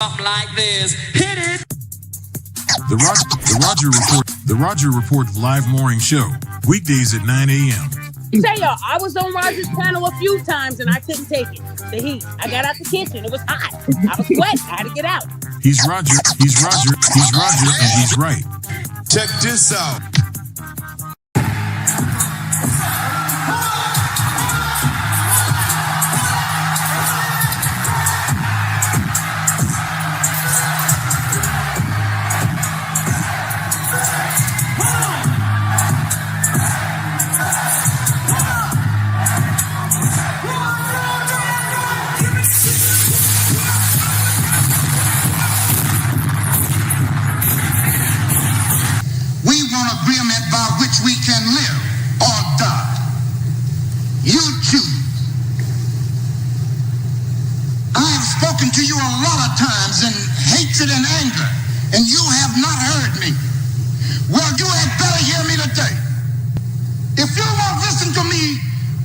like this. Hit it. The Roger Report live morning show, weekdays at 9 a.m. Say y'all, I was on Roger's panel a few times and I couldn't take it. The heat. I got out the kitchen. It was hot. I was sweating. I had to get out. He's Roger, and he's right. Check this out. We can live or die. You choose. I have spoken to you a lot of times in hatred and anger, and you have not heard me. Well, you had better hear me today. If you won't listen to me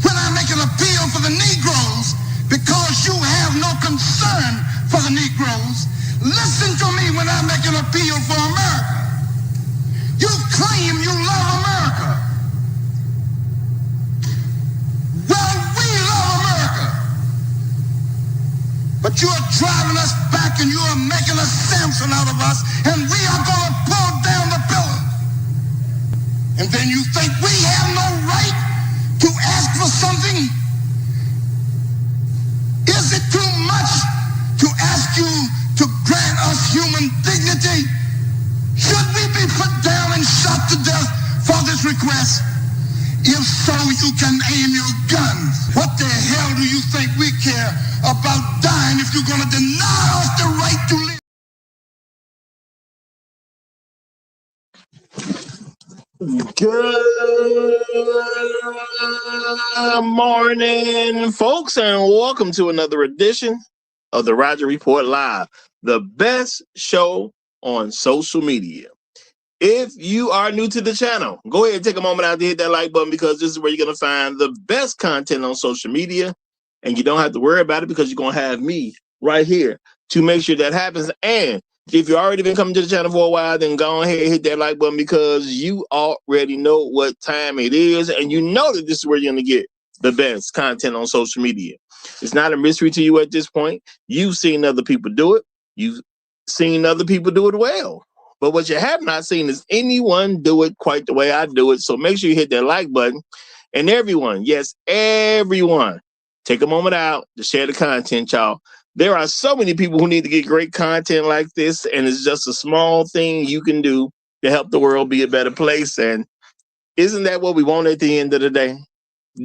when I make an appeal for the Negroes because you have no concern for the Negroes, listen to me when I make an appeal for America. You claim you love America. Well, we love America. But you are driving us back and you are making a Samson out of us, and we are going to pull down the pillars. And then you think we have no right to ask for something? Is it too much to ask you to grant us human dignity? Should we be put down and shot to death for this request? If so, you can aim your guns. What the hell do you think we care about dying if you're going to deny us the right to live? Good morning, folks, and welcome to another edition of the Roger Report Live, the best show on social media. If you are new to the channel, go ahead and take a moment out to hit that like button, because this is where you're going to find the best content on social media, and you don't have to worry about it because you're going to have me right here to make sure that happens. And if you've already been coming to the channel for a while, then go ahead and hit that like button, because you already know what time it is, and you know that this is where you're going to get the best content on social media. It's not a mystery to you at this point. You've seen other people do it. You've seen other people do it well. But what you have not seen is anyone do it quite the way I do it. So make sure you hit that like button. And everyone, yes, everyone, take a moment out to share the content, y'all. There are so many people who need to get great content like this, and it's just a small thing you can do to help the world be a better place. And isn't that what we want at the end of the day?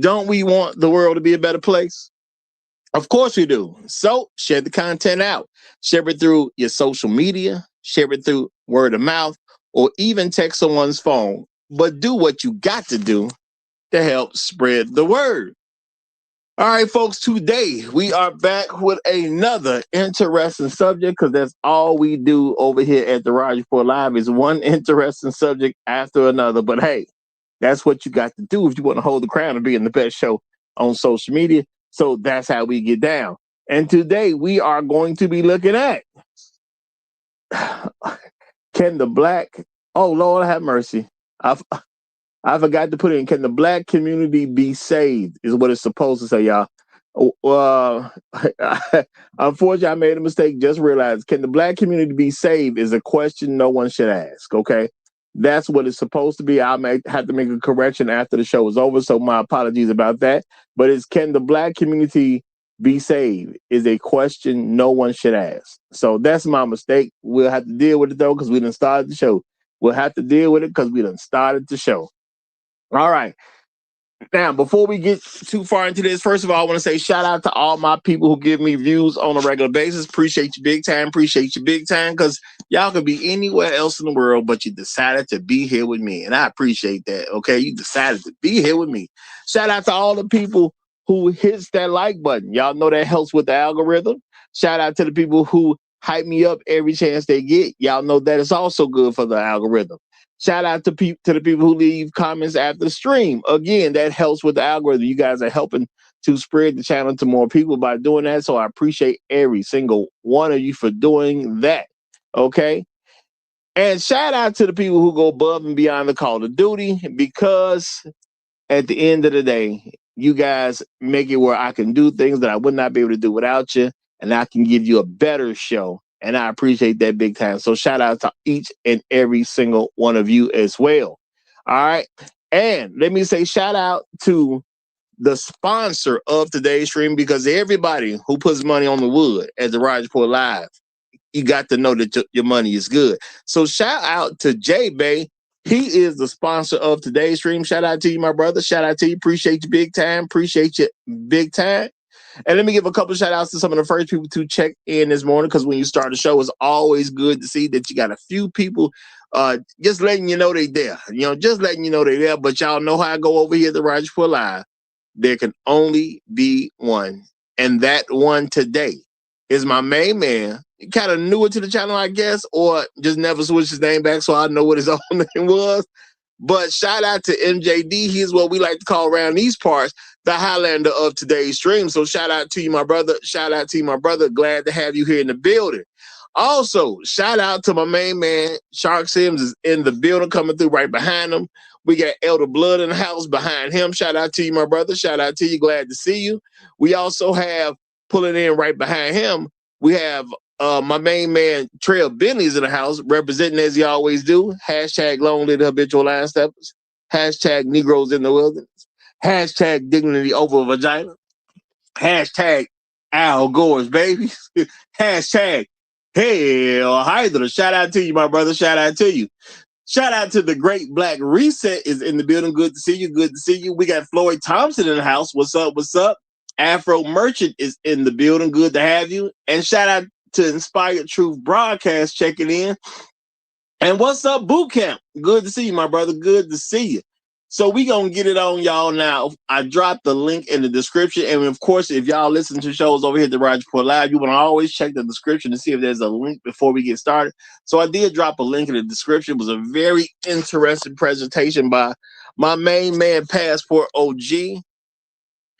Don't we want the world to be a better place? Of course we do. So share the content out. Share it through your social media. Share it through word of mouth, or even text someone's phone. But do what you got to do to help spread the word. All right, folks, today we are back with another interesting subject, because that's all we do over here at the Roger Report Live, is one interesting subject after another. But hey, that's what you got to do if you want to hold the crown and be in the best show on social media. So that's how we get down. And today we are going to be looking at, can the black, oh Lord have mercy, I forgot to put in, can the black community be saved, is what it's supposed to say, y'all. Unfortunately, I made a mistake. Just realized, can the black community be saved is a question no one should ask. Okay, that's what it's supposed to be. I may have to make a correction after the show is over, so my apologies about that. But it's, can the black community be saved, is a question no one should ask. So that's my mistake. We'll have to deal with it though, because we done started the show. We'll have to deal with it because we done started the show. All right. Now, before we get too far into this, first of all, I want to say shout out to all my people who give me views on a regular basis. Appreciate you big time. Appreciate you big time, because y'all could be anywhere else in the world, but you decided to be here with me. And I appreciate that. Okay. You decided to be here with me. Shout out to all the people who hits that like button. Y'all know that helps with the algorithm. Shout out to the people who hype me up every chance they get. Y'all know that is also good for the algorithm. Shout out to the people who leave comments after the stream. Again, that helps with the algorithm. You guys are helping to spread the channel to more people by doing that. So I appreciate every single one of you for doing that. Okay. And shout out to the people who go above and beyond the call of duty, because at the end of the day, you guys make it where I can do things that I would not be able to do without you, and I can give you a better show. And I appreciate that big time. So shout out to each and every single one of you as well. All right. And let me say shout out to the sponsor of today's stream, because everybody who puts money on the wood at the Roger Report Live, you got to know that your money is good. So shout out to J Bay. He is the sponsor of today's stream. Shout out to you, my brother. Shout out to you. Appreciate you big time. Appreciate you big time. And let me give a couple of shout outs to some of the first people to check in this morning, because when you start the show, it's always good to see that you got a few people just letting you know they're there. Just letting you know they're there. But y'all know how I go over here at the Roger Report Live. There can only be one. And that one today is my main man. He kind of newer to the channel, I guess, or just never switched his name back, so I know what his own name was. But shout out to MJD. He's what we like to call around these parts the Highlander of today's stream. So shout out to you, my brother. Shout out to you, my brother. Glad to have you here in the building. Also, shout out to my main man. Shark Sims is in the building, coming through right behind him. We got Elder Blood in the house behind him. Shout out to you, my brother. Shout out to you. Glad to see you. We also have, pulling in right behind him, we have my main man, Trail Bentley's in the house, representing as he always do. Hashtag Long Live the Habitual Line Steppers. Hashtag Negroes in the Wilderness. Hashtag Dignity Over Vagina. Hashtag Al Gore's babies. Hashtag Hell Hydra. Shout out to you, my brother. Shout out to you. Shout out to the Great Black Reset is in the building. Good to see you. Good to see you. We got Floyd Thompson in the house. What's up? What's up? Afro Merchant is in the building. Good to have you. And shout out to Inspired Truth Broadcast checking in. And what's up, Boot Camp? Good to see you, my brother. Good to see you. So we gonna get it on y'all now. I dropped the link in the description. And of course, if y'all listen to shows over here at the Roger Report Live, you want to always check the description to see if there's a link before we get started. So I did drop a link in the description. It was a very interesting presentation by my main man, Passport OG.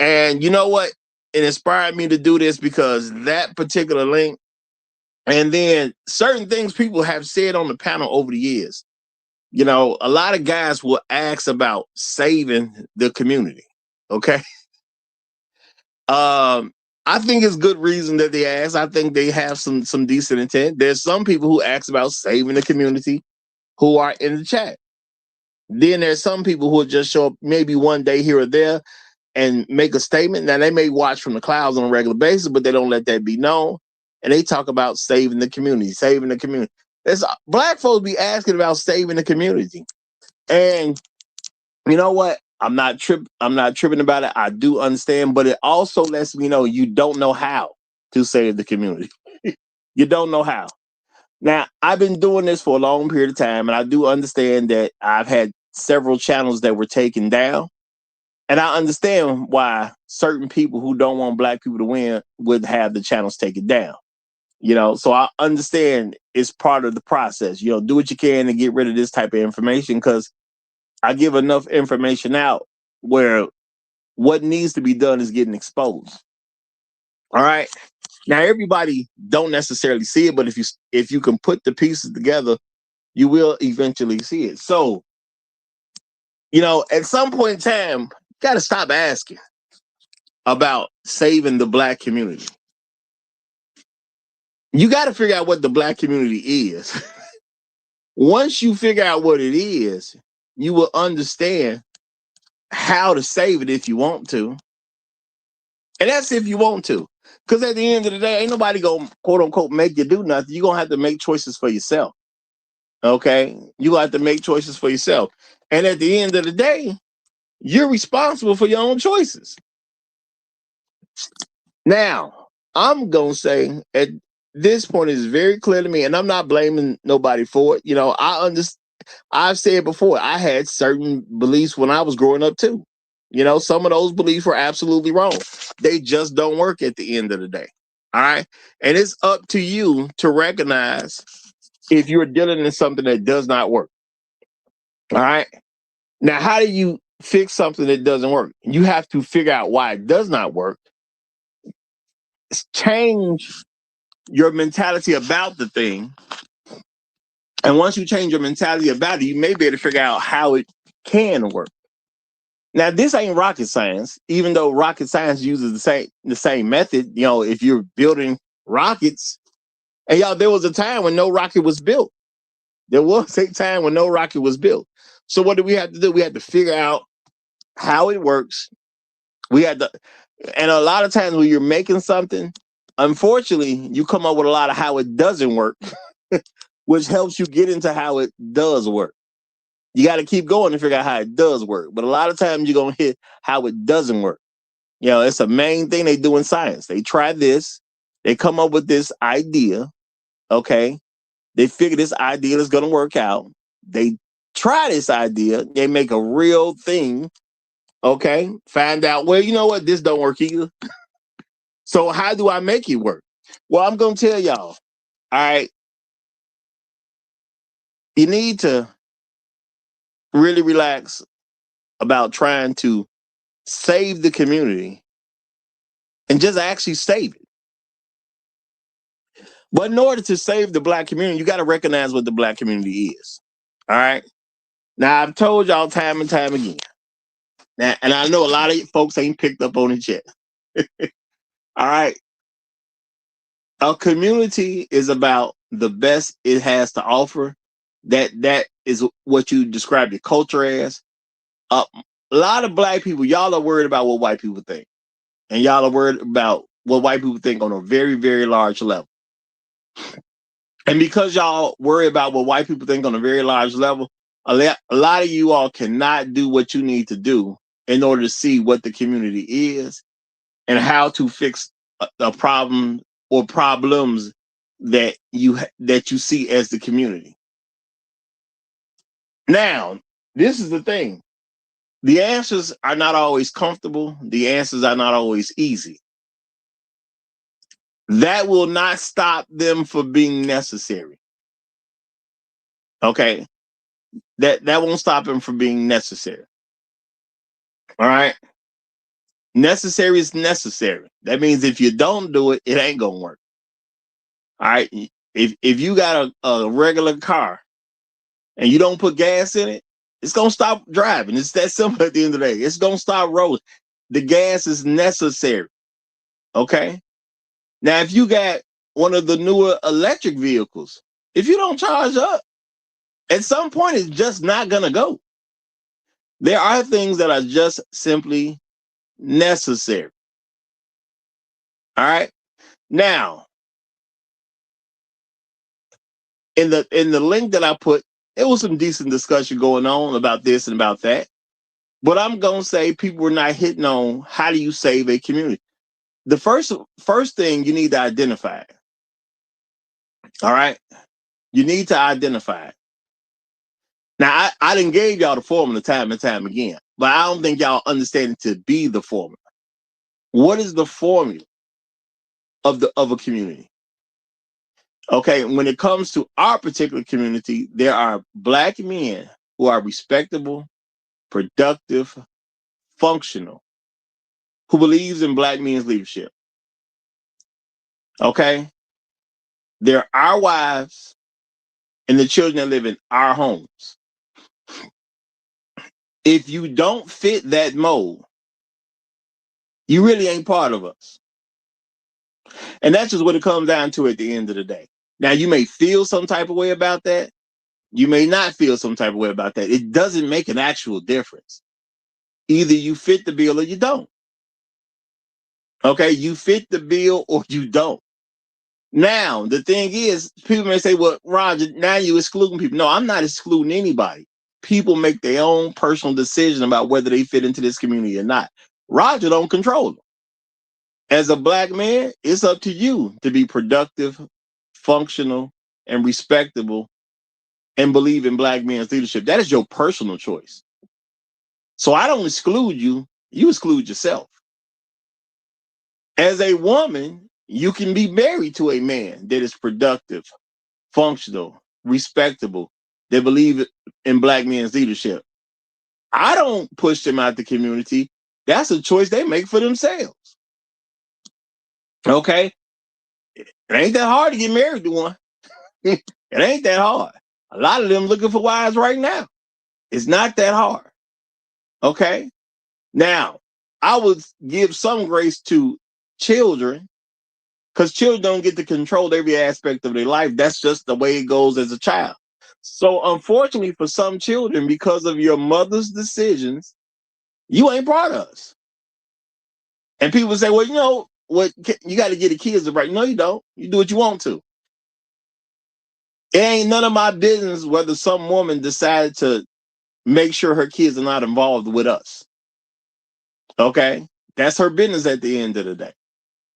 And you know what? It inspired me to do this because that particular link, and then certain things people have said on the panel over the years. A lot of guys will ask about saving the community. Okay. I think it's good reason that they ask. I think they have some decent intent. There's some people who ask about saving the community who are in the chat. Then there's some people who will just show up maybe one day here or there and make a statement. Now, they may watch from the clouds on a regular basis, but they don't let that be known. And they talk about saving the community, saving the community. Black folks be asking about saving the community. And you know what? I'm not tripping about it. I do understand, but it also lets me know you don't know how to save the community. You don't know how. Now, I've been doing this for a long period of time, and I do understand that I've had several channels that were taken down. And I understand why certain people who don't want black people to win would have the channels taken down. So I understand it's part of the process. Do what you can to get rid of this type of information, because I give enough information out where what needs to be done is getting exposed. All right. Now, everybody don't necessarily see it, but if you can put the pieces together, you will eventually see it. So, at some point in time, you got to stop asking about saving the black community. You got to figure out what the black community is. Once you figure out what it is, you will understand how to save it if you want to. And that's if you want to. Because at the end of the day, ain't nobody going to, quote unquote, make you do nothing. You're going to have to make choices for yourself. Okay? You're going to have to make choices for yourself. And at the end of the day, you're responsible for your own choices. Now, I'm going to say at this point, it's very clear to me, and I'm not blaming nobody for it. I understand. I've said before, I had certain beliefs when I was growing up too. Some of those beliefs were absolutely wrong. They just don't work at the end of the day. All right. And it's up to you to recognize if you're dealing in something that does not work. All right. Now, how do you fix something that doesn't work. You have to figure out why it does not work. Change your mentality about the thing. And once you change your mentality about it, you may be able to figure out how it can work. Now, this ain't rocket science, even though rocket science uses the same method. You know, if you're building rockets, and y'all, there was a time when no rocket was built. There was a time when no rocket was built. So what do we have to do? We had to figure out how it works. We had to, and a lot of times when you're making something, unfortunately, you come up with a lot of how it doesn't work, which helps you get into how it does work. You got to keep going to figure out how it does work. But a lot of times you're going to hit how it doesn't work. You know, it's a main thing they do in science. They try this, they come up with this idea. Okay. They figure this idea is going to work out. They try this idea. They make a real thing. Okay. Find out, well, you know what? This don't work either. So how do I make it work? Well, I'm going to tell y'all. All right. You need to really relax about trying to save the community and just actually save it. But in order to save the Black community, you got to recognize what the Black community is. All right. Now, I've told y'all time and time again. Now, and I know a lot of folks ain't picked up on it yet. All right. A community is about the best it has to offer. That is what you describe your culture as. A lot of Black people, y'all are worried about what white people think. And y'all are worried about what white people think on a very, very large level. And because y'all worry about what white people think on a very large level, a lot of you all cannot do what you need to do in order to see what the community is and how to fix a problem or problems that you see as the community. Now, this is the thing. The answers are not always comfortable. The answers are not always easy. That will not stop them from being necessary. Okay? That won't stop them from being necessary. All right? Necessary is necessary. That means if you don't do it, it ain't gonna work. All right? If you got a regular car and you don't put gas in it, it's gonna stop driving. It's that simple at the end of the day. It's gonna stop rolling. The gas is necessary. Okay? Now, if you got one of the newer electric vehicles, if you don't charge up, at some point it's just not gonna go. There are things that are just simply necessary. All right. Now, in the link that I put, there was some decent discussion going on about this and about that. But I'm gonna say people were not hitting on how do you save a community. The first thing you need to identify it. All right. You need to identify it. Now, I didn't gave y'all the formula time and time again, but I don't think y'all understand it to be the formula. What is the formula of a community? Okay, when it comes to our particular community, there are Black men who are respectable, productive, functional, who believes in Black men's leadership. Okay? They're our wives and the children that live in our homes. If you don't fit that mold, you really ain't part of us. And that's just what it comes down to at the end of the day. Now, you may feel some type of way about that. You may not feel some type of way about that. It doesn't make an actual difference. Either you fit the bill or you don't. Okay, you fit the bill or you don't. Now, the thing is, people may say, well, Roger, now you're excluding people. No, I'm not excluding anybody. People make their own personal decision about whether they fit into this community or not. Roger don't control them. As a Black man, it's up to you to be productive, functional, and respectable and believe in Black men's leadership. That is your personal choice. So I don't exclude you. You exclude yourself. As a woman, you can be married to a man that is productive, functional, respectable, that believe in Black men's leadership. I don't push them out the community. That's a choice they make for themselves. Okay? It ain't that hard to get married to one. It ain't that hard. A lot of them looking for wives right now. It's not that hard. Okay? Now, I would give some grace to children because children don't get to control every aspect of their life. That's just the way it goes as a child. So unfortunately for some children, because of your mother's decisions, you ain't part of us. And people say, well, you know what, you got to get the kids right. No, you don't. You do what you want to. It ain't none of my business whether some woman decided to make sure her kids are not involved with us. Okay? That's her business at the end of the day.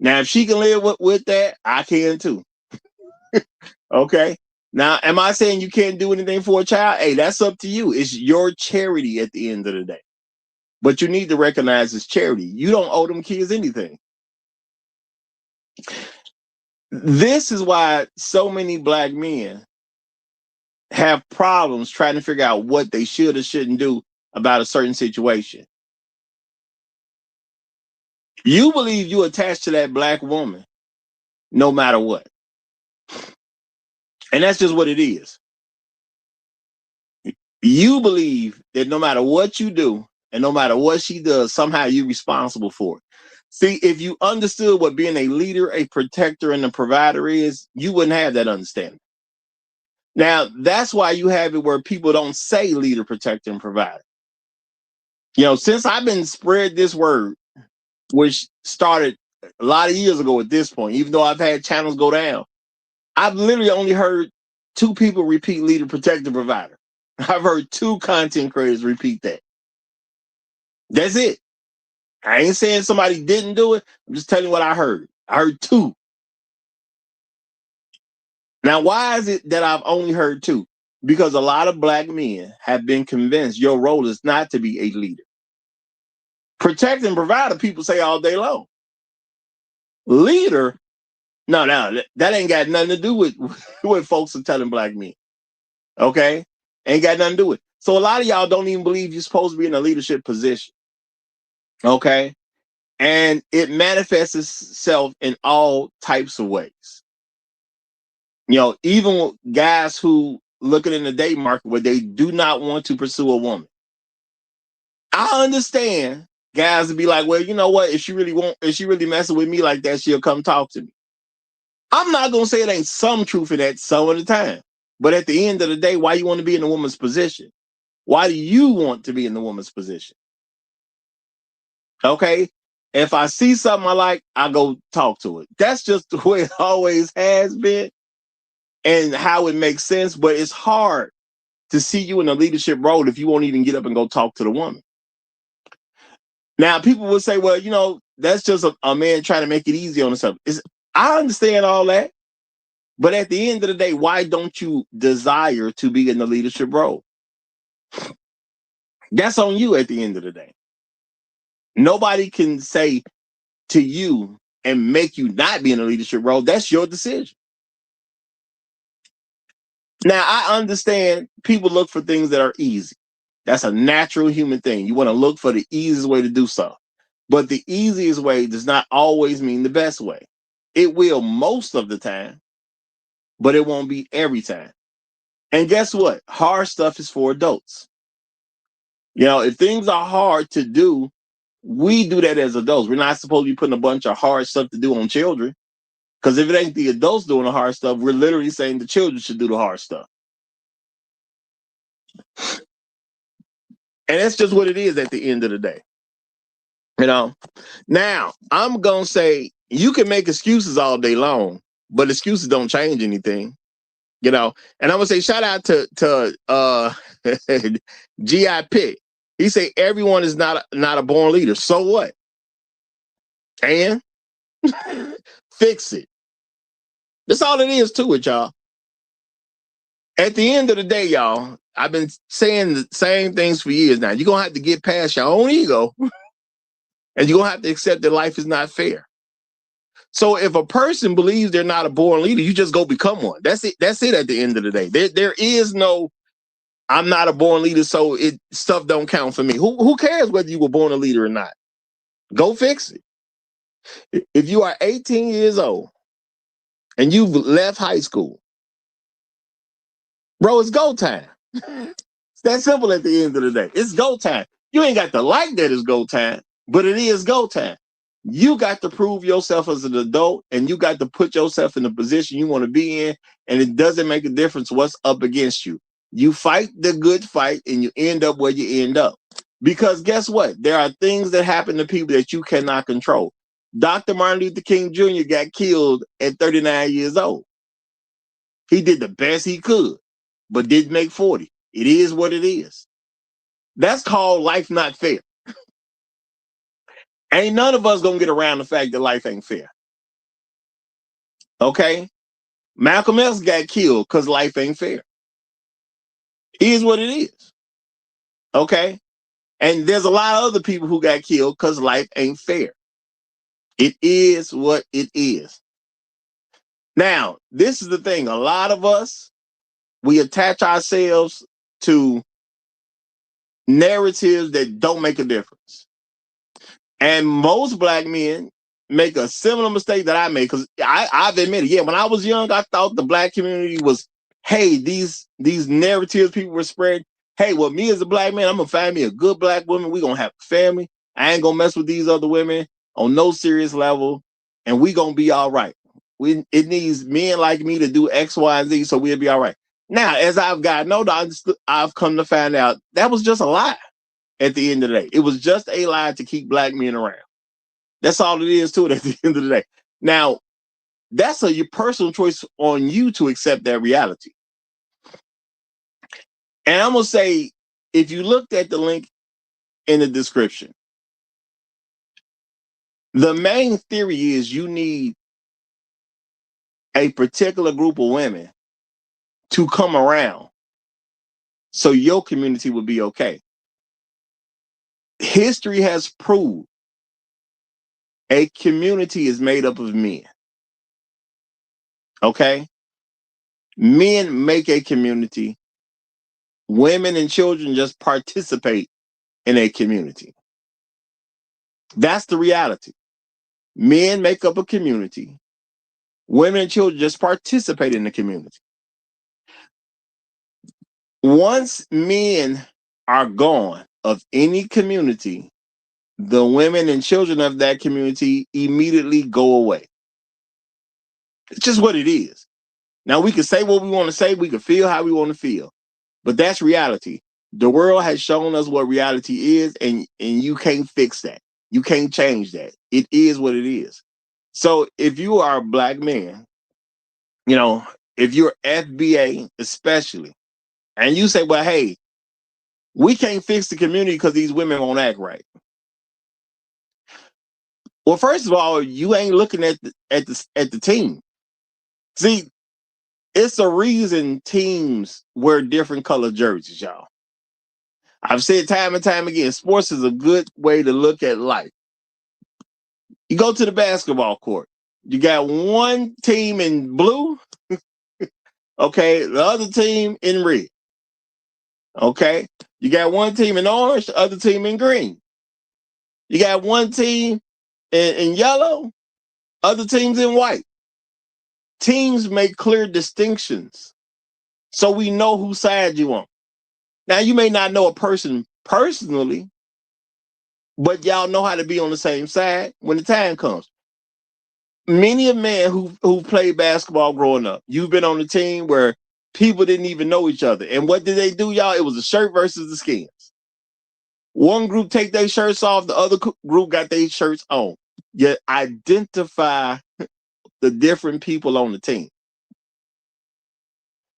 Now, if she can live with that, I can too. Okay? Now, am I saying you can't do anything for a child? Hey, that's up to you. It's your charity at the end of the day. But you need to recognize it's charity. You don't owe them kids anything. This is why so many black men have problems trying to figure out what they should or shouldn't do about a certain situation. You believe you attached to that black woman no matter what. And that's just what it is. You believe that no matter what you do and no matter what she does, somehow you're responsible for it. See, if you understood what being a leader, a protector, and a provider is, you wouldn't have that understanding. Now, that's why you have it where people don't say leader, protector, and provider. You know, since I've been spread this word, which started a lot of years ago at this point, even though I've had channels go down, I've literally only heard 2 people repeat leader, protector, provider. I've heard 2 content creators repeat that. That's it. I ain't saying somebody didn't do it. I'm just telling you what I heard. I heard 2. Now, why is it that I've only heard 2? Because a lot of black men have been convinced your role is not to be a leader. Protect and provider, people say all day long. Leader, no, that ain't got nothing to do with what folks are telling black men. Okay? Ain't got nothing to do with it. So a lot of y'all don't even believe you're supposed to be in a leadership position. Okay? And it manifests itself in all types of ways. You know, even guys who looking in the date market where they do not want to pursue a woman. I understand guys would be like, well, you know what? If she really messing with me like that, she'll come talk to me. I'm not gonna say it ain't some truth in that some of the time. But at the end of the day, why you want to be in a woman's position? Why do you want to be in the woman's position? Okay? If I see something I like, I go talk to it. That's just the way it always has been and how it makes sense. But it's hard to see you in a leadership role if you won't even get up and go talk to the woman. Now, people will say, well, you know, that's just a man trying to make it easy on himself. I understand all that. But at the end of the day, why don't you desire to be in the leadership role? That's on you at the end of the day. Nobody can say to you and make you not be in a leadership role. That's your decision. Now, I understand people look for things that are easy. That's a natural human thing. You want to look for the easiest way to do so. But the easiest way does not always mean the best way. It will most of the time, but it won't be every time. And guess what? Hard stuff is for adults. You know, if things are hard to do, we do that as adults. We're not supposed to be putting a bunch of hard stuff to do on children. Because if it ain't the adults doing the hard stuff, we're literally saying the children should do the hard stuff. And that's just what it is at the end of the day. You know, now I'm going to say you can make excuses all day long, but excuses don't change anything. You know, and I'm going to say shout out to G.I. Pitt. He say everyone is not a born leader. So what? And fix it. That's all it is to it, y'all. At the end of the day, y'all, I've been saying the same things for years now. You're going to have to get past your own ego and you're going to have to accept that life is not fair. So if a person believes they're not a born leader, you just go become one. That's it. That's it at the end of the day. There is no I'm not a born leader, so stuff don't count for me. Who cares whether you were born a leader or not? Go fix it. If you are 18 years old and you've left high school, bro, it's go time. It's that simple at the end of the day. It's go time. You ain't got to like that it's go time, but it is go time. You got to prove yourself as an adult, and you got to put yourself in the position you want to be in, and it doesn't make a difference what's up against you. You fight the good fight, and you end up where you end up. Because guess what? There are things that happen to people that you cannot control. Dr. Martin Luther King Jr. got killed at 39 years old. He did the best he could, but didn't make 40. It is what it is. That's called life not fair. Ain't none of us gonna get around the fact that life ain't fair. Okay? Malcolm X got killed because life ain't fair. It is what it is. Okay? And there's a lot of other people who got killed because life ain't fair. It is what it is. Now, this is the thing. A lot of us, we attach ourselves to narratives that don't make a difference. And most black men make a similar mistake that I made, because I've admitted, yeah, when I was young, I thought the black community was, hey, these narratives people were spreading. Hey, well, me as a black man, I'm going to find me a good black woman. We're going to have a family. I ain't going to mess with these other women on no serious level, and we going to be all right. It needs men like me to do X, Y, and Z, so we'll be all right. Now, as I've gotten older, I've come to find out that was just a lie at the end of the day. It was just a lie to keep black men around. That's all it is to it at the end of the day. Now, that's your personal choice on you to accept that reality. And I'm going to say, if you looked at the link in the description, the main theory is you need a particular group of women to come around so your community will be okay. History has proved a community is made up of men. Okay? Men make a community. Women and children just participate in a community. That's the reality. Men make up a community. Women and children just participate in the community. Once men are gone of any community, the women and children of that community immediately go away. It's just what it is. Now, we can say what we want to say. We can feel how we want to feel. But that's reality. The world has shown us what reality is, and you can't fix that. You can't change that. It is what it is. So if you are a black man, if you're FBA especially, and you say, well, hey, we can't fix the community because these women won't act right. Well, first of all, you ain't looking at the team. See, it's a reason teams wear different colored jerseys, y'all. I've said time and time again, sports is a good way to look at life. You go to the basketball court. You got one team in blue, okay, the other team in red. Okay? You got one team in orange, the other team in green. You got one team in yellow, other teams in white. Teams make clear distinctions so we know whose side you on. Now, you may not know a person personally, but y'all know how to be on the same side when the time comes. Many of men who played basketball growing up, you've been on a team where people didn't even know each other. And what did they do, y'all? It was the shirt versus the skins. One group take their shirts off, the other group got their shirts on. You identify the different people on the team.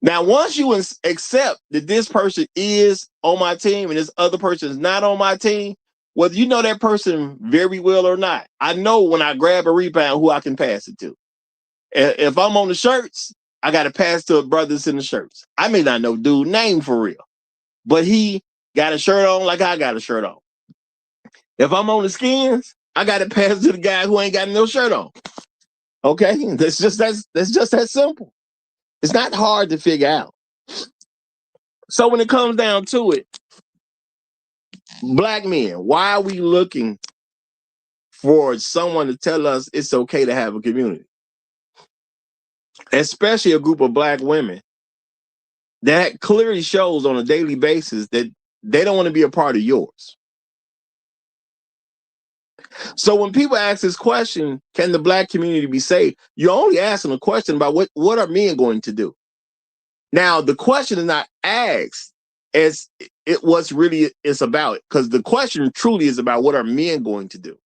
Now, once you accept that this person is on my team and this other person is not on my team, whether you know that person very well or not, I know when I grab a rebound who I can pass it to. If I'm on the shirts, I got to pass to brothers in the shirts. I may not know dude's name for real, but he got a shirt on like I got a shirt on. If I'm on the skins, I got to pass to the guy who ain't got no shirt on. Okay, that's just that simple. It's not hard to figure out. So when it comes down to it, black men, why are we looking for someone to tell us it's okay to have a community? Especially a group of black women that clearly shows on a daily basis that they don't want to be a part of yours. So when people ask this question, can the black community be saved? You're only asking a question about what are men going to do? Now, the question is not asked as it what's really it's about, because the question truly is about what are men going to do?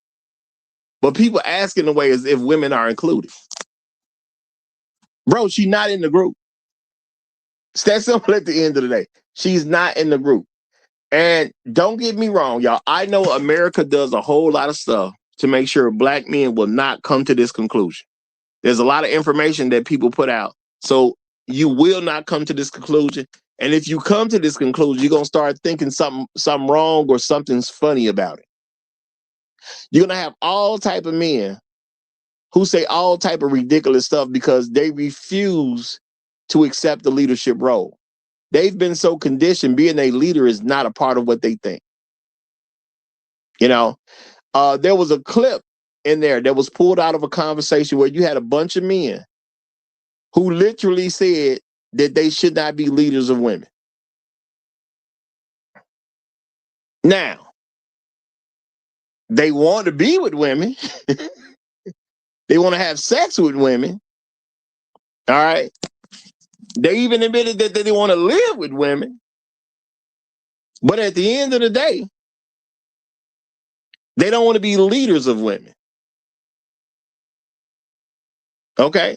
But people ask in a way as if women are included. Bro, she's not in the group. It's that simple at the end of the day. She's not in the group. And don't get me wrong, y'all. I know America does a whole lot of stuff to make sure black men will not come to this conclusion. There's a lot of information that people put out. So you will not come to this conclusion. And if you come to this conclusion, you're going to start thinking something wrong or something's funny about it. You're going to have all type of men who say all type of ridiculous stuff because they refuse to accept the leadership role. They've been so conditioned being a leader is not a part of what they think. You know, there was a clip in there that was pulled out of a conversation where you had a bunch of men who literally said that they should not be leaders of women. Now, they want to be with women. They want to have sex with women. All right. They even admitted that they want to live with women. But at the end of the day, they don't want to be leaders of women. Okay.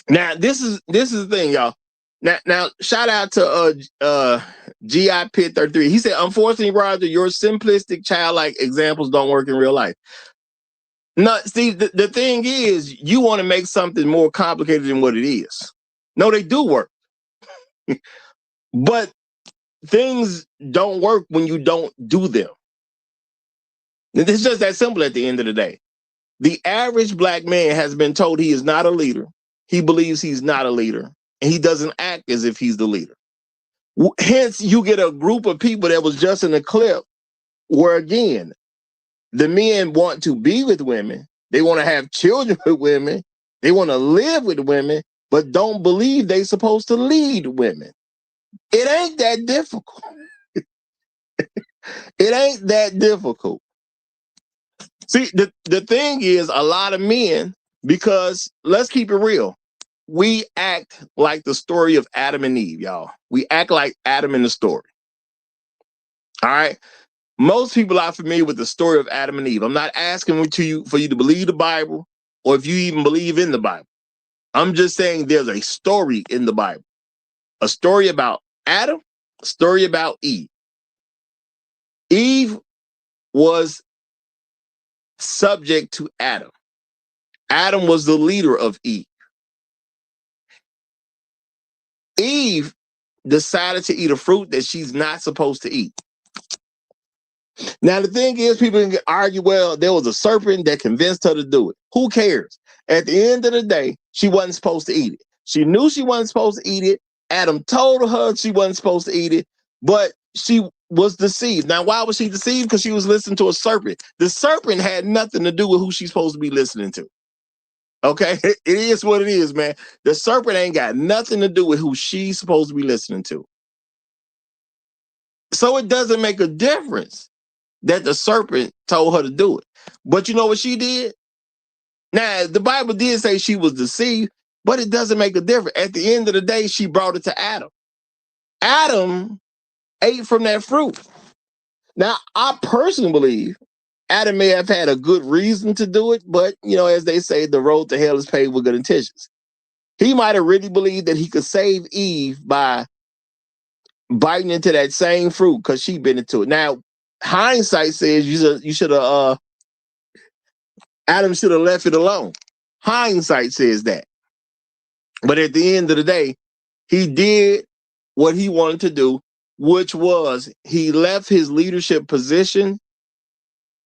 Now, this is the thing, y'all. Now, shout out to GI Pit 33. He said, unfortunately, Roger, your simplistic childlike examples don't work in real life. No, see, the thing is, you want to make something more complicated than what it is. No, they do work. But things don't work when you don't do them. It's just that simple at the end of the day. The average black man has been told he is not a leader. He believes he's not a leader. And he doesn't act as if he's the leader. Hence, you get a group of people that was just in a clip where, again, the men want to be with women. They want to have children with women. They want to live with women, but don't believe they're supposed to lead women. It ain't that difficult. It ain't that difficult. See, the thing is, a lot of men, because let's keep it real, we act like the story of Adam and Eve, y'all. We act like Adam in the story. All right? Most people are familiar with the story of Adam and Eve. I'm not asking for you to believe the Bible or if you even believe in the Bible. I'm just saying there's a story in the Bible. A story about Adam, a story about Eve. Eve was subject to Adam. Adam was the leader of Eve. Eve decided to eat a fruit that she's not supposed to eat. Now, the thing is, people can argue, well, there was a serpent that convinced her to do it. Who cares? At the end of the day, she wasn't supposed to eat it. She knew she wasn't supposed to eat it. Adam told her she wasn't supposed to eat it, but she was deceived. Now, why was she deceived? Because she was listening to a serpent. The serpent had nothing to do with who she's supposed to be listening to. Okay? It is what it is, man. The serpent ain't got nothing to do with who she's supposed to be listening to. So it doesn't make a difference that the serpent told her to do it. But you know what she did? Now, the Bible did say she was deceived, but it doesn't make a difference. At the end of the day, she brought it to Adam. Adam ate from that fruit. Now, I personally believe Adam may have had a good reason to do it, but, you know, as they say, the road to hell is paved with good intentions. He might have really believed that he could save Eve by biting into that same fruit because she bit into it. Now, hindsight says you should have Adam should have left it alone. Hindsight says that. But at the end of the day, he did what he wanted to do, which was he left his leadership position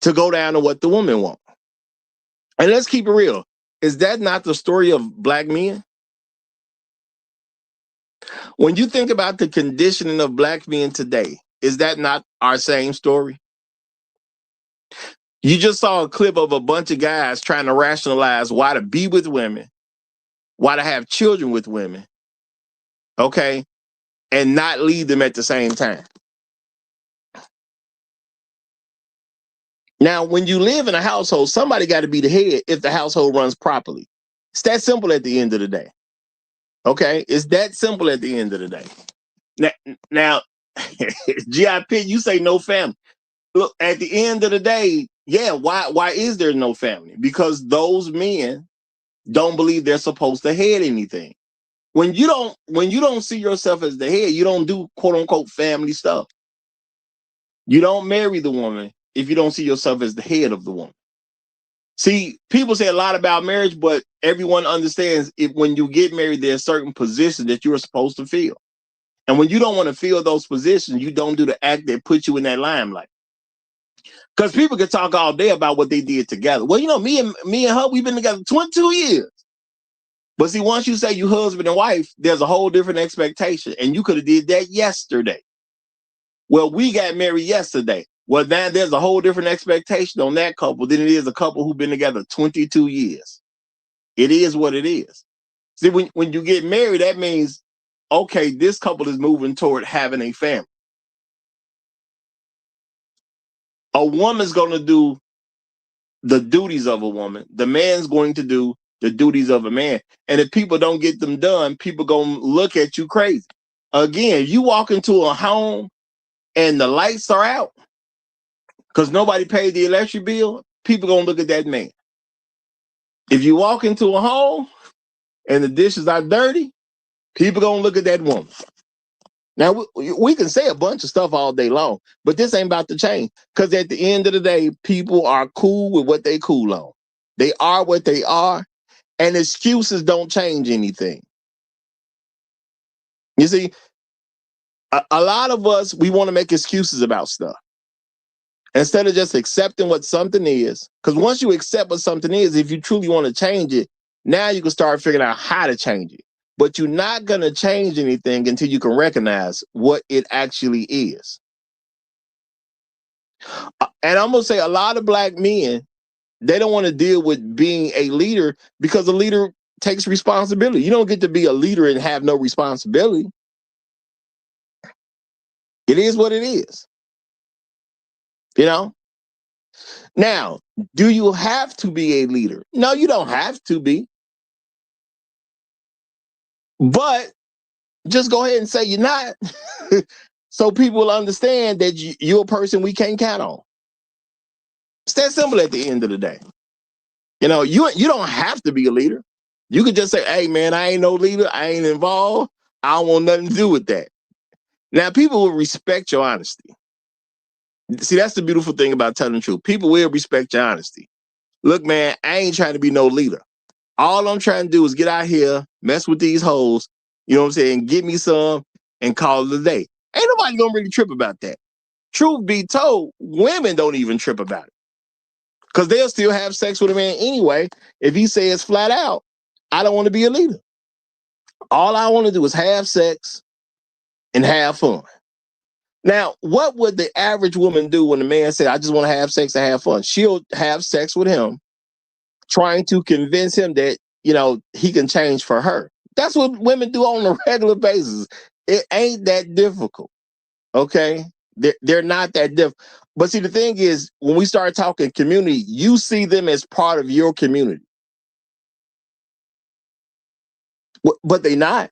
to go down to what the woman wants. And let's keep it real. Is that not the story of black men? When you think about the conditioning of black men today, is that not our same story? You just saw a clip of a bunch of guys trying to rationalize why to be with women, why to have children with women, okay, and not leave them at the same time. Now, when you live in a household, somebody got to be the head if the household runs properly. It's that simple at the end of the day. Okay? It's that simple at the end of the day. Now G.I. Pitt, you say no family. Look, at the end of the day, yeah, why is there no family? Because those men don't believe they're supposed to head anything. When you don't see yourself as the head, you don't do quote unquote family stuff. You don't marry the woman if you don't see yourself as the head of the woman. See, people say a lot about marriage, but everyone understands if when you get married, there's certain positions that you're supposed to fill. And when you don't want to fill those positions, you don't do the act that puts you in that limelight. Because people can talk all day about what they did together. Well, you know, me and her, we've been together 22 years. But see, once you say you husband and wife, there's a whole different expectation. And you could have did that yesterday. Well, we got married yesterday. Well, now there's a whole different expectation on that couple than it is a couple who've been together 22 years. It is what it is. See, when you get married, that means, okay, this couple is moving toward having a family. A woman's going to do the duties of a woman. The man's going to do the duties of a man. And if people don't get them done, people going to look at you crazy. Again, you walk into a home and the lights are out because nobody paid the electric bill, people going to look at that man. If you walk into a home and the dishes are dirty, people going to look at that woman. Now, we can say a bunch of stuff all day long, but this ain't about to change because at the end of the day, people are cool with what they cool on. They are what they are, and excuses don't change anything. You see, a lot of us, we want to make excuses about stuff instead of just accepting what something is. Because once you accept what something is, if you truly want to change it, now you can start figuring out how to change it. But you're not going to change anything until you can recognize what it actually is. And I'm going to say a lot of black men, they don't want to deal with being a leader because a leader takes responsibility. You don't get to be a leader and have no responsibility. It is what it is. You know? Now, do you have to be a leader? No, you don't have to be. But just go ahead and say you're not. So people will understand that you're a person we can't count on. It's that simple at the end of the day. You know, you don't have to be a leader. You could just say, hey, man, I ain't no leader. I ain't involved. I don't want nothing to do with that. Now, people will respect your honesty. See, that's the beautiful thing about telling the truth. People will respect your honesty. Look, man, I ain't trying to be no leader. All I'm trying to do is get out here, mess with these hoes, you know what I'm saying, get me some and call it a day. Ain't nobody gonna really trip about that. Truth be told, women don't even trip about it. Because they'll still have sex with a man anyway if he says flat out, I don't want to be a leader. All I want to do is have sex and have fun. Now, what would the average woman do when the man said, I just want to have sex and have fun? She'll have sex with him, trying to convince him that, you know, he can change for her. That's what women do on a regular basis. It ain't that difficult. Okay? They're not that difficult. But see, the thing is, when we start talking community, you see them as part of your community. But they not.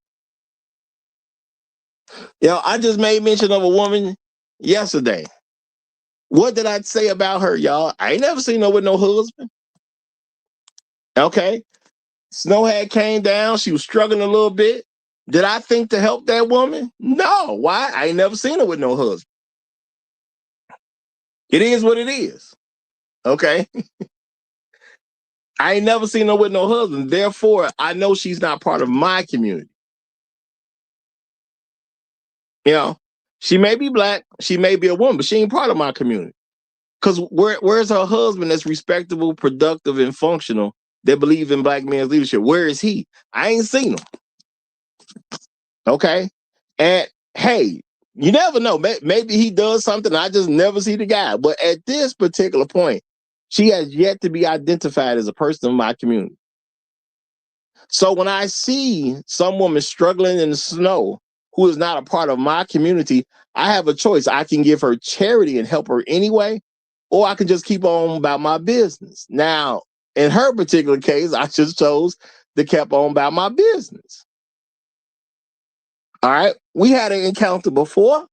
You know, I just made mention of a woman yesterday. What did I say about her, y'all? I ain't never seen her with no husband. Okay. Snow had came down. She was struggling a little bit. Did I think to help that woman? No. Why? I ain't never seen her with no husband. It is what it is. Okay. I ain't never seen her with no husband. Therefore, I know she's not part of my community. You know, she may be black, she may be a woman, but she ain't part of my community. Because where's her husband that's respectable, productive, and functional that believe in black men's leadership? Where is he? I ain't seen him. Okay. And hey, you never know. Maybe he does something. I just never see the guy. But at this particular point, she has yet to be identified as a person in my community. So when I see some woman struggling in the snow who is not a part of my community, I have a choice. I can give her charity and help her anyway, or I can just keep on about my business. Now, in her particular case, I just chose to keep on about my business. All right. We had an encounter before.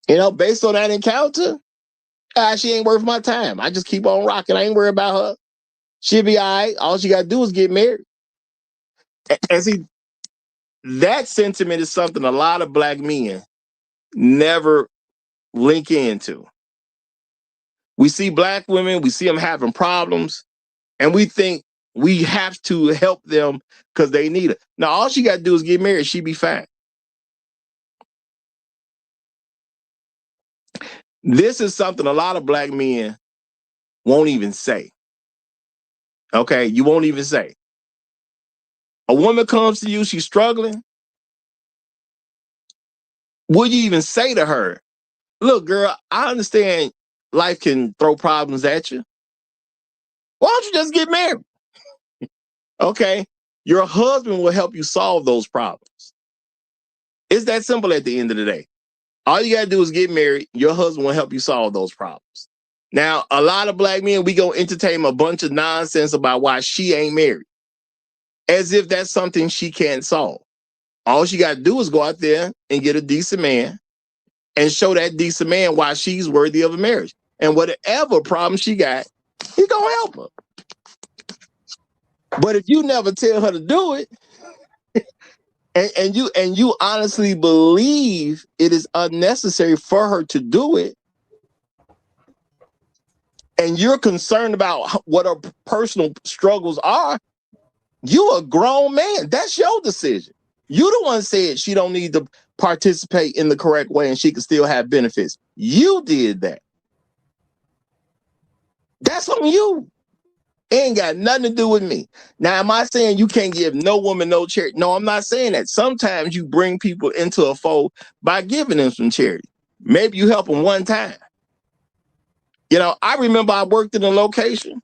Based on that encounter, she ain't worth my time. I just keep on rocking. I ain't worried about her. She'll be all right. All she got to do is get married. And see, that sentiment is something a lot of Black men never link into. We see Black women, we see them having problems, and we think we have to help them because they need it. Now, all she got to do is get married. She be fine. This is something a lot of Black men won't even say. Okay, you won't even say. A woman comes to you, she's struggling. Will you even say to her, look, girl, I understand life can throw problems at you. Why don't you just get married? Okay, your husband will help you solve those problems. It's that simple at the end of the day. All you got to do is get married. Your husband will help you solve those problems. Now, a lot of Black men, we go entertain a bunch of nonsense about why she ain't married, as if that's something she can't solve. All she got to do is go out there and get a decent man and show that decent man why she's worthy of a marriage. And whatever problem she got, he's going to help her. But if you never tell her to do it, and you honestly believe it is unnecessary for her to do it, and you're concerned about what her personal struggles are, you a grown man. That's your decision. You the one said she don't need to participate in the correct way and she can still have benefits. You did that. That's on you. It ain't got nothing to do with me. Now, am I saying you can't give no woman no charity? No, I'm not saying that. Sometimes you bring people into a fold by giving them some charity. Maybe you help them one time. I remember I worked in a location.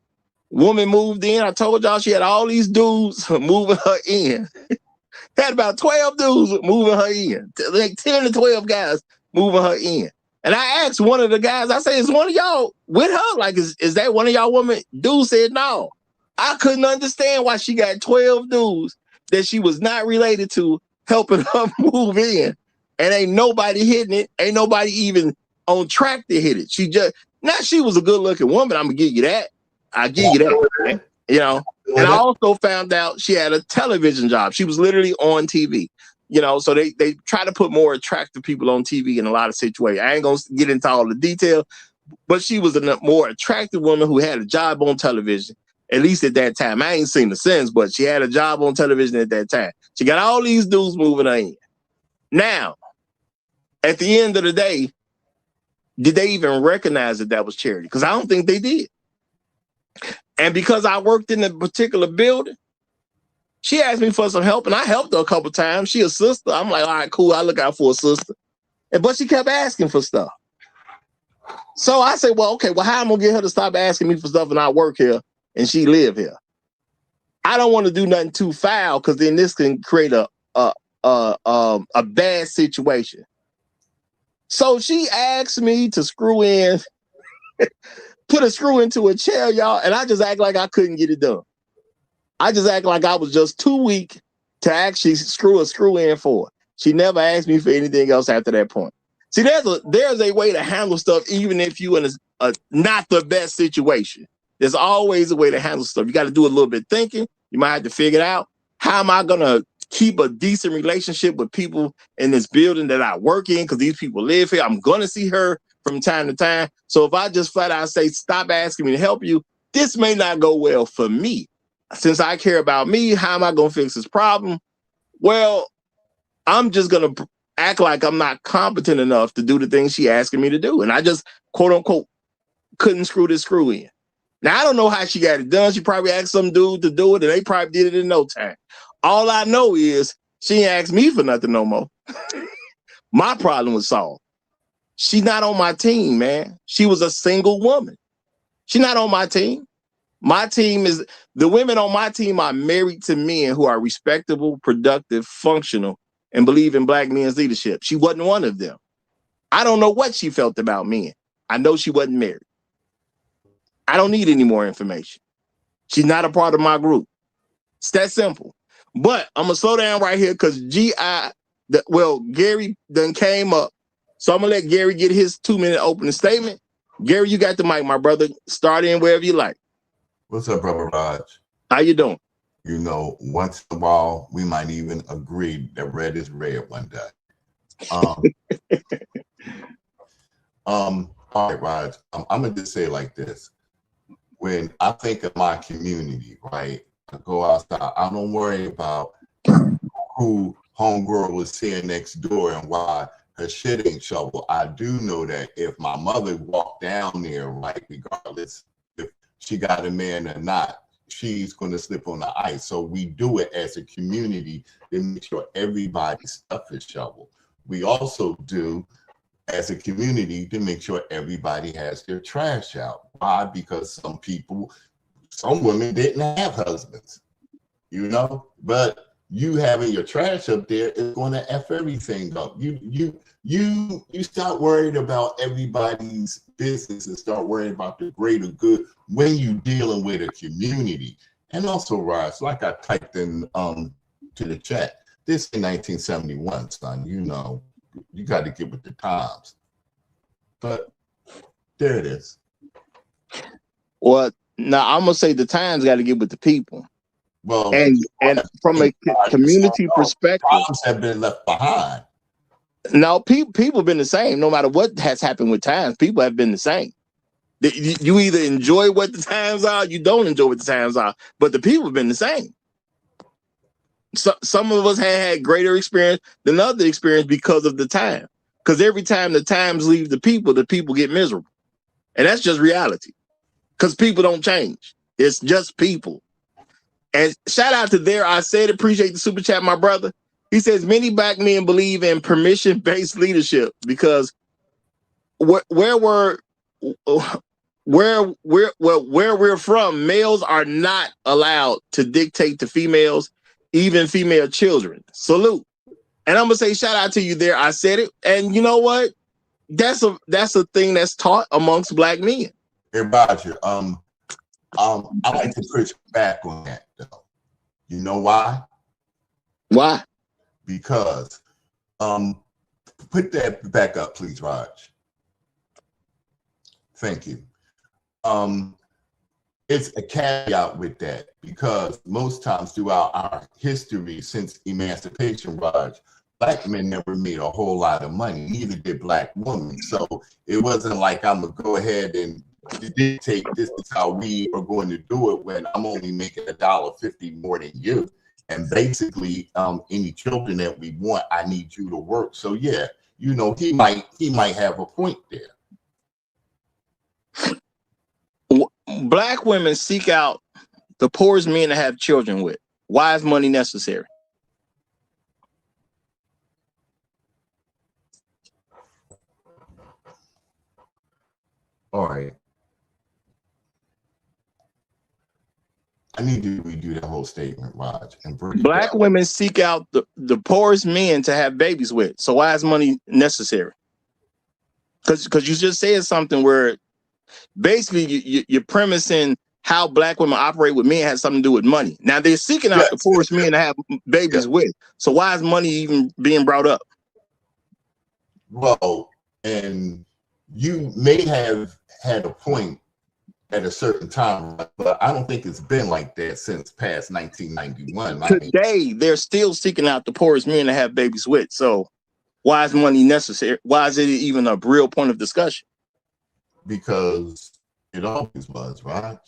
Woman moved in. I told y'all she had all these dudes moving her in. Had about 12 dudes moving her in. Like 10 to 12 guys moving her in. And I asked one of the guys, I said, is one of y'all with her? Like, is that one of y'all women? Dude said no. I couldn't understand why she got 12 dudes that she was not related to helping her move in. And ain't nobody hitting it. Ain't nobody even on track to hit it. She was a good looking woman. I'm going to give you that. I give you that. And I also found out she had a television job. She was literally on TV. So they try to put more attractive people on TV in a lot of situations. I ain't going to get into all the detail, but she was a more attractive woman who had a job on television, at least at that time. I ain't seen the sense, but she had a job on television at that time. She got all these dudes moving her in. Now, at the end of the day, did they even recognize that was charity? Because I don't think they did. And because I worked in a particular building, she asked me for some help, and I helped her a couple times. She a sister. I'm like, all right, cool. I look out for a sister. But she kept asking for stuff. So I said, well, okay, how am I going to get her to stop asking me for stuff and I work here and she live here? I don't want to do nothing too foul because then this can create a bad situation. So she asked me to screw in, put a screw into a chair, y'all, and I just act like I couldn't get it done. I just act like I was just too weak to actually screw a screw in for her. She never asked me for anything else after that point. See, there's a way to handle stuff even if you in a not the best situation. There's always a way to handle stuff. You got to do a little bit thinking. You might have to figure it out. How am I going to keep a decent relationship with people in this building that I work in because these people live here? I'm going to see her from time to time. So if I just flat out say, stop asking me to help you, this may not go well for me. Since I care about me, how am I going to fix this problem? Well, I'm just going to act like I'm not competent enough to do the things she asking me to do. And I just, quote unquote, couldn't screw this screw in. Now, I don't know how she got it done. She probably asked some dude to do it, and they probably did it in no time. All I know is She ain't asked me for nothing no more. My problem was solved. She's not on my team, man. She was a single woman. She's not on my team. My team is, the women on my team are married to men who are respectable, productive, functional, and believe in black men's leadership. She wasn't one of them. I don't know what she felt about men. I know she wasn't married. I don't need any more information. She's not a part of my group. It's that simple. But I'm going to slow down right here because Gary done came up. So I'm going to let Gary get his 2-minute opening statement. Gary, you got the mic, my brother. Start in wherever you like. What's up, brother Raj? How you doing? You know, once in a while, we might even agree that red is red one day. All right, Raj, I'm going to just say it like this. When I think of my community, right, I go outside, I don't worry about who homegirl was sitting next door and why her shit ain't shoveled. I do know that if my mother walked down there, right, regardless if she got a man or not, she's going to slip on the ice. So we do it as a community to make sure everybody's stuff is shoveled. We also do as a community to make sure everybody has their trash out. Why? Because some women didn't have husbands, you know, but you having your trash up there is going to F everything up. You start worried about everybody's business and start worrying about the greater good when you're dealing with a community. And also, Raj, like I typed in to the chat, this in 1971, son, you know, you got to get with the times. But there it is. Well, now I'm gonna say the times got to get with the people. Well, and from a community perspective, times have been left behind. Now, people have been the same. No matter what has happened with times, people have been the same. You either enjoy what the times are, you don't enjoy what the times are. But the people have been the same. So, some of us had greater experience than other experience because of the time. Because every time the times leave the people get miserable. And that's just reality. Because people don't change. It's just people. And shout out to There I Said, appreciate the super chat, my brother. He says many black men believe in permission-based leadership because where we're from, males are not allowed to dictate to females, even female children. Salute. And I'm gonna say shout out to you There. I said it. And you know what? That's a thing that's taught amongst black men. Hey, Roger, I like to push back on that though. You know why? Why? Because put that back up, please, Raj. Thank you. It's a caveat with that because most times throughout our history since emancipation, Raj, black men never made a whole lot of money, neither did black women. So it wasn't like I'm gonna go ahead and dictate this is how we are going to do it when I'm only making $1.50 more than you. And basically, any children that we want, I need you to work. So yeah, you know, he might have a point there. Black women seek out the poorest men to have children with. Why is money necessary? All right. I need to redo that whole statement, Raj. And black women seek out the poorest men to have babies with. So why is money necessary? Because you just said something where basically you're premising how black women operate with men has something to do with money. Now they're seeking out the poorest men to have babies with. So why is money even being brought up? Well, and you may have had a point at a certain time, but I don't think it's been like that since past 1991. Today, they're still seeking out the poorest men to have babies with. So why is money necessary? Why is it even a real point of discussion? Because it always was, right?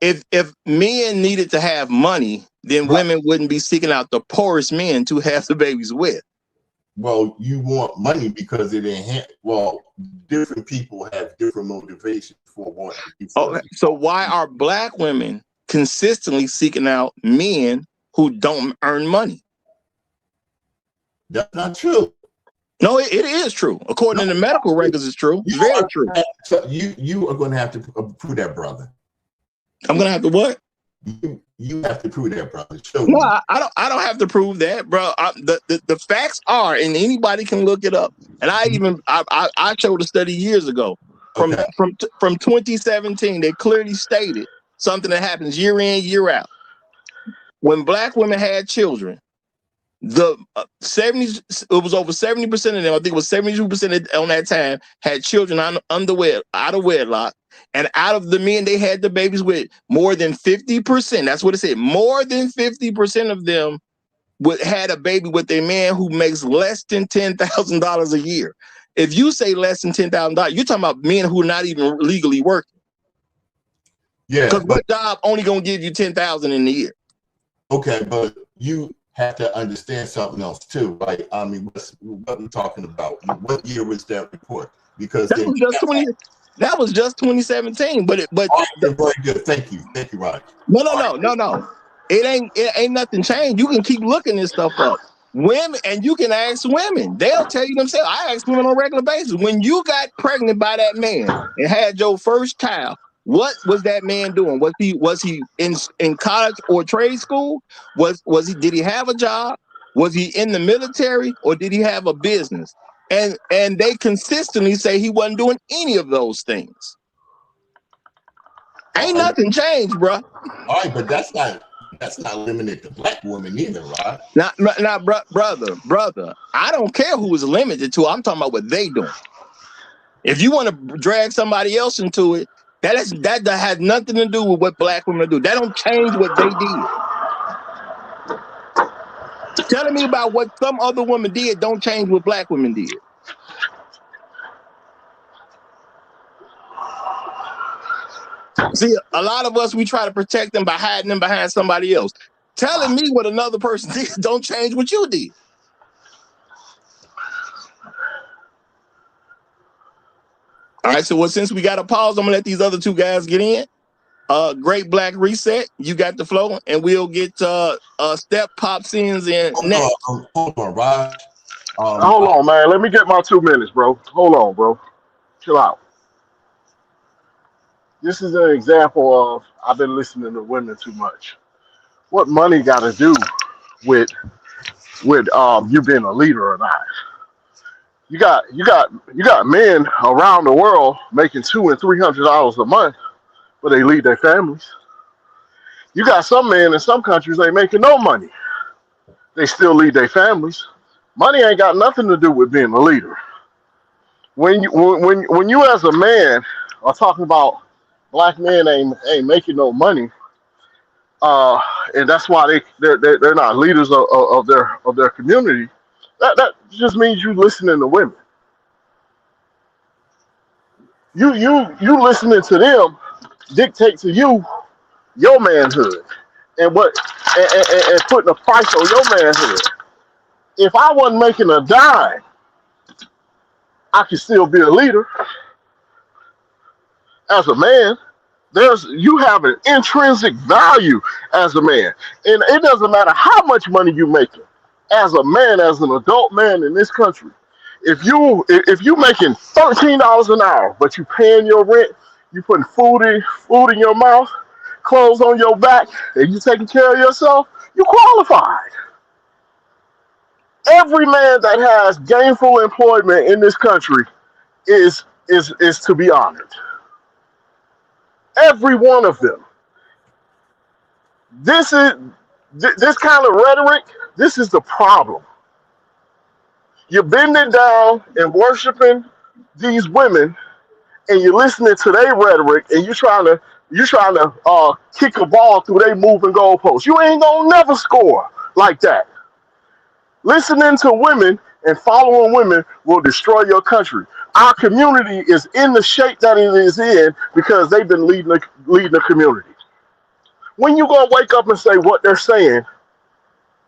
If men needed to have money, then women wouldn't be seeking out the poorest men to have the babies with. Well, you want money because it different people have different motivations for wanting. Okay, so why are black women consistently seeking out men who don't earn money? That's not true. No, it is true. According to the medical records, it's true. It's very true. You are going to have to prove that, brother. I'm going to have to what? You have to prove that, brother. Show No, me. I don't have to prove that, bro. The facts are, and anybody can look it up. And I showed a study years ago from 2017. They clearly stated something that happens year in, year out. When Black women had children, the 70s, it was over 70% of them. I think it was 72% on that time had children out of wedlock. And out of the men they had the babies with, more than 50%, that's what it said, more than 50% of them had a baby with a man who makes less than $10,000 a year. If you say less than $10,000, you're talking about men who are not even legally working. Yeah. Because what job only going to give you $10,000 in a year? Okay, but you have to understand something else too, right? I mean, what we're talking about. What year was that report? Because that was just 2017. But very good. Thank you, Roger. No. It ain't nothing changed. You can keep looking this stuff up. Women, and you can ask women. They'll tell you themselves. I ask women on a regular basis. When you got pregnant by that man and had your first child, what was that man doing? Was he in college or trade school? Did he have a job? Was he in the military, or did he have a business? And they consistently say he wasn't doing any of those things. Ain't nothing changed, bro. All right, but that's not limited to Black women either, right? Now, brother, I don't care who is limited to. I'm talking about what they doing. If you want to drag somebody else into it, that has nothing to do with what Black women do. That don't change what they did. Telling me about what some other woman did don't change what Black women did. See, a lot of us, we try to protect them by hiding them behind somebody else. Telling me what another person did don't change what you did. All right, so since we got a pause, I'm gonna let these other two guys get in. Great Black Reset, you got the flow, and we'll get Step Pops in next. Hold on, Raj. Hold on, man. Let me get my 2 minutes, bro. Hold on, bro. Chill out. This is an example of I've been listening to women too much. What money got to do with you being a leader or not? You got men around the world making $200 and $300 a month, but they lead their families. You got some men in some countries ain't making no money. They still lead their families. Money ain't got nothing to do with being a leader. When you as a man are talking about Black men ain't making no money, and that's why they're not leaders of their community. That just means you listening to women. You listening to them dictate to you your manhood and putting a price on your manhood. If I wasn't making a dime, I could still be a leader. As a man, you have an intrinsic value as a man, and it doesn't matter how much money you making. As a man, as an adult man in this country, if you making $13 an hour, but you paying your rent, you putting food in your mouth, clothes on your back, and you taking care of yourself, you qualified. Every man that has gainful employment in this country is to be honored. Every one of them. This kind of rhetoric. This is the problem. You're bending down and worshiping these women, and you're listening to their rhetoric, and you're trying to kick a ball through their moving goalposts. You ain't gonna never score like that. Listening to women and following women will destroy your country. Our community is in the shape that it is in because they've been leading the community. When you gonna wake up and say what they're saying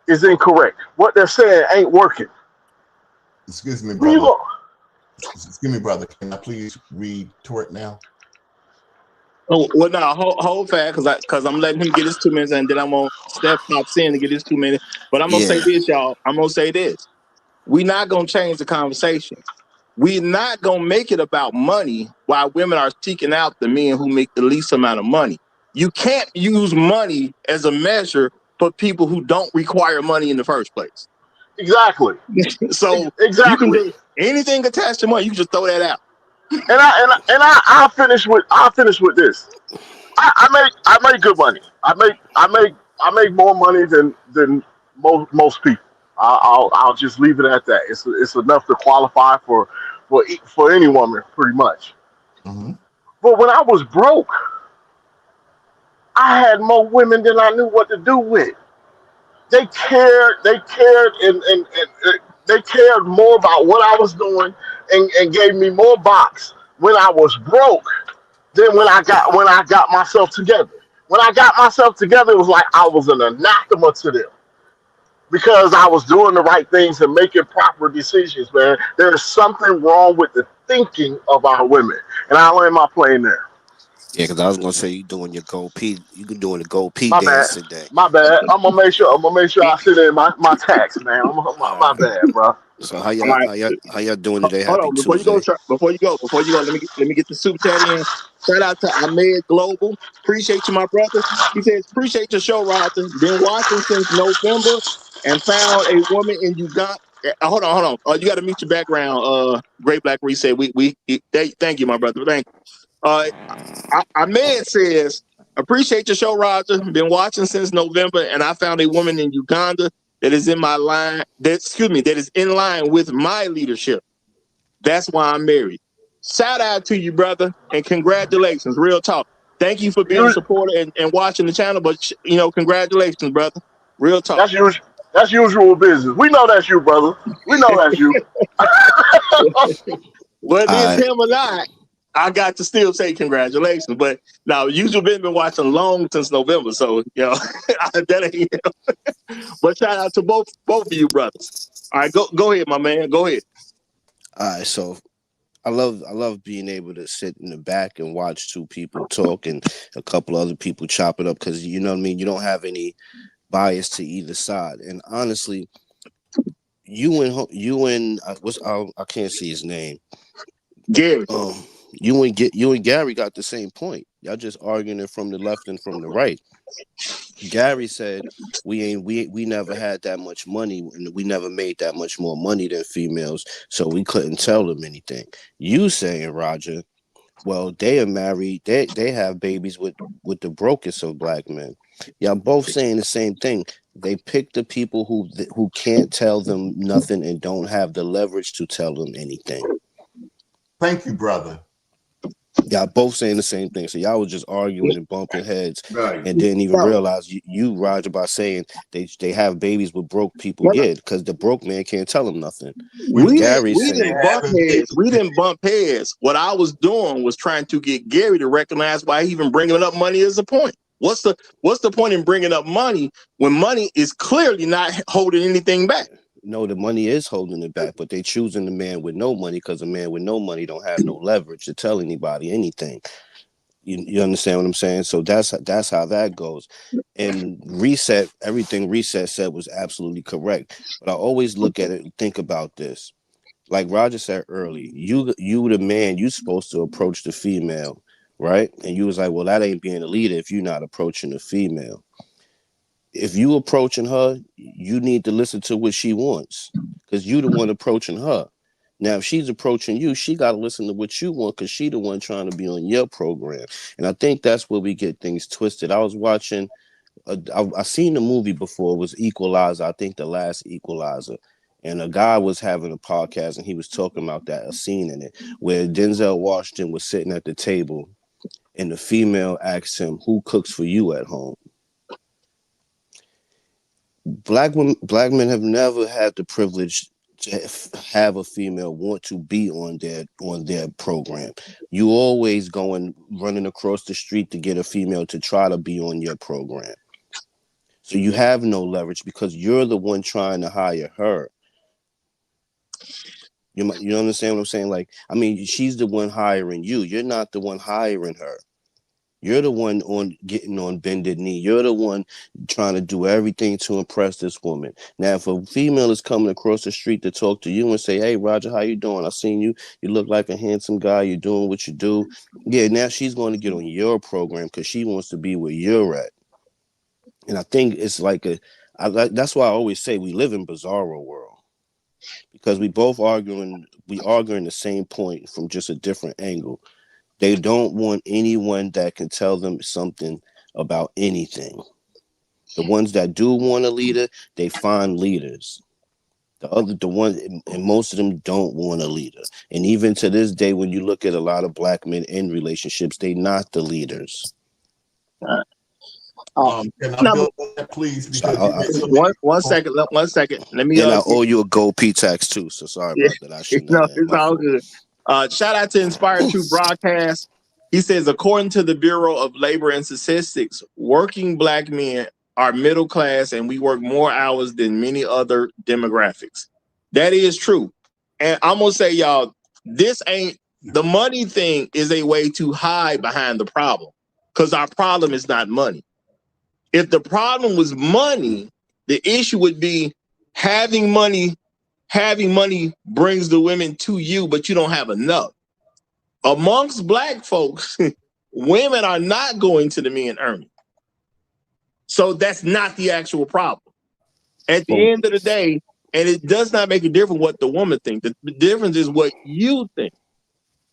is incorrect, what they're saying ain't working? Excuse me, brother. Excuse me, brother. Can I please retort now? Oh, well, now hold fast, because I'm letting him get his 2 minutes, and then I'm gonna Steph Pops in to get his 2 minutes. But I'm gonna say this, y'all. I'm gonna say this. we're not going to change the conversation. We're not going to make it about money while women are seeking out the men who make the least amount of money. You can't use money as a measure for people who don't require money in the first place. Exactly. So you can Exactly. do anything attached to money. You can just throw that out. I'll finish with this. I make good money. I make more money than most people. I'll just leave it at that. It's enough to qualify for any woman, pretty much. Mm-hmm. But when I was broke, I had more women than I knew what to do with. They cared, and they cared more about what I was doing, and gave me more box when I was broke than when I got myself together. When I got myself together, it was like I was an anathema to them because I was doing the right things and making proper decisions. Man, there is something wrong with the thinking of our women, and I land my plane there. Yeah, because I was gonna say you can doing the gold P My bad. dance today. My bad. I'm gonna make sure I sit in my tax, man. All My right. bad, bro. So All right. how y'all doing today? Hold Happy on, before you go, Tuesday. let me get the super chat in. Shout out to Ahmed Global. Appreciate you, my brother. He says, appreciate your show, Roger. Been watching since November and found a woman in Uganda. Hold on. You got to mute your background. Great Black Reset. Thank you, my brother. Thank you. Ahmed says, appreciate your show, Roger. Been watching since November, and I found a woman in Uganda that is that is in line with my leadership. That's why I'm married. Shout out to you, brother, and congratulations. Real talk. Thank you for being a You, supporter and watching the channel, but congratulations, brother. Real talk. that's usual. That's usual business. We know that's you, brother. We know that's you. Whether All it's right. him or not, I got to still say congratulations. But now, usually been watching long since November, so that ain't him. But shout out to both of you brothers. All right, go ahead, my man. Go ahead. All right. So I love being able to sit in the back and watch two people talk and a couple other people chop it up because you know what I mean. You don't have any bias to either side. And honestly, I can't see his name. Gary. You and Gary got the same point. Y'all just arguing it from the left and from the right. Gary said we never had that much money and we never made that much more money than females, so we couldn't tell them anything. You saying, Roger, well, they are married, they have babies with the brokest of black men. Y'all both saying the same thing. They pick the people who can't tell them nothing and don't have the leverage to tell them anything. Thank you, brother. Y'all both saying the same thing. So y'all was just arguing and bumping heads Right. and didn't even realize you Roger, by saying they have babies with broke people. Yeah, because the broke man can't tell them nothing. We Gary's We saying didn't bump having heads. We didn't bump heads. What I was doing was trying to get Gary to recognize why he even bringing up money as a point. What's the point in bringing up money when money is clearly not holding anything back? no, the money is holding it back, but they choosing the man with no money because the man with no money don't have no leverage to tell anybody anything. You understand what I'm saying? So that's how that goes. And everything Reset said was absolutely correct. But I always look at it and think about this. Like Roger said early, you the man, you supposed to approach the female, right? And you was like, well, that ain't being a leader if you're not approaching the female. If you approaching her, you need to listen to what she wants because you the one approaching her. Now, if she's approaching you, she got to listen to what you want because she the one trying to be on your program. And I think that's where we get things twisted. I was watching, I seen the movie before. It was Equalizer. I think the last Equalizer. And a guy was having a podcast and he was talking about a scene in it where Denzel Washington was sitting at the table and the female asked him, who cooks for you at home? Black men have never had the privilege to have a female want to be on their program. You always going running across the street to get a female to try to be on your program. So you have no leverage because you're the one trying to hire her. You understand what I'm saying? Like, I mean, she's the one hiring you. You're not the one hiring her. You're the one on getting on bended knee. You're the one trying to do everything to impress this woman. Now, if a female is coming across the street to talk to you and say, "Hey, Roger, how you doing? I seen you. You look like a handsome guy. You're doing what you do." Yeah, now she's going to get on your program because she wants to be where you're at. And I think it's like that's why I always say we live in bizarro world because we arguing the same point from just a different angle. They don't want anyone that can tell them something about anything. The ones that do want a leader, they find leaders. The ones, and most of them don't want a leader. And even to this day, when you look at a lot of black men in relationships, they not the leaders. Can I build on that, please? Because you made so many. One second. Let me. And I owe you a gold P tax too. So sorry Yeah, about that. I shouldn't have. it's all good. Shout out to Inspired True Broadcast. He says, according to the Bureau of Labor and Statistics, working black men are middle class and we work more hours than many other demographics. That is true. And I'm going to say, y'all, this ain't the money thing is a way to hide behind the problem because our problem is not money. If the problem was money, the issue would be having money brings the women to you, but you don't have enough. Amongst black folks, women are not going to the men earning. So that's not the actual problem. At the end of the day, and it does not make a difference what the woman thinks. The difference is what you think.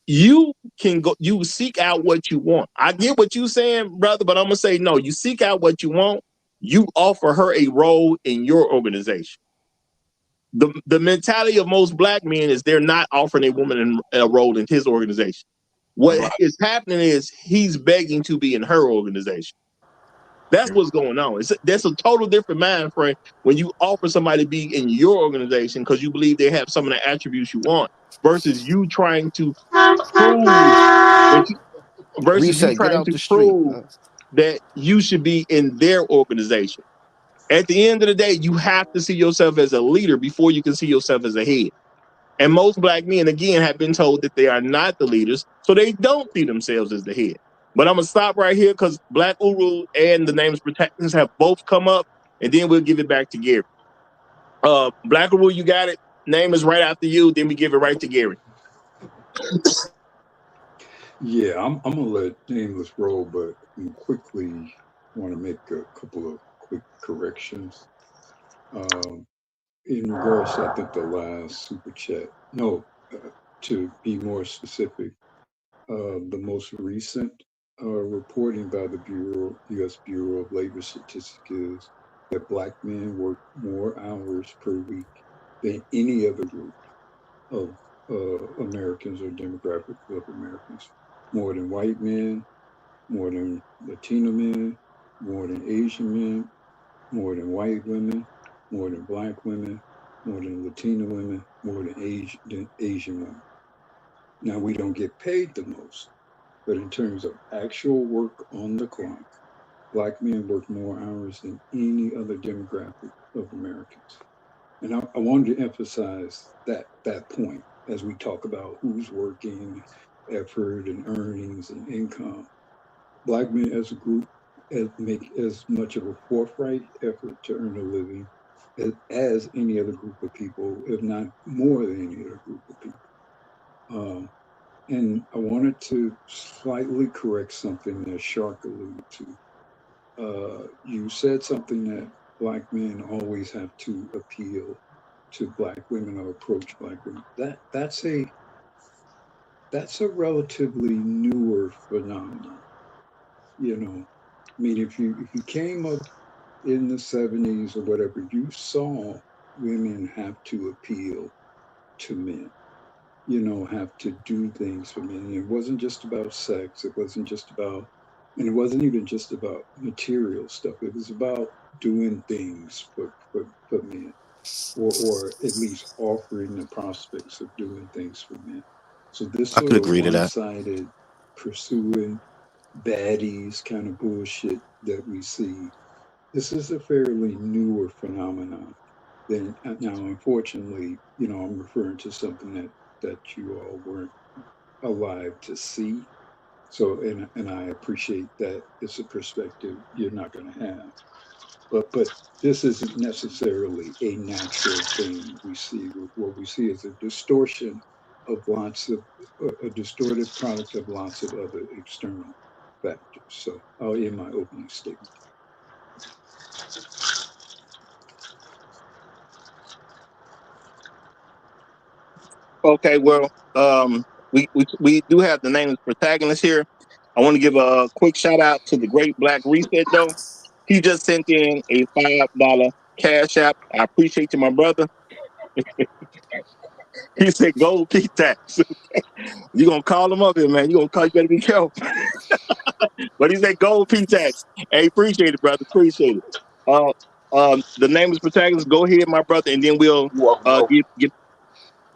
You can go, you seek out what you want. I get what you're saying, brother, but I'm gonna say no, you seek out what you want, you offer her a role in your organization. The mentality of most black men is they're not offering a woman a role in his organization. What is happening is he's begging to be in her organization. That's what's going on. That's a total different mind frame when you offer somebody to be in your organization because you believe they have some of the attributes you want versus you trying to prove that you should be in their organization. At the end of the day, you have to see yourself as a leader before you can see yourself as a head. And most black men, again, have been told that they are not the leaders, so they don't see themselves as the head. But I'm going to stop right here because Black Uru and the Nameless Protectors have both come up, and then we'll give it back to Gary. Black Uru, you got it. Name is right after you, then we give it right to Gary. Yeah, I'm going to let Nameless roll, but I quickly want to make a couple of quick corrections. In regards to, I think, the last super chat, to be more specific, the most recent reporting by the U.S. Bureau of Labor Statistics is that black men work more hours per week than any other group of Americans or demographic of Americans. More than white men, more than Latino men, more than Asian men, more than white women, more than black women, more than Latino women, more than Asian women. Now, we don't get paid the most, but in terms of actual work on the clock, black men work more hours than any other demographic of Americans. And I wanted to emphasize that point as we talk about who's working, effort and earnings and income. Black men as a group make as much of a forthright effort to earn a living as any other group of people, if not more than any other group of people. And I wanted to slightly correct something that Shark alluded to. You said something that black men always have to appeal to black women or approach black women. That's a relatively newer phenomenon. I mean, if you came up in the 70s or whatever, you saw women have to appeal to men. Have to do things for men. And it wasn't just about sex. It wasn't even just about material stuff. It was about doing things for men, or at least offering the prospects of doing things for men. So this I sort could of agree to that. one-sided pursuing baddies kind of bullshit that we see, this is a fairly newer phenomenon. Now, unfortunately, I'm referring to something that you all weren't alive to see. So, and I appreciate that it's a perspective you're not going to have. But this isn't necessarily a natural thing we see. What we see is a distortion of lots of a distorted product of lots of other external factors. So I'll end my opening statement. Okay, well, we do have the nameless protagonist here. I want to give a quick shout out to the Great Black Reset, though. He just sent in a $5 cash app. I appreciate you, my brother. He said, "Gold P tax." You gonna call him up here, man? You better be careful. But he said, "Gold P tax." Hey, appreciate it, brother. Appreciate it. The nameless protagonist. Go ahead, my brother, and then we'll You welcome, bro. give.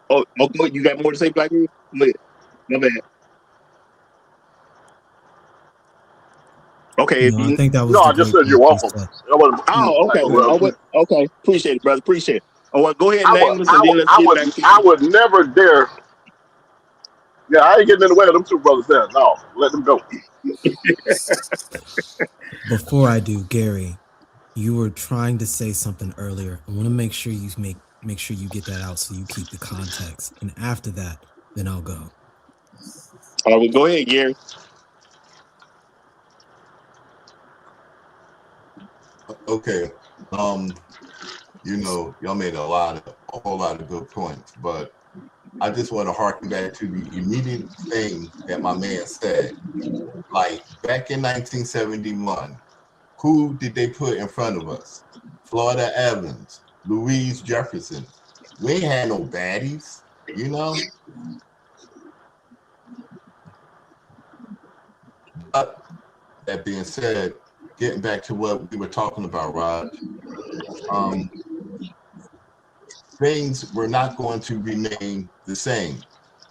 Oh, go ahead. You got more to say, Black Reset? Go ahead. My bad. Okay, if No, I you think that No, was the I just great said you're black welcome. reset. I wasn't Oh, okay. like, Okay. Appreciate it, brother. Appreciate it. Oh, well, go ahead, I would, nameless, and I then would, let's I get back would, to I you. would never dare. Yeah, I ain't getting in the way of them two brothers there. No, let them go. Before I do, Gary, you were trying to say something earlier. I want to make sure you make sure you get that out so you keep the context. And after that, then I'll go. All right, well, go ahead, Gary. Okay. Y'all made a whole lot of good points, but I just want to harken back to the immediate thing that my man said. Like back in 1971, who did they put in front of us? Florida Evans, Louise Jefferson. We ain't had no baddies, you know? But that being said, getting back to what we were talking about, Raj, things were not going to remain the same.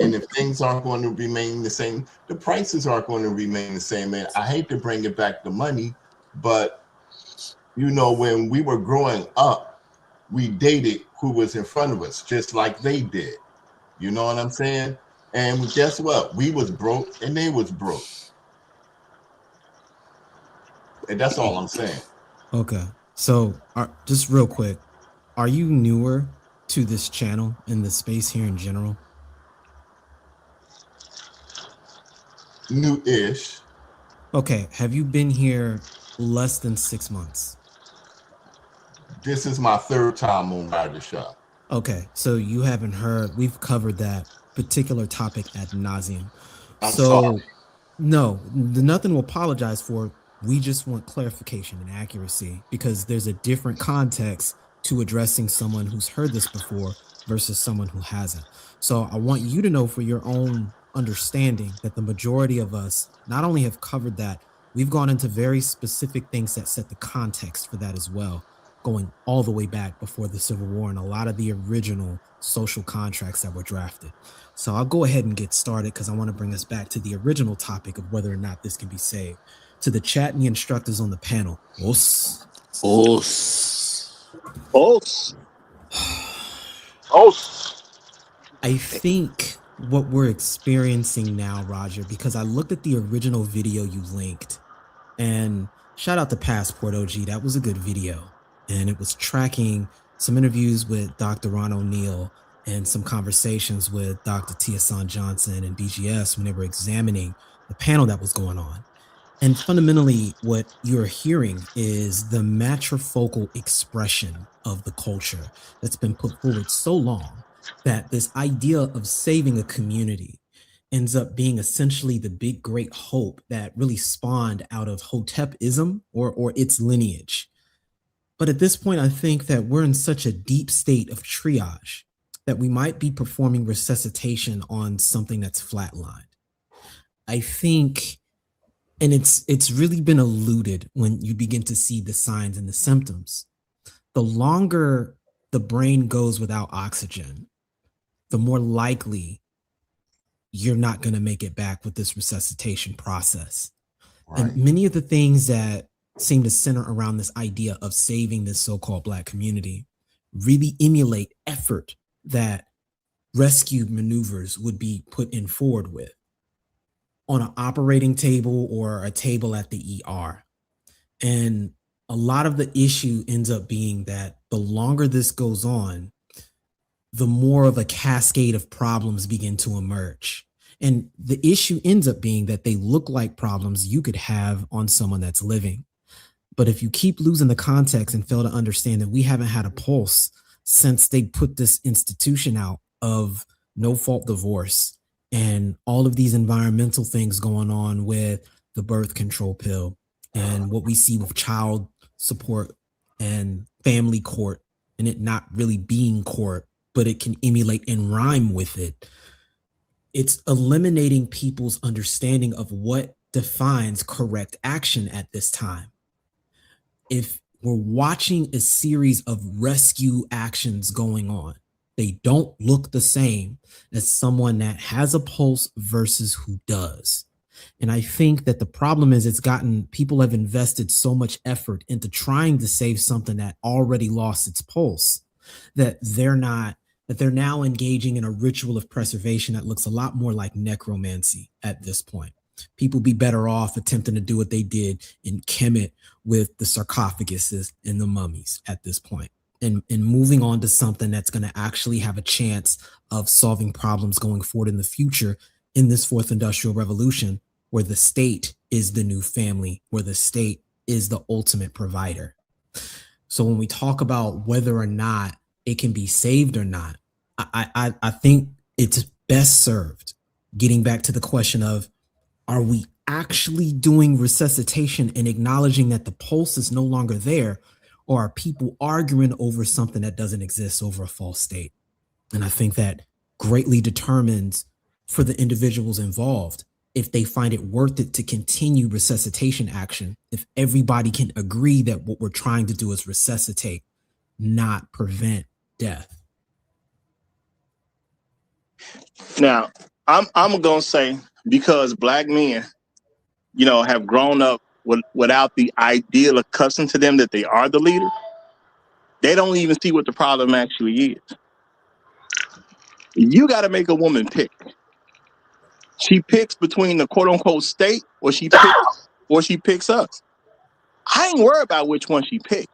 And if things aren't going to remain the same, the prices aren't going to remain the same. And I hate to bring it back to money, but when we were growing up, we dated who was in front of us, just like they did. You know what I'm saying? And guess what? We was broke and they was broke. And that's all I'm saying. Okay. So, just real quick, are you newer to this channel and the space here in general? New-ish. Okay. Have you been here less than 6 months? This is my third time on Rider Shop. Okay. So you haven't heard, we've covered that particular topic ad nauseum. So no, nothing to apologize for. We just want clarification and accuracy because there's a different context to addressing someone who's heard this before versus someone who hasn't. So I want you to know for your own understanding that the majority of us not only have covered that, we've gone into very specific things that set the context for that as well, going all the way back before the Civil War and a lot of the original social contracts that were drafted. So I'll go ahead and get started because I want to bring us back to the original topic of whether or not this can be saved. To the chat and the instructors on the panel. Os. I think what we're experiencing now, Roger, because I looked at the original video you linked, and shout out to Passport OG. That was a good video. And it was tracking some interviews with Dr. Ron O'Neill and some conversations with Dr. Tiasan Johnson and BGS when they were examining the panel that was going on. And fundamentally, what you're hearing is the matrifocal expression of the culture that's been put forward so long that this idea of saving a community ends up being essentially the big great hope that really spawned out of Hotepism or its lineage. But at this point, I think that we're in such a deep state of triage that we might be performing resuscitation on something that's flatlined. I think, and it's really been alluded when you begin to see the signs and the symptoms. The longer the brain goes without oxygen, the more likely you're not going to make it back with this resuscitation process. Right. And many of the things that seem to center around this idea of saving this so-called Black community really emulate effort that rescue maneuvers would be put in forward with. on an operating table or a table at the ER. And a lot of the issue ends up being that the longer this goes on, the more of a cascade of problems begin to emerge. And the issue ends up being that they look like problems you could have on someone that's living. But if you keep losing the context and fail to understand that we haven't had a pulse since they put this institution out of no fault divorce and all of these environmental things going on with the birth control pill and what we see with child support and family court and it not really being court, but it can emulate and rhyme with it. It's eliminating people's understanding of what defines correct action at this time. If we're watching a series of rescue actions going on, they don't look the same as someone that has a pulse versus who does. And I think that the problem is people have invested so much effort into trying to save something that already lost its pulse that they're now engaging in a ritual of preservation that looks a lot more like necromancy at this point. People be better off attempting to do what they did in Kemet with the sarcophaguses and the mummies at this point, and moving on to something that's going to actually have a chance of solving problems going forward in the future in this fourth industrial revolution, where the state is the new family, where the state is the ultimate provider. So when we talk about whether or not it can be saved or not, I think it's best served getting back to the question of, are we actually doing resuscitation and acknowledging that the pulse is no longer there, or are people arguing over something that doesn't exist over a false state? And I think that greatly determines for the individuals involved if they find it worth it to continue resuscitation action, if everybody can agree that what we're trying to do is resuscitate, not prevent death. Now, I'm gonna say, because black men, have grown up without the ideal accustomed to them that they are the leader, they don't even see what the problem actually is. You got to make a woman pick. She picks between the quote unquote state, or she picks us. I ain't worried about which one she picked,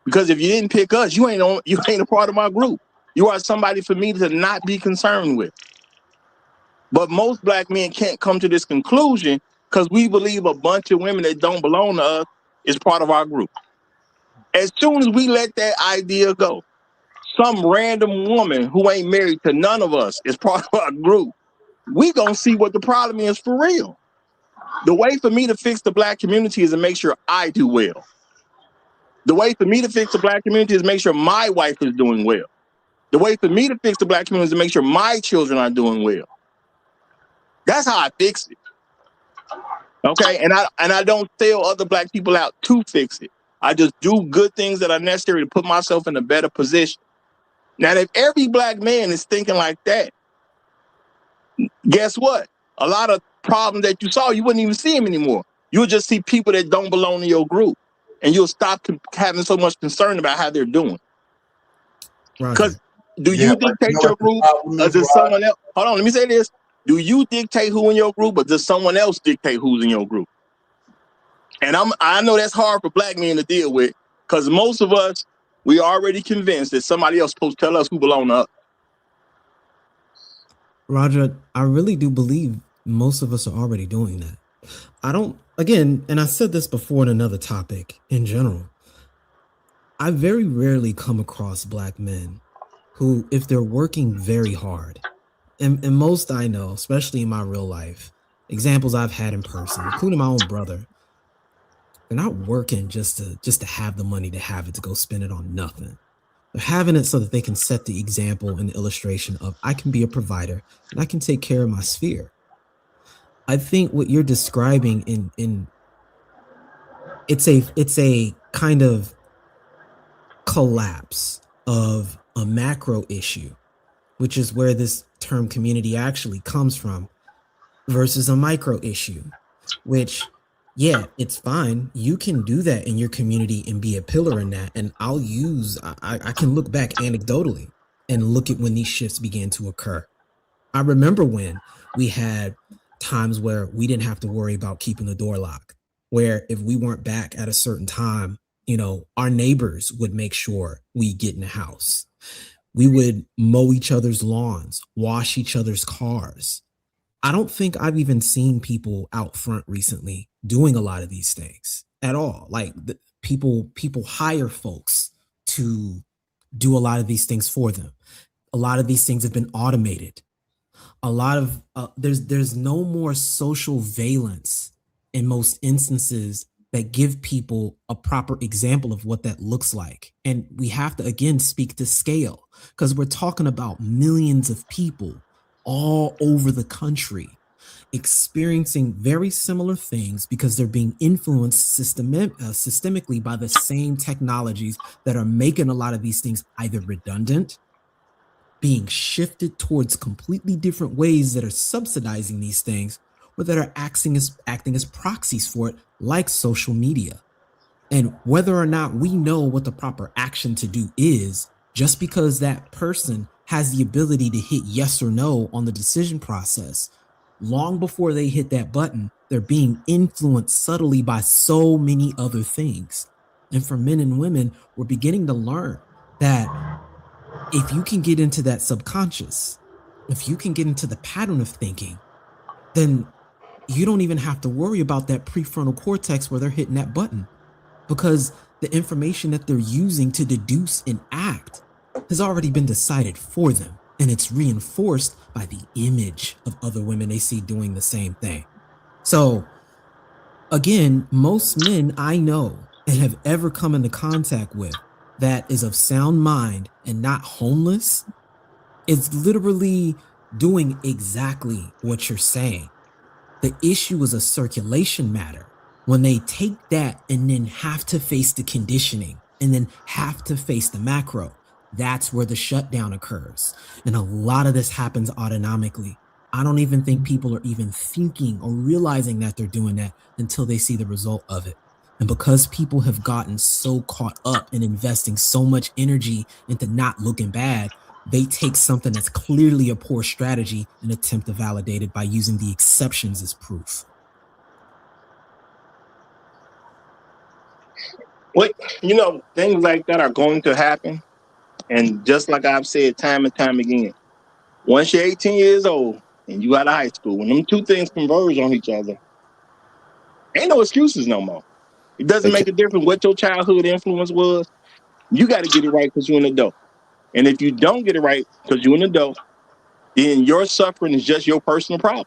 because if you didn't pick us, you ain't a part of my group. You are somebody for me to not be concerned with. But most black men can't come to this conclusion because we believe a bunch of women that don't belong to us is part of our group. As soon as we let that idea go, some random woman who ain't married to none of us is part of our group, we gonna see what the problem is for real. The way for me to fix the black community is to make sure I do well. The way for me to fix the black community is to make sure my wife is doing well. The way for me to fix the black community is to make sure my children are doing well. That's how I fix it. Okay, and I don't sell other black people out to fix it. I just do good things that are necessary to put myself in a better position. Now, if every black man is thinking like that, guess what? A lot of problems that you saw, you wouldn't even see them anymore. You'll just see people that don't belong to your group, and you'll stop having so much concern about how they're doing. Because do you dictate your group, or does someone else? Hold on, let me say this. Do you dictate who in your group, or does someone else dictate who's in your group? And I know that's hard for black men to deal with, because most of us, we already convinced that somebody else is supposed to tell us who belong to us. Roger, I really do believe most of us are already doing that. And I said this before in another topic in general, I very rarely come across black men who, if they're working very hard, and most I know, especially in my real life, examples I've had in person, including my own brother, they're not working just to have the money to have it, to go spend it on nothing. They're having it so that they can set the example and the illustration of, I can be a provider and I can take care of my sphere. I think what you're describing it's a kind of collapse of a macro issue, which is where this term community actually comes from, versus a micro issue, which, yeah, it's fine. You can do that in your community and be a pillar in that. And I can look back anecdotally and look at when these shifts began to occur. I remember when we had times where we didn't have to worry about keeping the door locked, where if we weren't back at a certain time, our neighbors would make sure we get in the house. We would mow each other's lawns, wash each other's cars. I don't think I've even seen people out front recently doing a lot of these things at all. Like people hire folks to do a lot of these things for them. A lot of these things have been automated. A lot of there's no more social valence in most instances that give people a proper example of what that looks like. And we have to, again, speak to scale, because we're talking about millions of people all over the country experiencing very similar things because they're being influenced systemically by the same technologies that are making a lot of these things either redundant, being shifted towards completely different ways that are subsidizing these things, or that are acting as proxies for it, like social media. And whether or not we know what the proper action to do is, just because that person has the ability to hit yes or no on the decision process, long before they hit that button, they're being influenced subtly by so many other things. And for men and women, we're beginning to learn that if you can get into that subconscious, if you can get into the pattern of thinking, then you don't even have to worry about that prefrontal cortex where they're hitting that button, because the information that they're using to deduce and act has already been decided for them. And it's reinforced by the image of other women they see doing the same thing. So again, most men I know and have ever come into contact with that is of sound mind and not homeless is literally doing exactly what you're saying. The issue is a circulation matter. When they take that and then have to face the conditioning and then have to face the macro, that's where the shutdown occurs. And a lot of this happens autonomically. I don't even think people are even thinking or realizing that they're doing that until they see the result of it. And because people have gotten so caught up in investing so much energy into not looking bad, they take something that's clearly a poor strategy and attempt to validate it by using the exceptions as proof. What things like that are going to happen. And just like I've said time and time again, once you're 18 years old and you out of high school, when them two things converge on each other, ain't no excuses no more. It doesn't make a difference what your childhood influence was. You got to get it right because you're an adult. And if you don't get it right because you're an adult, then your suffering is just your personal problem.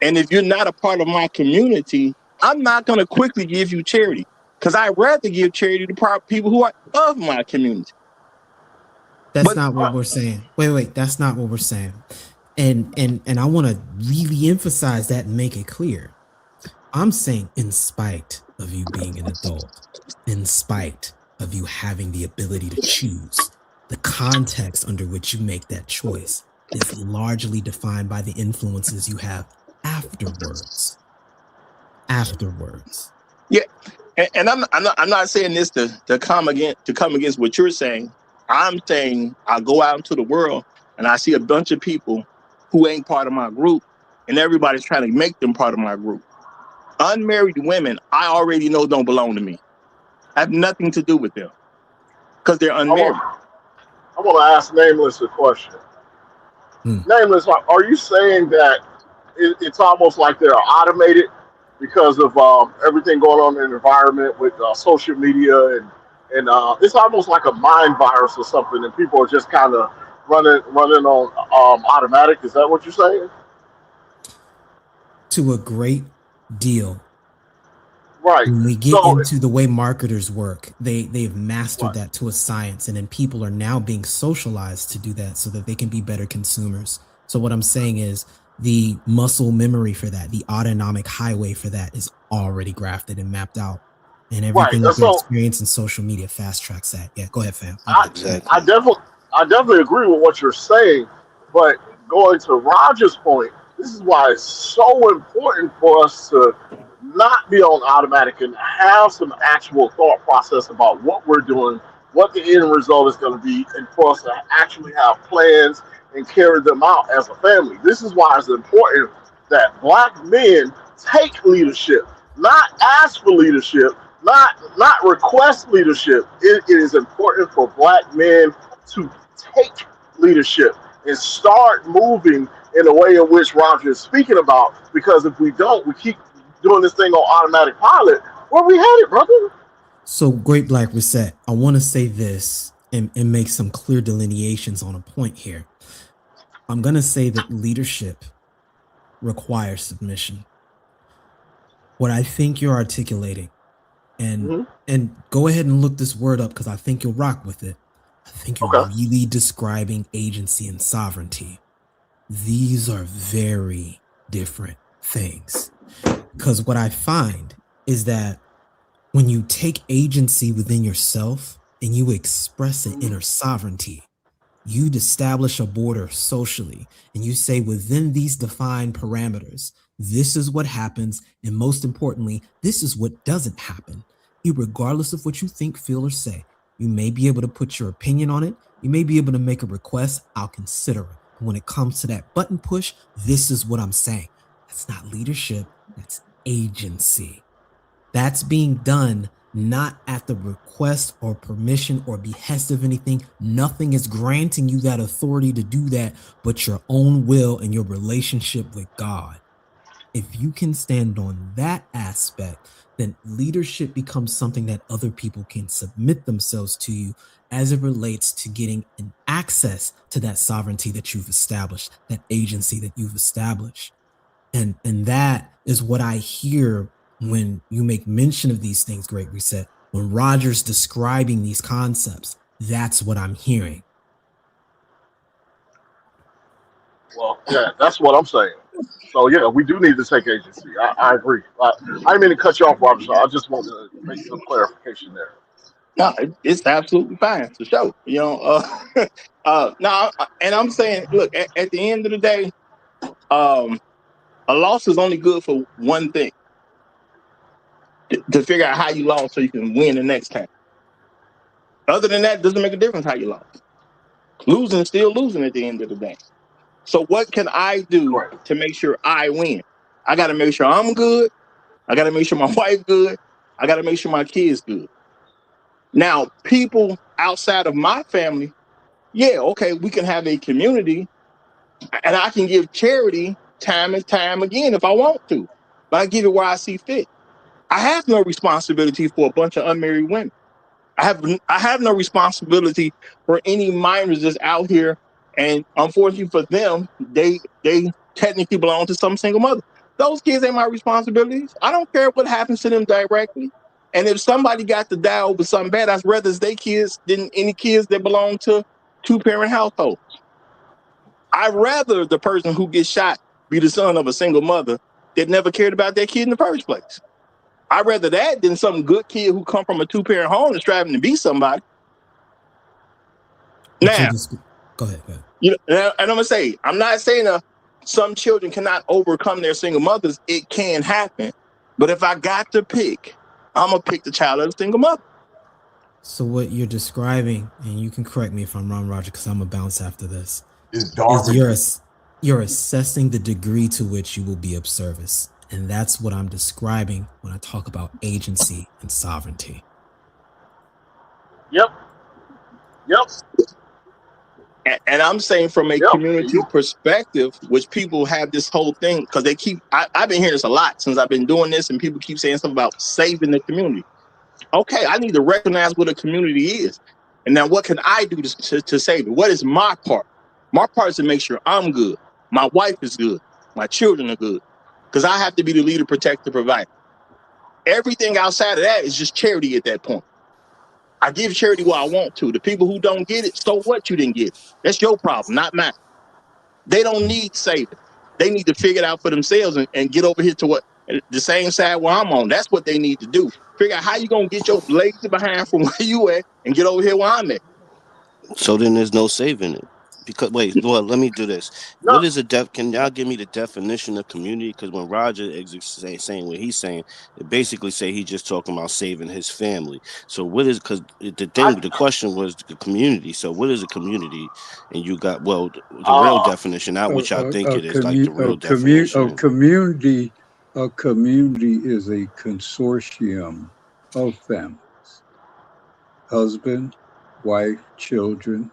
And if you're not a part of my community, I'm not going to quickly give you charity, because I'd rather give charity to people who are of my community. That's not what we're saying. Wait, that's not what we're saying. And I want to really emphasize that and make it clear. I'm saying in spite of you being an adult, in spite of you having the ability to choose, the context under which you make that choice is largely defined by the influences you have afterwards. Yeah, and I'm not saying this to come against what you're saying. I'm saying I go out into the world and I see a bunch of people who ain't part of my group, and everybody's trying to make them part of my group. Unmarried women, I already know don't belong to me. I have nothing to do with them because they're unmarried. I want to ask Nameless a question. Nameless, are you saying that it's almost like they're automated because of everything going on in the environment with social media and it's almost like a mind virus or something, and people are just kind of running on automatic? Is that what you're saying? To a great deal. Right. When we get into the way marketers work, they've mastered that to a science, and then people are now being socialized to do that so that they can be better consumers. So what I'm saying is the muscle memory for that, the autonomic highway for that is already grafted and mapped out. And everything that we experience in social media fast tracks that. Yeah, go ahead, fam. I definitely agree with what you're saying, but going to Roger's point, this is why it's so important for us to not be on automatic and have some actual thought process about what we're doing, what the end result is going to be, and for us to actually have plans and carry them out as a family. This is why it's important that black men take leadership, not ask for leadership, not request leadership. It is important for black men to take leadership and start moving in the way in which Roger is speaking about. Because if we don't, we keep doing this thing on automatic pilot. Where we headed, brother? So, Great Black Reset, I want to say this and make some clear delineations on a point here. I'm going to say that leadership requires submission. What I think you're articulating, and go ahead and look this word up because I think you'll rock with it. I think you're really describing agency and sovereignty. These are very different things. Because what I find is that when you take agency within yourself and you express an inner sovereignty, you'd establish a border socially and you say within these defined parameters, this is what happens. And most importantly, this is what doesn't happen. Regardless of what you think, feel, or say, you may be able to put your opinion on it. You may be able to make a request. I'll consider it. But when it comes to that button push, this is what I'm saying. That's not leadership. That's agency. That's being done not at the request or permission or behest of anything. Nothing is granting you that authority to do that, but your own will and your relationship with God. If you can stand on that aspect, then leadership becomes something that other people can submit themselves to you as it relates to getting an access to that sovereignty that you've established, that agency that you've established. And that is what I hear when you make mention of these things, Great Reset. When Roger's describing these concepts, that's what I'm hearing. Well, yeah, that's what I'm saying. So yeah, we do need to take agency. I agree. I didn't mean to cut you off, Robert. So I just want to make some clarification there. No, it's absolutely fine to show. No, and I'm saying, look, at the end of the day, a loss is only good for one thing: to figure out how you lost so you can win the next time. Other than that, it doesn't make a difference how you lost. Losing is still losing at the end of the day. So what can I do to make sure I win? I got to make sure I'm good. I got to make sure my wife good. I got to make sure my kids good. Now, people outside of my family, yeah, okay, we can have a community, and I can give charity time and time again if I want to, but I give it where I see fit. I have no responsibility for a bunch of unmarried women. I have no responsibility for any minors that's out here, and unfortunately for them, they technically belong to some single mother. Those kids ain't my responsibilities. I don't care what happens to them directly. And if somebody got to die over something bad, I'd rather it's their kids than any kids that belong to two-parent households. I'd rather the person who gets shot be the son of a single mother that never cared about their kid in the first place. I'd rather that than some good kid who come from a two-parent home and striving to be somebody. Now, go ahead. And I'm gonna say, I'm not saying some children cannot overcome their single mothers. It can happen, but if I got to pick, I'm gonna pick the child of a single mother. So what you're describing, and you can correct me if I'm wrong, Roger, because I'm gonna bounce after this. Is you're assessing the degree to which you will be of service. And that's what I'm describing when I talk about agency and sovereignty. Yep. And I'm saying from a community perspective, which people have this whole thing, because I've been hearing this a lot since I've been doing this, and people keep saying something about saving the community. Okay, I need to recognize what a community is. And now what can I do to save it? What is my part? My part is to make sure I'm good. My wife is good. My children are good. Because I have to be the leader, protector, provider. Everything outside of that is just charity at that point. I give charity where I want to. The people who don't get it, so what you didn't get it? That's your problem, not mine. They don't need saving. They need to figure it out for themselves and get over here to the same side where I'm on. That's what they need to do. Figure out how you going to get your lazy behind from where you at and get over here where I'm at. So then there's no saving it. Because wait, well, let me do this. No, What is a Can y'all give me the definition of community? Because when Roger is saying what he's saying, it basically say he's just talking about saving his family. So what is? Because I the question was the community. So what is a community? And you got the real uh definition, not what y'all think A it is, like the real definition. a community is a consortium of families: husband, wife, children.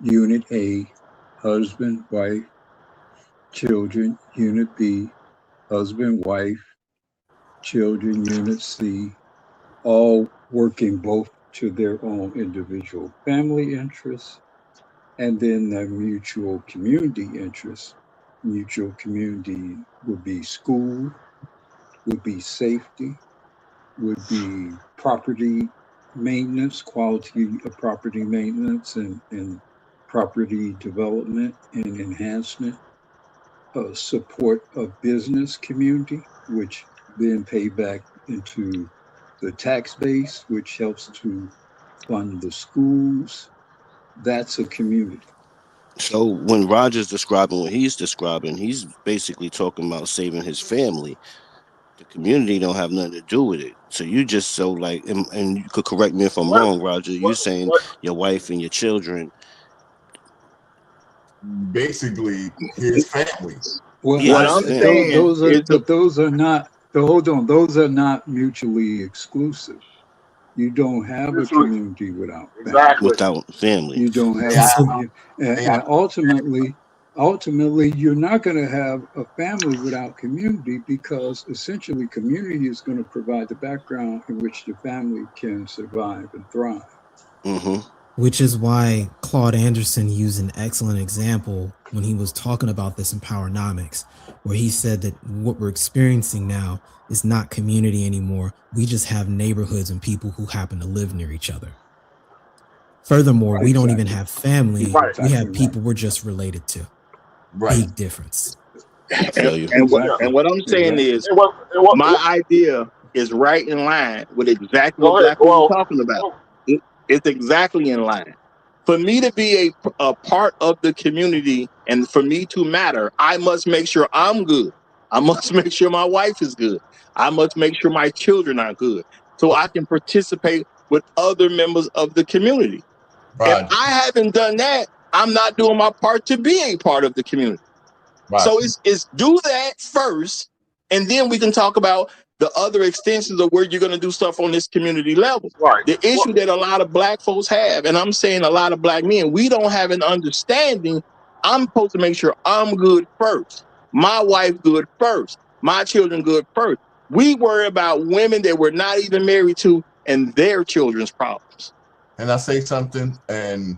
Unit A, husband, wife, children. Unit B, husband, wife, children. Unit C, all working both to their own individual family interests and then their mutual community interests. Mutual community would be school, would be safety, would be property maintenance, quality of property maintenance and property development and enhancement, support of business community, which then pay back into the tax base, which helps to fund the schools. That's a community. So when Roger's describing what he's describing, he's basically talking about saving his family. The community don't have nothing to do with it. So you just and you could correct me if I'm what wrong, Roger. You what saying what your wife and your children. Basically, his family. Well, Yeah, What his I'm family. saying those are, is the but those are not. Hold on, those are not mutually exclusive. You don't have a mutually community without family. exactly. Without family. You don't have Hey, a, So I, and ultimately, you're not going to have a family without community because essentially community is going to provide the background in which the family can survive and thrive. Mm-hmm. which is why Claude Anderson used an excellent example when he was talking about this in Powernomics, where he said that what we're experiencing now is not community anymore. We just have neighborhoods and people who happen to live near each other. Furthermore, we don't even Exactly. have family. Right. We Exactly have right. people we're just related to. right. Big difference. I feel you. Yeah. Exactly. and what I'm saying Exactly. is And what my idea is right in line with exactly what go ahead. black people are Well, talking about. well, It's exactly in line. For me to be a part of the community and for me to matter, I must make sure I'm good. I must make sure my wife is good. I must make sure my children are good so I can participate with other members of the community. If Roger, I haven't done that, I'm not doing my part to be a part of the community. So Roger. it's do that first, and then we can talk about the other extensions of where you're going to do stuff on this community level. right. The issue Well, that a lot of black folks have, and I'm saying a lot of black men, we don't have an understanding. I'm supposed to make sure I'm good first, my wife good first, my children good first. We worry about women that we're not even married to and their children's problems. And I say something, and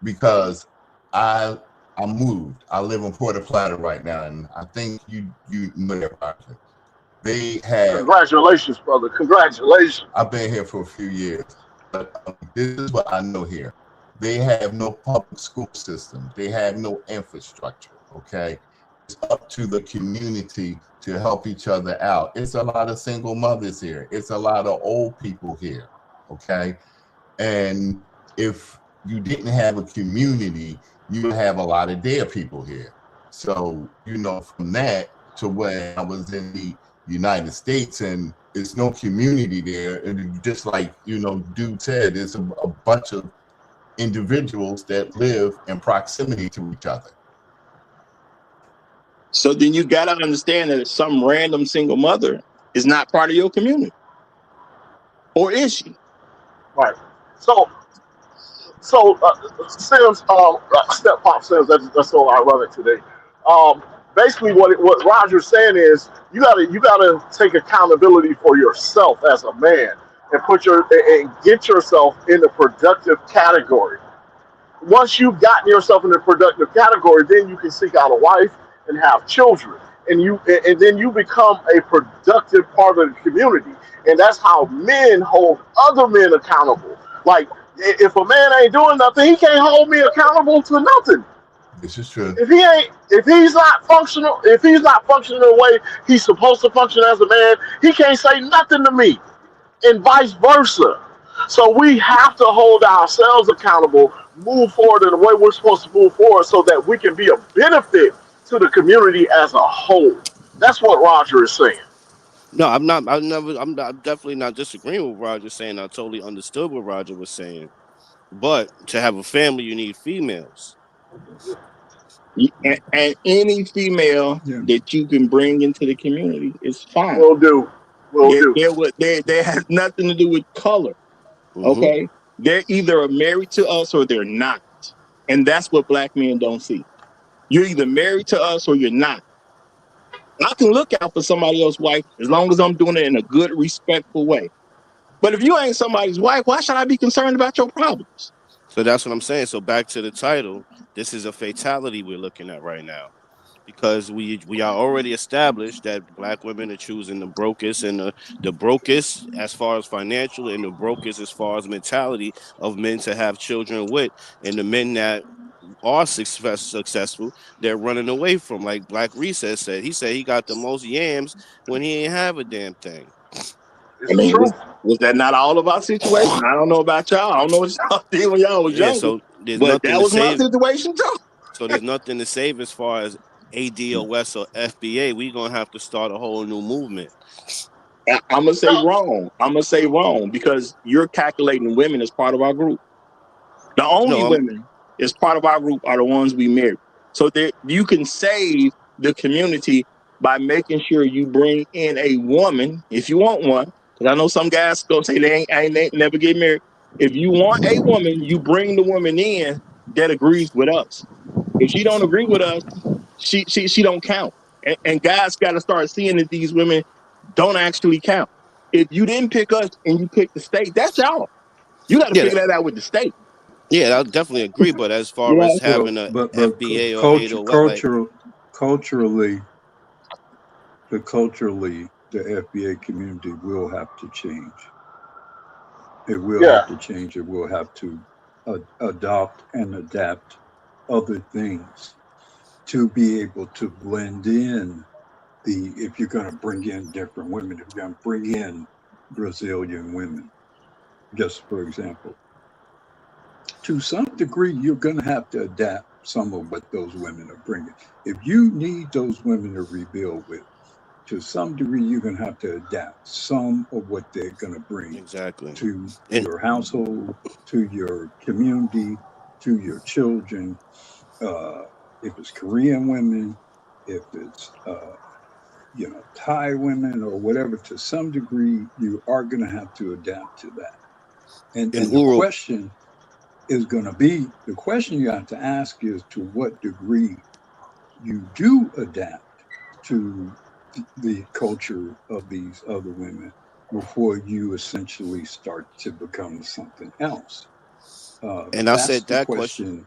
because I I moved. I live in Puerto Plata right now, and I think you know that, Roger. They have. congratulations, brother. Congratulations. I've been here for a few years, but this is what I know here. They have no public school system. They have no infrastructure. Okay, it's up to the community to help each other out. It's a lot of single mothers here. It's a lot of old people here. Okay, and if you didn't have a community, you would have a lot of dead people here. So, from that to when I was in the United States and there's no community there, and just like, dude said, there's a bunch of individuals that live in proximity to each other. So then you got to understand that some random single mother is not part of your community. Or is she? Right. So, Sims, Step Pop Sims, that's so ironic today. Basically, what Roger's saying is you gotta take accountability for yourself as a man and and get yourself in the productive category. Once you've gotten yourself in the productive category, then you can seek out a wife and have children, and then you become a productive part of the community, and that's how men hold other men accountable. Like, if a man ain't doing nothing, he can't hold me accountable to nothing. This is true. If he's not functional, if he's not functioning the way he's supposed to function as a man, he can't say nothing to me, and vice versa. So we have to hold ourselves accountable, move forward in the way we're supposed to move forward so that we can be a benefit to the community as a whole. That's what Roger is saying. No, I'm not. I never. I'm definitely not disagreeing with Roger saying. I totally understood what Roger was saying. But to have a family, you need females. And any female Yeah. that you can bring into the community is fine. Will do. Will do. They has nothing to do with color. Mm-hmm. Okay, they're either married to us or they're not, and that's what black men don't see. You're either married to us or you're not. I can look out for somebody else's wife as long as I'm doing it in a good, respectful way. But if you ain't somebody's wife, why should I be concerned about your problems? So that's what I'm saying. So back to the title. This is a fatality we're looking at right now, because we are already established that black women are choosing the brokest and the brokest as far as financial and the brokest as far as mentality of men to have children with, and the men that are successful, they're running away from. Like Black Recess said, he said he got the most yams when he ain't have a damn thing. I It's mean, true. was that not all of our situation? I don't know about y'all. I don't know what y'all did when y'all was Yeah, younger, so there's but nothing that to was my save. situation too. So there's nothing to save as far as ADOS or FBA. We're gonna have to start a whole new movement. I'm gonna say No, wrong. I'm gonna say wrong because you're calculating women as part of our group. The only No, women as part of our group are the ones we marry. So that you can save the community by making sure you bring in a woman if you want one. Because I know some guys gonna say they ain't never get married. If you want a woman, you bring the woman in that agrees with us. If she don't agree with us, she don't count. And guys got to start seeing that these women don't actually count. If you didn't pick us and you picked the state, that's y'all. You got to yeah, figure that out with the state. yeah, I definitely agree. But as far as You Well, having a but FBA or 808, like culturally, culturally, the FBA community will have to change. It will yeah, have to change. It will have to adopt and adapt other things to be able to blend in if you're going to bring in different women, if you're going to bring in Brazilian women, just for example, to some degree, you're going to have to adapt some of what those women are bringing. If you need those women to rebuild with, to some degree, you're going to have to adapt some of what they're going to bring exactly, to and your household, to your community, to your children. If it's Korean women, if it's Thai women or whatever, to some degree, you are going to have to adapt to that. and And Uru, the question you have to ask is to what degree you do adapt to the culture of these other women before you essentially start to become something else. and I That's said the that question. question,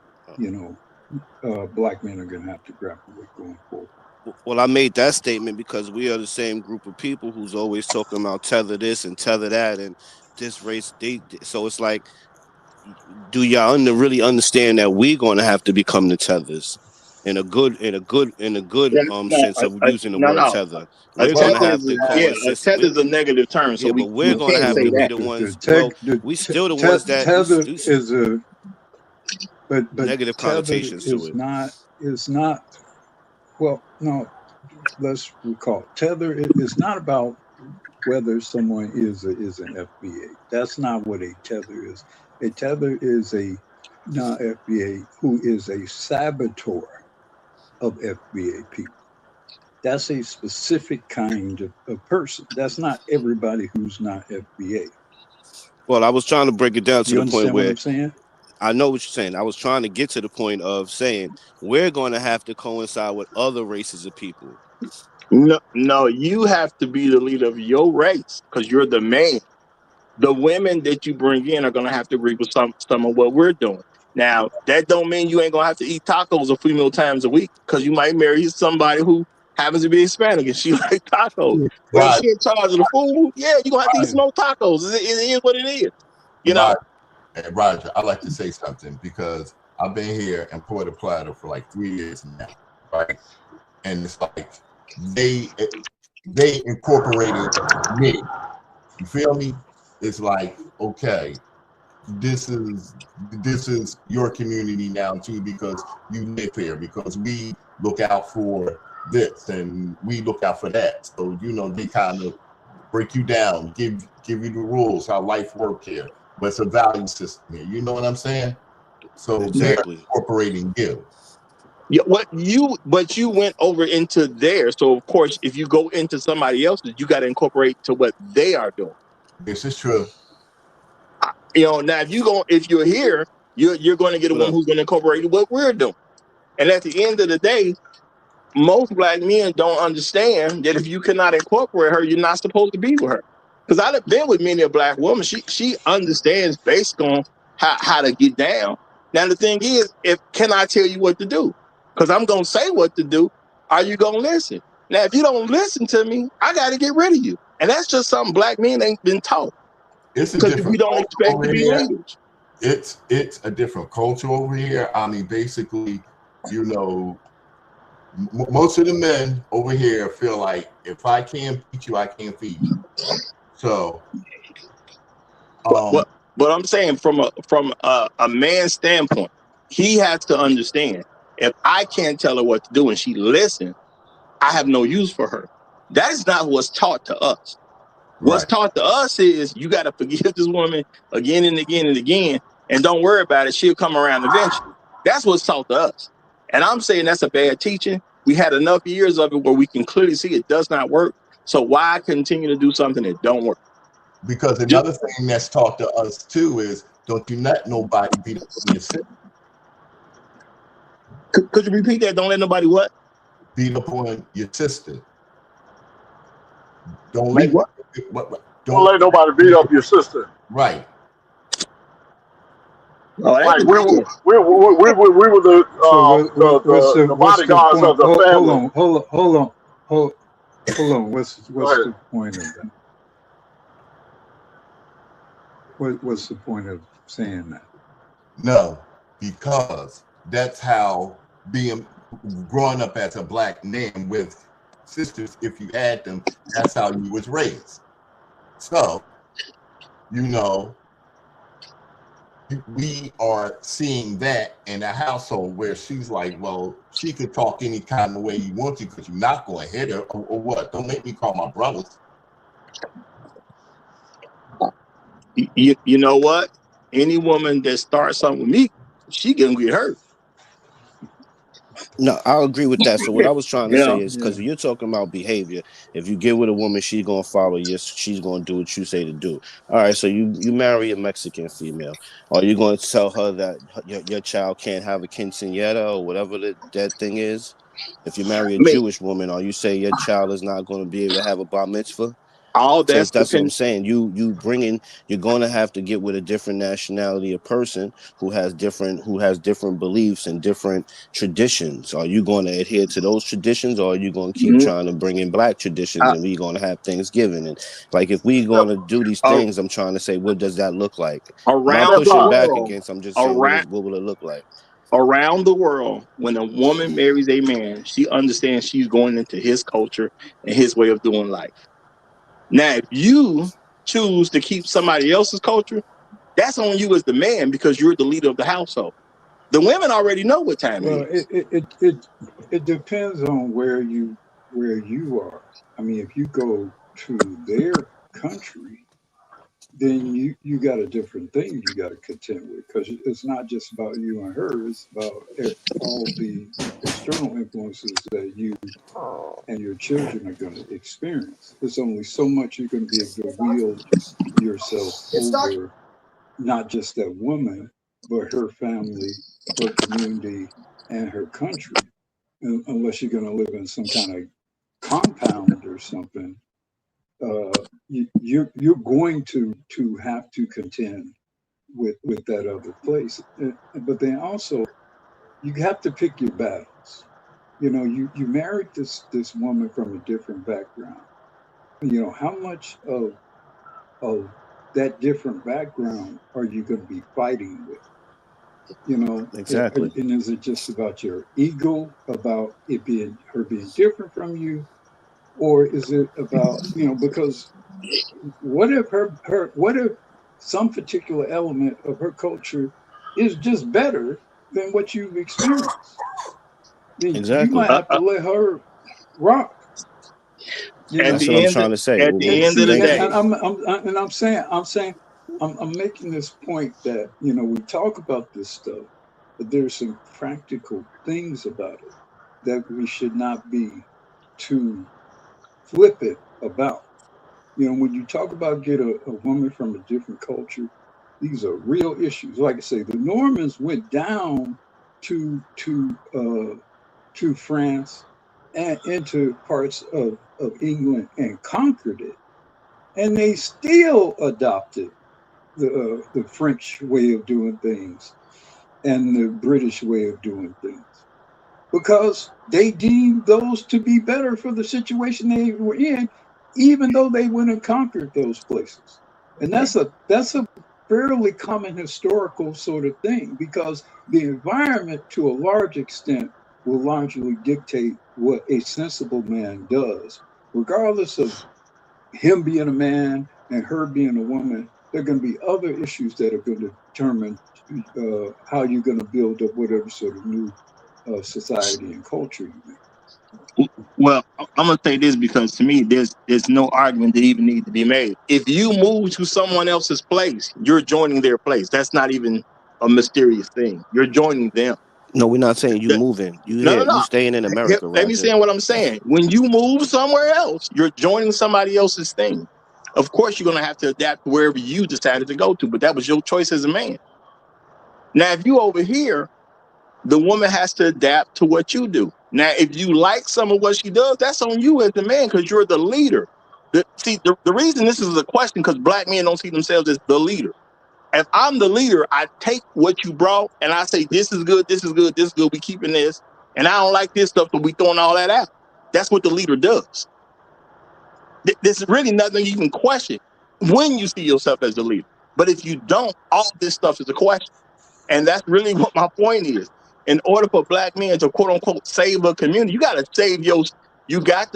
black men are going to have to grapple with going forward. Well, I made that statement because we are the same group of people who's always talking about tether this and tether that and this race. So it's like, do y'all really understand that we're going to have to become the tethers in a good No, sense of using the no, word no. tether? A We're going to tether have is to a coexist. tether is a negative term, so Yeah, but we're we going to can't have say to be that. the The ones. tech, Well, we still the ones that tether is but negative tether connotations to it. is not well no let's recall tether is not about whether someone is an FBA. That's not what a tether is. A tether is a non-FBA who is a saboteur of FBA people. That's a specific kind of person. That's not everybody who's not FBA. Well, I was trying to break it down to You the point understand what where I'm saying? I know what you're saying. I was trying to get to the point of saying we're going to have to coincide with other races of people. No, no, you have to be the leader of your race because you're the man. The women that you bring in are gonna have to agree with some of what we're doing. Now, that don't mean you ain't gonna have to eat tacos a few meal times a week because you might marry somebody who happens to be Hispanic and she like tacos. But if Right, she in charge of the food, yeah, you're gonna have to eat Yeah. some more tacos. It is what it is. You know? Roger. Hey, Roger, I like to say something because I've been here in Puerto Plata for like 3 years now, right? And it's like they incorporated me. You feel me? it's like, okay, this is your community now too, because you live here, because we look out for this and we look out for that. So they kind of break you down, give you the rules, how life work here, but it's a value system here. You know what I'm saying? So they're Exactly. incorporating you. Yeah, but you went over into there. So of course, if you go into somebody else's, you got to incorporate to what they are doing. This is true. Now if you're here, you're going to get a What woman up? who's going to incorporate what we're doing. And at the end of the day, most black men don't understand that if you cannot incorporate her, you're not supposed to be with her. Because I've been with many a black woman. She understands based on how to get down. Now the thing is, can I tell you what to do? Because I'm gonna say what to do. Are you gonna listen? Now, if you don't listen to me, I got to get rid of you. And that's just something black men ain't been taught. It's a Because we different don't culture expect over to be here. leaders. It's a different culture over here. I mean, basically, most of the men over here feel like if I can't beat you, I can't feed you. So, But I'm saying from a man's standpoint, he has to understand if I can't tell her what to do and she listens, I have no use for her. That is not what's taught to us. What's right. taught to us is you got to forgive this woman again and again and again, and don't worry about it. She'll come around eventually. That's what's taught to us. And I'm saying that's a bad teaching. We had enough years of it where we can clearly see it does not work. So why continue to do something that don't work? Because another thing that's taught to us too is don't you let nobody beat up on your sister. Could you repeat that? Don't let nobody what? Beat up on your sister. Don't Be let what? Don't let nobody beat up your sister. Right. Oh, Like we were So the what's the bodyguards point? of the family. Hold on. What's the point of that? What's the point of saying that? No, because that's how growing up as a black man with sisters, if you had them, that's how you was raised. So, we are seeing that in a household where she's like, well, she could talk any kind of way you want to because you're not going to hit her or what? Don't make me call my brothers. You know what? Any woman that starts something with me, she gonna get hurt. No, I agree with that. So what I was trying to say Yeah. is because you're talking about behavior. If you get with a woman, she's gonna follow you. She's gonna do what you say to do. All right. So you marry a Mexican female. Are you going to tell her that your child can't have a quinceañera or whatever that thing is? If you marry a Jewish woman, are you say your child is not going to be able to have a bar mitzvah? All So that's that's what I'm dependent. saying. You're going to have to get with a different nationality of person who has different beliefs and different traditions. Are you going to adhere to those traditions, or are you going to keep trying to bring in black traditions and we're going to have Thanksgiving? And like if we're going to do these things, I'm trying to say, what does that look like? I'm not Around the pushing back world, against. I'm just saying, what will it look like? around the world, when a woman marries a man, she understands she's going into his culture and his way of doing life. Now, if you choose to keep somebody else's culture, that's on you as the man because you're the leader of the household. The women already know what time Well, it is. it depends on where you are. I mean, if you go to their country, then you got a different thing you got to contend with, because it's not just about you and her. It's about all the external influences that you and your children are going to experience. There's only so much you're going to be able to wield yourself over, not just that woman, but her family, her community, and her country, unless you're going to live in some kind of compound or something. You're going to have to contend with that other place. But then also you have to pick your battles. You married this woman from a different background. How much of that different background are you going to be fighting with? Exactly. And is it just about your ego, about her being different from you, or is it about because what if what if some particular element of her culture is just better than what you've experienced? Then you Exactly. might have to let her rock. You At know. That's what the I'm end, trying to say. at the And end of the see, Thank day, you. I'm making this point that we talk about this stuff, but there's some practical things about it that we should not be too flippant about. When you talk about get a woman from a different culture, these are real issues. Like I say, the Normans went down to France and into parts of England and conquered it, and they still adopted the French way of doing things and the British way of doing things because they deemed those to be better for the situation they were in, even though they went and conquered those places. And that's a fairly common historical sort of thing because the environment to a large extent will largely dictate what a sensible man does, regardless of him being a man and her being a woman. There are going to be other issues that are going to determine how you're going to build up whatever sort of new society and culture you make. well, I'm gonna say this because to me, there's no argument that even need to be made. If you move to someone else's place, you're joining their place. That's not even a mysterious thing. You're joining them. No, we're not saying you The- moving. You no, no, here. You no. staying in America, Let me Roger. say what I'm saying. When you move somewhere else, you're joining somebody else's thing. Of course, you're gonna have to adapt wherever you decided to go to, but that was your choice as a man. Now, if you over here, the woman has to adapt to what you do. Now, if you like some of what she does, that's on you as the man because you're the leader. The reason this is a question because black men don't see themselves as the leader. If I'm the leader, I take what you brought and I say, this is good, this is good, this is good, we keeping this. And I don't like this stuff, so we throwing all that out. That's what the leader does. There's really nothing you can question when you see yourself as the leader. But if you don't, all this stuff is a question. And that's really what my point is. In order for black men to quote unquote save a community, you got to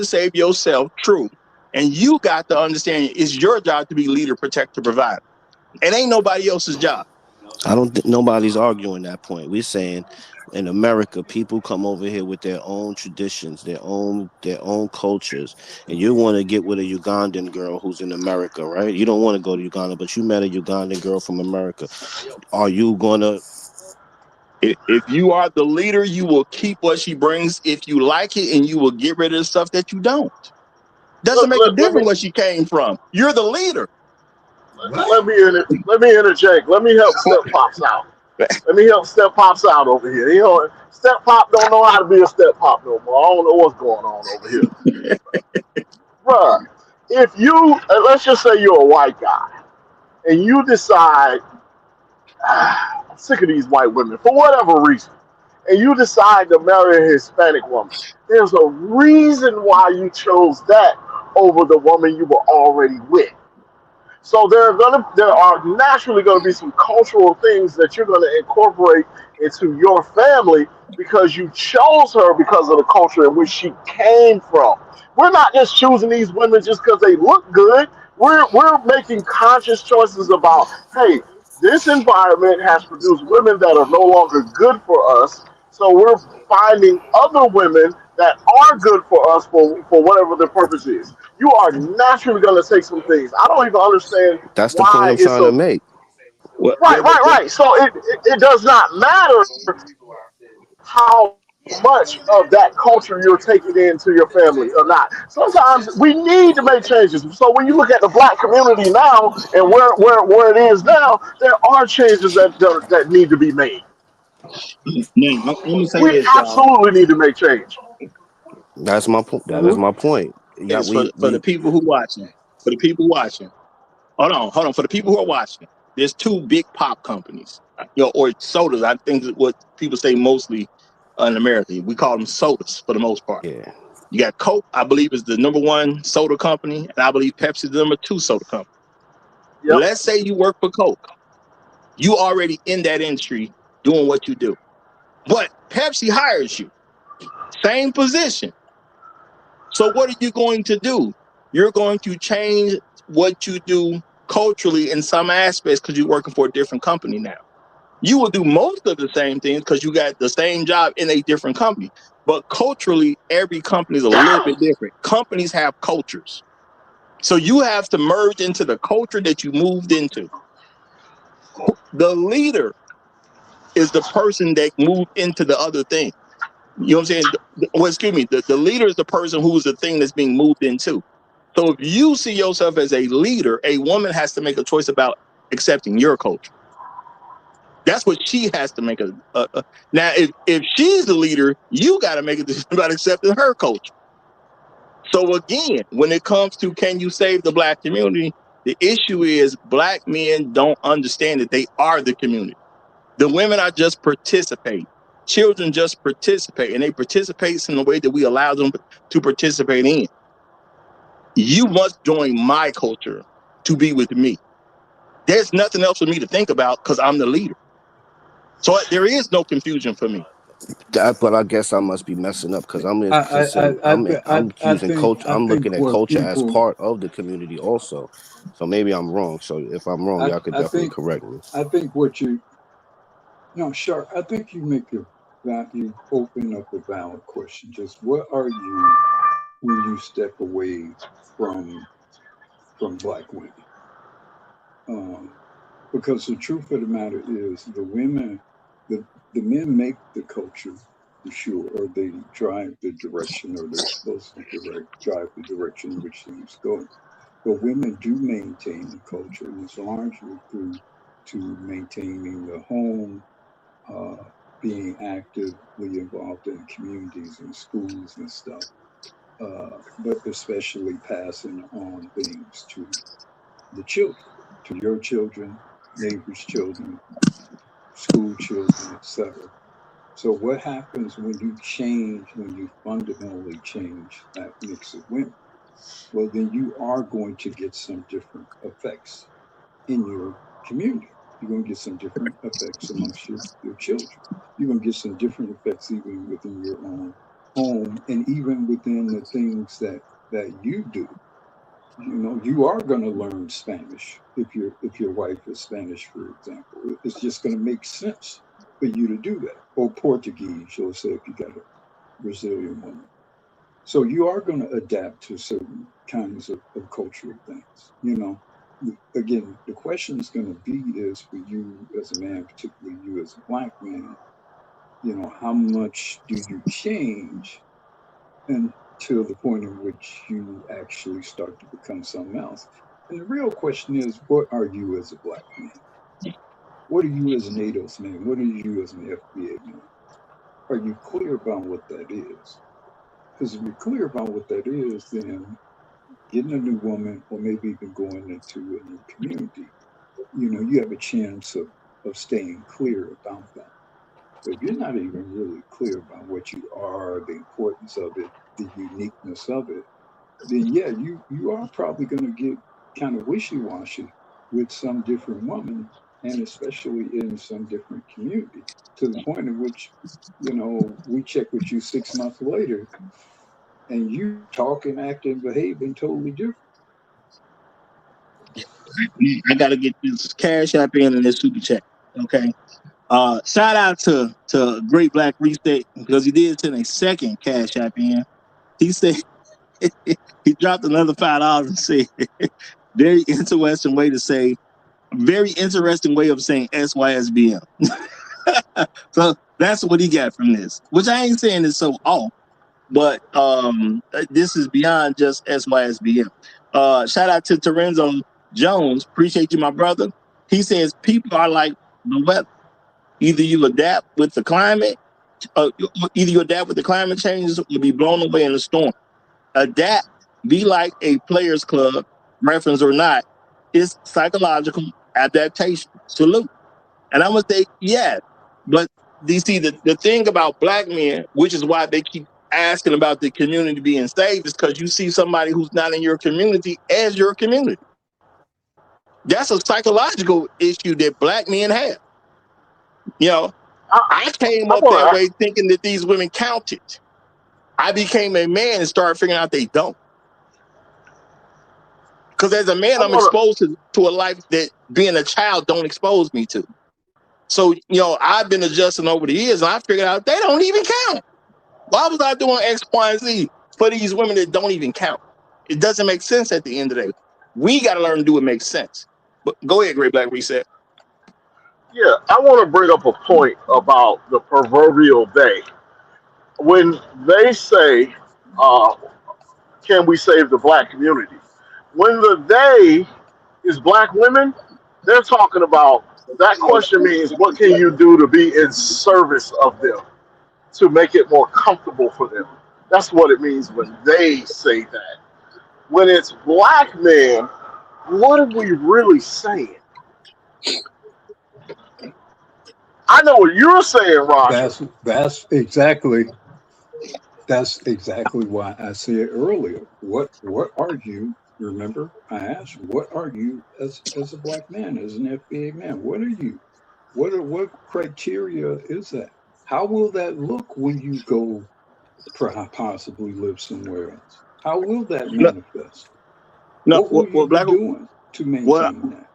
save yourself, true. And you got to understand it's your job to be leader, protector, provider. It ain't nobody else's job. I don't think nobody's arguing that point. We're saying in America, people come over here with their own traditions, their own cultures, and you want to get with a Ugandan girl who's in America, right? You don't want to go to Uganda, but you met a Ugandan girl from America. Are you gonna? If you are the leader, you will keep what she brings. If you like it, and you will get rid of the stuff that you don't. Doesn't make a difference where she came from. You're the leader. Let me interject. Let me help Step Pops out. Let me help Step Pops out over here. Step Pop don't know how to be a Step Pop no more. I don't know what's going on over here. Bruh, if you, let's just say you're a white guy, and you decide, I'm sick of these white women, for whatever reason, and you decide to marry a Hispanic woman, there's a reason why you chose that over the woman you were already with. So there are naturally going to be some cultural things that you're going to incorporate into your family because you chose her because of the culture in which she came from. We're not just choosing these women just because they look good. We're making conscious choices about, hey, this environment has produced women that are no longer good for us. So we're finding other women that are good for us for whatever the purpose is. You are naturally going to take some things. I don't even understand That's the point why I'm it's trying to so. make. Well, Right. So it does not matter how much of that culture you're taking into your family or not. Sometimes we need to make changes. So when you look at the black community now and where it is now, there are changes that need to be made. now, I'm gonna say We this, y'all. absolutely need to make change. That's my point. That is my point. Yeah, Is for the we people who watching. For the people watching. Hold on. For the people who are watching, there's two big pop companies, or sodas. I think is what people say mostly in America. We call them sodas for the most part. yeah. You got Coke, I believe, is the number one soda company, and I believe Pepsi is the number two soda company. Yep. Let's say you work for Coke. You already in that industry doing what you do. But Pepsi hires you. Same position. So what are you going to do? you're going to change what you do culturally in some aspects because you're working for a different company now. You will do most of the same things because you got the same job in a different company. But culturally, every company is a little bit different. Companies have cultures. So you have to merge into the culture that you moved into. The leader is the person that moved into the other thing. You know what I'm saying? Well, excuse me. The leader is the person who's the thing that's being moved into. So if you see yourself as a leader, a woman has to make a choice about accepting your culture. That's what she has to make now, if she's the leader, you got to make a decision about accepting her culture. So again, when it comes to can you save the Black community, the issue is Black men don't understand that they are the community. The women are just participating. Children just participate, and they participate in the way that we allow them to participate in. You must join my culture to be with me. There's nothing else for me to think about because I'm the leader. So there is no confusion for me. But I guess I must be messing up because I'm using culture. I'm looking at culture as part of the community also. So maybe I'm wrong. So if I'm wrong, y'all could definitely correct me. I think Shark, I think you open up a valid question. Just what are you when you step away from Black women? Because the truth of the matter is the men make the culture for sure, or they drive the direction, or they're supposed to drive the direction in which things go. But women do maintain the culture, and it's largely through to maintaining the home, being actively involved in communities and schools and stuff, but especially passing on things to the children, to your children, neighbors' children, school children, etc. So what happens when you fundamentally change that mix of women? Well, then you are going to get some different effects in your community. You're going to get some different effects amongst your children. You're going to get some different effects even within your own home and even within the things that you do. You are going to learn Spanish if your wife is Spanish, for example. It's just going to make sense for you to do that. Or Portuguese, you'll say if you got a Brazilian woman. So you are going to adapt to certain kinds of cultural things. Again, the question is going to be is for you as a man, particularly you as a Black man, how much do you change until the point in which you actually start to become something else? And the real question is, what are you as a Black man? What are you as a NATO's man? What are you as an FBA man? Are you clear about what that is? Because if you're clear about what that is, then getting a new woman or maybe even going into a new community, you have a chance of staying clear about that. But if you're not even really clear about what you are, the importance of it, the uniqueness of it, then yeah, you are probably going to get kind of wishy-washy with some different woman, and especially in some different community, to the point in which, we check with you 6 months later, and you talking, acting, behaving totally different. I got to get this cash app in and this super chat. Okay. Shout out to Great Black Reset because he did send a second cash app in. He said he dropped another $5 and said, very interesting way of saying SYSBM. So that's what he got from this, which I ain't saying is so off, but this is beyond just SYSBM. Shout out to Terenzo Jones. Appreciate you, my brother. He says people are like the weather. Either you adapt with the climate, changes or be blown away in the storm. Adapt, be like a players club, reference or not, is psychological adaptation. Salute. And I'm gonna say, yeah, but you see the thing about Black men, which is why they keep asking about the community being saved, is because you see somebody who's not in your community as your community. That's a psychological issue that Black men have. I came up that way thinking that these women counted. I became a man and started figuring out they don't. Because as a man, I'm exposed to a life that being a child don't expose me to. So, I've been adjusting over the years, and I figured out they don't even count. Why was I doing X, Y, and Z for these women that don't even count? It doesn't make sense at the end of the day. We got to learn to do what makes sense. But go ahead, Great Black Reset. Yeah, I want to bring up a point about the proverbial they. When they say, can we save the black community? When the they is black women, they're talking about, that question means what can you do to be in service of them, to make it more comfortable for them. That's what it means when they say that. When it's black men, what are we really saying? I know what you're saying, Roger. That's exactly why I said earlier. What are you? Remember, I asked, what are you as a black man, as an FBA man? What are you? What criteria is that? How will that look when you go possibly live somewhere else? How will that manifest? What will you be doing to maintain that?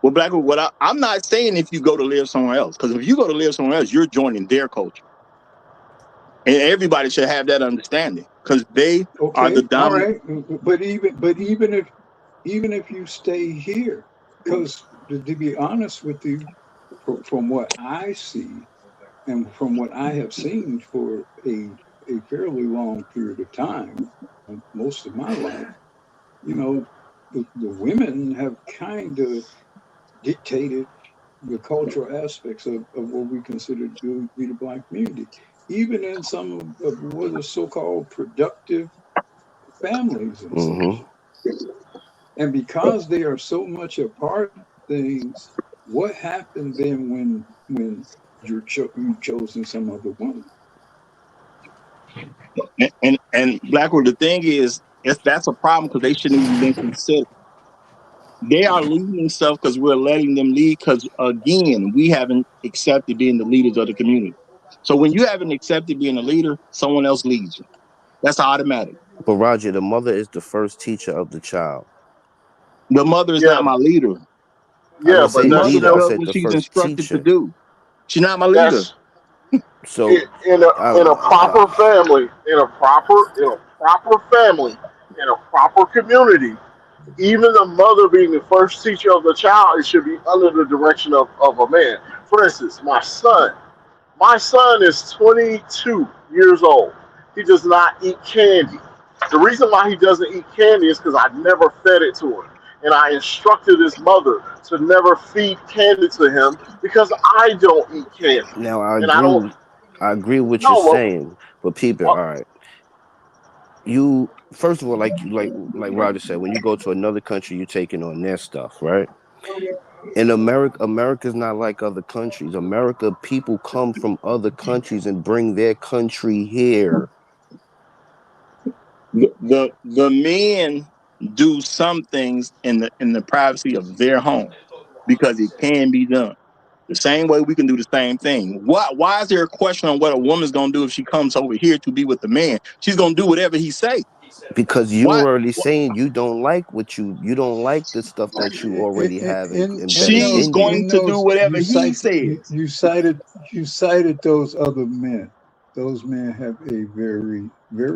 Well, Black, I'm not saying if you go to live somewhere else, because if you go to live somewhere else, you're joining their culture. And everybody should have that understanding, because they are the dominant. All right. But even if you stay here, because to be honest with you, from what I see and from what I have seen for a fairly long period of time, most of my life, the women have kind of dictated the cultural aspects of what we consider to be the black community, even in some of what are so-called productive families and such. And because they are so much a part of things, what happened then when you've chosen some other woman? And Blackwood, the thing is, that's a problem, because they shouldn't even been considered. They are leading stuff because we're letting them lead, because, again, we haven't accepted being the leaders of the community. So when you haven't accepted being a leader, someone else leads you. That's automatic. But Roger, the mother is the first teacher of the child. The mother is not my leader. I didn't but say that's leader. I Does said what the she's first instructed teacher. to do. She's not my leader. So in a proper family, in a proper family, in a proper community, even the mother being the first teacher of the child, it should be under the direction of a man. For instance, my son is 22 years old. He does not eat candy. The reason why he doesn't eat candy is because I never fed it to him. And I instructed his mother to never feed candy to him because I don't eat candy. Now I And I don't. agree with what you're No, saying, but people, all right. You first of all, like Roger said, when you go to another country, you're taking on their stuff, right? In America's not like other countries. America, people come from other countries and bring their country here. The men do some things in the privacy of their home, because it can be done. The same way we can do the same thing. Why is there a question on what a woman's gonna do if she comes over here to be with the man? She's gonna do whatever he say. Because you already saying you don't like you don't like the stuff that you already have embedded She's in you. going to do whatever he says. You cited those other men. Those men have a very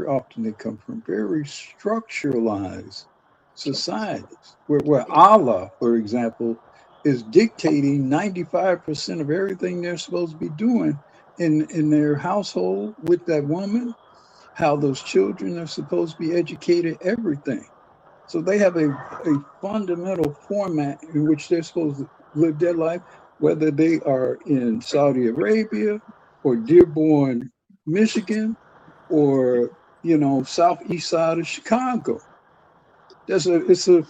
often they come from very structuralized societies where Allah, for example, is dictating 95% of everything they're supposed to be doing in their household with that woman, how those children are supposed to be educated, everything. So they have a fundamental format in which they're supposed to live their life, whether they are in Saudi Arabia or Dearborn, Michigan, or southeast side of Chicago. It's a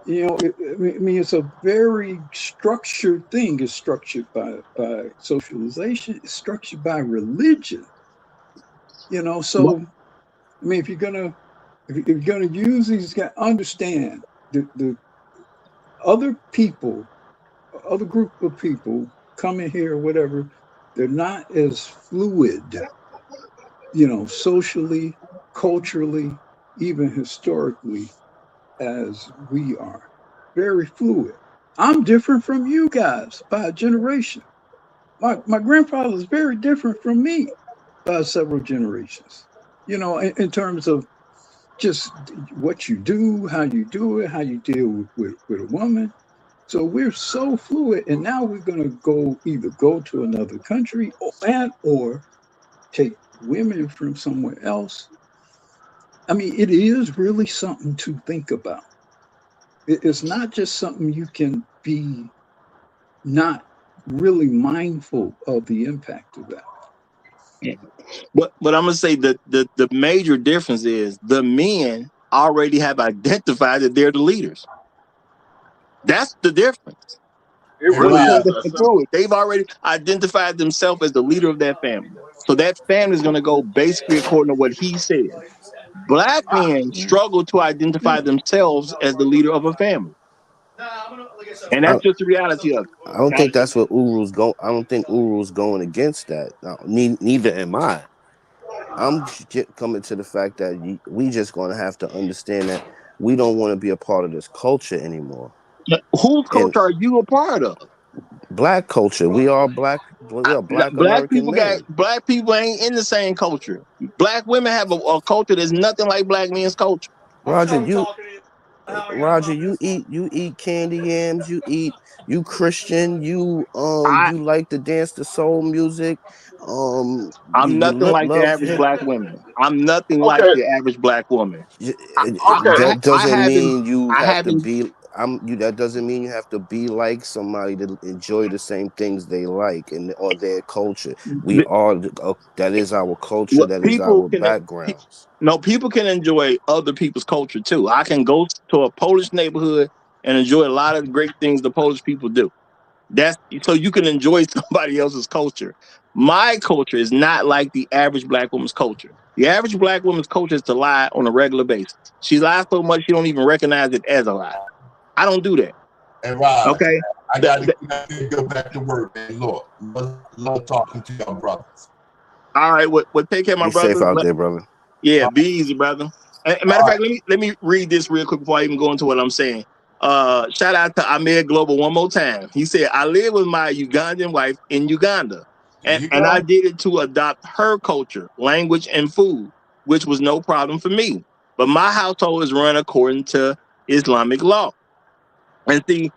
it's a very structured thing. It's structured by socialization. It's structured by religion. So if you're gonna use these guys, understand the other people, other group of people coming here, whatever, they're not as fluid, socially, culturally, even historically, as we are, very fluid. I'm different from you guys by a generation. My grandfather is very different from me by several generations. In terms of just what you do, how you do it, how you deal with a woman. So we're so fluid, and now we're going to either go to another country or take women from somewhere else. I mean, it is really something to think about. It's not just something you can be not really mindful of the impact of that. But I'm gonna say that the major difference is the men already have identified that they're the leaders. That's the difference. It Hey, When really it Rod, comes is to that through simple. it, they've already identified themselves as the leader of that family. So that family is gonna go basically according to what he said. Black men struggle to identify themselves as the leader of a family, and I, that's just the reality of I don't it. think that's what Uru's go. I don't think Uru's going against that. No, neither am I. I'm coming to the fact that we just going to have to understand that we don't want to be a part of this culture anymore. Whose And culture are you a part of? black culture, we are black. We are black American men. Black people ain't in the same culture. Black women have a culture that's nothing like black men's culture. Roger, you eat candy yams, you Christian, I you like to dance to soul music, I'm you nothing like the love average black woman. I'm nothing like Okay, the average black woman. okay. that I doesn't haven't mean you I have to haven't be that doesn't mean you have to be like somebody to enjoy the same things they like and or their culture. We are that is our culture, what that is people our can backgrounds. no people can enjoy other people's culture too. I can go to a Polish neighborhood and enjoy a lot of great things the Polish people do. That's so you can enjoy somebody else's culture. My culture is not like the average black woman's culture. The average black woman's culture is to lie on a regular basis. She lies so much she don't even recognize it as a lie. I don't do that. hey, Rod, Okay. I The- got the- to go back to work, man. Look, love talking to your brothers. all right. What take care of my Be safe brother? out there, brother. Yeah, be easy, brother. Matter of All right. fact, let me read this real quick before I even go into what I'm saying. Shout out to Ahmed Global one more time. He said, I live with my Ugandan wife in Uganda, There and, you and I go. did it to adopt her culture, language, and food, which was no problem for me. But my household is run according to Islamic law. And see,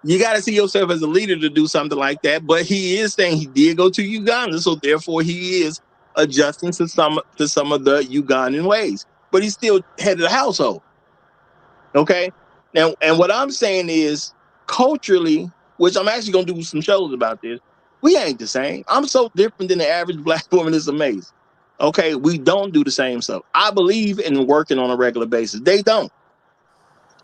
you got to see yourself as a leader to do something like that. But he is saying he did go to Uganda, so therefore he is adjusting to some of the Ugandan ways. But he's still head of the household. Okay. Now, and what I'm saying is culturally, which I'm actually gonna do some shows about this, we ain't the same. I'm so different than the average black woman. It's amazing. Okay, we don't do the same stuff. I believe in working on a regular basis. They don't.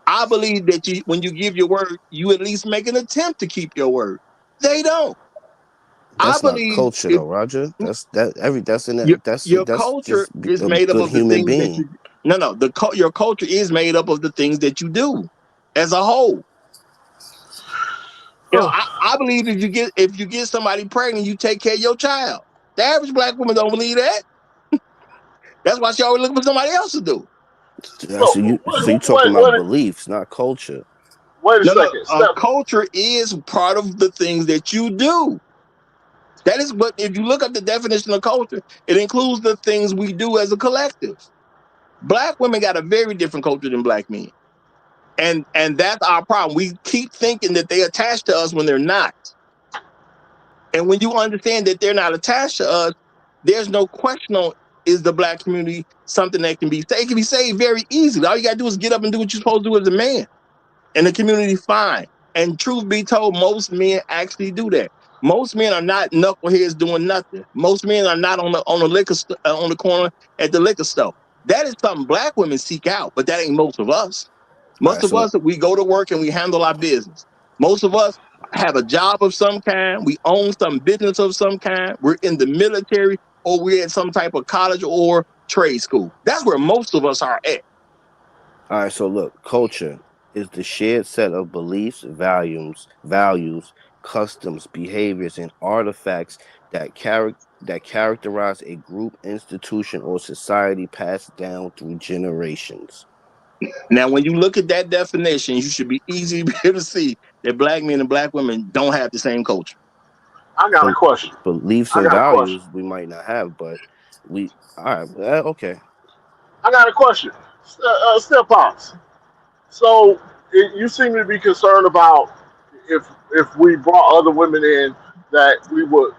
I believe that when you give your word, you at least make an attempt to keep your word. They don't. I That's not believe culture if though, Roger. That's in your that your that's culture just is a made up good of the human things that being. you no your culture is made up of the things that you do as a whole. I believe if you get somebody pregnant, you take care of your child. The average black woman don't believe that. That's why she always looking for somebody else to do. So you talking about beliefs, not culture. Wait a No, second. Step. culture is part of the things that you do. That is what if you look up the definition of culture, it includes the things we do as a collective. Black women got a very different culture than black men. And that's our problem. We keep thinking that they attach to us when they're not. And when you understand that they're not attached to us, there's no question on is the black community something that can be saved. It can be saved very easily. All you gotta do is get up and do what you're supposed to do as a man. And the community fine. And truth be told, most men actually do that. Most men are not knuckleheads doing nothing. Most men are not on the on the corner at the liquor store. That is something black women seek out, but that ain't most of us. All Most right, of so us, we go to work and we handle our business. Most of us have a job of some kind. We own some business of some kind. We're in the military or we're at some type of college or trade school. That's where most of us are at. all right, so look, culture is the shared set of beliefs, values, customs, behaviors, and artifacts that characterize a group, institution, or society passed down through generations. Now, when you look at that definition, you should be easy to be able to see that black men and black women don't have the same culture. I got a But question. beliefs I and got a question. values we might not have, but we all right. Okay. I got a question. Step Pops. So you seem to be concerned about if we brought other women in that we would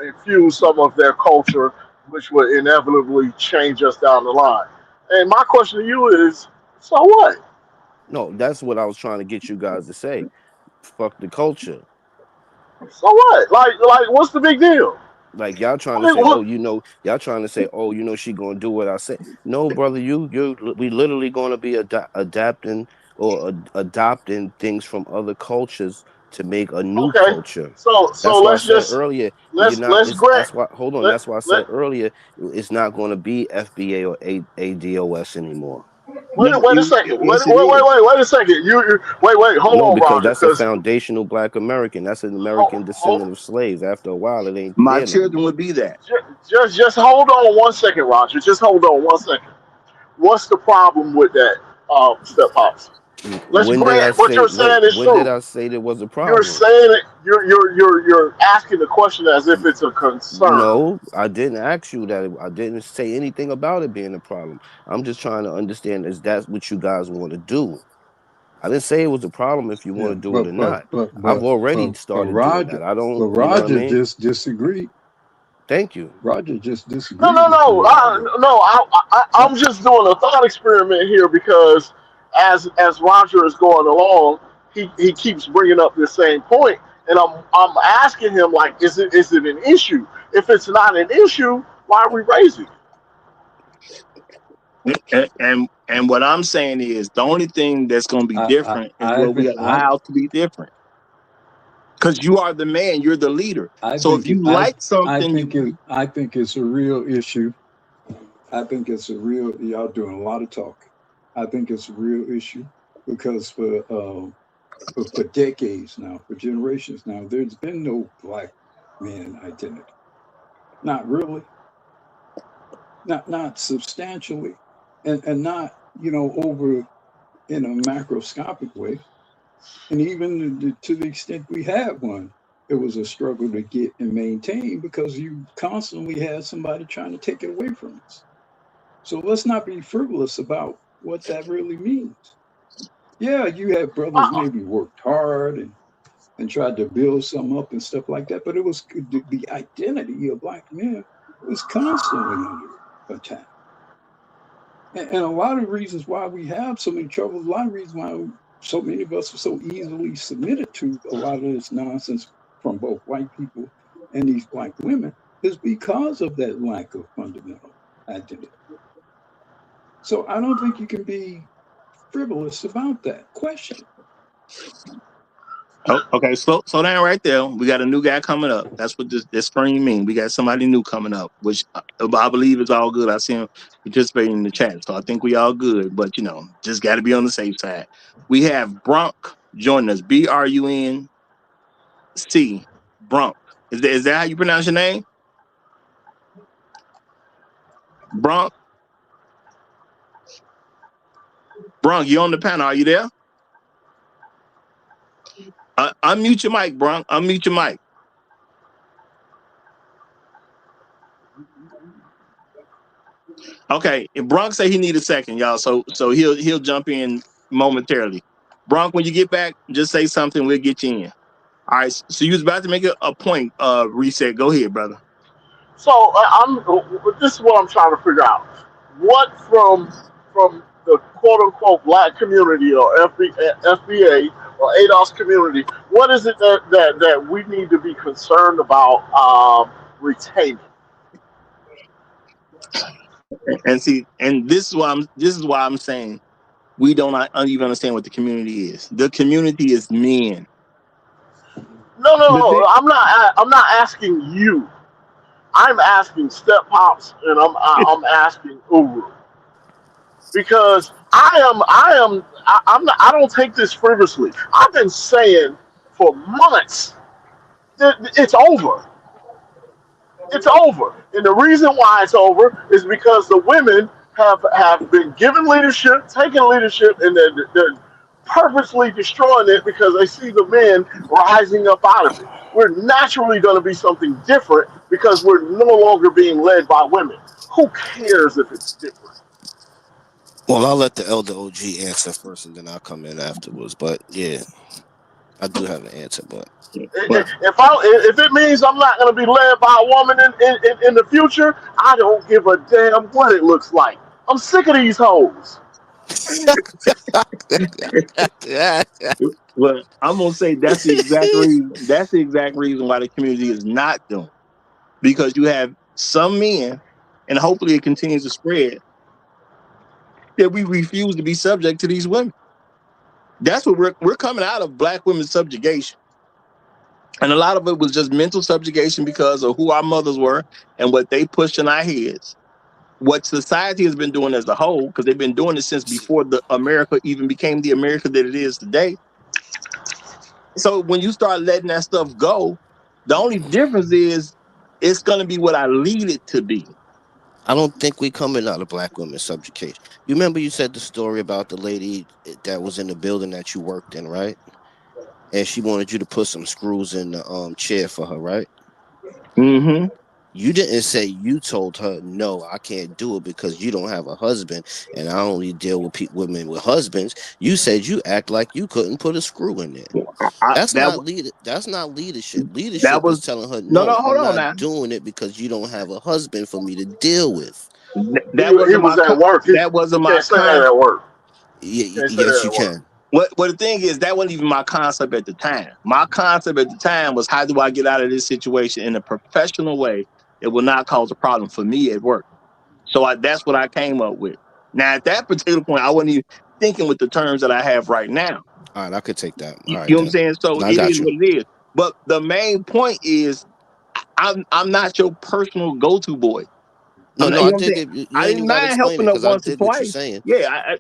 infuse some of their culture, which would inevitably change us down the line. And my question to you is, so what? No, that's what I was trying to get you guys to say. Fuck the culture. So what? Like, what's the big deal? Like y'all trying to What, say, oh, what? y'all trying to say, oh, she gonna do what I say. No, brother, we literally gonna be adapting or adopting things from other cultures to make a new Okay. culture. So That's why I let's said just earlier, you're let's not. let's It's grant that's why. Hold on. let That's why I let said earlier, it's not going to be FBA or ADOS anymore. No, wait a second. Wait yes, it wait wait is. wait wait a second. Wait. Hold No, on, because Roger. that's a Because foundational Black American. That's an hold, American hold, descendant of slaves. After a while, it ain't My there no children more. would be that. just hold on 1 second, Roger. Just hold on 1 second. What's the problem with that, Step Pops? Let's When did I grant what say? you're saying is When did true. I say there was a You're problem? saying it. You're asking the question as if it's a concern. No, I didn't ask you that. I didn't say anything about it being a problem. I'm just trying to understand is that what you guys want to do? I didn't say it was a problem if you want Yeah, to do it or not. I've but already started doing Roger, that. I don't, but you know what I Roger mean? just disagreed. Thank you. Roger just No, disagreed no, with no, you, Robert. no. Uh, I'm just doing a thought experiment here because as Roger is going along, he keeps bringing up the same point, and I'm asking him like, is it an issue? If it's not an issue, why are we raising it? And what I'm saying is the only thing that's going to be different is I what we think I allow to be different. Because you are the man, you're the leader. I So if think it, you like I something, think it's a real issue. I think it's a real. Y'all doing a lot of talking. I think it's a real issue because for decades now, for generations now, there's been no black man identity. Not really. Not substantially, and not over in a macroscopic way. And even to the extent we had one, it was a struggle to get and maintain because you constantly had somebody trying to take it away from us. So let's not be frivolous about what that really means. Yeah, you had brothers Uh, maybe worked hard and tried to build some up and stuff like that, but it was the identity of black men was constantly under attack. And a lot of reasons why we have so many troubles, a lot of reasons why so many of us are so easily submitted to a lot of this nonsense from both white people and these black women is because of that lack of fundamental identity. So I don't think you can be frivolous about that question. oh, okay, slow down right there. We got a new guy coming up. That's what this screen means. We got somebody new coming up, which I believe is all good. I see him participating in the chat, so I think we all good. But just got to be on the safe side. We have Brunk joining us. BRUNC. Brunk. Is that how you pronounce your name? Brunk. Brunk, you on the panel? Are you there? Unmute your mic, Brunk. Unmute your mic. Okay, and Bronk say he need a second, y'all. So he'll jump in momentarily. Bronk, when you get back, just say something. We'll get you in. All right. So you was about to make a point. Reset. Go ahead, brother. so I'm. This is what I'm trying to figure out. What from the quote unquote black community or FBA or ADOS community? What is it that we need to be concerned about retaining? And see, and this is why I'm saying we don't even understand what the community is. The community is men. The No. thing, I'm not asking you. I'm asking Step Pops and I'm asking Uru because I'm not, I don't take this frivolously. I've been saying for months that it's over. It's over, and the reason why it's over is because the women have been given leadership, taken leadership, and they're purposely destroying it because they see the men rising up out of it. We're naturally going to be something different because we're no longer being led by women. Who cares if it's different? Well, I'll let the elder OG answer first, and then I'll come in afterwards. But yeah, I do have an answer. But But If it means I'm not going to be led by a woman in the future, I don't give a damn what it looks like. I'm sick of these hoes. well, I'm gonna say that's the exact reason. That's the exact reason why the community is not doing. Because you have some men, and hopefully it continues to spread, that we refuse to be subject to these women. That's what we're coming out of black women's subjugation. And a lot of it was just mental subjugation because of who our mothers were and what they pushed in our heads. What society has been doing as a whole, because they've been doing it since before the America even became the America that it is today. So when you start letting that stuff go, the only difference is it's going to be what I lead it to be. I don't think we coming out of black women's subjugation. You remember you said the story about the lady that was in the building that you worked in, right? And she wanted you to put some screws in the chair for her, right? Mm-hmm. You didn't say you told her, no, I can't do it because you don't have a husband and I only deal with women with husbands. You said you act like you couldn't put a screw in there. That's not leadership. That Leadership was is telling her, no, no, hold I'm on not now. doing it because you don't have a husband for me to deal with. He was at work. That wasn't You my can't say that at work. Yes, you can. What the thing is, that wasn't even my concept at the time. My concept at the time was, how do I get out of this situation in a professional way that will not cause a problem for me at work? So that's what I came up with. Now, at that particular point, I wasn't even thinking with the terms that I have right now. All right, I could take that. You All right, know what I'm then. saying? So I it got is you. what it is. But the main point is, I'm not your personal go-to boy. No, I'm not, no, you I know what I'm dig saying? it. You I ain't didn't even got to mind explain it helping up because I once or dig what you're twice. saying. Yeah,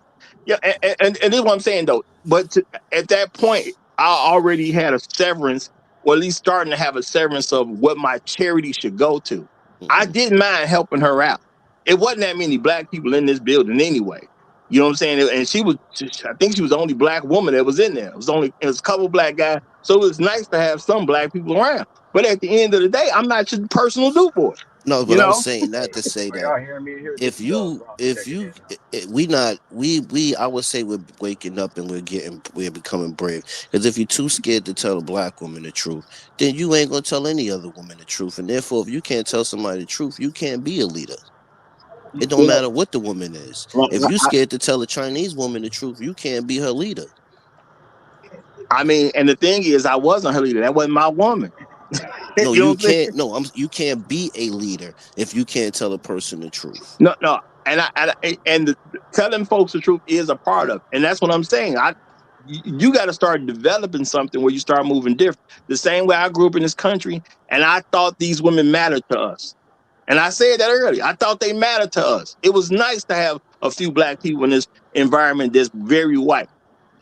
yeah, and this is what I'm saying though. But at that point, I already had a severance, or at least starting to have a severance of what my charity should go to. I didn't mind helping her out. It wasn't that many black people in this building anyway. You know what I'm saying? And I think she was the only black woman that was in there. It was a couple black guys. So it was nice to have some black people around. But at the end of the day, I'm not your personal do boy. No, You but I was know? saying that to say Are that y'all hearing me in here? This if is you Ross if checking you in. we I would say we're waking up and we're becoming brave, because if you're too scared to tell a black woman the truth, then you ain't gonna tell any other woman the truth, and therefore if you can't tell somebody the truth, you can't be a leader. It don't Well, matter what the woman is. If you scared to tell a Chinese woman the truth, you can't be her leader. I mean, and the thing is, I wasn't her leader. That wasn't my woman. No, You know you what I'm saying? can't. No, you can't be a leader if you can't tell a person the truth. No. And telling folks the truth is a part of it. And that's what I'm saying. You got to start developing something where you start moving different. The same way I grew up in this country, and I thought these women mattered to us. And I said that earlier. I thought they mattered to us. It was nice to have a few black people in this environment that's very white.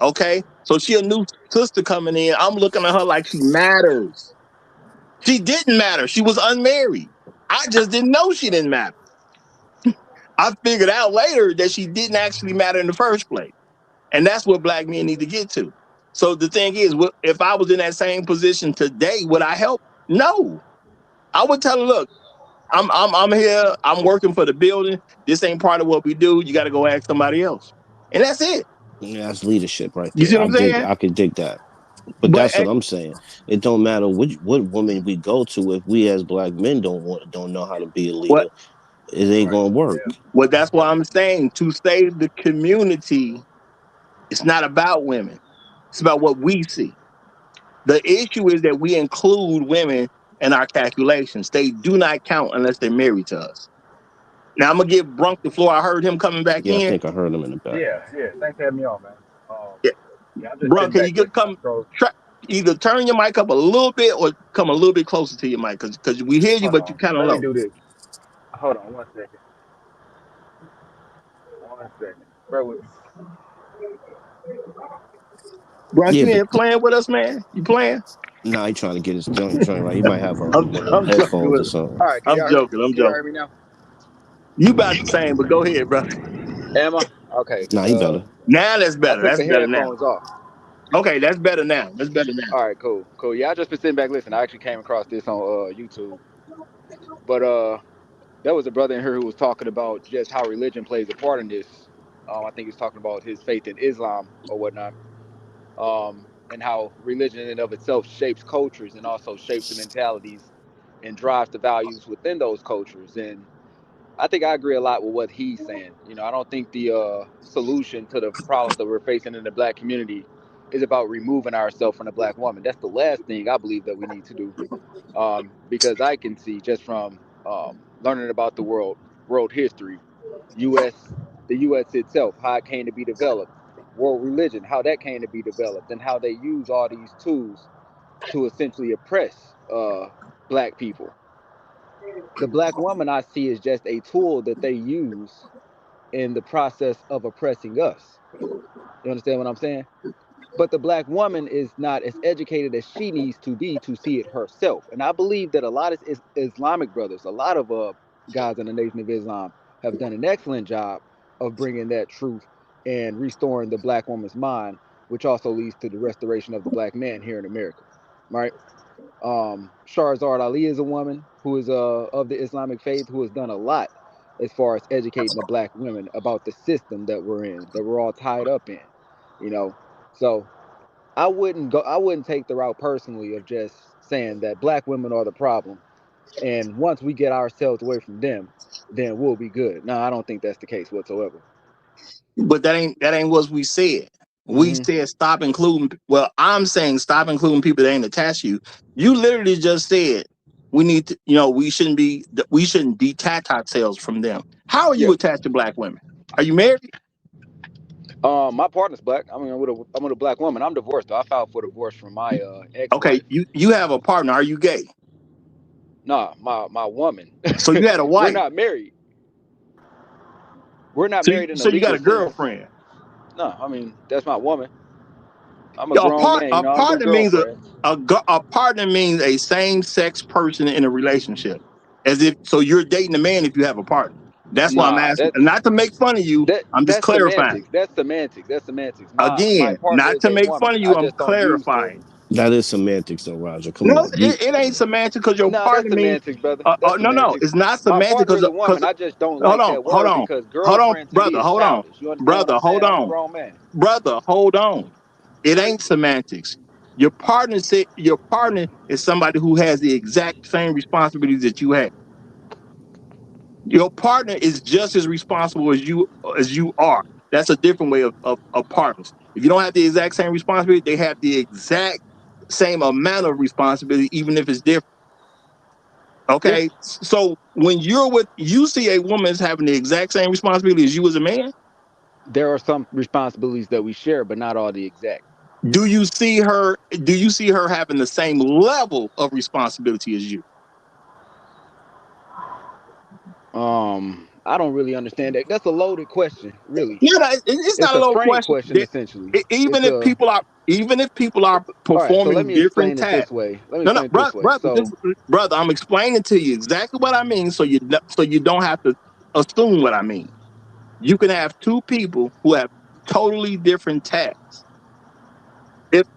Okay? So she a new sister coming in. I'm looking at her like she matters. She didn't matter. She was unmarried. I just didn't know she didn't matter. I figured out later that she didn't actually matter in the first place. And that's what black men need to get to. So the thing is, if I was in that same position today, would I help? No. I would tell her, look, I'm here. I'm working for the building. This ain't part of what we do. You got to go ask somebody else. And that's it. Yeah, that's leadership right You see there. what I'm saying? I could dig that. But But that's what I'm saying. It don't matter what woman we go to if we as black men don't know how to be a leader. what It ain't gonna work. well, that's why I'm saying, to save the community, it's not about women. It's about what we see. The issue is that we include women in our calculations. They do not count unless they're married to us. Now I'm gonna give Brunk the floor. I heard him coming back Yeah, I in. think I heard him in the back. Yeah. Thanks for having me on, man. Yeah. Yeah, I'm just Brunk, sitting can back you listening. I scroll. either turn your mic up a little bit or come a little bit closer to your mic, because we hear you, Hold but you on. kind of Let me low. do this. Hold on 1 second. 1 second. Bear with me. Brunk, Yeah, you but ain't playing with us, man. You playing? nah, he trying to get his joint right. He might have I'm one of them I'm joking headphones with or him. something. All right, can I'm y'all hear me? joking. I'm Can y'all joking. hear me now? You about the same, but go ahead, brother. Am I? Okay. Nah, he better. Now that's I better. took That's the better now. headphones off. Okay, that's better now. That's better now. All right, cool, cool. Yeah, I just been sitting back listening. I actually came across this on YouTube, but there was a brother in here who was talking about just how religion plays a part in this. I think he's talking about his faith in Islam or whatnot, and how religion in and of itself shapes cultures and also shapes the mentalities and drives the values within those cultures. And I think I agree a lot with what he's saying. You know, I don't think the solution to the problems that we're facing in the black community is about removing ourselves from the black woman. That's the last thing I believe that we need to do, because I can see just from learning about the world history, U.S. the U.S. itself, how it came to be developed, world religion, how that came to be developed, and how they use all these tools to essentially oppress black people. The black woman I see is just a tool that they use in the process of oppressing us. You understand what I'm saying? But the black woman is not as educated as she needs to be to see it herself. And I believe that a lot of Islamic brothers, a lot of guys in the Nation of Islam have done an excellent job of bringing that truth and restoring the black woman's mind, which also leads to the restoration of the black man here in America, right? Shahrazad Ali is a woman who is of the Islamic faith who has done a lot as far as educating the black women about the system that we're in, that we're all tied up in, you know. So I wouldn't take the route personally of just saying that black women are the problem, and once we get ourselves away from them, then we'll be good. No, I don't think that's the case whatsoever. But that ain't what we said. We Hmm. said stop including. Well, I'm saying stop including people that ain't attached to you. You literally just said we need to. We shouldn't detach ourselves from them. How are you Yeah. attached to black women? Are you married? My partner's black. I mean, I'm with a black woman. I'm divorced though. I filed for divorce from my Okay, ex-wife. you have a partner. Are you gay? Nah, my woman. So you had a We're wife. not married. We're not So you, married in a so you got legal a sense. girlfriend. No, I mean that's my woman. I'm a A grown part man. You a know, I don't do partner means girlfriends. a partner means a same sex person in a relationship. As if so you're dating a man if you have a partner. That's why I'm Nah, asking. Not to make fun of you. I'm just that's clarifying. semantics. That's semantics. That's semantics. My Again, partner not is to a make fun woman. of I you. I'm just don't use the. clarifying. That is semantics, though, Roger. Come No, on. it ain't semantic because your Nah, that's partner means. semantics, brother. That's No, semantics. it's not My semantic partner because is a woman. I just don't hold like on, that hold word on, because hold on, girlfriend to me brother, is hold on, childish. You understand what brother, I'm hold saying? I'm a on, grown man. brother, hold on. It ain't semantics. Your partner is somebody who has the exact same responsibilities that you have. Your partner is just as responsible as you are. That's a different way of partners. If you don't have the exact same responsibility, they have the exact same amount of responsibility, even if it's different. Yeah, Okay. So when you see a woman as having the exact same responsibility as you as a man, there are some responsibilities that we share, but not all the exact. do you see her having the same level of responsibility as you? I don't really understand that. That's a loaded question, really. Yeah, it's It's not a a low frame question. question, essentially. Even It's if a people are All right. So let performing me different explain it tasks. this way. Let me No, no, explain it brother, this way. brother, So, brother, I'm explaining to you exactly what I mean, so you don't have to assume what I mean. You can have two people who have totally different tasks. If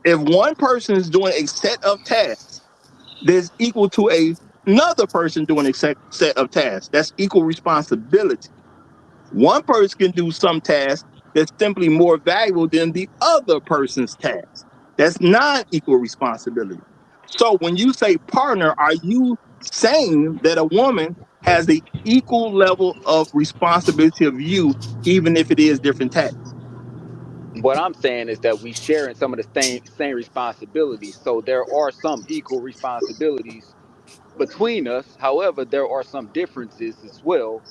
if one person is doing a set of tasks that's equal to another person doing a set of tasks, that's equal responsibility. One person can do some tasks that's simply more valuable than the other person's task. That's not equal responsibility. So when you say partner, are you saying that a woman has the equal level of responsibility of you, even if it is different tasks? what I'm saying is that we share in some of the same responsibilities. So there are some equal responsibilities between us. However, there are some differences as well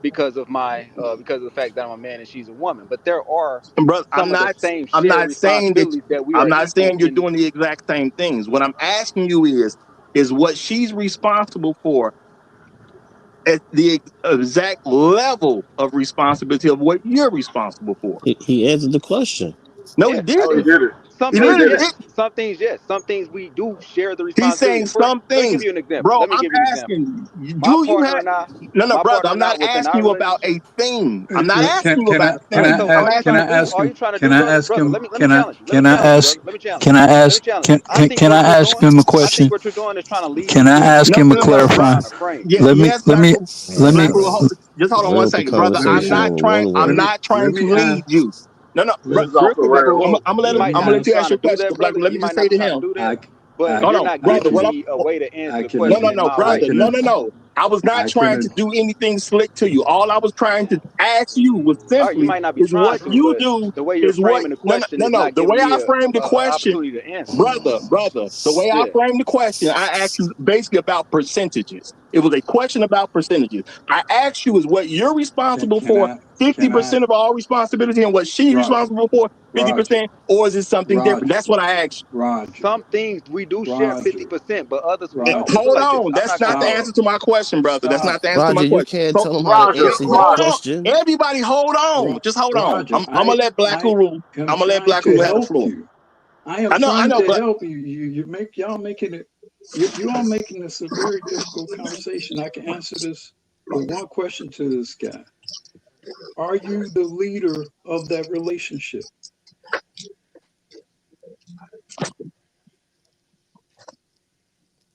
because of the fact that I'm a man and she's a woman. But there are Brother, I'm some of the not same I'm shared not saying that responsibilities that we I'm are not equal saying you're in. doing the exact same things. What I'm asking you is what she's responsible for at the exact level of responsibility of what you're responsible for. He answered the question. No, he Yeah, I No, he didn't. did. did it. Some It things, literally, yes. Some things, yes. Some things we do share the he's responsibility saying for. some Let me give things, you an example. bro. Let me I'm give you an example. asking, My do you partner have? and I, No, my brother. partner I'm and I not within asking our you about relationship. a thing. I'm not asking you Can about I a can Okay, I thing. so I'm all you can asking trying I to do, ask all him? you trying to Can do, I brother, ask brother, him? let me Can I challenge you. Let me can I challenge you, brother. ask? Let me challenge Can you. I Let me ask? challenge you. I think Can I what you're ask doing, him a I think question? what you're doing is trying to lead Can I into ask No, him to no, no, what I'm bro. clarify? trying to frame. Yeah, Let me yes, let Black. me let Man, me Black rule. bro. Just hold on one Hold the second, brother. let me I'm conversation not on trying. one let I'm way. me not let trying to me lead ask. you. No, no, This bro. is off Real the quick, Black rails. Rule, hold on. I'm gonna let You him. Let might me I'm not gonna let be you ask. ask trying your to do question, that, but Black brother. rule. Let me You just might say not be to trying to him. do that. I But I Hold you're on, not brother. giving What me a way to answer I the can question in no, my brother. way. can No. I was not I trying to can do anything slick to you. All I was trying to ask you was All right, you simply might not be is trying what to, you but do the way you're is what. framing the No, no, question no, is no. not The giving way me I a, framed the question, opportunity to answer. brother. The way I Yeah. framed the question, I asked you basically about percentages. It was a question about percentages. I asked you is what you're responsible can for. I can I 50% of all responsibility and what she's Roger responsible for Roger 50%, or is it something different? Roger That's what I asked Roger Some things we do share Roger 50%, but others we you. don't. Roger. Let's do it Hold like this. on. I'm That's not gonna not the Stop hold answer on. to my question, brother. That's stop not the answer to Roger, my you question. can't So tell him how to Roger, answer your hold Roger. on. question. Everybody hold on. Just hold on. Roger. I'm gonna let Black Uru. Am I'm gonna let trying Black to Uru have the help floor. you. I am I trying know, to but help you. Y'all making it. You all making this a very difficult conversation. I can answer this with one question to this guy. Are you the leader of that relationship?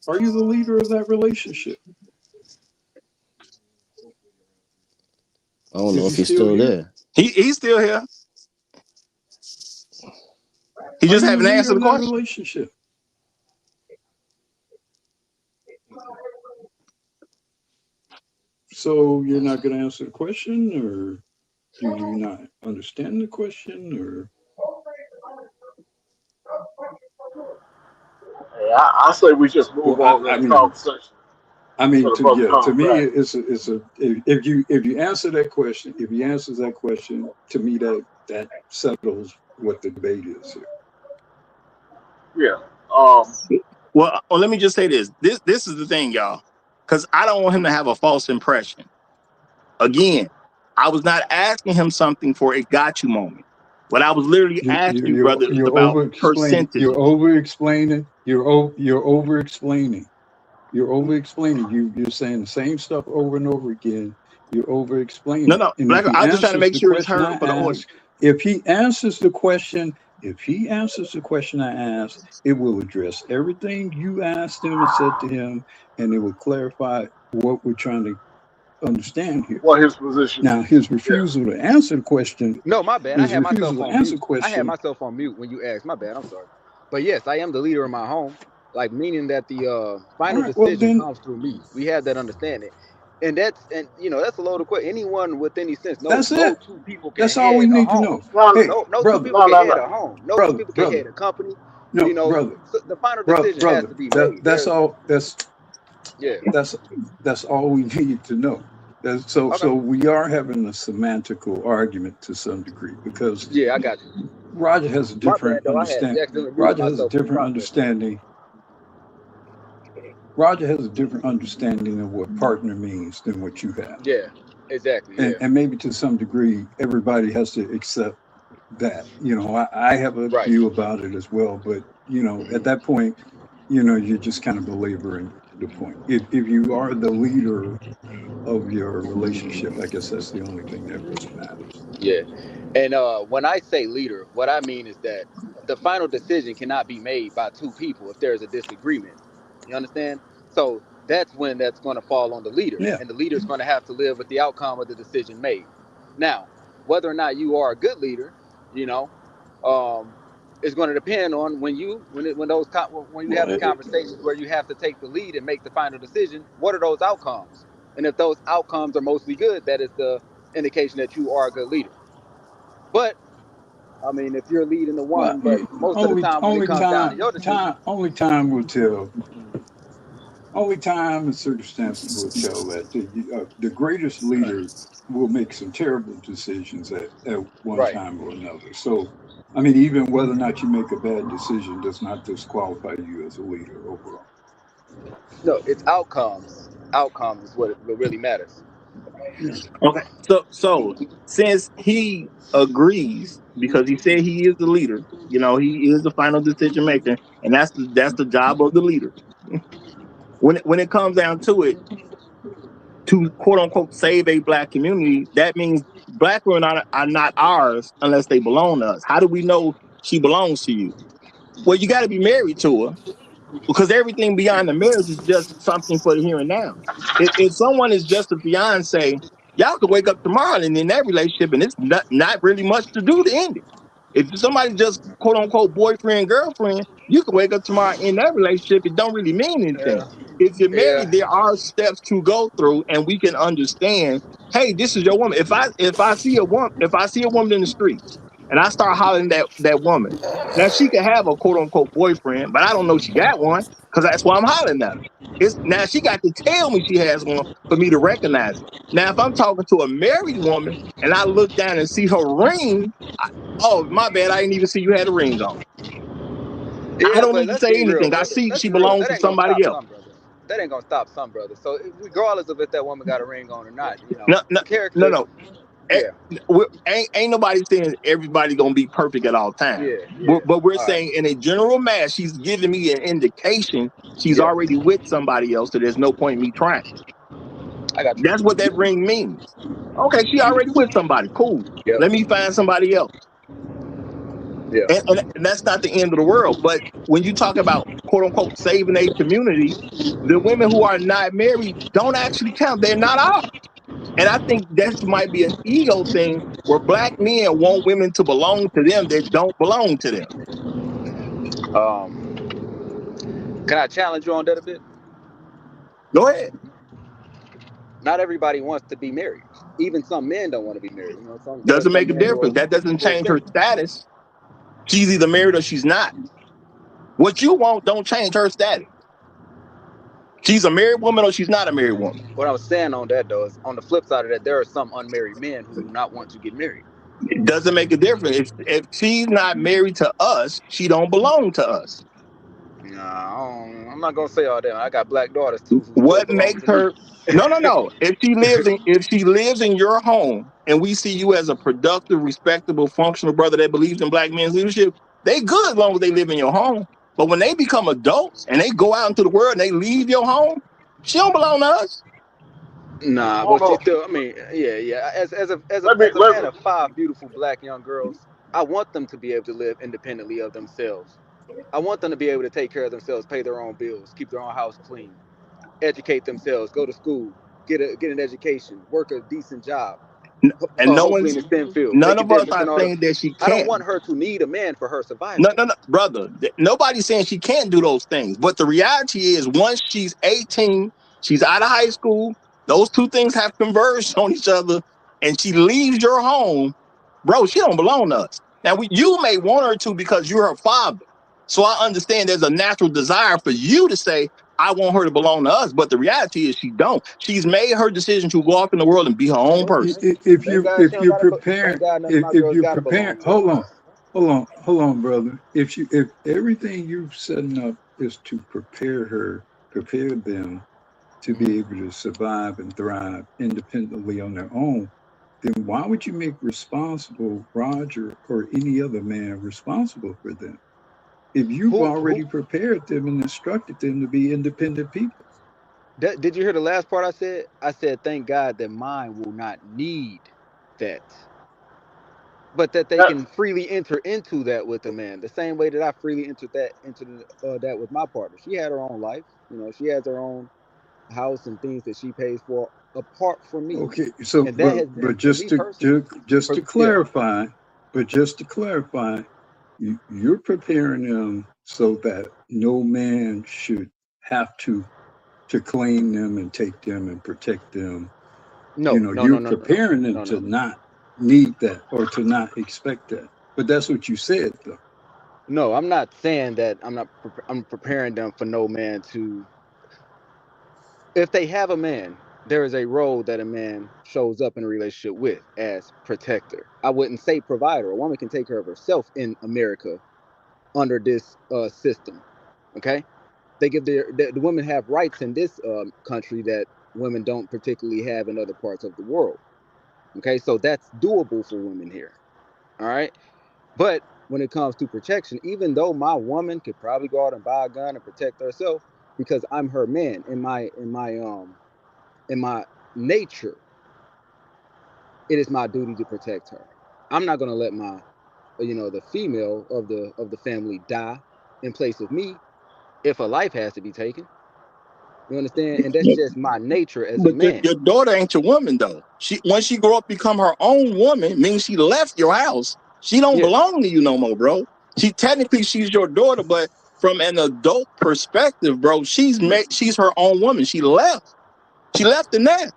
Are you the leader of that relationship? I don't know Is if he he's still still here? there. he's still here. He Are just you the haven't leader answered the of that question. relationship? So you're not going to answer the question, or do you not understand the question, or Hey, I say we just move well, on in I the mean, conversation I until mean, the brother to comes me, back. it's a if you answer that question, if he answers that question, to me that settles what the debate is here. Yeah. Um. Well, let me just say this. This is the thing, y'all, because I don't want him to have a false impression. Again, I was not asking him something for a got you moment. What I was literally asking you, brother, is You're about over explaining. percentages. You're over explaining. You're over explaining. You're saying the same stuff over and over again. You're over No, explaining. no, And if Black. he I'm just trying to answers make the sure it's question I heard for the ask, audience. if he answers the question, if he answers the question I asked, it will address everything you asked him and said to him, and it will clarify what we're trying to understand here. What his position Now, is. his Yeah. refusal to answer the question, No, my bad. I his had myself refusal to on answer mute. the question, When you asked. My bad. I'm sorry. But yes, I am the leader of my home. Like meaning that the all final right, well decision then comes through me. We have that understanding, and that's a load of question. Anyone with any sense knows that's no it. two people can That's all we head a need to home. know. No, Hey, No two brother, people no, can no, head no. a home. No two brother, people can brother. head a company. No, brother, So the final decision has brother. to be made. That's There's all. yeah. That's that's all we need to know. Okay. So we are having a semantical argument to some degree because Yeah, I got you. Roger has a My bad different though. I had understand. accidentally muted Roger has a myself in the different process. understanding. Roger has a different understanding of what partner means than what you have, Yeah. Exactly. Yeah. and maybe to some degree everybody has to accept that. I have a Right. view about it as well, but at that point, you're just kind of belaboring the point. If you are the leader of your relationship, I guess that's the only thing that really matters. Yeah. And when I say leader, what I mean is that the final decision cannot be made by two people if there's a disagreement. You understand? So that's when that's going to fall on the leader, Yeah. and the leader is going to have to live with the outcome of the decision made. Now, whether or not you are a good leader, you know, um, is going to depend on when you have Well, the conversations where you have to take the lead and make the final decision. What are those outcomes? And if those outcomes are mostly good, that is the indication that you are a good leader. But I mean, if you're leading the well, one, but most of the time when it only comes down to your decision, only time will tell. Only time and circumstances will tell that the greatest leader will make some terrible decisions at one right? time or another. So, I mean, even whether or not you make a bad decision does not disqualify you as a leader overall. No, it's outcomes. Outcomes is what really matters. Yeah. Okay. So since he agrees because he said he is the leader. You know, he is the final decision maker, and that's the job of the leader. When it comes down to it, to quote unquote save a black community, that means black women are not ours unless they belong to us. How do we know she belongs to you? Well, you got to be married to her, because everything beyond the marriage is just something for the here and now. If someone is just a fiance, y'all could wake up tomorrow and in that relationship, and it's not really much to do to end it. If somebody's just quote unquote boyfriend, girlfriend, you can wake up tomorrow in that relationship. It don't really mean anything. Yeah. If you're married, Yeah. there are steps to go through, and we can understand. Hey, this is your woman. If I see a woman in the street, and I start hollering that woman, now she can have a quote unquote boyfriend, but I don't know she got one because that's why I'm hollering at her. Now she got to tell me she has one for me to recognize it. Now, if I'm talking to a married woman and I look down and see her ring, oh my bad, I didn't even see you had a ring on. I Yeah, don't but need to let's say be real, anything. I brother. see Let's she be real. belongs That to ain't gonna somebody stop else. some brothers. That ain't gonna stop some brothers. So regardless of if that woman got a ring on or not, No, no, no, character. no. Yeah. Ain't nobody saying everybody gonna be perfect at all times. Yeah. But we're All right. saying in a general mass, she's giving me an indication she's Yeah. already with somebody else, so there's no point in me trying. I got you. That's what that ring means. Okay, she already with somebody. Cool. Yep. Let me find somebody else. Yeah. And that's not the end of the world. But when you talk about quote unquote saving a community, the women who are not married don't actually count. They're not ours. And I think that might be an ego thing where black men want women to belong to them that don't belong to them. Can I challenge you on that a bit? Go ahead. Not everybody wants to be married. Even some men don't want to be married. There are Doesn't some make a men who are difference. That looking doesn't for a change her safety. status. She's either married or she's not. What you want don't change her status. She's a married woman or she's not a married woman. What I was saying on that though is, on the flip side of that, there are some unmarried men who do not want to get married. It doesn't make a difference. If she's not married to us, she don't belong to us. Nah, I'm not gonna say all that. I got black daughters too who still What belong makes to me. her no. If she lives in your home and we see you as a productive, respectable, functional brother that believes in black men's leadership, they good as long as they live in your home. But when they become adults and they go out into the world and they leave your home, she don't belong to us. Nah, Hold but she on. still. I mean, yeah. Let me As a let man me of 5 beautiful black young girls, I want them to be able to live independently of themselves. I want them to be able to take care of themselves, pay their own bills, keep their own house clean, educate themselves, go to school, get an education, work a decent job, And hopefully in the STEM field, none make a of us difference are in all the. saying that she I don't can't. want her to need a man for her No, survival. no, no, brother. Nobody's saying she can't do those things. But the reality is, once she's 18, she's out of high school, those two things have converged on each other, and she leaves your home, bro, she don't belong to us. Now, you may want her to because you're her father. So I understand there's a natural desire for you to say, I want her to belong to us. But the reality is she don't. She's made her decision to go off in the world and be her own person. Thank God she If don't you're gotta. preparing, Thank God none of my if girls you're gotta belong preparing, to us. hold on, brother. If everything you're setting up is to prepare them to be able to survive and thrive independently on their own, then why would you make responsible Roger or any other man responsible for them? If you've Who already prepared them and instructed them to be independent people. did you hear the last part I said? I said, thank God that mine will not need that, but that they that, can freely enter into that with a man, the same way that I freely entered that into that with my partner. She had her own life, she has her own house and things that she pays for apart from me, Okay, so and that has but been for me personally. just to Yeah, clarify, you're preparing them so that no man should have to claim them and take them and protect them. no, no, no, You're no, no, no, preparing them no, to no. not need that or to not expect that. But that's what you said, though. No, I'm not saying that. I'm preparing them for no man to. If they have a man, there is a role that a man shows up in a relationship with as protector. I wouldn't say provider. A woman can take care of herself in America under this system. Okay, they give the women have rights in this country that women don't particularly have in other parts of the world. Okay, so that's doable for women here. All right. But when it comes to protection, even though my woman could probably go out and buy a gun and protect herself, because I'm her man, in my nature, it is my duty to protect her. I'm not gonna let my, the female of the family die in place of me if a life has to be taken. You understand? And that's just my nature as a But man. your daughter ain't your woman though. Once she grow up, become her own woman, means she left your house. She don't belong to you no more, bro. She's your daughter, but from an adult perspective, bro, she's her own woman. She left the nest.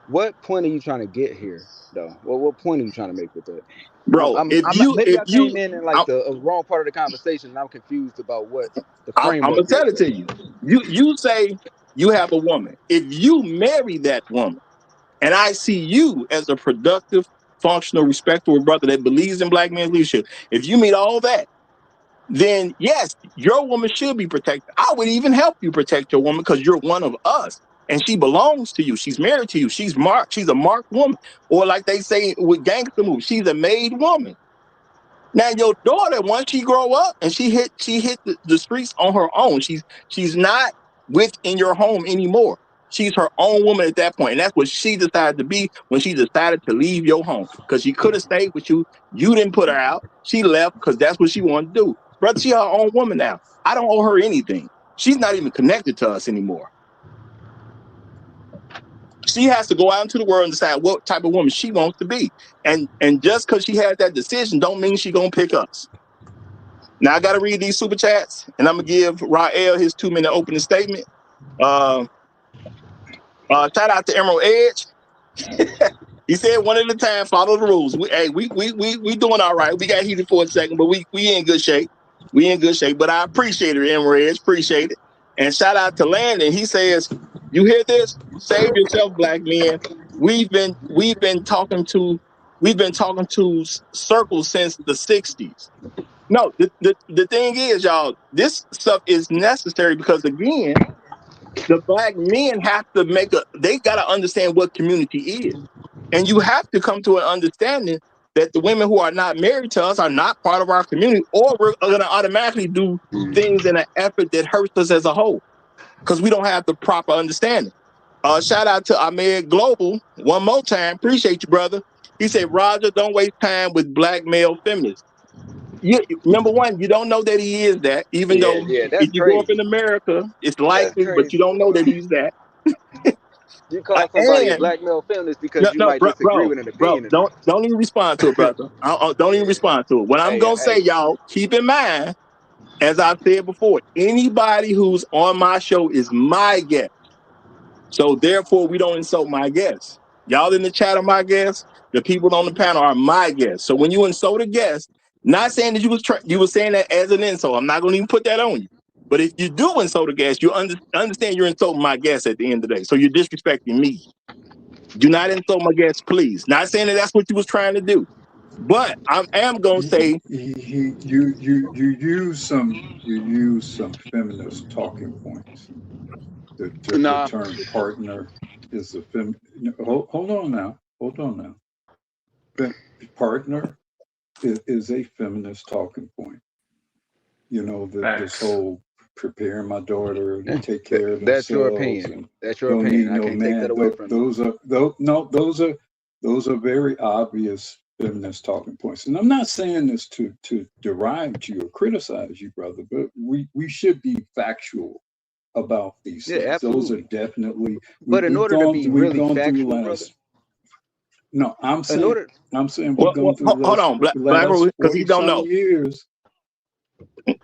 What point are you trying to get here, though? What point are you trying to make with that? Bro, Maybe I came in like the wrong part of the conversation, and I'm confused about what the I'm framework gonna tell is. it to you. You say you have a woman. If you marry that woman, and I see you as a productive, functional, respectable brother that believes in black men's leadership, if you meet all that, then yes, your woman should be protected. I would even help you protect your woman because you're one of us. And she belongs to you. She's married to you. She's marked. She's a marked woman. Or like they say with gangster movies, she's a made woman. Now your daughter, once she grow up and she hit the streets on her own, she's not within your home anymore. She's her own woman at that point. And that's what she decided to be when she decided to leave your home. Because she could have stayed with you. You didn't put her out. She left because that's what she wanted to do. Brother, she's her own woman now. I don't owe her anything. She's not even connected to us anymore. She has to go out into the world and decide what type of woman she wants to be. And just because she had that decision don't mean she's going to pick us. Now I got to read these super chats, and I'm gonna give Rael his 2-minute opening statement. Shout out to Emerald Edge. He said one at a time, follow the rules. We doing all right. We got heated for a second, but we in good shape. We in good shape. But I appreciate it, Emerald Edge. Appreciate it. And shout out to Landon. He says, "You hear this? Save yourself, black men. We've been talking to circles since the '60s." No, the thing is, y'all, this stuff is necessary because, again, the black men have to they got to understand what community is. And you have to come to an understanding that the women who are not married to us are not part of our community, or we're going to automatically do things in an effort that hurts us as a whole because we don't have the proper understanding. Shout out to Ahmed Global one more time. Appreciate you, brother. He said, Roger, don't waste time with black male feminists. Number one, you don't know that he is that, even though that's if you grow up crazy. in America, it's likely, but you don't know that he's that. You call somebody a black male feminist because you might disagree with an opinion. Don't even respond to it, brother. Don't even respond to it. What I'm gonna say, y'all, keep in mind, as I've said before, anybody who's on my show is my guest. So therefore, we don't insult my guests. Y'all in the chat are my guests. The people on the panel are my guests. So when you insult a guest, not saying that you were saying that as an insult. I'm not going to even put that on you. But if you do insult a guest, you understand you're insulting my guest at the end of the day. So you're disrespecting me. Do not insult my guest, please. Not saying that that's what you was trying to do. But I am going to say you use some feminist talking points. The term partner is a hold on now. Partner is a feminist talking point. You know, this whole preparing my daughter to take care of themselves. That's your opinion. That's your opinion. I can't take that away from you. Those are very obvious feminist talking points. And I'm not saying this to deride you or criticize you, brother, but we should be factual about these things. Absolutely. Those are definitely. But in order to be really factual, brother. No, I'm saying we've gone through hold on, Black because he don't know. Years.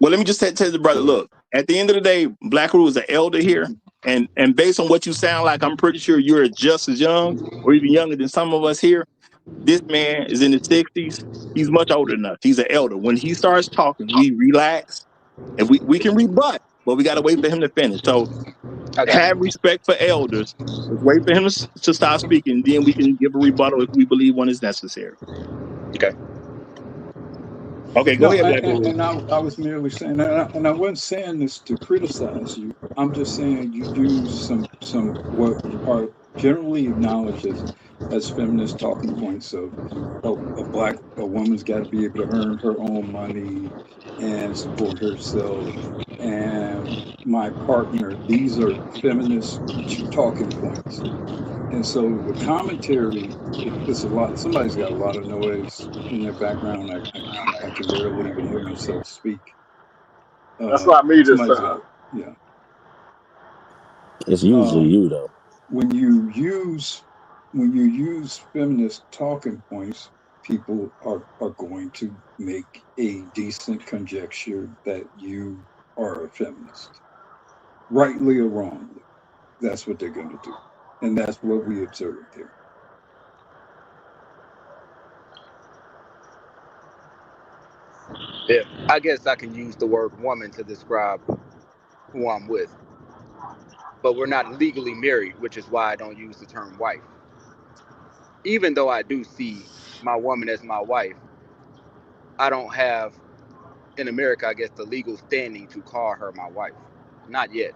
Well, let me just tell the brother, look, at the end of the day, Black Rule is an elder here. And based on what you sound like, I'm pretty sure you're just as young or even younger than some of us here. This man is in his 60s. He's much older than us. He's an elder. When he starts talking, we relax and we can rebut, but we got to wait for him to finish. So have respect for elders. Let's wait for him to stop speaking. Then we can give a rebuttal if we believe one is necessary. Okay, go ahead. And I was merely saying, and I wasn't saying this to criticize you. I'm just saying you do some what generally acknowledged as feminist talking points of a woman's got to be able to earn her own money and support herself and my partner. These are feminist talking points. And so the commentary, it's a lot. Somebody's got a lot of noise in their background. I can barely even hear myself speak. That's not me this Somebody's time. got, yeah. It's usually you though. When you use feminist talking points, people are going to make a decent conjecture that you are a feminist, rightly or wrongly. That's what they're going to do, and that's what we observed here. Yeah, I guess I can use the word woman to describe who I'm with, but we're not legally married, which is why I don't use the term wife. Even though I do see my woman as my wife, I don't have in America, I guess, the legal standing to call her my wife. Not yet.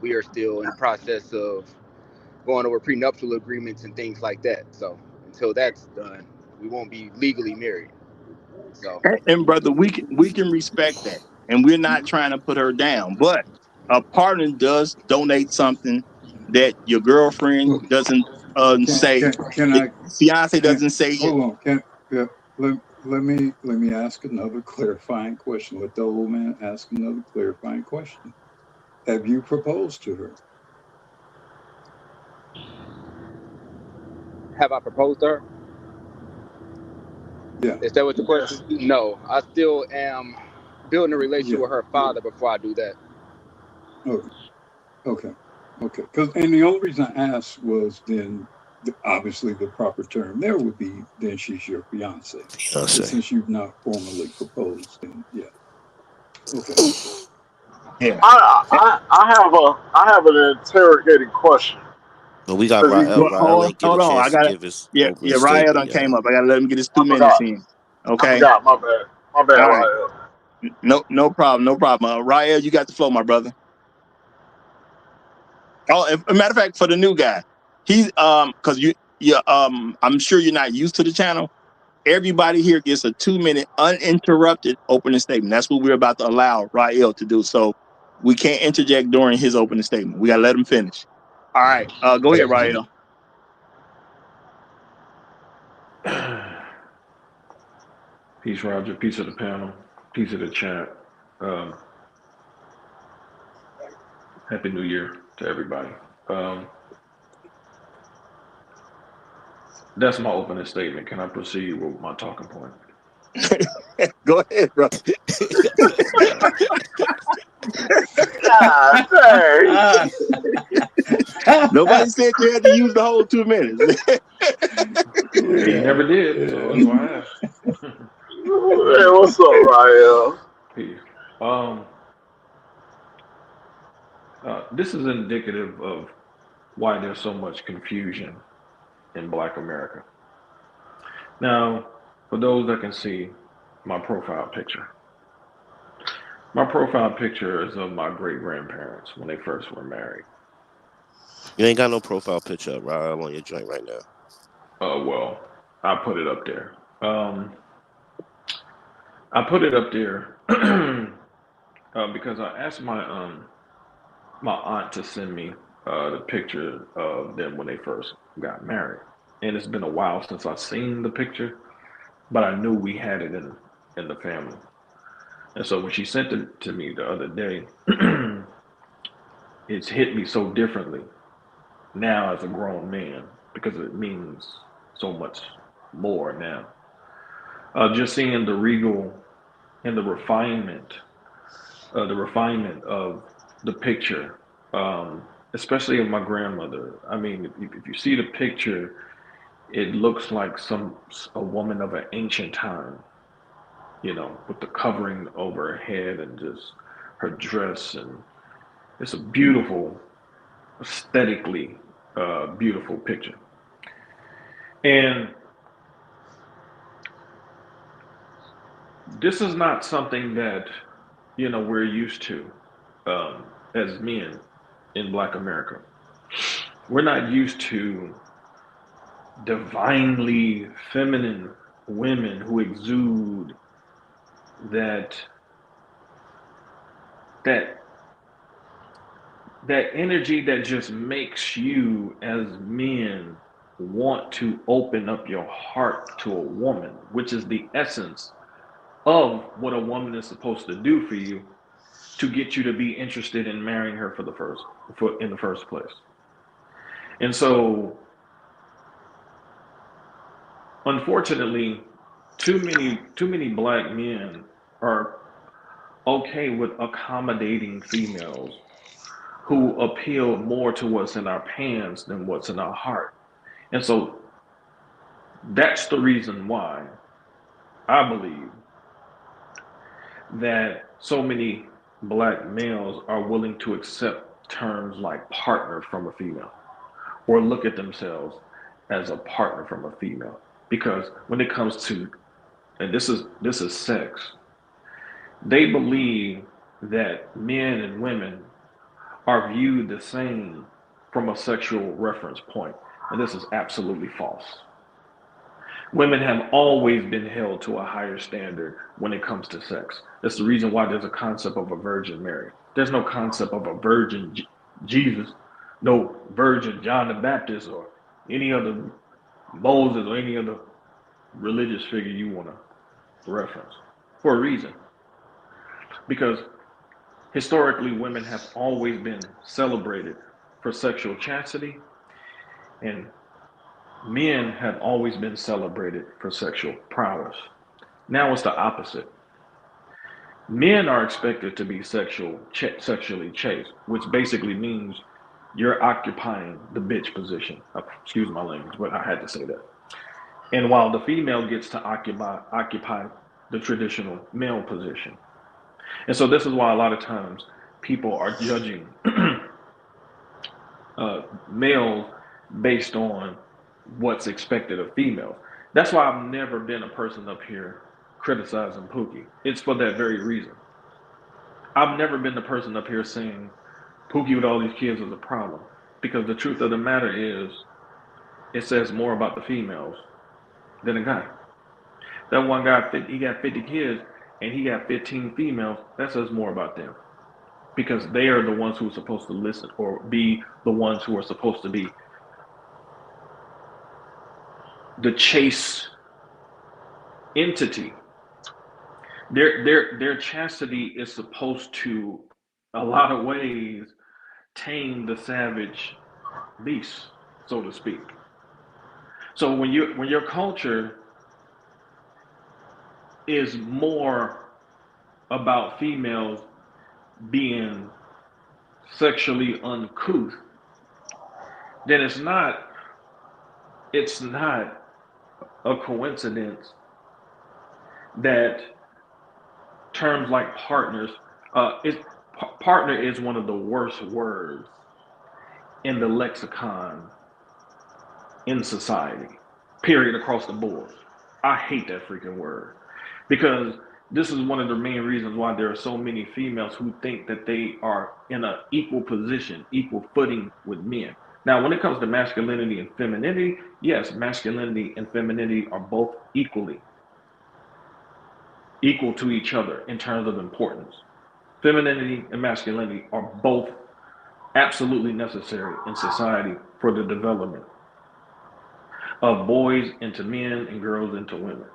We are still in the process of going over prenuptial agreements and things like that. So until that's done, we won't be legally married. So And brother, we can respect that, and we're not trying to put her down. But a partner does donate something that your girlfriend Look, doesn't say. can I Fiance doesn't say it. hold on? Yeah, let me ask another clarifying question. Let the old man ask another clarifying question. Have you proposed to her? have I proposed to her? Yeah. Is that what the question? No, I still am building a relationship Yeah. with her father before I do that. Okay. Okay. Okay. And the only reason I asked was then obviously the proper term there would be then she's your fiance. But since you've not formally proposed, then yeah. Okay. Yeah. I have an interrogating question. But we got 'Cause he, Well, Rael ain't get a hold on. I chance to gotta. give his Yeah, opening yeah. Ryan statement done yet. came up. I gotta let him get his I 2 minutes forgot. in. I Okay. forgot. My bad. My bad, All right. Rael. No problem. No problem. Ryan, you got the flow, my brother. Oh, as a matter of fact, for the new guy, he's because I'm sure you're not used to the channel. Everybody here gets a 2-minute uninterrupted opening statement. That's what we're about to allow Rael to do. So we can't interject during his opening statement. We gotta let him finish. All right. Go ahead, Rael. Peace, Roger. Peace of the panel. Peace of the chat. Happy New Year to everybody. That's my opening statement. Can I proceed with my talking point? Go ahead, bro. God dang. Nobody said you had to use the whole 2 minutes. He never did, so that's why I asked. Hey, what's up, Rael? Peace. This is indicative of why there's so much confusion in Black America. Now, for those that can see my profile picture is of my great grandparents when they first were married. You ain't got no profile picture of Rael on your joint right now. Well, I put it up there. I put it up there because I asked my aunt to send me the picture of them when they first got married, and it's been a while since I've seen the picture, but I knew we had it in the family. And so when she sent it to me the other day, it's hit me so differently now as a grown man because it means so much more now. Just seeing the regal and the refinement of the picture, especially of my grandmother. I mean, if you see the picture, it looks like a woman of an ancient time, with the covering over her head and just her dress, and it's a beautiful, aesthetically beautiful picture. And this is not something that we're used to as men in Black America. we're not used to divinely feminine women who exude that that that energy that just makes you as men want to open up your heart to a woman, which is the essence of what a woman is supposed to do for you to get you to be interested in marrying her in the first place. And so unfortunately, too many black men are okay with accommodating females who appeal more to what's in our pants than what's in our heart. And so that's the reason why I believe that so many black males are willing to accept terms like partner from a female or look at themselves as a partner from a female. Because when it comes to, and this is sex, they believe that men and women are viewed the same from a sexual reference point. And this is absolutely false. Women have always been held to a higher standard when it comes to sex. That's the reason why there's a concept of a Virgin Mary. There's no concept of a Virgin Jesus, no Virgin John the Baptist, or any other Moses, or any other religious figure you want to reference, for a reason. Because historically, women have always been celebrated for sexual chastity, and men have always been celebrated for sexual prowess. Now it's the opposite. Men are expected to be sexually chaste, which basically means you're occupying the bitch position. Excuse my language, but I had to say that. And while the female gets to occupy the traditional male position. And so this is why a lot of times people are judging males based on what's expected of females. That's why I've never been a person up here criticizing Pookie. It's for that very reason. I've never been the person up here saying Pookie with all these kids is a problem. Because the truth of the matter is, it says more about the females than a guy. That one guy, he got 50 kids and he got 15 females. That says more about them. Because they are the ones who are supposed to listen or be the ones who are supposed to be the chase entity. Their chastity is supposed to, a lot of ways, tame the savage beast, so to speak. So when your culture is more about females being sexually uncouth, then it's not a coincidence that terms like partner is one of the worst words in the lexicon in society, period, across the board. I hate that freaking word because this is one of the main reasons why there are so many females who think that they are in an equal position, equal footing with men. Now, when it comes to masculinity and femininity, yes, masculinity and femininity are both equal to each other in terms of importance. Femininity and masculinity are both absolutely necessary in society for the development of boys into men and girls into women.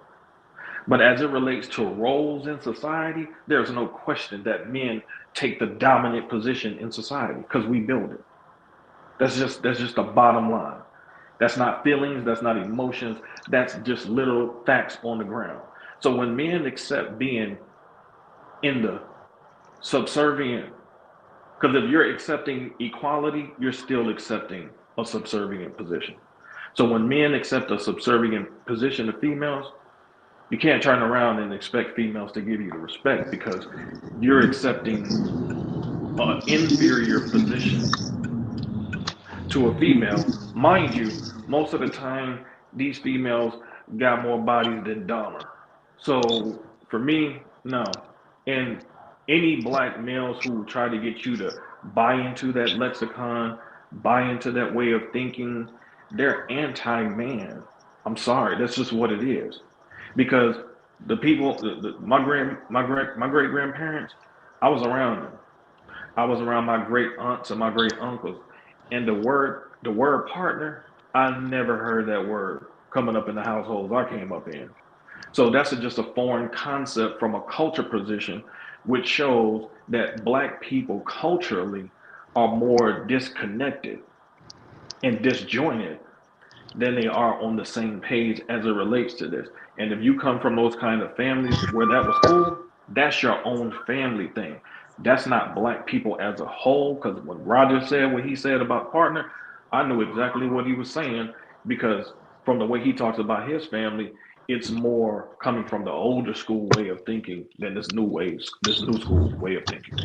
But as it relates to roles in society, there's no question that men take the dominant position in society because we build it. That's just the bottom line. That's not feelings, that's not emotions, that's just literal facts on the ground. So when men accept being in the subservient, because if you're accepting equality, you're still accepting a subservient position. So when men accept a subservient position of females, you can't turn around and expect females to give you the respect because you're accepting an inferior position to a female. Mind you, most of the time, these females got more bodies than Dahmer. So for me, no. And any black males who try to get you to buy into that lexicon buy into that way of thinking, they're anti-man. I'm sorry, that's just what it is. Because the people, my great grandparents, I was around them. I was around my great aunts and my great uncles, and the word partner, I never heard that word coming up in the households I came up in. So that's just a foreign concept from a culture position, which shows that black people culturally are more disconnected and disjointed than they are on the same page as it relates to this. And if you come from those kind of families where that was cool, that's your own family thing. That's not black people as a whole. Because when Roger said what he said about partner, I knew exactly what he was saying because from the way he talks about his family, it's more coming from the older school way of thinking than this new school way of thinking.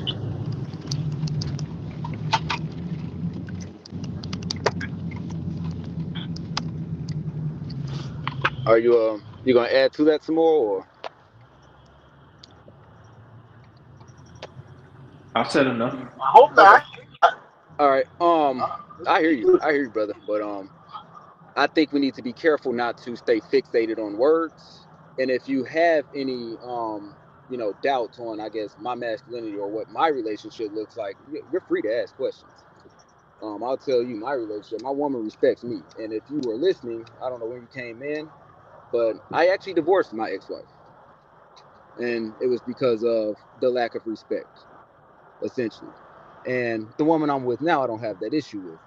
Are you gonna add to that some more, or I said enough. I hope okay? not. All right. I hear you, brother. But I think we need to be careful not to stay fixated on words. And if you have any doubts on, I guess, my masculinity or what my relationship looks like, you're free to ask questions. I'll tell you my relationship. My woman respects me, and if you were listening, I don't know when you came in, but I actually divorced my ex-wife, and it was because of the lack of respect, essentially. And the woman I'm with now, I don't have that issue with.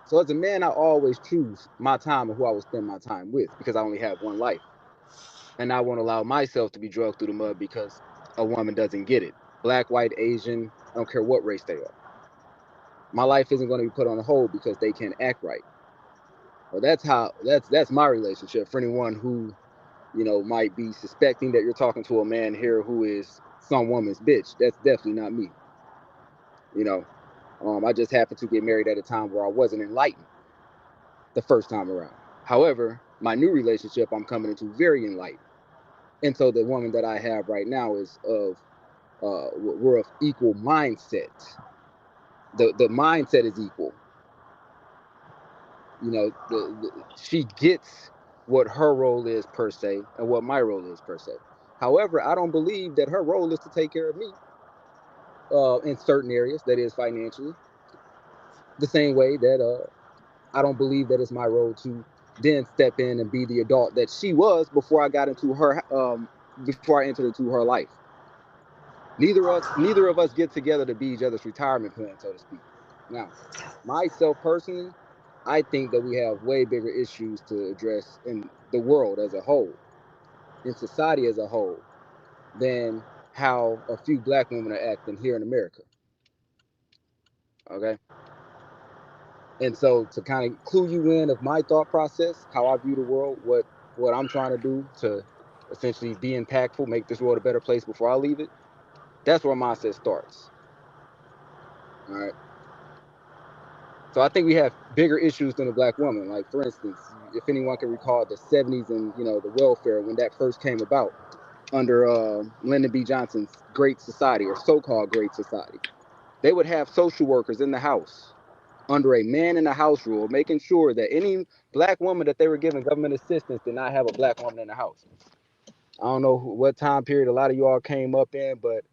So as a man, I always choose my time and who I will spend my time with because I only have one life. And I won't allow myself to be drugged through the mud because a woman doesn't get it. Black, white, Asian, I don't care what race they are. My life isn't going to be put on hold because they can't act right. Well, that's my relationship. For anyone who, might be suspecting that you're talking to a man here who is some woman's bitch, that's definitely not me. You know, I just happened to get married at a time where I wasn't enlightened the first time around. However, my new relationship I'm coming into very enlightened. And so the woman that I have right now is we're of equal mindset. The mindset is equal. She gets what her role is per se and what my role is per se. However, I don't believe that her role is to take care of me in certain areas, that is financially. The same way that I don't believe that it's my role to then step in and be the adult that she was before I got into her before I entered into her life. Neither of us get together to be each other's retirement plan, so to speak. Now, myself personally, I think that we have way bigger issues to address in the world as a whole, in society as a whole, than how a few black women are acting here in America. Okay. And so to kind of clue you in of my thought process, how I view the world, what I'm trying to do to essentially be impactful, make this world a better place before I leave it, that's where mindset starts. All right. So I think we have bigger issues than a black woman. Like for instance, if anyone can recall the 70s and the welfare when that first came about under Lyndon B. Johnson's Great Society or so-called Great Society, they would have social workers in the house under a man in the house rule, making sure that any black woman that they were giving government assistance did not have a black woman in the house. I don't know what time period a lot of you all came up in, but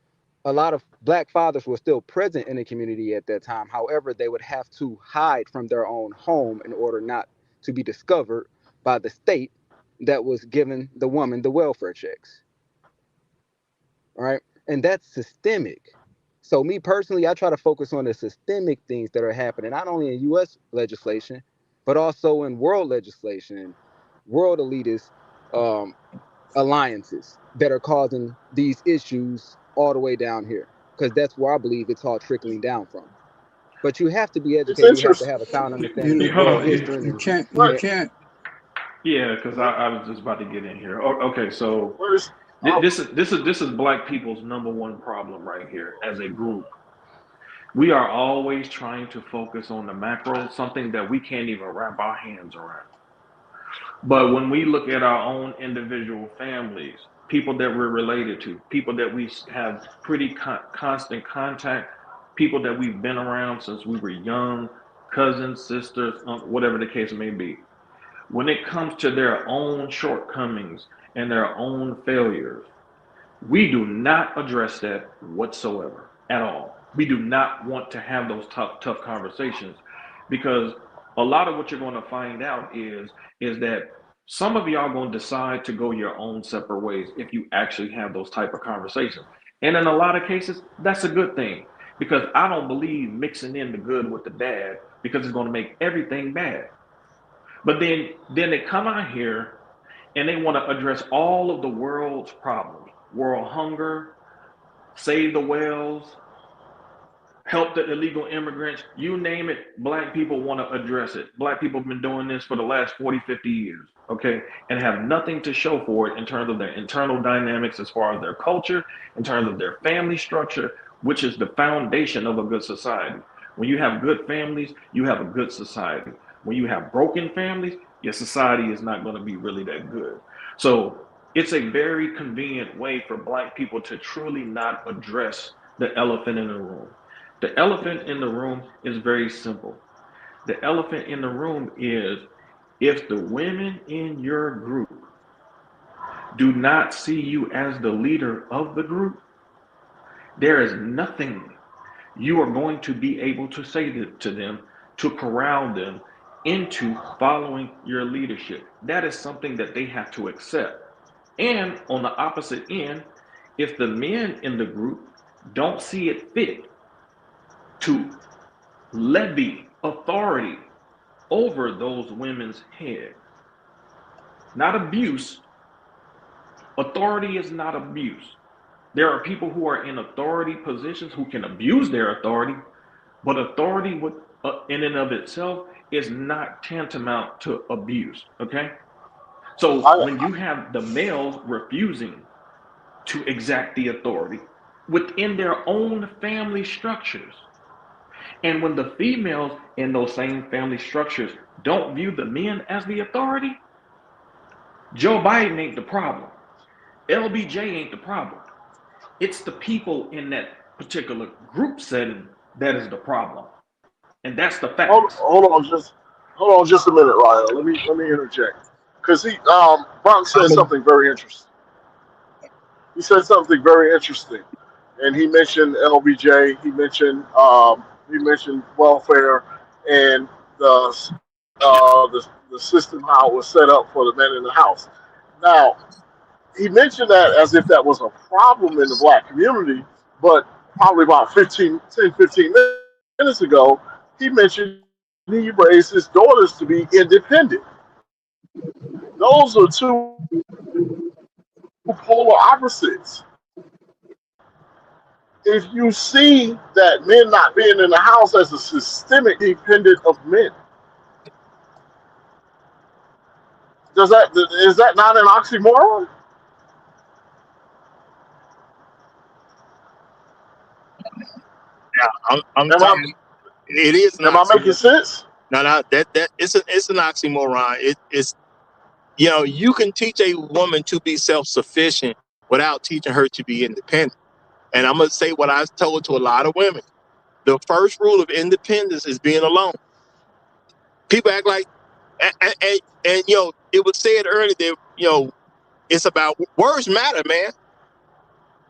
a lot of black fathers were still present in the community at that time. However, they would have to hide from their own home in order not to be discovered by the state that was giving the woman the welfare checks. All right. And that's systemic. So, me personally, I try to focus on the systemic things that are happening, not only in US legislation, but also in world legislation, world elitist um, alliances that are causing these issues all the way down here. Because that's where I believe it's all trickling down from. But you have to be It's educated. You have to interesting. have a sound You understanding know, of Hold world on. history. you And can't, go you ahead. can't. Yeah, because I was just about to get in here. Okay, so Where's this is black people's number one problem right here as a group. We are always trying to focus on the macro, something that we can't even wrap our hands around. But when we look at our own individual families, people that we're related to, people that we have pretty constant contact, people that we've been around since we were young, cousins, sisters, whatever the case may be. When it comes to their own shortcomings and their own failures, we do not address that whatsoever at all. We do not want to have those tough conversations, because a lot of what you're going to find out is that some of y'all going to decide to go your own separate ways if you actually have those type of conversations. And in a lot of cases, that's a good thing, because I don't believe mixing in the good with the bad, because it's going to make everything bad. But then they come out here and they want to address all of the world's problems: world hunger, save the whales, help the illegal immigrants, you name it. Black people want to address it. Black people have been doing this for the last 40, 50 years, okay, and have nothing to show for it in terms of their internal dynamics, as far as their culture, in terms of their family structure, which is the foundation of a good society. When you have good families, you have a good society. When you have broken families, your society is not going to be really that good. So it's a very convenient way for Black people to truly not address the elephant in the room. The elephant in the room is very simple. The elephant in the room is, if the women in your group do not see you as the leader of the group, there is nothing you are going to be able to say to them to corral them into following your leadership. That is something that they have to accept. And on the opposite end, if the men in the group don't see it fit to levy authority over those women's head, not abuse. Authority is not abuse. There are people who are in authority positions who can abuse their authority, but authority in and of itself is not tantamount to abuse, okay? So when you have the males refusing to exact the authority within their own family structures, and when the females in those same family structures don't view the men as the authority, Joe Biden ain't the problem. LBJ ain't the problem. It's the people in that particular group setting that is the problem. And that's the fact. Hold on just a minute, Ryan. Let me interject. Because Bronx said something very interesting. He said something very interesting. And he mentioned LBJ, he mentioned welfare and the system, how it was set up for the men in the house. Now, he mentioned that as if that was a problem in the Black community, but probably about 10, 15 minutes ago, he mentioned he raised his daughters to be independent. Those are two polar opposites. If you see that men not being in the house as a systemic dependent of men, is that not an oxymoron? Yeah, I'm telling you, it is an Am I making oxymoron. sense? No, that it's an oxymoron. It's you can teach a woman to be self-sufficient without teaching her to be independent. And I'm gonna say what I've told to a lot of women: the first rule of independence is being alone. People act like, and it was said earlier that it's about words matter, man.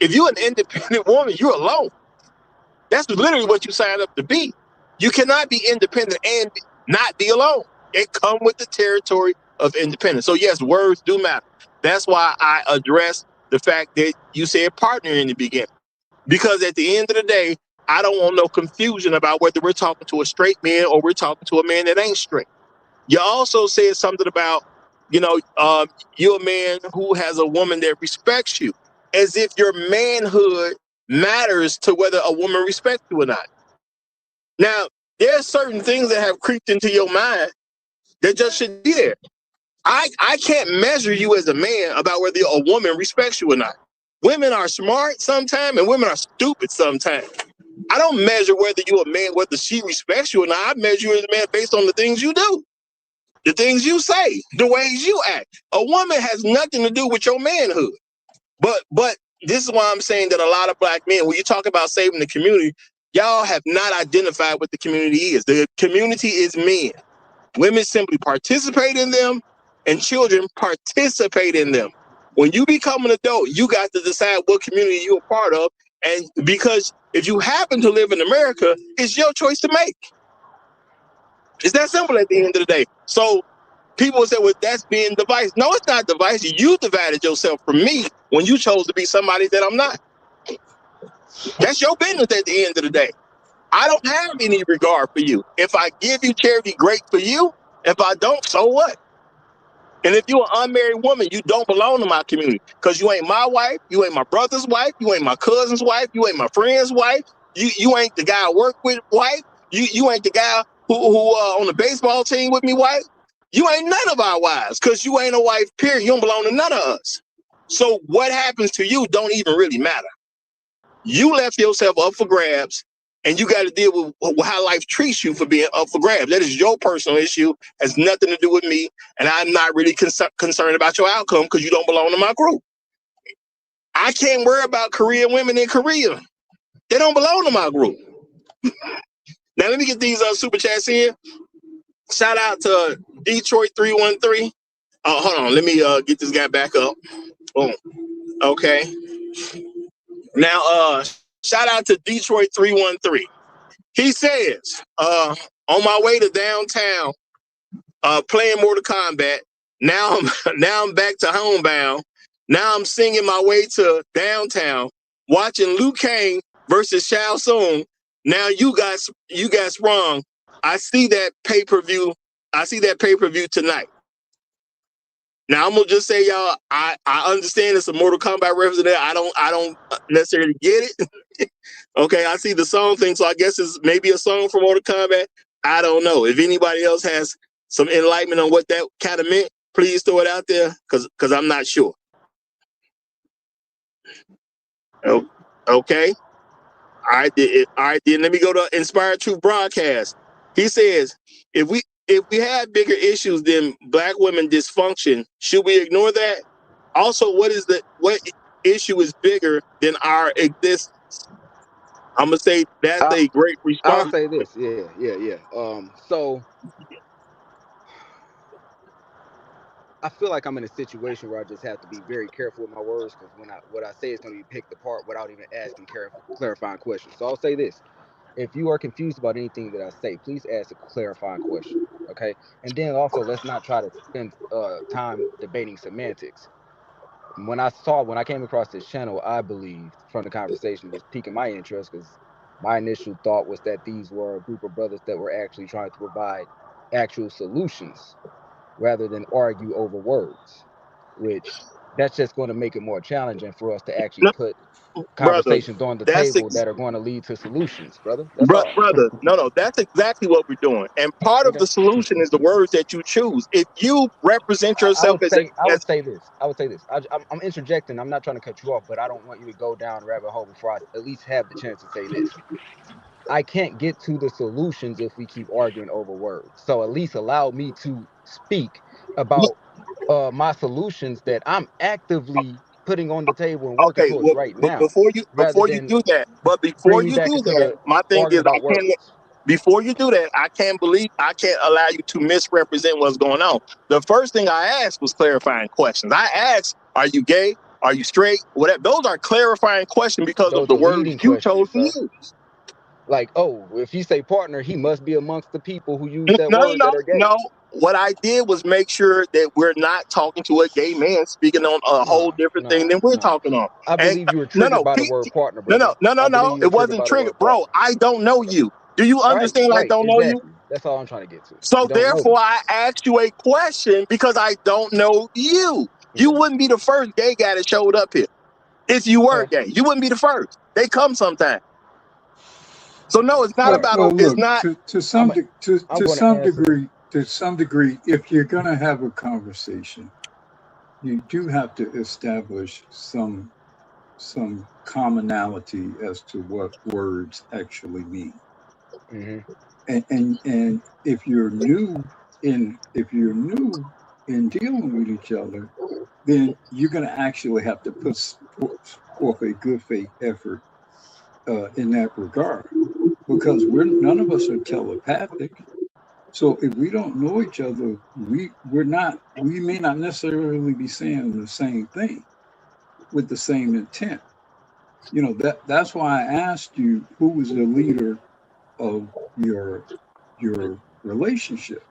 If you're an independent woman, you're alone. That's literally what you signed up to be. You cannot be independent and not be alone. It comes with the territory of independence. So yes, words do matter. That's why I address the fact that you said partner in the beginning. Because at the end of the day, I don't want no confusion about whether we're talking to a straight man or we're talking to a man that ain't straight. You also said something about, you're a man who has a woman that respects you, as if your manhood matters to whether a woman respects you or not. Now, there are certain things that have creeped into your mind that just should be there. I can't measure you as a man about whether a woman respects you or not. Women are smart sometimes and women are stupid sometimes. I don't measure whether you're a man, whether she respects you or not. I measure you as a man based on the things you do, the things you say, the ways you act. A woman has nothing to do with your manhood. But this is why I'm saying that a lot of Black men, when you talk about saving the community, y'all have not identified what the community is. The community is men. Women simply participate in them, and children participate in them. When you become an adult, you got to decide what community you're a part of. And because if you happen to live in America, it's your choice to make. It's that simple at the end of the day. So people say, well, that's being divisive. No, it's not divisive. You divided yourself from me when you chose to be somebody that I'm not. That's your business at the end of the day. I don't have any regard for you. If I give you charity, great for you. If I don't, so what? And if you're an unmarried woman, you don't belong to my community because you ain't my wife, you ain't my brother's wife, you ain't my cousin's wife, you ain't my friend's wife, you ain't the guy I work with wife, you ain't the guy who on the baseball team with me wife. You ain't none of our wives because you ain't a wife, period. You don't belong to none of us. So what happens to you don't even really matter. You left yourself up for grabs, and you got to deal with how life treats you for being up for grabs. That is your personal issue. Has nothing to do with me, and I'm not really concerned about your outcome because you don't belong to my group. I can't worry about Korean women in Korea. They don't belong to my group. Now, let me get these super chats in. Shout out to Detroit 313. Hold on. Let me get this guy back up. Boom. Okay. Now, shout out to Detroit 313. He says, on my way to downtown, playing Mortal Kombat. Now I'm back to homebound. Now I'm singing my way to downtown, watching Liu Kang versus Shao Tsung. Now you guys wrong. I see that pay-per-view. I see that pay-per-view tonight. Now I'm gonna just say, y'all, I understand it's a Mortal Kombat reference there. I don't necessarily get it. Okay, I see the song thing, so I guess it's maybe a song from Mortal Kombat. I don't know. If anybody else has some enlightenment on what that kind of meant, please throw it out there, because I'm not sure. Oh, okay. All right, then let me go to Inspired Truth Broadcast. He says, if we have bigger issues than black women dysfunction, should we ignore that? Also, what issue is bigger than our existence? I'm gonna say that's a great response. I'll say this. Yeah. So I feel like I'm in a situation where I just have to be very careful with my words because what I say is going to be picked apart without even asking clarifying questions. So I'll say this. If you are confused about anything that I say, please ask a clarifying question, okay? And then also, let's not try to spend time debating semantics. When I came across this channel, I believed from the conversation was piquing my interest because my initial thought was that these were a group of brothers that were actually trying to provide actual solutions rather than argue over words, which that's just going to make it more challenging for us to actually put conversations on the table that are going to lead to solutions, brother. That's all. Brother, no, that's exactly what we're doing. And part of the solution is the words that you choose. If you represent yourself I would say this. I'm interjecting. I'm not trying to cut you off, but I don't want you to go down the rabbit hole before I at least have the chance to say this. I can't get to the solutions if we keep arguing over words. So at least allow me to speak about my solutions that I'm actively putting on the table and working towards right now. Before you do that, my thing is before you do that, I can't allow you to misrepresent what's going on. The first thing I asked was clarifying questions. I asked, are you gay? Are you straight? Whatever. Those are clarifying questions because of the words you chose to use. Like, if you say partner, he must be amongst the people who use that word that are gay. No. What I did was make sure that we're not talking to a gay man speaking on a whole different thing than we're talking on. I believe you were triggered by the word partner, brother. No. It wasn't triggered. Bro, I don't know you. Do you understand I don't know you? That's all I'm trying to get to. So therefore, I asked you a question because I don't know you. You wouldn't be the first gay guy that showed up here. If you were gay, you wouldn't be the first. They come sometime. So no, it's not about. Well, it's look, not to some degree. If you're going to have a conversation, you do have to establish some commonality as to what words actually mean. And if you're new in dealing with each other, then you're going to actually have to put forth a good faith effort in that regard. because none of us are telepathic. So if we don't know each other, we may not necessarily be saying the same thing with the same intent. That's why I asked you who was the leader of your relationship.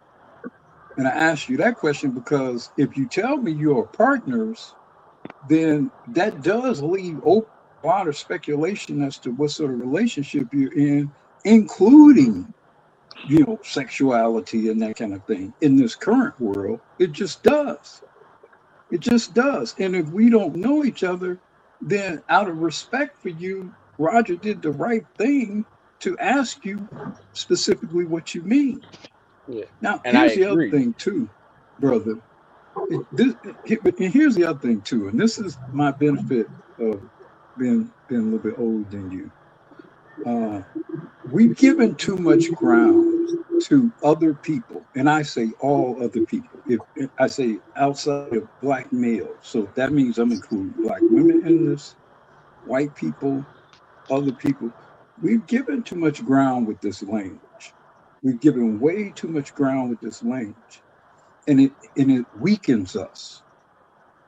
And I asked you that question because if you tell me you're partners, then that does leave open a lot of speculation as to what sort of relationship you're in, including, sexuality and that kind of thing. In this current world, it just does. It just does. And if we don't know each other, then out of respect for you, Roger did the right thing to ask you specifically what you mean. Yeah, Now, and I here's the other agree. thing too, brother. And here's the other thing too, and this is my benefit of being a little bit older than you. Uh, we've given too much ground to other people, and I say all other people. If I say outside of black males, so that means I'm including black women in this, white people, other people. We've given too much ground with this language. We've given way too much ground with this language, and it weakens us.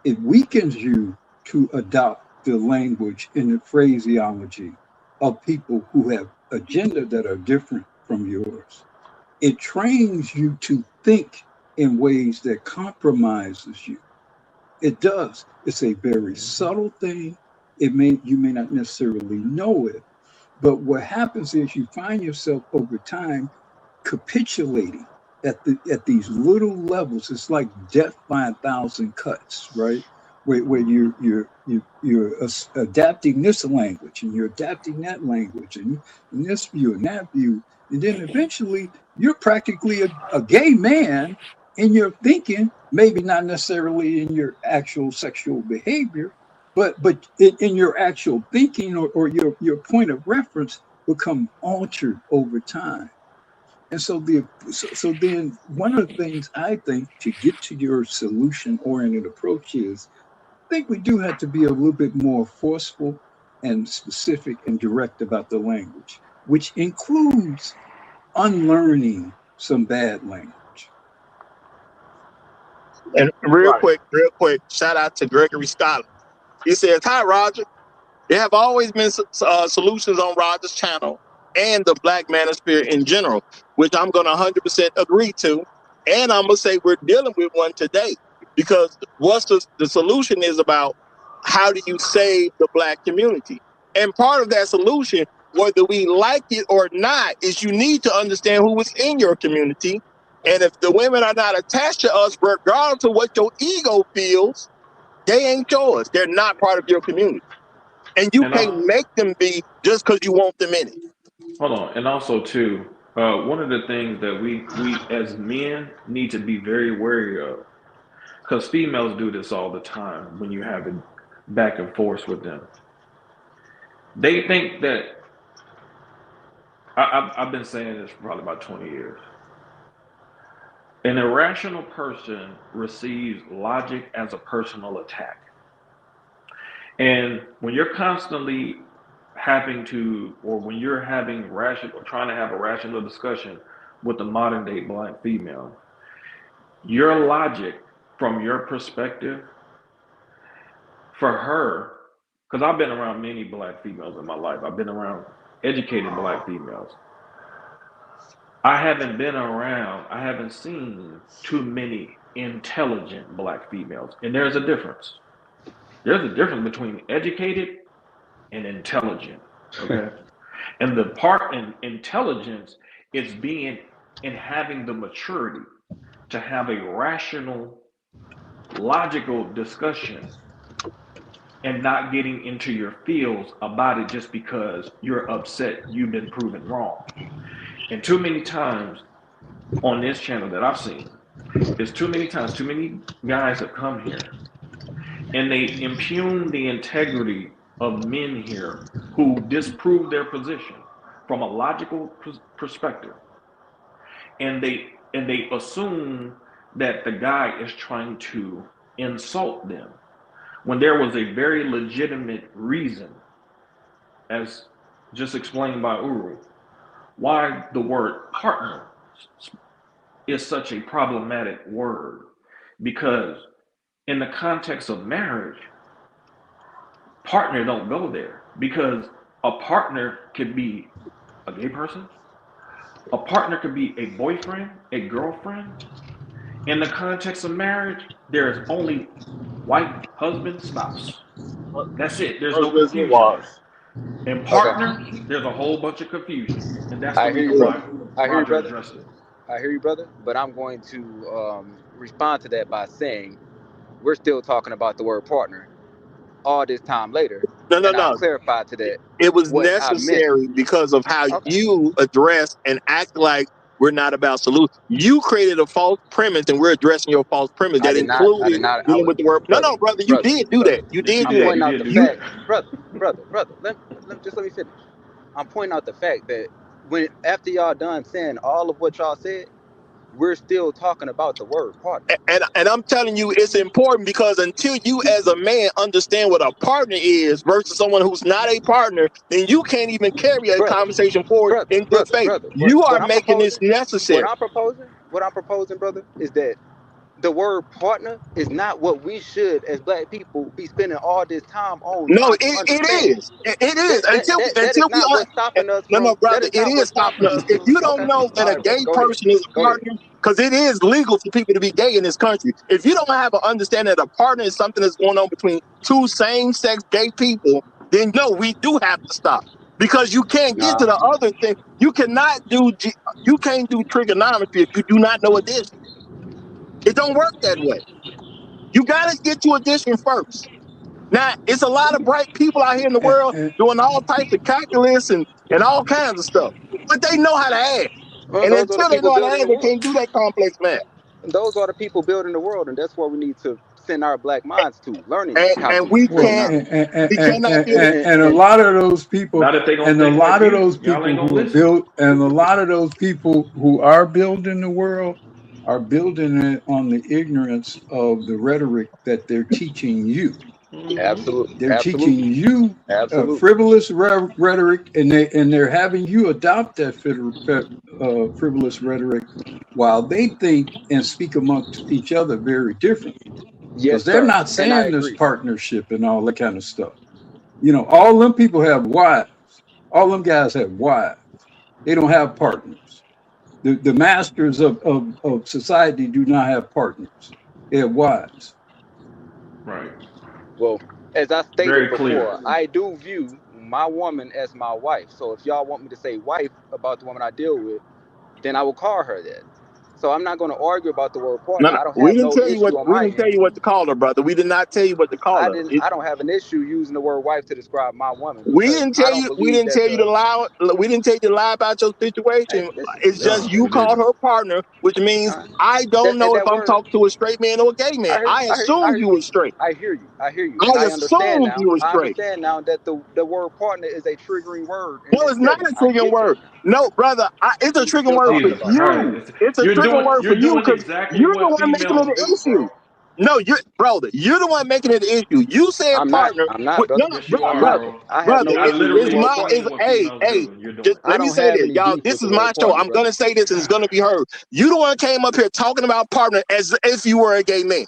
It weakens you to adopt the language and the phraseology of people who have agenda that are different from yours. It trains you to think in ways that compromises you. It does. It's a very subtle thing. You may not necessarily know it, but what happens is you find yourself over time capitulating at these little levels. It's like death by a thousand cuts, right? Where you're adapting this language and you're adapting that language and this view and that view, and then eventually you're practically a gay man in your thinking, maybe not necessarily in your actual sexual behavior, but in your actual thinking or your point of reference become altered over time. And so then one of the things I think to get to your solution oriented approach is I think we do have to be a little bit more forceful and specific and direct about the language, which includes unlearning some bad language. And Right. real quick, shout out to Gregory Scott. He says, "Hi, Roger. There have always been solutions on Roger's channel and the Black Manosphere in general, which I'm going to 100% agree to. And I'm going to say we're dealing with one today because what's the solution is about how do you save the Black community? And part of that solution, whether we like it or not, is you need to understand who is in your community. And if the women are not attached to us, regardless of what your ego feels, they ain't yours. They're not part of your community. And you And can't I make them be just because you want them in it." hold on. And also too, one of the things that we as men need to be very wary of, because females do this all the time when you have it back and forth with them. They think that I've been saying this for probably about 20 years. An irrational person receives logic as a personal attack. And when you're constantly having to, or when you're having rational, or trying to have a rational discussion with the modern day Black female, your logic from your perspective for her, because I've been around many Black females in my life, I've been around educated Black females. I haven't seen too many intelligent Black females. And there's a difference. There's a difference between educated and intelligent. Okay. And the part in intelligence is being and having the maturity to have a rational, logical discussion and not getting into your feels about it just because you're upset you've been proven wrong. And too many times on this channel that I've seen is too many times, too many guys have come here and they impugn the integrity of men here who disprove their position from a logical perspective, and they assume that the guy is trying to insult them when there was a very legitimate reason, as just explained by Uru, why the word partner is such a problematic word. Because in the context of marriage, partner don't go there. Because a partner could be a gay person, a partner could be a boyfriend, a girlfriend. In the context of marriage, there is only wife, husband, spouse. That's it. There's no Husbands and confusion there. wives. And Okay. partner, there's a whole bunch of confusion. And that's the I hear reason you, why brother. I hear you, Roger brother. addressed it. I hear you, brother. But I'm going to respond to that by saying we're still talking about the word partner all this time later, No, no, and I've no. clarified to that It was what I meant. necessary because of how Okay. you address and act like we're not about solutions. You created a false premise, and we're addressing your false premise I that did not. I included did not. I dealing was, with the word. No, brother, no, brother, you brother, did do brother. that. You Yes, you did do I'm that. did. pointing You out did the do You that. fact, brother. Just let me finish. I'm pointing out the fact that when after y'all done saying all of what y'all said, we're still talking about the word partner. and I'm telling you, it's important because until you as a man understand what a partner is versus someone who's not a partner, then you can't even carry a Brother, conversation forward in good faith. brother. You are What I'm making this proposing, necessary. what I'm proposing, brother, is that the word partner is not what we should, as black people, be spending all this time on No, trying to it understand. is. It is. That is not what's stopping us No, no, from. That brother, is it not is what's stopping stopping us. us If from. you don't Okay, know that all a right, brother. gay Go ahead. person is a Go ahead. partner, because it is legal for people to be gay in this country. If you don't have an understanding that a partner is something that's going on between two same-sex gay people, then no, we do have to stop. Because you can't get to Nah. the other thing. You cannot do you can't do trigonometry if you do not know addition. It don't work that way. You got to get to addition first. Now, it's a lot of bright people out here in the world And, doing all types of calculus and all kinds of stuff, but they know how to add. Well, And those are the until they people know how to building the add, they world. can't do that complex math. Those are the people building the world, and that's where we need to send our black minds to, learning And calculus, we well, can't, trigonometry, we cannot build it. and a and lot of those people, Not if they gonna and a think like lot of you. those Y'all people ain't gonna who are listen. built, and a lot of those people who are building the world are building it on the ignorance of the rhetoric that they're teaching you. absolutely, They're teaching you absolutely. frivolous rhetoric, and they're having you adopt that frivolous rhetoric, while they think and speak amongst each other very differently, because Yes, they're sir, not and I saying this agree. partnership and all that kind of stuff. You know, all them people have wives. All them guys have wives. They don't have partners. The masters of society do not have partners. They have wives. Right. Well, as I stated Very clear. before, I do view my woman as my wife. So if y'all want me to say wife about the woman I deal with, then I will call her that. So I'm not going to argue about the word No, partner. no, I don't have no issue on we my didn't tell end. you what to call her, brother. We did not tell you what to call her. I don't have an issue using the word wife to describe my woman We because didn't I tell don't you. We believe didn't that tell you to lie. We didn't tell you to lie about your hey, situation. listen, It's just No, you you called didn't. her partner, which means uh, I don't that know if that I'm word, talking to a straight man or a gay man. I I assumed hear you you. were straight. I hear you, I and I understand assumed now. you were I straight. understand now that the word partner is a triggering word in No, this it's not setting. a I triggering get that. word. No, brother, it's a We triggering still word for talking Jesus about it. you. Christ. It's a triggering word for You're you doing because exactly you're the what one making it females an do, issue. bro. No, you're the one making it an issue. You said I'm not. partner. I'm not, No, brother. no, Yes, you I'm are, not. brother, bro. I have brother. no I issue with the literally word Is explained partner. what hey, females hey. do, and you're doing Just it. I let me don't say have this, any y'all. beef This with the is my word show. partner, I'm brother. gonna say this, and it's gonna be heard. You the one came up here talking about partner as if you were a gay man.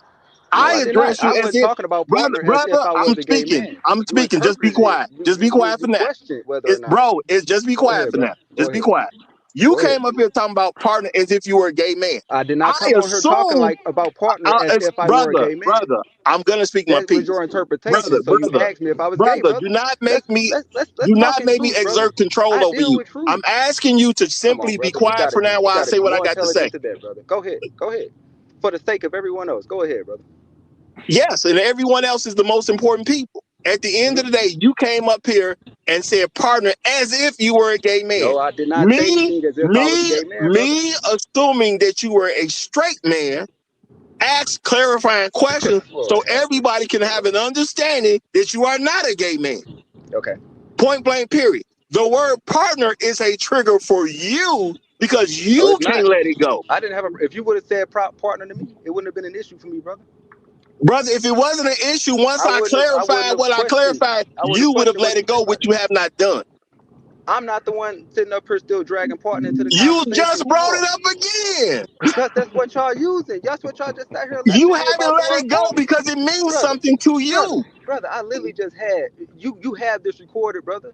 No, I I did not. address you I as wasn't if, talking about brother, partner as if brother. I I'm was a gay speaking. man. I'm You speaking. Just be interpreted it. quiet. Just be quiet You for now. questioned whether or not. Just be Go quiet ahead, for bro. now. Go Just be ahead. quiet. You Go ahead. came up here talking about partner as if you were a gay man. I did not I come on here talking assume, like about partner as if I were a brother, gay man. brother, I'm gonna speak my That was piece. your interpretation. Brother, So you brother, asked me if I was gay, brother, brother. do Let's not talk in make me truth, brother. exert control I over deal you. with truth. I'm asking you to Come on, simply be brother. quiet for now You while I gotta say be what I more got to say. intelligent than that, brother. Go ahead. Go ahead. For the sake of everyone else. Go ahead, brother. Yes, and everyone else is the most important people. At the end of the day, you came up here and said partner as if you were a gay man. No, I did not say Me, anything as if I was a me, gay man, brother. me assuming that you were a straight man, ask clarifying questions so Lord have mercy. everybody can have an understanding that you are not a gay man. Okay. Point blank, period. The word partner is a trigger for you because No, you it's not. can't let it go. I didn't have a. If you would have said partner to me, it wouldn't have been an issue for me, brother. Brother, if it wasn't an issue, once I I wouldn't clarified have what I questioned. clarified, I wouldn't have you would have questioned let whether it you go, said which partner. you have not done. I'm not the one sitting up here still dragging partner into the You conversation. just brought it up again. Because that's what y'all using. That's what y'all just sat here You lecturing me haven't about the let word it go partner. because it means Brother, something to you. Brother, I literally just had you have this recorded, brother.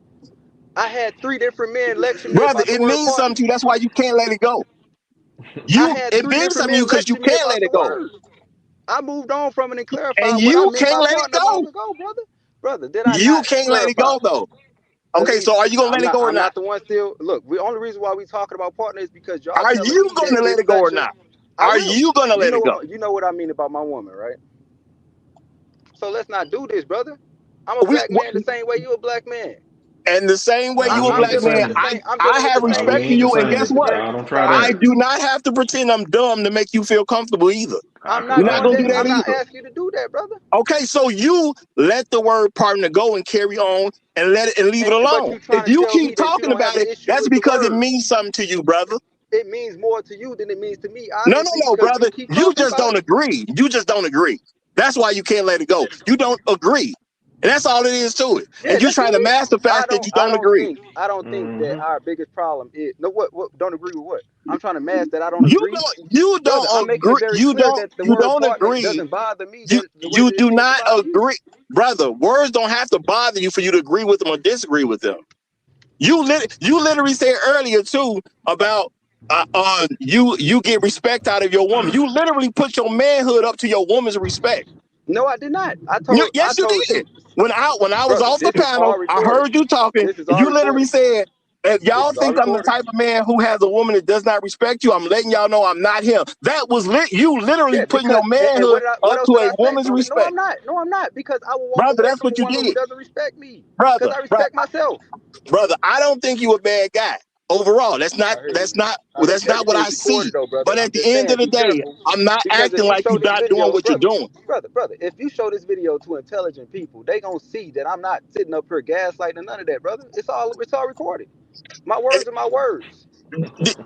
I had 3 different men lecture me Brother, about the it word means partner. something to you. That's why you can't let it go. It Three means different something to you men because you lecture me can't about let the it go. word. I moved on from it and And clarified what I you meant can't by let it partner long go. ago, brother. Brother, did I You not can't let it clarify? go though. At Okay, least so are you gonna let it go or I'm not? not the one still. Look, the only reason why we talking about partner is because y'all Are telling you me that gonna let it's it go or such a. not? I Are will. you gonna let it go? You know what I mean about my woman, right? So let's not do this, brother. I'm a black man the same way you a black man. And the same way you a I'm black dealing with man, the same. same. I'm I dealing with have the Nah, same we respect for ain't the you. issues And you guess same. just what? Nah, don't try described. I that. do not have to pretend I'm dumb to make you feel comfortable either. I I'm could not We're not try doing gonna that. do that. that I'm not either. asking you to do that, brother. Okay, so you let the word partner go and carry on and let it and leave it But alone. you trying If to you tell me keep that you talking don't have about an it, issue that's with the because it word. means something to you, brother. It means more to you than it means to me, No, obviously, no, because you brother. keep You talking just about don't it. agree. You just don't agree. That's why you can't let it go. You don't agree. And that's all it is to it. Yeah, And you're that's trying what to it is. mask the fact that you don't agree. I don't think that Mm-hmm. our biggest problem is no what don't agree with what? I'm trying to mask that I don't agree. You Brother, I'm don't making it agree. very clear that the You word don't partner agree. doesn't bother me You that the way you that it do seems to not bother you. agree. Brother, words don't have to bother you for you to agree with them or disagree with them. You literally said earlier too about you get respect out of your woman. You literally put your manhood up to your woman's respect. No, I did not. I Yes, you told did. you, When I was brother, off the this is panel, all I recorded. heard you talking. This is And all you literally recorded. said, if This y'all is all think I'm the recorded. type of man who has a woman that does not respect you, I'm letting y'all know I'm not him. That was you literally Yeah, putting because your and manhood what up else to did a I say, woman's brother? No, I'm respect. not. No, I'm not, because I will walk Brother, away that's from a what you woman who did. doesn't respect me because Brother, I respect myself. brother, I don't think you a bad guy overall. That's I not hear that's you. not I hear that's you. not what Everything I is recorded see. though, brother. But at I'm the just end of saying, the be day, careful, I'm not because if acting you like show you're this not doing video, what you're brother, doing. brother, if you show this video to intelligent people, they gonna see that I'm not sitting up here gaslighting none of that, brother. It's all recorded. My words are my words.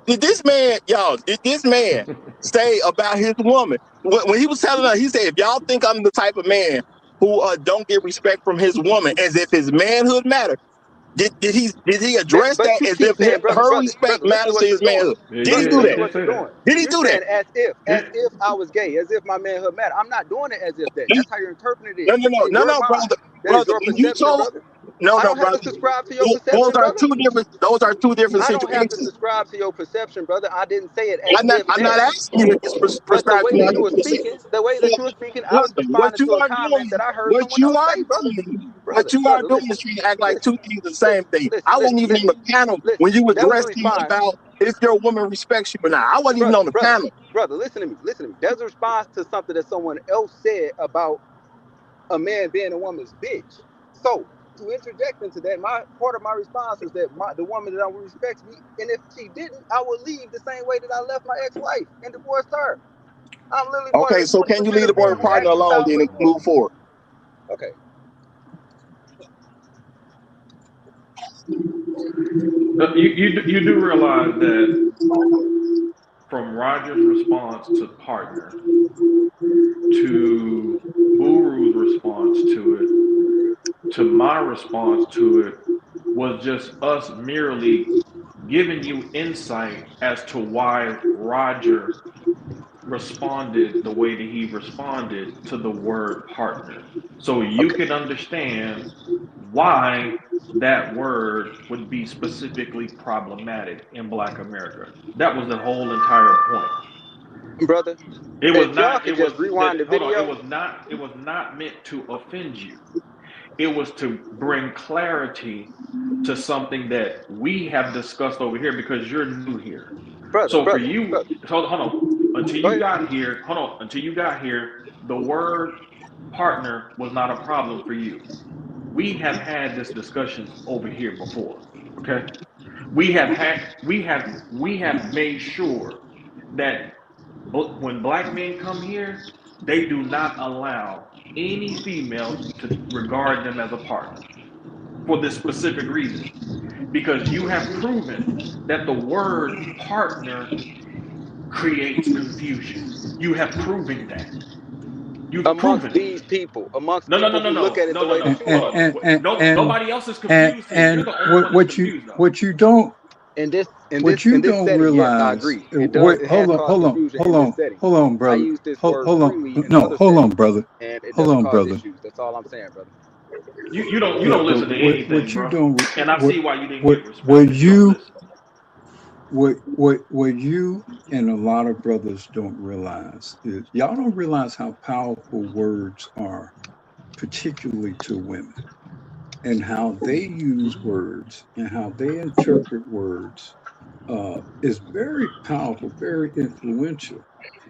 Did this man, y'all, did this man say about his woman? When he was telling her, he said, if y'all think I'm the type of man who don't get respect from his woman as if his manhood matters, did he address But that you as keep if saying, brother, her brother, respect brother. Listen to matters to what you're his doing, manhood? Yeah, he Did he brother. did. do He Listen to that? did what you're say that. doing. Did he You're do that? saying as if I was gay, as if my manhood mattered. I'm not doing it as if that. That's how you're interpreting it in your mind. No, That is brother. your When you perception, told, brother. no, I no, don't have brother. to subscribe to your Those perception, are brother. two different. Those are two different I don't have to situations. subscribe to your perception, brother. I didn't say it as if I'm not that. asking you to But the prescribe to way my that you were position. speaking, I was Brother, responding to a comment that I heard what someone you else are say, brother. doing, Brother, is listen, trying to act like listen, two things the same thing. I wasn't even on listen, the panel when listen. you That was a addressed me response, about if your woman respects you or not. I wasn't even on the brother, panel. brother. Listen to me, listen to me. That's a response to something that someone else said about a man being a woman's bitch. So to interject into that, my part of my response was that the woman that don't respect me, and if she didn't, I would leave the same way that I left my ex-wife and divorced her. I'm literally more Okay, than so can you 20% leave the of men word who partner actually alone style then play and move women. forward? Okay. You do realize that from Roger's response to partner to Buru's response to it to my response to it was just us merely giving you insight as to why Roger responded the way that he responded to the word partner. So you Okay. can understand why that word would be specifically problematic in Black America. That was the whole entire point. Brother, It was if y'all not, could it was just rewind that, the hold on, video. it was not meant to offend you. It was to bring clarity to something that we have discussed over here because you're new here. Brother, So for brother, you, brother. hold on, Go ahead. until you got here, the word partner was not a problem for you. We have had this discussion over here before. Okay. We have made sure that when black men come here, they do not allow any female to regard them as a partner for this specific reason. Because you have proven that the word partner creates confusion. You have proven that. You've amongst proven it. these people, amongst No, no, no, people no, who look no, at it no, the no, way no. that you Hold are. on. Nobody else is confused here. You're the only one that's what confused, though. you don't In this what you don't setting, yes, I realize. agree. It has caused confusion in this setting. Hold on, I brother. use this word Hold freely on, in no, other hold on, settings, brother. and it Hold doesn't on, cause brother. issues. That's all I'm saying, brother. You don't Yeah, listen but to anything, what you bro. don't And I what see why you didn't what get respect, what because you don't you listen. what you and a lot of brothers don't realize is y'all don't realize how powerful words are, particularly to women, and how they use words and how they interpret words is very powerful, very influential.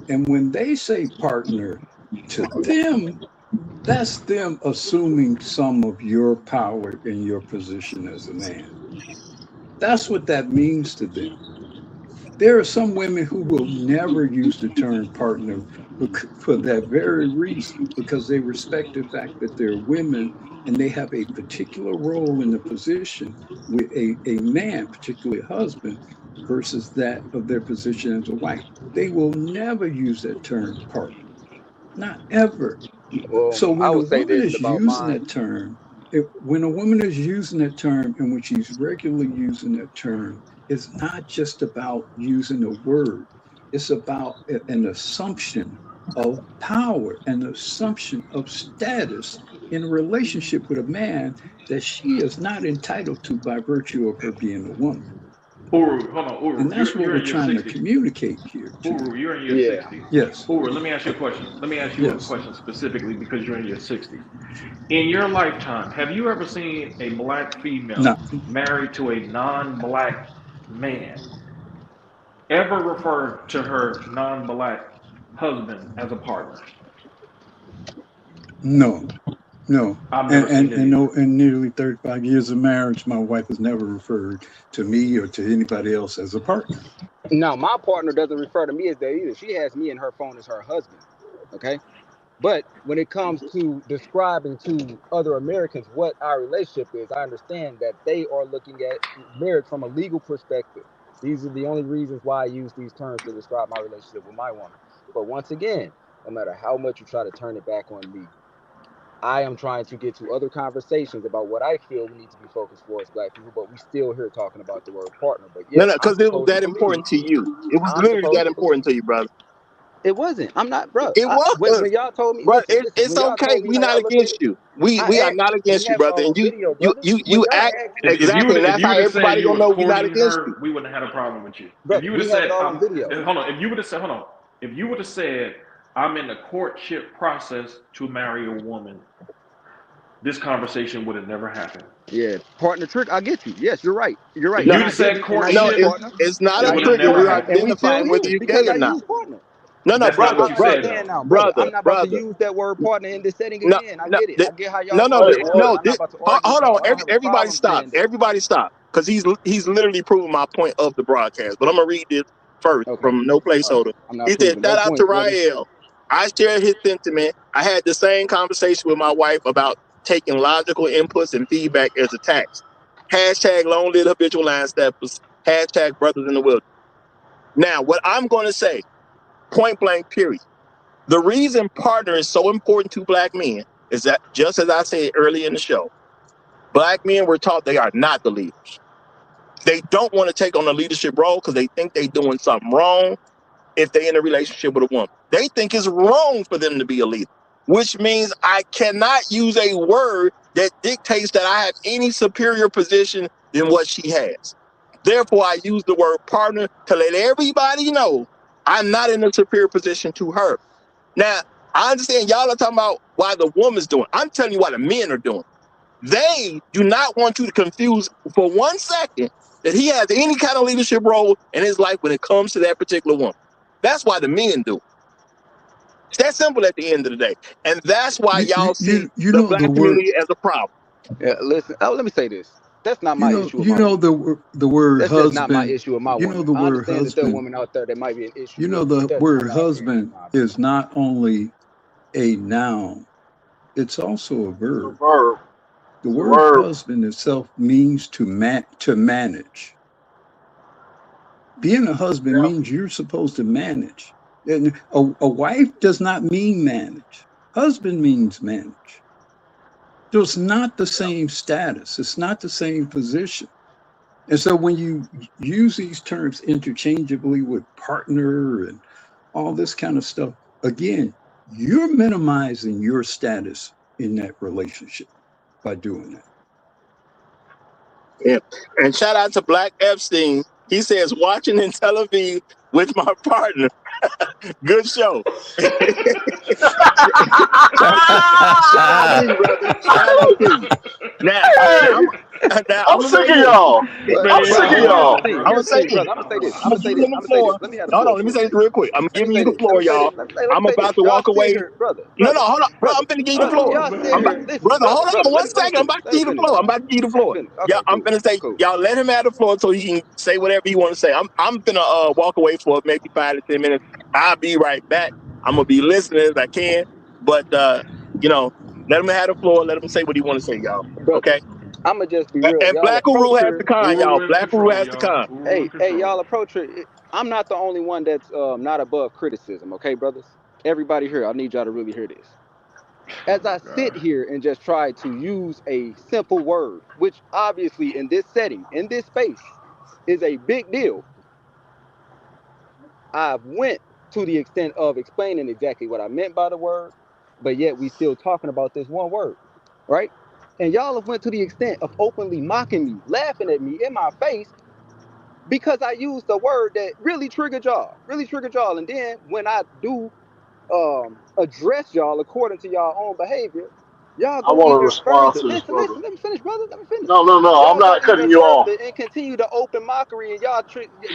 And when they say partner, to them, that's them assuming some of your power in your position as a man. That's what that means to them. There are some women who will never use the term partner for that very reason, because they respect the fact that they're women and they have a particular role in the position with a man, particularly a husband, versus that of their position as a wife. They will never use that term partner, not ever. Well, So I when a would say woman this is about using mine. that term, when a woman is using that term and when she's regularly using that term, it's not just about using a word. It's about an assumption of power, an assumption of status in a relationship with a man that she is not entitled to by virtue of her being a woman. Uru, hold on, And Uru. that's what You're we're in your trying to 60s. communicate here to you. Uru, you're in your Yeah. 60s. Yes, Uru, let me ask you a question. Let me ask you a yes. question specifically because you're in your 60s. In your lifetime, have you ever seen a black female Not, married to a non-black man ever refer to her non-black husband as a partner? no. No, I've never seen it and no, either. in nearly 35 years of marriage, my wife has never referred to me or to anybody else as a partner. Now, my partner doesn't refer to me as that either. She has me in her phone as her husband. Okay. But when it comes to describing to other Americans what our relationship is, I understand that they are looking at marriage from a legal perspective. These are the only reasons why I use these terms to describe my relationship with my woman. But once again, no matter how much you try to turn it back on me, I am trying to get to other conversations about what I feel we need to be focused for as black people, but we still here talking about the word partner. But No, yes, no, because it was that important to you. It was I'm literally supposed that to believe. important to you, brother. It wasn't. I'm not, bro. It When was. y'all told me, But listen. it's When y'all okay. told me We how not y'all look at against it, you. We I are asked. not We against you, have it brother. all And on video, brother. you When y'all act asked me, exactly, and If that's you how would have said everybody you gonna was know we're not courting against you. her, we wouldn't have had a problem with you. If bro, you would we have have it said, all on video. hold on. If you would have said, hold on. If you would have said, I'm in the courtship process to marry a woman, this conversation would have never happened. Yeah, partner trick. I get you. Yes, you're right. You're right, If No, and you'd I have get said it, and I no, use courtship, partner, it's not and it a I would have use trigger. never We're partner, happened. and we still identifying whether here you're gay because or I not. use partner. No, no, That's But not brother, what I you said, brother, understand though. now, brother. I'm brother, not about to brother. use that word partner in this setting No, again. I no, get it. I get how y'all no, no, saw it before, and no. I'm not about to argue Hold with on, y'all. I don't have a everybody problem stop. saying that. Everybody stop, because he's literally proving my point of the broadcast. But I'm gonna read this first Okay. from no All right. placeholder. I'm not He said, proving no "Shout out to points, brother. Rael. I share his sentiment. I had the same conversation with my wife about taking logical inputs and feedback as attacks. Hashtag long live habitual line steppers. Hashtag brothers in the wilderness." Now, what I'm going to say, point blank, period. The reason partner is so important to black men is that, just as I said earlier in the show, black men were taught they are not the leaders. They don't want to take on a leadership role because they think they're doing something wrong if they're in a relationship with a woman. They think it's wrong for them to be a leader, which means I cannot use a word that dictates that I have any superior position than what she has. Therefore, I use the word partner to let everybody know I'm not in a superior position to her. Now, I understand y'all are talking about why the woman's doing it. I'm telling you why the men are doing it. They do not want you to confuse for 1 second that he has any kind of leadership role in his life when it comes to that particular woman. That's why the men do it. It's that simple at the end of the day. And that's why y'all see You the know the black word. community as a problem. Yeah, listen. Oh, let me say this. That's not my issue with You my know woman. the word That's just not my husband. issue with my You know woman. the I word understand that there are husband. women out there that might be an issue You know with, but the that's not word my opinion, in husband my is opinion. not only a noun; it's also a It's a verb. verb. The It's a word verb. husband itself means to manage. Being a husband Yeah. means you're supposed to manage. And a wife does not mean manage. Husband means manage. So it's not the same status. It's not the same position. And so when you use these terms interchangeably with partner and all this kind of stuff, again, you're minimizing your status in that relationship by doing that. Yeah. And shout out to Black Epstein. He says, watching in Tel Aviv with my partner. Good show. Shout out to you, brother. Shout out to you. Now, Hey, now I'm I'm gonna sick say of this. y'all. I'm Brother, sick of here's the y'all. thing. I'm gonna Here's the say thing, this. brother. I'm gonna say this. I'm I'm gonna gonna say give this. him I'm the gonna say this. floor. Let me have the No, no, floor let me for a say this second. real quick. I'm Let me giving say you the this. Let floor, me say y'all. this. Let I'm me say this. about to Y'all walk sit away. here, brother. No, no, Brother. hold on, bro. I'm Brother. finna give you the Brother. floor. Y'all sit I'm about, here. Listen, brother. brother. Hold Brother. on one Let me second. I'm finish. about to Let give me you the finish. floor. I'm about to give you the Let me floor. finish. Yeah, Okay, I'm cool. finna say, Cool. y'all let him have the floor so he can say whatever he want to say. I'm finna walk away for maybe 5 to 10 minutes. I'll be right back. I'm gonna be listening as I can, but you know, let him have the floor. Let him say what he want to say, y'all. Brother. Okay. I'ma just be real. And Y'all Black Uru approach has the her. con, y'all. Uru in Black Uru control, has the y'all. con. Uru in Hey, control. y'all approach her. I'm not the only one that's not above criticism, okay, brothers? Everybody here, I need y'all to really hear this. Oh As my I sit God. here and just try to use a simple word, which obviously in this setting, in this space, is a big deal, I've went to the extent of explaining exactly what I meant by the word, but yet we still talking about this one word, right? And y'all have went to the extent of openly mocking me, laughing at me in my face because I used a word that really triggered y'all. And then when I do address y'all according to y'all own behavior, y'all I go want to even respond further. to this Listen, brother. listen, let me finish, brother. Let me finish. No, no, no. I'm Y'all go not even cutting you off. further and continue to open mockery, and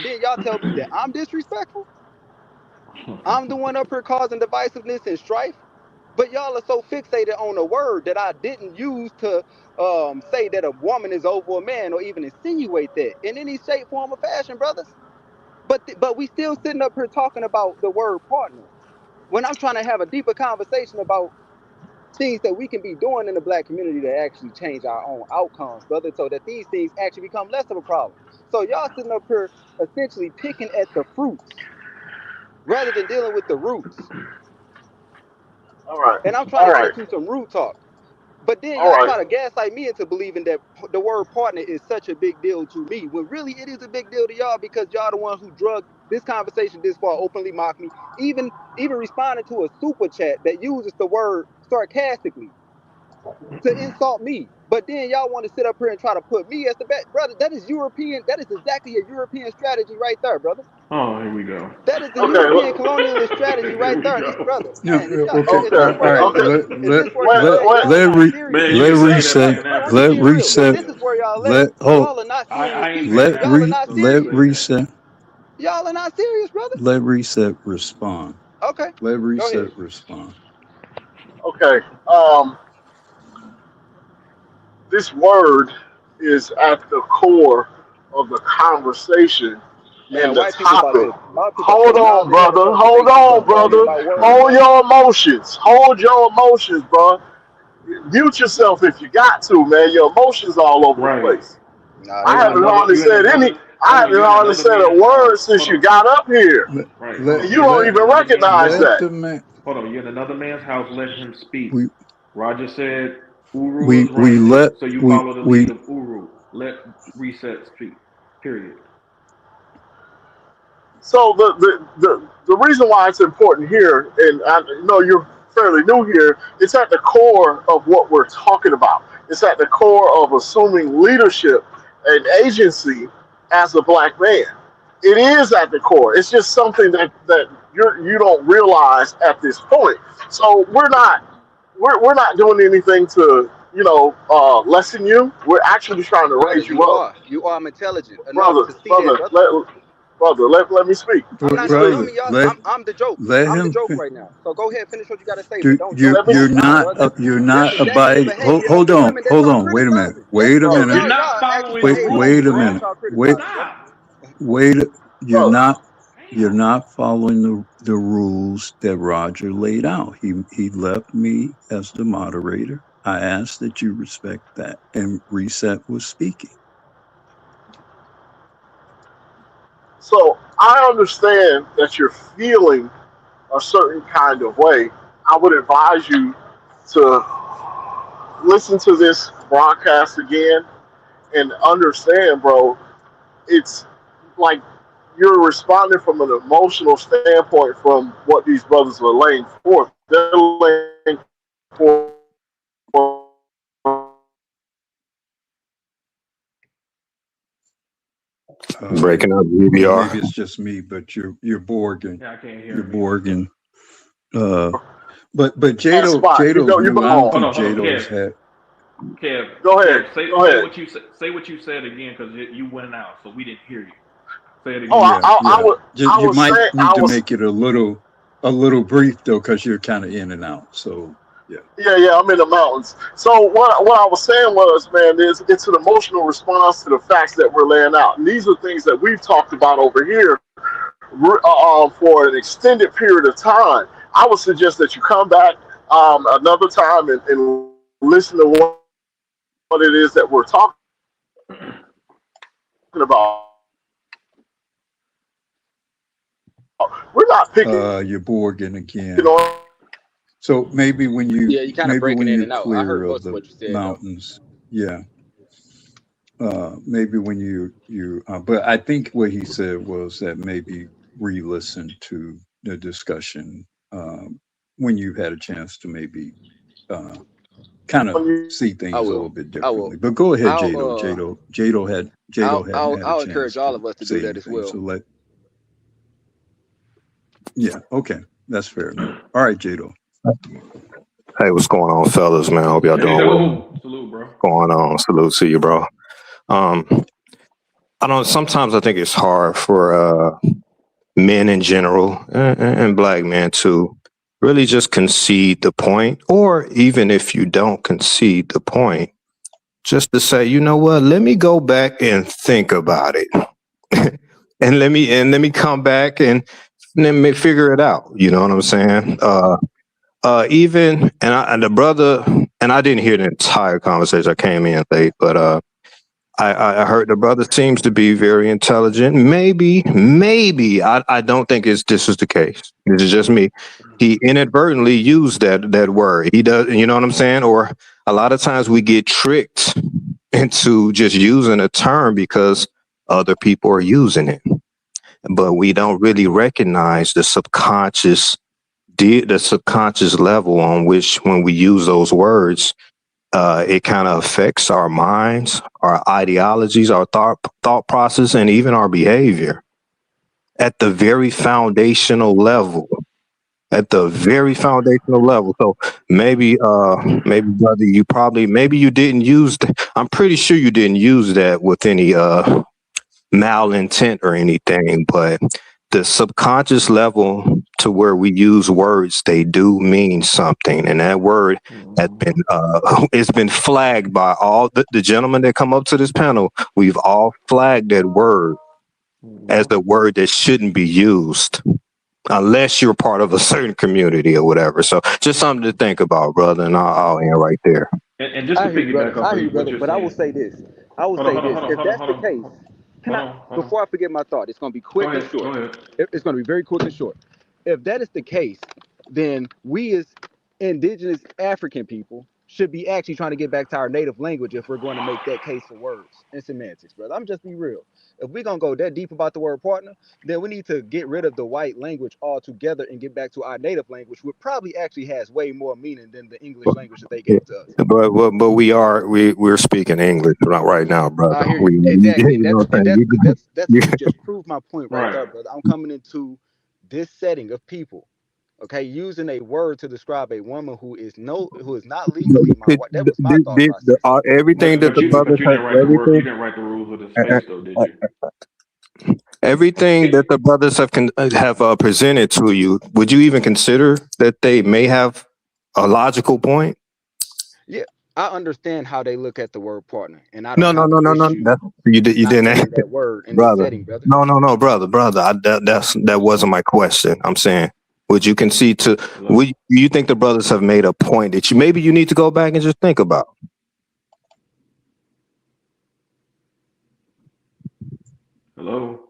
then y'all tell me that I'm disrespectful. I'm the one up here causing divisiveness and strife. But y'all are so fixated on a word that I didn't use to say that a woman is over a man or even insinuate that in any shape, form, or fashion, brothers. But we still sitting up here talking about the word partner when I'm trying to have a deeper conversation about things that we can be doing in the black community to actually change our own outcomes, brother, so that these things actually become less of a problem. So y'all sitting up here essentially picking at the fruits rather than dealing with the roots. All right. And I'm trying All to get right. into some root talk. But then All y'all right. try to gaslight me into believing that the word partner is such a big deal to me, when really it is a big deal to y'all because y'all the ones who drug this conversation this far, openly mock me, even responding to a super chat that uses the word sarcastically to insult me. But then y'all want to sit up here and try to put me as the best brother. That is European. That is exactly a European strategy right there, brother. Oh, here we go. That is the Okay. European colonialist strategy Here right we there. go. Brother, No, man, if y'all okay, is Okay. this all where right. hey Okay. brother, is Let this where Wait. let hey Wait. y'all are let not re serious, Man, man. you let say that reset. like an Brother, I'm Let African. being real, man. reset. This is where y'all at. Let hold. Y'all are not serious I ain't people. saying Let Y'all are African, re not so don't let serious. say that. reset. Y'all are not serious, brother. Let reset respond. Okay, Let go ahead. reset respond. Okay. This word is at the core of the conversation Man, and the white people about topic. to white people about to Hold take on, knowledge in their brother. books and Hold make you on, something talking brother. about words, Hold brother. your emotions. Hold your emotions, bro. Mute yourself if you got to, man. Your emotions all over the Right. place. Nah, I they You in not. haven't another hardly you in said any. another I hold on, haven't you in hardly another said a man's word house. since Hold you on. got up here, Right, hold and on. you You don't in even another man's recognize Let that. the man. hold on, you're in another man's house, let him speak. We Roger said Uru is we right, let so you follow the we lead of Uru. Let reset speak. Period. So the reason why it's important here, and I know you're fairly new here, it's at the core of what we're talking about. It's at the core of assuming leadership and agency as a black man. It is at the core. It's just something that you don't realize at this point. So we're not doing anything to lessen you. We're actually trying to Brother, raise you up, you are intelligent enough brother. to see that, brother. Let me speak. I'm Let me not no speak. brother. dummy, y'all. Let I'm the joke. let I'm the him. joke right now. So go ahead, finish what you gotta say, but You don't you joke Let me. on you're me, not brother. you're That's not exactly the abiding. behavior of Hold the on, women that hold y'all on. Wait a minute. criticizing. Wait a Brother, minute. You're Y'all not actually following the Wait behaving like the wait a rules, women that minute. bro. y'all Wait criticizing, brother. Stop. wait. You're brother. not you're Damn. not following the rules that Roger laid out. He left me as the moderator. I asked that you respect that, and Reset was speaking. So I understand that you're feeling a certain kind of way. I would advise you to listen to this broadcast again and understand, bro. It's like you're responding from an emotional standpoint from what these brothers are laying forth. They're laying forth. Breaking up Well, maybe GBR. it's just me, but you're Borging. Yeah, I can't hear You're me. Borging. But That spot. You Jato's go. You room, go I don't home. think Hold on, Jato's Kev. had. Kev, Go ahead. Kev, Go say ahead. what you said. Say what you said again, because you went out, so we didn't hear you. Say it Oh, again. Yeah, I yeah. was. I You was might saying. need to make it a little brief though, because you're kind of in and out. So yeah. Yeah. I'm in the mountains. So what I was saying was, man, it's an emotional response to the facts that we're laying out, and these are things that we've talked about over here for an extended period of time. I would suggest that you come back another time and listen to what it is that we're talking about. We're not picking You're Borging again. on. So maybe when Yeah, you kind of breaking in you're and out. I clear heard of most of the what you said though. mountains, yeah. Maybe when but I think what he said was that maybe re-listen to the discussion when you've had a chance to maybe kind of see I things a little will. bit I will. differently. But go ahead, I'll Jado. Jado hadn't had a I'll encourage chance all to of us to do say that as anything. well. So okay, that's fair enough. All right, Jado. Hey, what's going on, fellas, man? Hope y'all doing well. Salute, bro. Going on. Salute to you, bro. I don't. Sometimes I think it's hard for men in general and black men to really just concede the point, or even if you don't concede the point, just to say, you know what? Let me go back and think about it, and let me come back and let me figure it out. You know what I'm saying? Even and the brother, and I didn't hear the entire conversation. I came in late, but I heard the brother seems to be very intelligent. Maybe I don't think this is the case. This is just me. He inadvertently used that word. He does, you know what I'm saying? Or a lot of times we get tricked into just using a term because other people are using it, but we don't really recognize the subconscious level on which when we use those words, it kind of affects our minds, our ideologies, our thought process, and even our behavior at the very foundational level. At the very foundational level. So maybe brother, maybe you didn't use. I'm pretty sure you didn't use that with any malintent or anything, but the subconscious level to where we use words, they do mean something, and that word has been it's been flagged by all the gentlemen that come up to this panel. We've all flagged that word as the word that shouldn't be used unless you're part of a certain community or whatever. So just something to think about, brother, and I'll end right there. And just to I hear you, piggyback brother. off I hear you, of what brother. you're But I will saying. say this. I will Hold on, say hold on, this. hold on, If hold on, that's hold the on. case, Hold on. before I forget my thought, it's going to be quick and short. Go ahead. It's going to be very quick and short. If that is the case, then we as indigenous African people should be actually trying to get back to our native language if we're going to make that case for words and semantics, brother. I'm just be real. If we're going to go that deep about the word partner, then we need to get rid of the white language altogether and get back to our native language, which probably actually has way more meaning than the English language that they gave to us. But we're speaking English right now, brother. I hear you. Exactly. You know what I'm saying? That's You, you just proved my point right Right. there, brother. I'm coming into this setting of people, okay, using a word to describe a woman who is not legally my wife. That was my thought process. everything that But the you brothers didn't write the word. You everything didn't write the rules of the uh, space, though, did you? everything that the brothers have presented to you, would you even consider that they may have a logical point? Yeah, I understand how they look at the word partner, and I don't No, no, have no, an no, no. issue You not didn't, saying that word in this brother. setting, brother. No, brother. That wasn't my question. I'm saying, would you concede to? Do you think the brothers have made a point that you need to go back and just think about? Hello.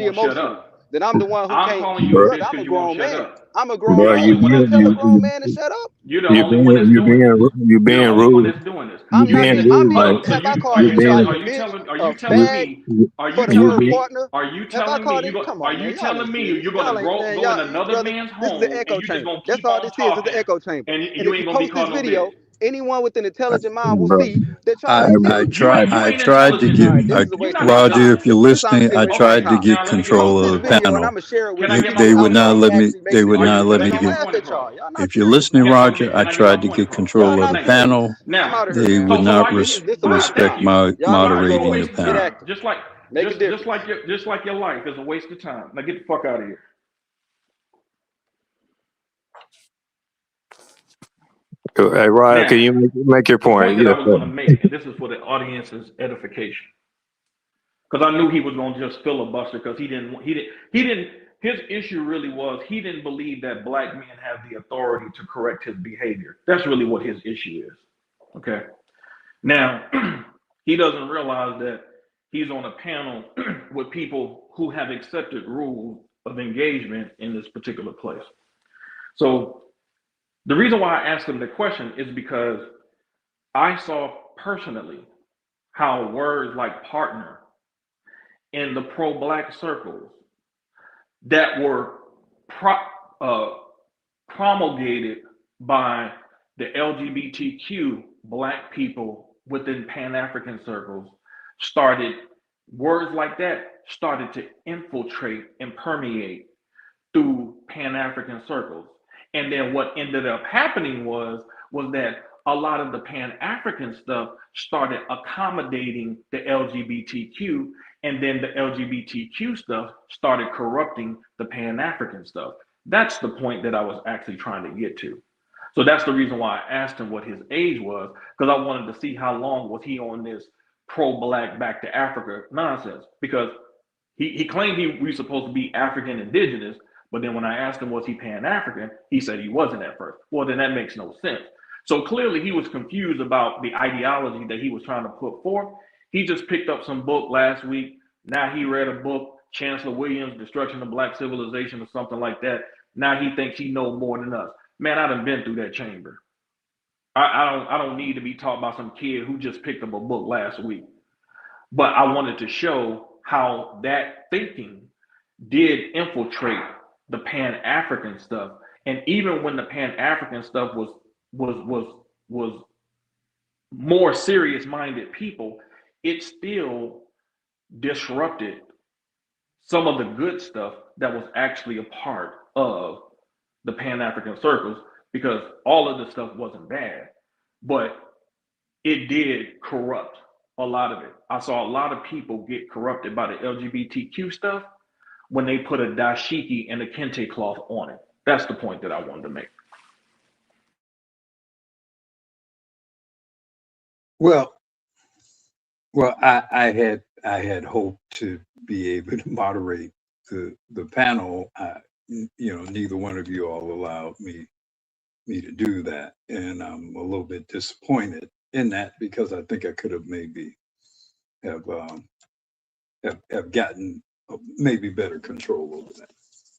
the won't shut emotion. up. That I'm the one who I'm can't. calling you a Brother, bitch I'm a because you won't grown shut man. up. I'm a You're grown the Bro, man. only one Can you that's tell a doing this. grown man to shut up? You're the only one that's doing this. you You're the being only one rude. that's doing this. You I'm not being being. You I'm rude. being. Like look. So Have I you called you anybody being a bitch, are a you telling fag me? you, Are for you the you telling word be me? partner? Are you Have I telling me called it? Come are on, you man. Y'all telling ain't me serious. you're gonna Y'all ain't, man. go in Y'all, another brother, man's this is the home and echo you just chamber. gonna That's keep all on this is talking the echo chamber. and And you if you ain't gonna be post this called no video, bitch? anyone with an intelligent mind will Bro, see that y'all are You still you I ain't tried to intelligent. all get right. This is a You're waste of not my Roger, time. if you're intelligent. This listening, honestly a I waste of my tried to Okay, time. get now let me get my control Post of this the point. video and I'm panel. gonna share it Can with I You, get people my they that I would point not know across? let me. actually They makes would sense. not let Can I me get Don't my get. laugh point at across? y'all. Y'all not If you're serious. listening, Okay, Roger, okay. I Can I get my tried to point get across? Y'all control of not the Thank you. serious. panel. I'm Now, out of here, They man. would so not why you? This is a waste of Thank respect time. you. my Y'all not Right. So a serious. moderating the waste of Get panel. time. active. Just like Make a just difference. like your life is a waste of time. Now get the fuck out of here. hey, Ryan, can Now, you make your the point point? that I Yes, was sir. going to make, and this is for the audience's edification, because I knew he was going to just filibuster because he didn't. His issue really was he didn't believe that black men have the authority to correct his behavior. That's really what his issue is. Okay. Now, he doesn't realize that he's on a panel with people who have accepted rules of engagement in this particular place. So the reason why I asked him the question is because I saw personally how words like partner in the pro-black circles that were promulgated by the LGBTQ black people within Pan-African circles words like that started to infiltrate and permeate through Pan-African circles. And then what ended up happening was that a lot of the Pan-African stuff started accommodating the LGBTQ, and then the LGBTQ stuff started corrupting the Pan-African stuff. That's the point that I was actually trying to get to. So that's the reason why I asked him what his age was, because I wanted to see how long was he on this pro-black back to Africa nonsense. Because he claimed we were supposed to be African indigenous, but then when I asked him was he Pan-African, he said he wasn't at first. Well, then that makes no sense. So clearly he was confused about the ideology that he was trying to put forth. He just picked up some book last week. Now he read a book, Chancellor Williams' Destruction of Black Civilization or something like that. Now he thinks he knows more than us. Man, I done been through that chamber. I don't need to be taught by some kid who just picked up a book last week. But I wanted to show how that thinking did infiltrate the Pan-African stuff. And even when the Pan-African stuff was more serious-minded people, it still disrupted some of the good stuff that was actually a part of the Pan-African circles, because all of the stuff wasn't bad, but it did corrupt a lot of it. I saw a lot of people get corrupted by the LGBTQ stuff when they put a dashiki and a kente cloth on it. That's the point that I wanted to make. Well, I had hoped to be able to moderate the panel. Neither one of you all allowed me to do that, and I'm a little bit disappointed in that because I think I could have maybe have gotten maybe better control over that,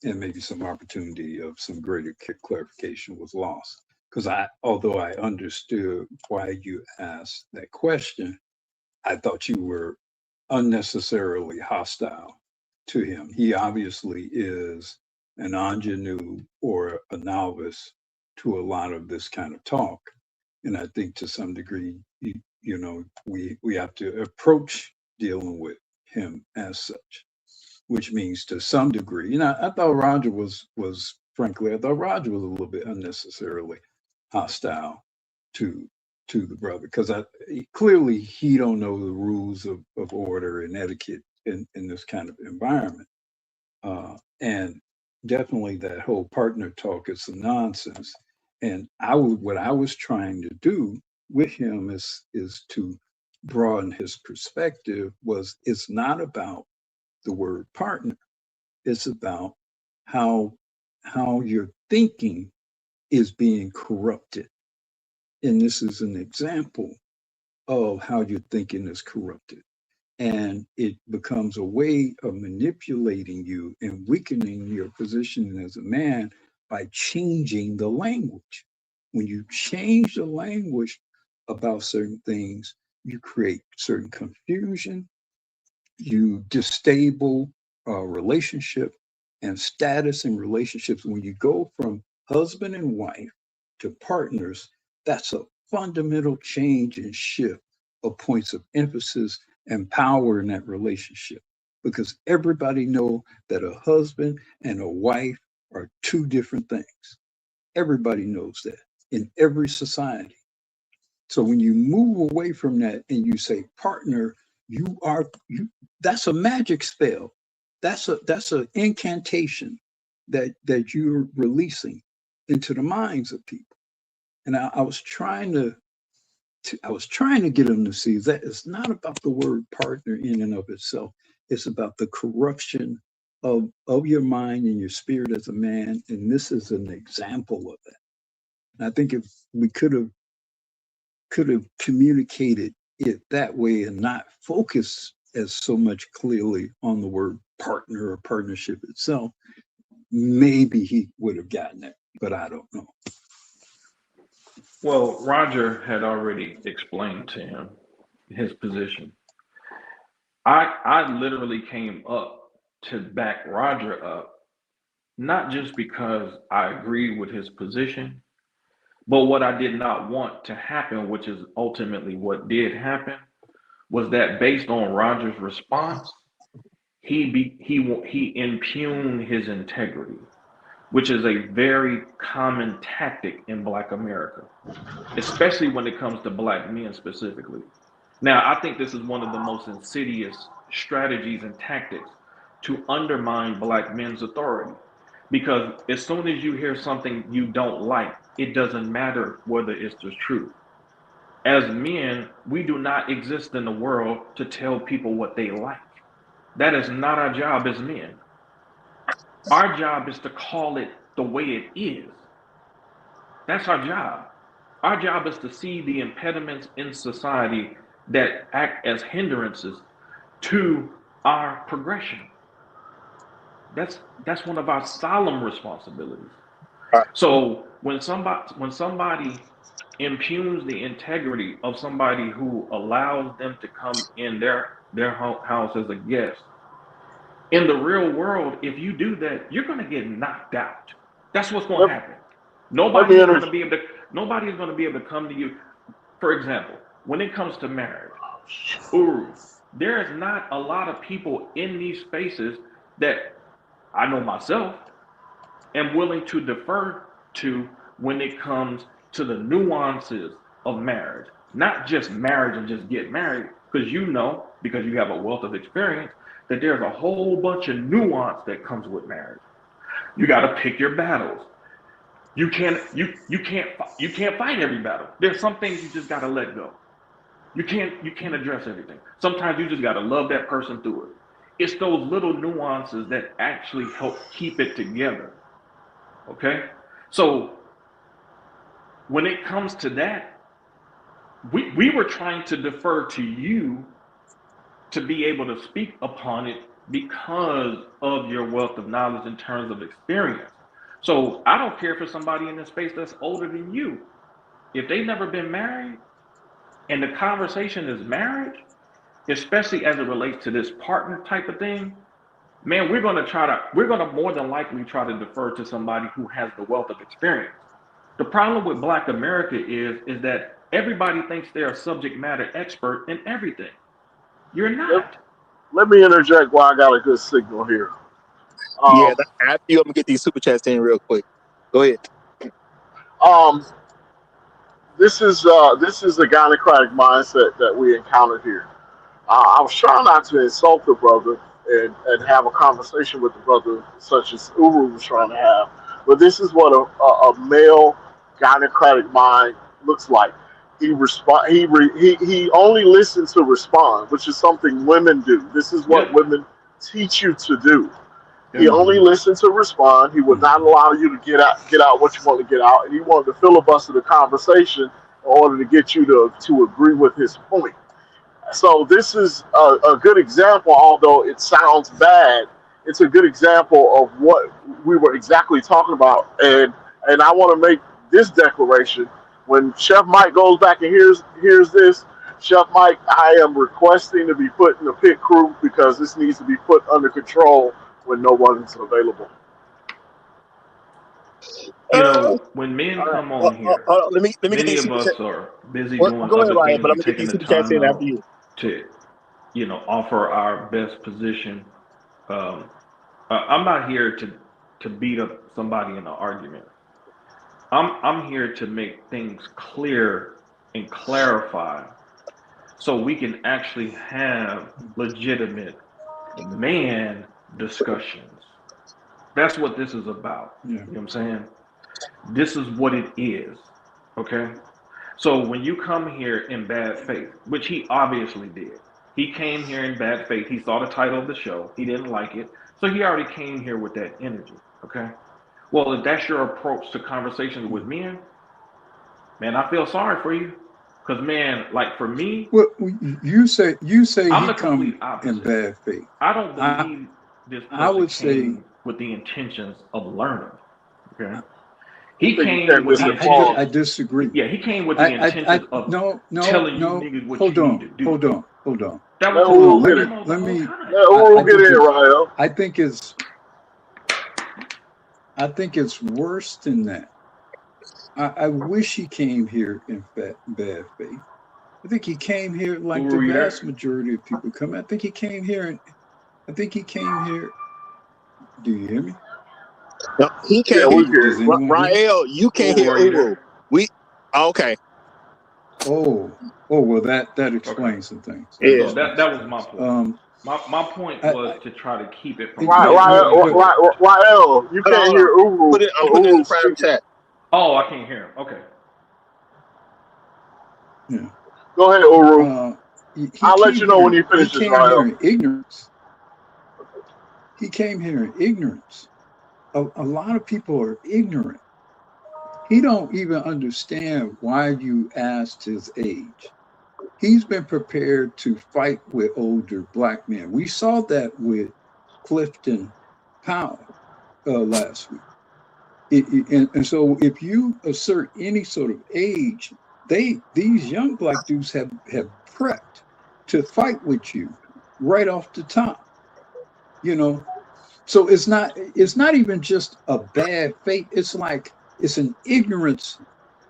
and maybe some opportunity of some greater clarification was lost. Because although I understood why you asked that question, I thought you were unnecessarily hostile to him. He obviously is an ingenue or a novice to a lot of this kind of talk. And I think to some degree, we have to approach dealing with him as such, which means to some degree, I thought Roger was frankly, I thought Roger was a little bit unnecessarily hostile to the brother, because clearly he don't know the rules of order and etiquette in this kind of environment, and definitely that whole partner talk is some nonsense. And what I was trying to do with him is to broaden his perspective. It's not about the word partner, it's about how your thinking is being corrupted. And this is an example of how your thinking is corrupted. And it becomes a way of manipulating you and weakening your position as a man by changing the language. When you change the language about certain things, you create certain confusion, you distable relationship and status in relationships. When you go from husband and wife to partners, that's a fundamental change and shift of points of emphasis and power in that relationship, because everybody know that a husband and a wife are two different things. Everybody knows that in every society. So when you move away from that and you say partner, you that's a magic spell. That's an incantation that you're releasing into the minds of people. And I was trying to get them to see that it's not about the word partner in and of itself. It's about the corruption of your mind and your spirit as a man. And this is an example of that. And I think if we could have communicated it that way and not focus as so much clearly on the word partner or partnership itself, maybe he would have gotten it, but I don't know. Well, Roger had already explained to him his position. I literally came up to back Roger up, not just because I agreed with his position, but what I did not want to happen, which is ultimately what did happen, was that based on Roger's response, he impugned his integrity, which is a very common tactic in Black America, especially when it comes to Black men specifically. Now, I think this is one of the most insidious strategies and tactics to undermine Black men's authority. Because as soon as you hear something you don't like, it doesn't matter whether it's the truth. As men, we do not exist in the world to tell people what they like. That is not our job as men. Our job is to call it the way it is. That's our job. Our job is to see the impediments in society that act as hindrances to our progression. That's one of our solemn responsibilities. So when somebody impugns the integrity of somebody who allows them to come in their house as a guest, in the real world, if you do that, you're going to get knocked out. That's what's going to happen. Nobody is going to be able to come to you. For example, when it comes to marriage, there is not a lot of people in these spaces that I know myself am willing to defer to when it comes to the nuances of marriage. Not just marriage and just get married, because you know, because you have a wealth of experience, that there's a whole bunch of nuance that comes with marriage. You got to pick your battles. You can't fight every battle. There's some things you just got to let go. You can't address everything. Sometimes you just got to love that person through it. It's those little nuances that actually help keep it together. Okay? So when it comes to that, we were trying to defer to you to be able to speak upon it because of your wealth of knowledge in terms of experience. So I don't care for somebody in this space that's older than you. If they've never been married and the conversation is marriage, especially as it relates to this partner type of thing, man, we're going to more than likely try to defer to somebody who has the wealth of experience. The problem with Black America is that everybody thinks they're a subject matter expert in everything. You're not. Let me interject while I got a good signal here. After you, I'm gonna get these super chats in real quick. Go ahead. This is the gynocratic mindset that we encountered here. I was trying not to insult the brother and have a conversation with the brother such as Uru was trying to have, but this is what a male gynocratic mind looks like. He only listens to respond, which is something women do. This is what women teach you to do. He only listened to respond. He would not allow you to get out what you want to get out, and he wanted to filibuster the conversation in order to get you to agree with his point. So this is a good example, although it sounds bad. It's a good example of what we were exactly talking about, and I want to make this declaration. When Chef Mike goes back and hears this, Chef Mike, I am requesting to be put in the pit crew because this needs to be put under control when no one is available. You know, when men come on here, let me get many these of super us chats. are busy Well, doing go ahead, other Ryan, things but I'm and gonna get taking these the super chats time in after out you. to, you know, offer our best position. Um, I'm not here to beat up somebody in an argument. I'm here to make things clear and clarify so we can actually have legitimate man discussions. That's what this is about. Yeah. You know what I'm saying? This is what it is. Okay? So when you come here in bad faith, which he obviously did, he came here in bad faith. He saw the title of the show. He didn't like it. So he already came here with that energy. Okay? Well, if that's your approach to conversations with men, man, I feel sorry for you. Because, man, like for me, Well, you say I'm he the come complete in opposite. bad faith. I don't I believe this I person would say came with the intentions of learning. Okay? I, He think you came said with this the in pause. intentions. I disagree. Yeah, he came with the intentions of telling you No. niggas what Hold you need on, to do. hold on. That Let was his whole Uru Let get it. MO the let whole me. time. Let Uru get in, Ryan. I think it's I think it's worse than that. I wish he came here in bad faith. I think he came here like the Uru, you vast there? majority of people come. I think he came here and I think he came here. Do you hear me? No, he Yeah, can't hear we you. get Does it. anyone hear me? Rael, you can't Uru, hear are you Uru. there? We okay. Oh, well, that Okay. explains some things. That Yeah. So explains that some was my things. point. My point was I to try to keep it from Why, getting why, really good. Rael, you can't Hold hear on. Uru. I'm putting it in the Uru's private speaking. chat. Oh, I can't hear him. Okay. Yeah. Go ahead, Uru. He I'll let you came know when here. you He finish this, came here Rael. in ignorance. He came here in ignorance. A lot of people are ignorant. He don't even understand why you asked his age. He's been prepared to fight with older black men. We saw that with Clifton Powell last week. And so if you assert any sort of age, these young black dudes have prepped to fight with you right off the top, you know. So it's not even just a bad fate. It's like it's an ignorance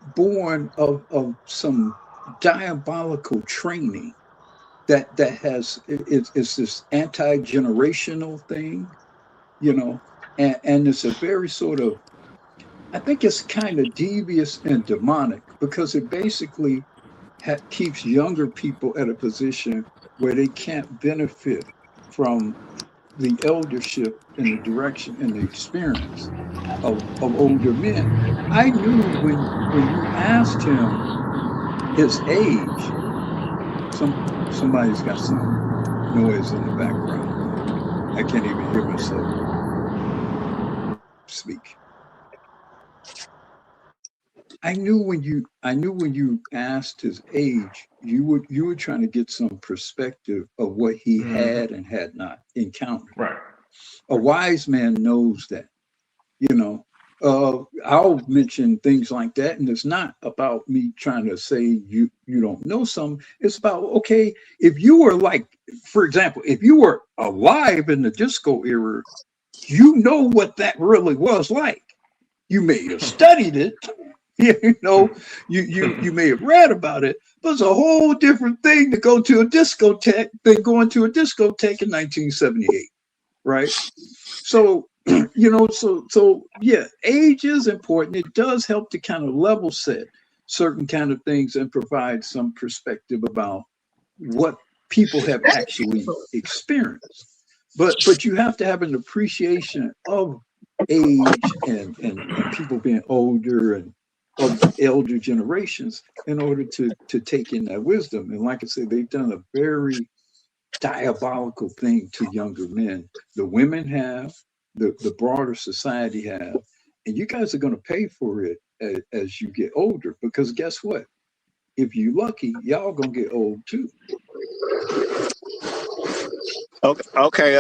born of some diabolical training that has it's this anti-generational thing, you know, and it's a very sort of I think it's kind of devious and demonic because it basically keeps younger people at a position where they can't benefit from the eldership and the direction and the experience of older men. I knew when you asked him his age, somebody's got some noise in the background. I can't even hear myself speak. I knew when you asked his age, you were trying to get some perspective of what he Mm-hmm. had and had not encountered. Right. A wise man knows that, you know. I'll mention things like that, and it's not about me trying to say you don't know something. It's about okay, if you were like, for example, if you were alive in the disco era, you know what that really was like. You may have studied it, you know, you may have read about it, but it's a whole different thing to go to a discotheque than going to a discotheque in 1978, right? So, so yeah, age is important. It does help to kind of level set certain kind of things and provide some perspective about what people have actually experienced. But you have to have an appreciation of age and people being older and of elder generations in order to take in that wisdom. And like I said, they've done a very diabolical thing to younger men. The women have, the broader society have, and you guys are going to pay for it as you get older. Because guess what? If you're lucky, y'all gonna get old too. Okay.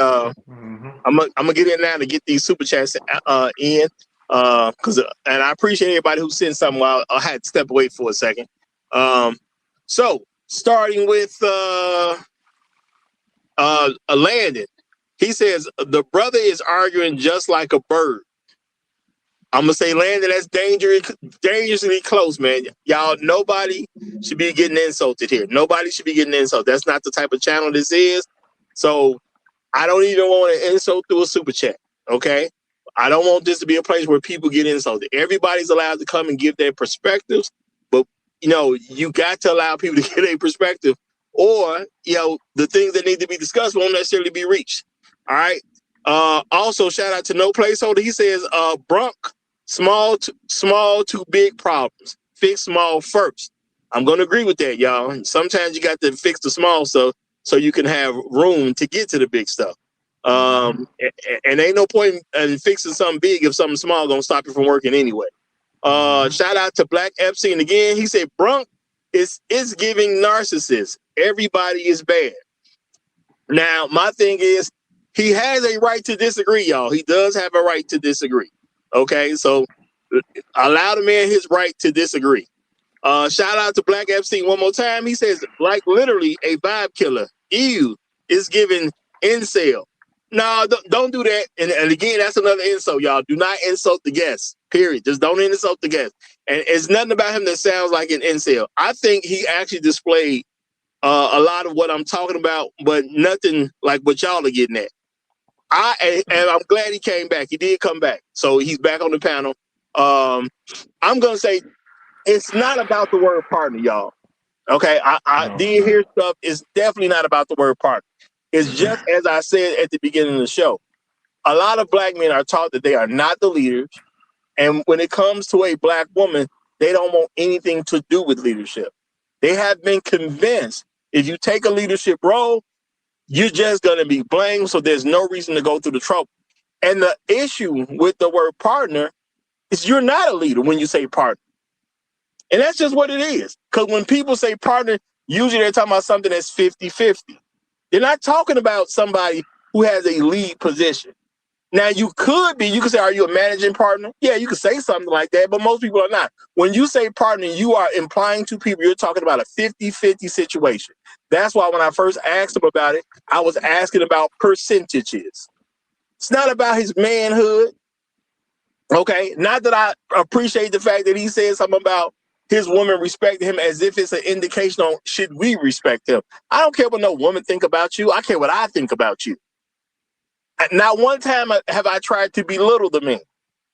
Mm-hmm. I'm gonna get in now to get these super chats in. Cause and I appreciate everybody who sent something while I had to step away for a second. So starting with Landon, he says the brother is arguing just like a bird. I'm gonna say, Landon, that's dangerously close, man. Y'all, nobody should be getting insulted here. Nobody should be getting insulted. That's not the type of channel this is. So I don't even want to insult through a super chat. Okay, I don't want this to be a place where people get insulted. Everybody's allowed to come and give their perspectives, but you got to allow people to get a perspective, or the things that need to be discussed won't necessarily be reached. All right. Also, shout out to No Placeholder. He says, Brunk, small to big problems. Fix small first. I'm going to agree with that, y'all. Sometimes you got to fix the small stuff so you can have room to get to the big stuff. And ain't no point in fixing something big if something small going to stop you from working anyway. Shout out to Black Epstein again. He said, Brunk is giving narcissist. Everybody is bad. Now, my thing is, he has a right to disagree, y'all. He does have a right to disagree. Okay, so allow the man his right to disagree. Shout out to Black Epstein one more time. He says, like literally a vibe killer. Ew, is giving incel. No, don't do that. And again, that's another insult, y'all. Do not insult the guest, period. Just don't insult the guest. And it's nothing about him that sounds like an incel. I think he actually displayed a lot of what I'm talking about, but nothing like what y'all are getting at. And I'm glad he came back. He did come back. So he's back on the panel. I'm going to say it's not about the word partner, y'all. Okay. I did hear stuff. It's definitely not about the word partner. It's just as I said at the beginning of the show. A lot of black men are taught that they are not the leaders. And when it comes to a black woman, they don't want anything to do with leadership. They have been convinced if you take a leadership role, you're just going to be blamed, so there's no reason to go through the trouble. And the issue with the word partner is you're not a leader when you say partner. And that's just what it is. Because when people say partner, usually they're talking about something that's 50-50. They're not talking about somebody who has a lead position. Now, you could say, are you a managing partner? Yeah, you could say something like that, but most people are not. When you say partner, you are implying to people you're talking about a 50-50 situation. That's why when I first asked him about it, I was asking about percentages. It's not about his manhood. Okay, not that I appreciate the fact that he said something about his woman respecting him as if it's an indication on should we respect him. I don't care what no woman think about you. I care what I think about you. Not one time have I tried to belittle the man.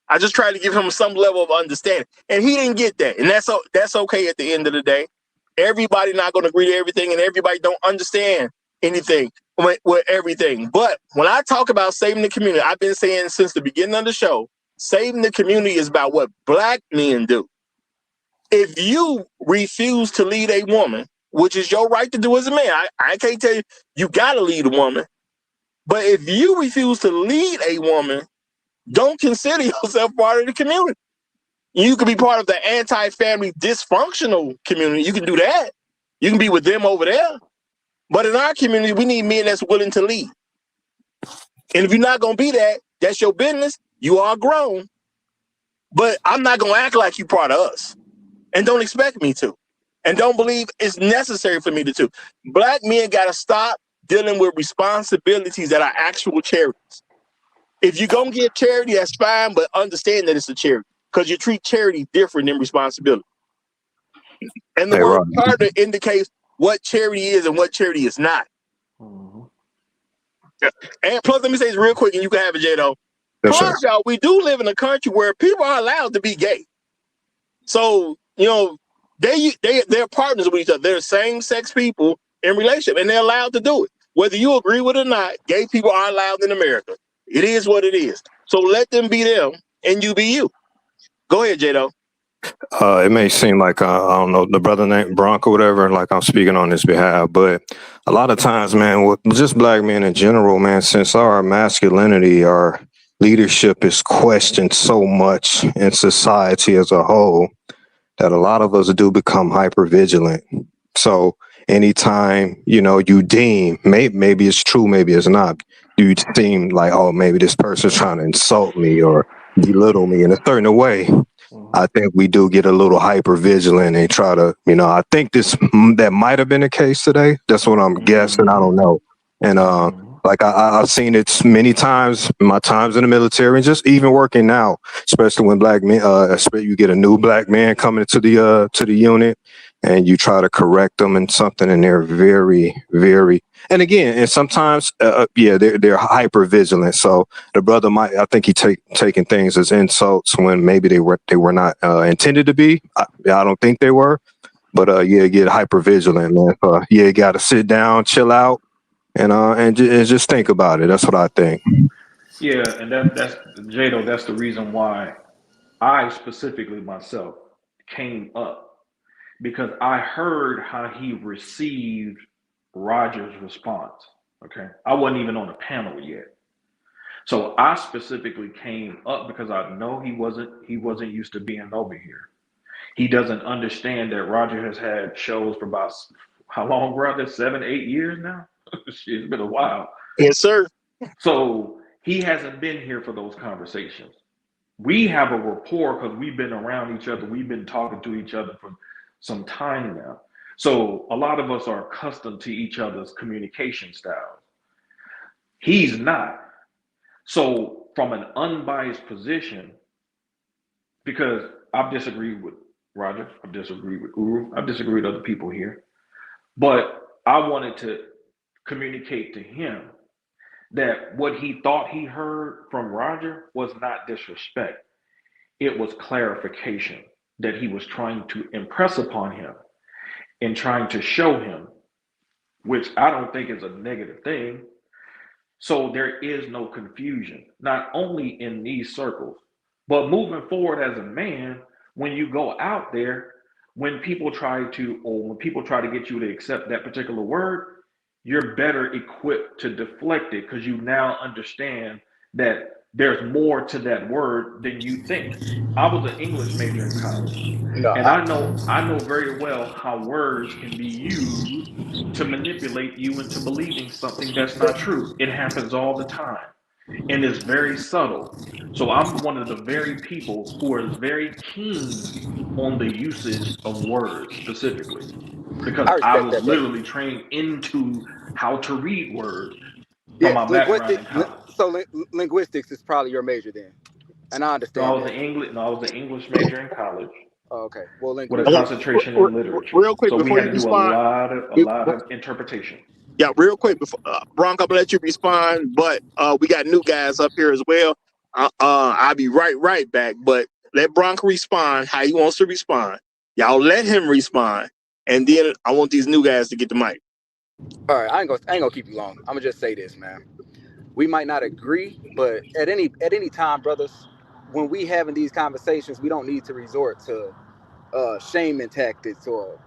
I just tried to give him some level of understanding, and he didn't get that. And that's okay at the end of the day. Everybody not going to agree to everything, and everybody don't understand anything with everything. But when I talk about saving the community, I've been saying since the beginning of the show, saving the community is about what black men do. If you refuse to lead a woman, which is your right to do as a man, I can't tell you, you got to lead a woman. But if you refuse to lead a woman, don't consider yourself part of the community. You can be part of the anti-family dysfunctional community. You can do that. You can be with them over there. But in our community, we need men that's willing to lead. And if you're not going to be that, that's your business. You are grown. But I'm not going to act like you're part of us. And don't expect me to. And don't believe it's necessary for me to do. Black men got to stop dealing with responsibilities that are actual charities. If you're going to give charity, that's fine, but understand that it's a charity because you treat charity different than responsibility. And the word partner indicates what charity is and what charity is not. Mm-hmm. And plus, let me say this real quick, and you can have it, J-Do. Yes, plus, y'all, we do live in a country where people are allowed to be gay. So, they're partners with each other. They're same-sex people in relationship, and they're allowed to do it. Whether you agree with it or not, gay people are allowed in America. It is what it is. So let them be them, and you be you. Go ahead, J-Do. It may seem like, I don't know, the brother named Bronk or whatever, like I'm speaking on his behalf, but a lot of times, man, with just black men in general, man, since our masculinity, our leadership is questioned so much in society as a whole, that a lot of us do become hypervigilant. So anytime, you deem, maybe it's true, maybe it's not, you deem like, oh, maybe this person's trying to insult me or belittle me in a certain way. I think we do get a little hypervigilant and try to, I think that might have been the case today. That's what I'm guessing. I don't know. And Like I've seen it many times in my times in the military, and just even working now, especially when black men, especially you get a new black man coming to the unit, and you try to correct them in something, and they're very, very, and again, and sometimes, they're hyper vigilant. So the brother might, I think he taking things as insults when maybe they were not intended to be. I don't think they were, but get hyper vigilant, man. You got to sit down, chill out, and just think about it. That's what I think. Yeah, and that's Jado. That's the reason why I specifically myself came up, because I heard how he received Roger's response. Okay, I wasn't even on the panel yet, so I specifically came up because I know he wasn't used to being over here. He doesn't understand that Roger has had shows for about how long, brother? 7, 8 years now. Shit, it's been a while. Yes, sir. So he hasn't been here for those conversations. We have a rapport because we've been around each other. We've been talking to each other for some time now. So a lot of us are accustomed to each other's communication styles. He's not. So from an unbiased position, because I've disagreed with Roger, I've disagreed with Uru, I've disagreed with other people here, but I wanted to communicate to him that what he thought he heard from Roger was not disrespect. It was clarification that he was trying to impress upon him and trying to show him, which I don't think is a negative thing. So there is no confusion, not only in these circles, but moving forward as a man, when you go out there, when people try to get you to accept that particular word, you're better equipped to deflect it because you now understand that there's more to that word than you think. I was an English major in college, No, and I know very well how words can be used to manipulate you into believing something that's not true. It happens all the time, and it's very subtle. So I'm one of the very people who are very keen on the usage of words specifically, because I I respect was that, brother. literally trained into how to read words from Yeah, my background in college. linguistics is probably your major then, and I No, I understand was that. an English. No, I was an English major in college Oh, okay, well, with a I want, linguistics. concentration in literature. real quick So we before had you to do a respond. lot of interpretation. Yeah, real quick before Bronco, I'm gonna let you respond, but we got new guys up here as well. I'll be right back, but let Bronco respond how he wants to respond. Y'all let him respond, and then I want these new guys to get the mic. All right, I ain't gonna keep you long. I'm gonna just say this, man. We might not agree, but at any time, brothers, when we having these conversations, we don't need to resort to shaming tactics or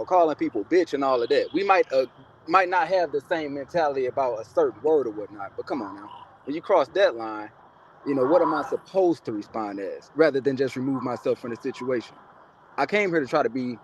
calling people bitch and all of that. We might not have the same mentality about a certain word or whatnot, but come on now, when you cross that line, what am I supposed to respond as, rather than just remove myself from the situation? I came here to try to be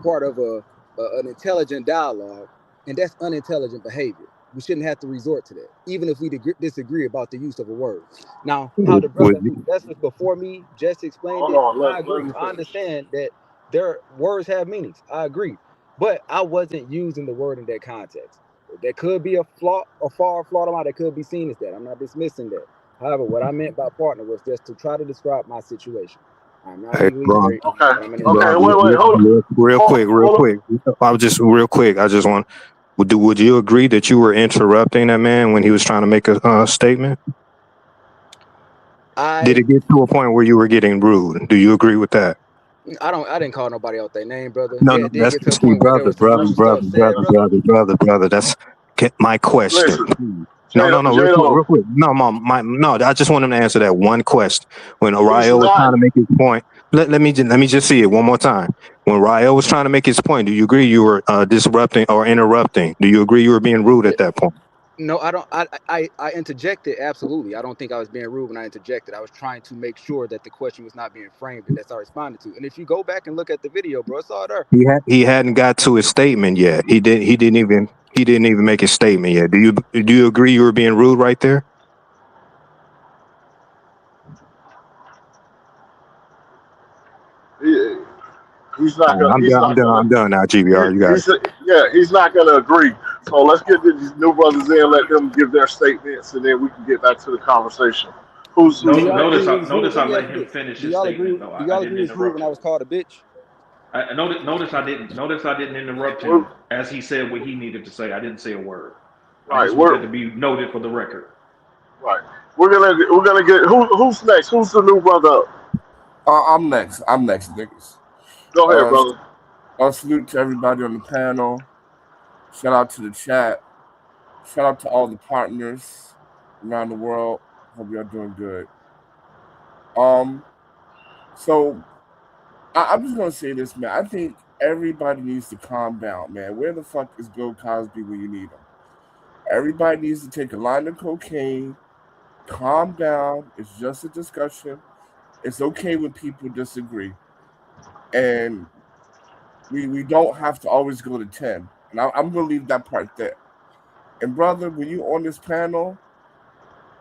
part of an intelligent dialogue, and that's unintelligent behavior. We shouldn't have to resort to that, even if we disagree about the use of a word. Now, how the brother that's just before me just explained Hold it, on, I let agree. me I finish. understand that their words have meanings. I agree, but I wasn't using the word in that context. There could be a flaw, a far flawed amount that could be seen as that. I'm not dismissing that. However, what I meant by partner was just to try to describe my situation. I'm not Hey, legally Bron, married, Okay, but I'm in a okay, Bron, relationship. wait, hold on, real quick, real hold on. quick. I was just real quick. I just want. Would you agree that you were interrupting that man when he was trying to make a statement? Did I it get to a point where you were getting rude? Do you agree with that? I didn't call nobody out their name, brother. No, Yeah, no, it did that's get to a see, point where there was some rude stuff said, brother. brother. That's my question. Listen, No, Jado, real quick. No, mom, no. I just want him to answer that one question. When he's Oriel was trying not. to make his point, let me just see it one more time. When Oriel was trying to make his point, do you agree you were disrupting or interrupting? Do you agree you were being rude Yeah, at that point? no, I don't. I interjected absolutely. I don't think I was being rude when I interjected. I was trying to make sure that the question was not being framed, and that's how I responded to. And if you go back and look at the video, bro, it's all there. He hadn't got to his statement yet. He didn't even make his statement yet. Do you agree you were being rude right there? He's not gonna. He's I'm not done. gonna. I'm done now, GBR. You got it. He's not gonna agree. So let's get these new brothers in, let them give their statements, and then we can get back to the conversation. Who's Do y'all next? agree it was rude? Notice Let I me let ask you him this: finish Do his y'all agree? statement though. Do I y'all didn't agree it's rude interrupt when I him. was called a bitch? Notice I didn't interrupt We're, him as he said what he needed to say. I didn't say a word. I right, just want that we're to be noted for the record. right. We're gonna get who's next? Who's the new brother up? I'm next. I'm next, niggas. Go ahead, Uh, brother. salute to everybody on the panel. Shout out to the chat. Shout out to all the partners around the world. Hope y'all doing good. Um, so I'm just gonna say this, man. I think everybody needs to calm down, man. Where the fuck is Bill Cosby when you need him? Everybody needs to take a line of cocaine, calm down. It's just a discussion. It's okay when people disagree, and we don't have to always go to 10. And I'm gonna leave that part there. And brother, when you on this panel,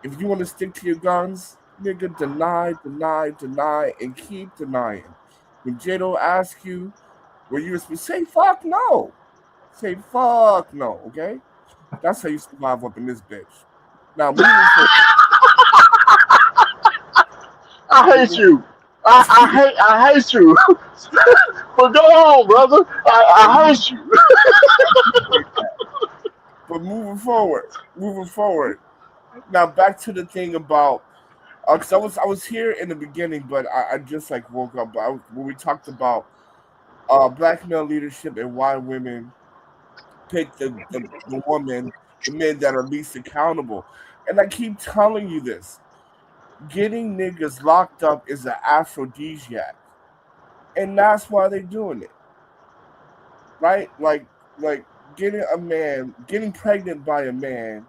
if you want to stick to your guns, nigga, deny, and keep denying. When Jado asks you, where you say fuck no, say fuck no, okay? That's how you survive up in this bitch. Now moving forward, I hate moving, you. I hate you. But go on, brother. I hate you. but moving forward. Now back to the thing about because I was here in the beginning, but I just like woke up. When we talked about black male leadership and why women pick the woman, the men that are least accountable. And I keep telling you this: getting niggas locked up is an aphrodisiac, and that's why they're doing it, right? Like getting pregnant by a man,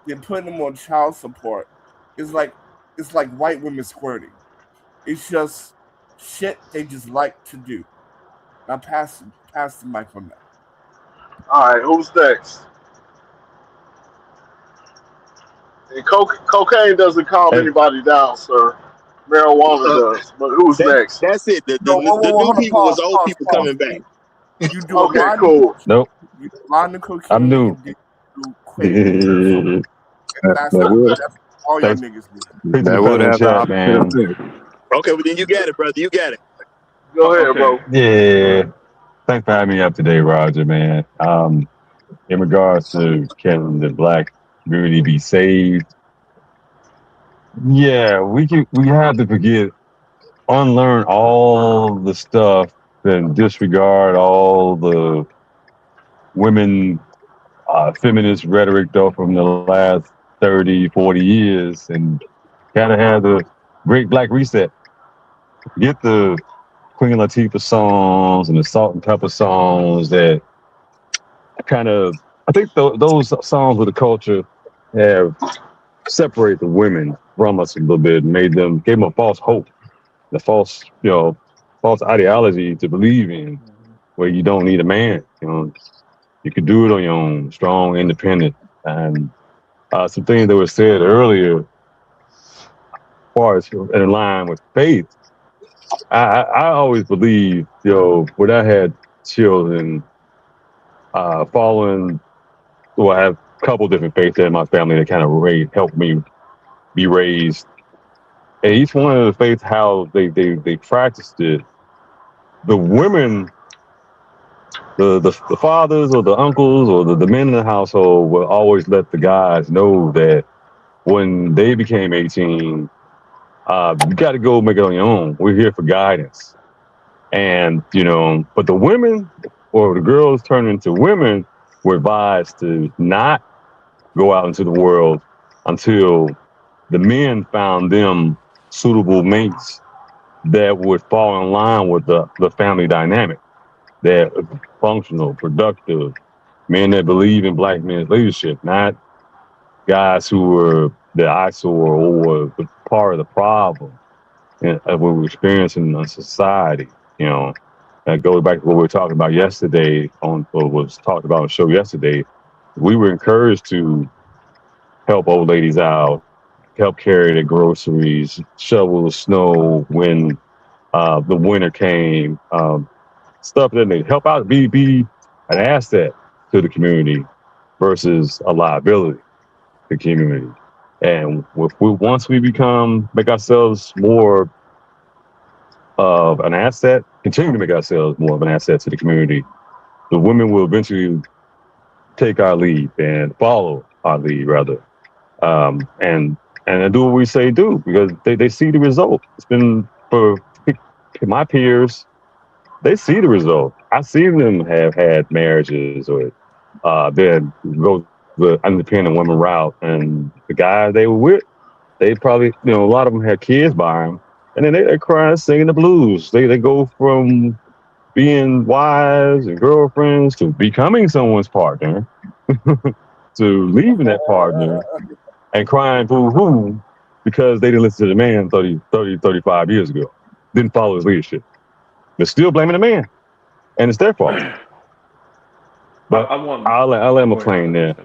then putting him on child support is it's like white women squirting. It's just shit they just like to do. Now pass the mic on that. All right, who's next? And cocaine doesn't calm Hey, anybody down, sir. Marijuana uh, does. But who's that next? that's it. The, No, the whoa, the whoa, new hold on, people was pause, old pause, people pause. coming back. You do a Okay, line of cool. Nope. you do a line of I'm cocaine new. and then you do Quaaludes. that, And that's that would that's all y'all thanks. niggas need. Thanks for That putting would in the have the chat, man. opportunity. Okay, well then you got it, brother. You got it. Go ahead, Okay. bro. Yeah. Thanks for having me up today, Roger, man. In regards to can the black community be saved? Yeah, we have to forget, unlearn all the stuff and disregard all the women feminist rhetoric though from the last 30, 40 years and kind of have the great black reset. Get the Queen Latifah songs and the Salt and Pepper songs that kind of, I think those songs with the culture have separated the women from us a little bit, gave them a false hope, the false, false ideology to believe in, where you don't need a man. You can do it on your own, strong, independent. And some things that were said earlier, as far as in line with faith, I always believe, when I had children, following, well, I have a couple different faiths in my family that kind of helped me be raised. And each one of the faiths, how they practiced it, the women, the fathers or the uncles or the men in the household will always let the guys know that when they became 18, you got to go make it on your own. We're here for guidance. And, but the women or the girls turning into women were advised to not go out into the world until the men found them suitable mates that would fall in line with the family dynamic, that functional, productive men that believe in black men's leadership, not guys who were the eyesore or the part of the problem of what we're experiencing in society. That goes back to what we were talking about yesterday or was talked about on the show yesterday. We were encouraged to help old ladies out, help carry their groceries, shovel the snow when the winter came, stuff that they help out, be an asset to the community. versus a liability to the community. And once we make ourselves more of an asset, continue to make ourselves more of an asset to the community, the women will eventually take our lead and follow our lead, rather, and do what we say do, because they see the result. It's been for my peers. They see the result. I've seen them have had marriages or then go the independent women route, and the guy they were with, they probably, a lot of them had kids by them, and then they're crying, singing the blues. They go from being wives and girlfriends to becoming someone's partner to leaving that partner and crying boo-hoo because they didn't listen to the man 35 years ago, didn't follow his leadership. They're still blaming the man, and it's their fault. But I'll land my plane there.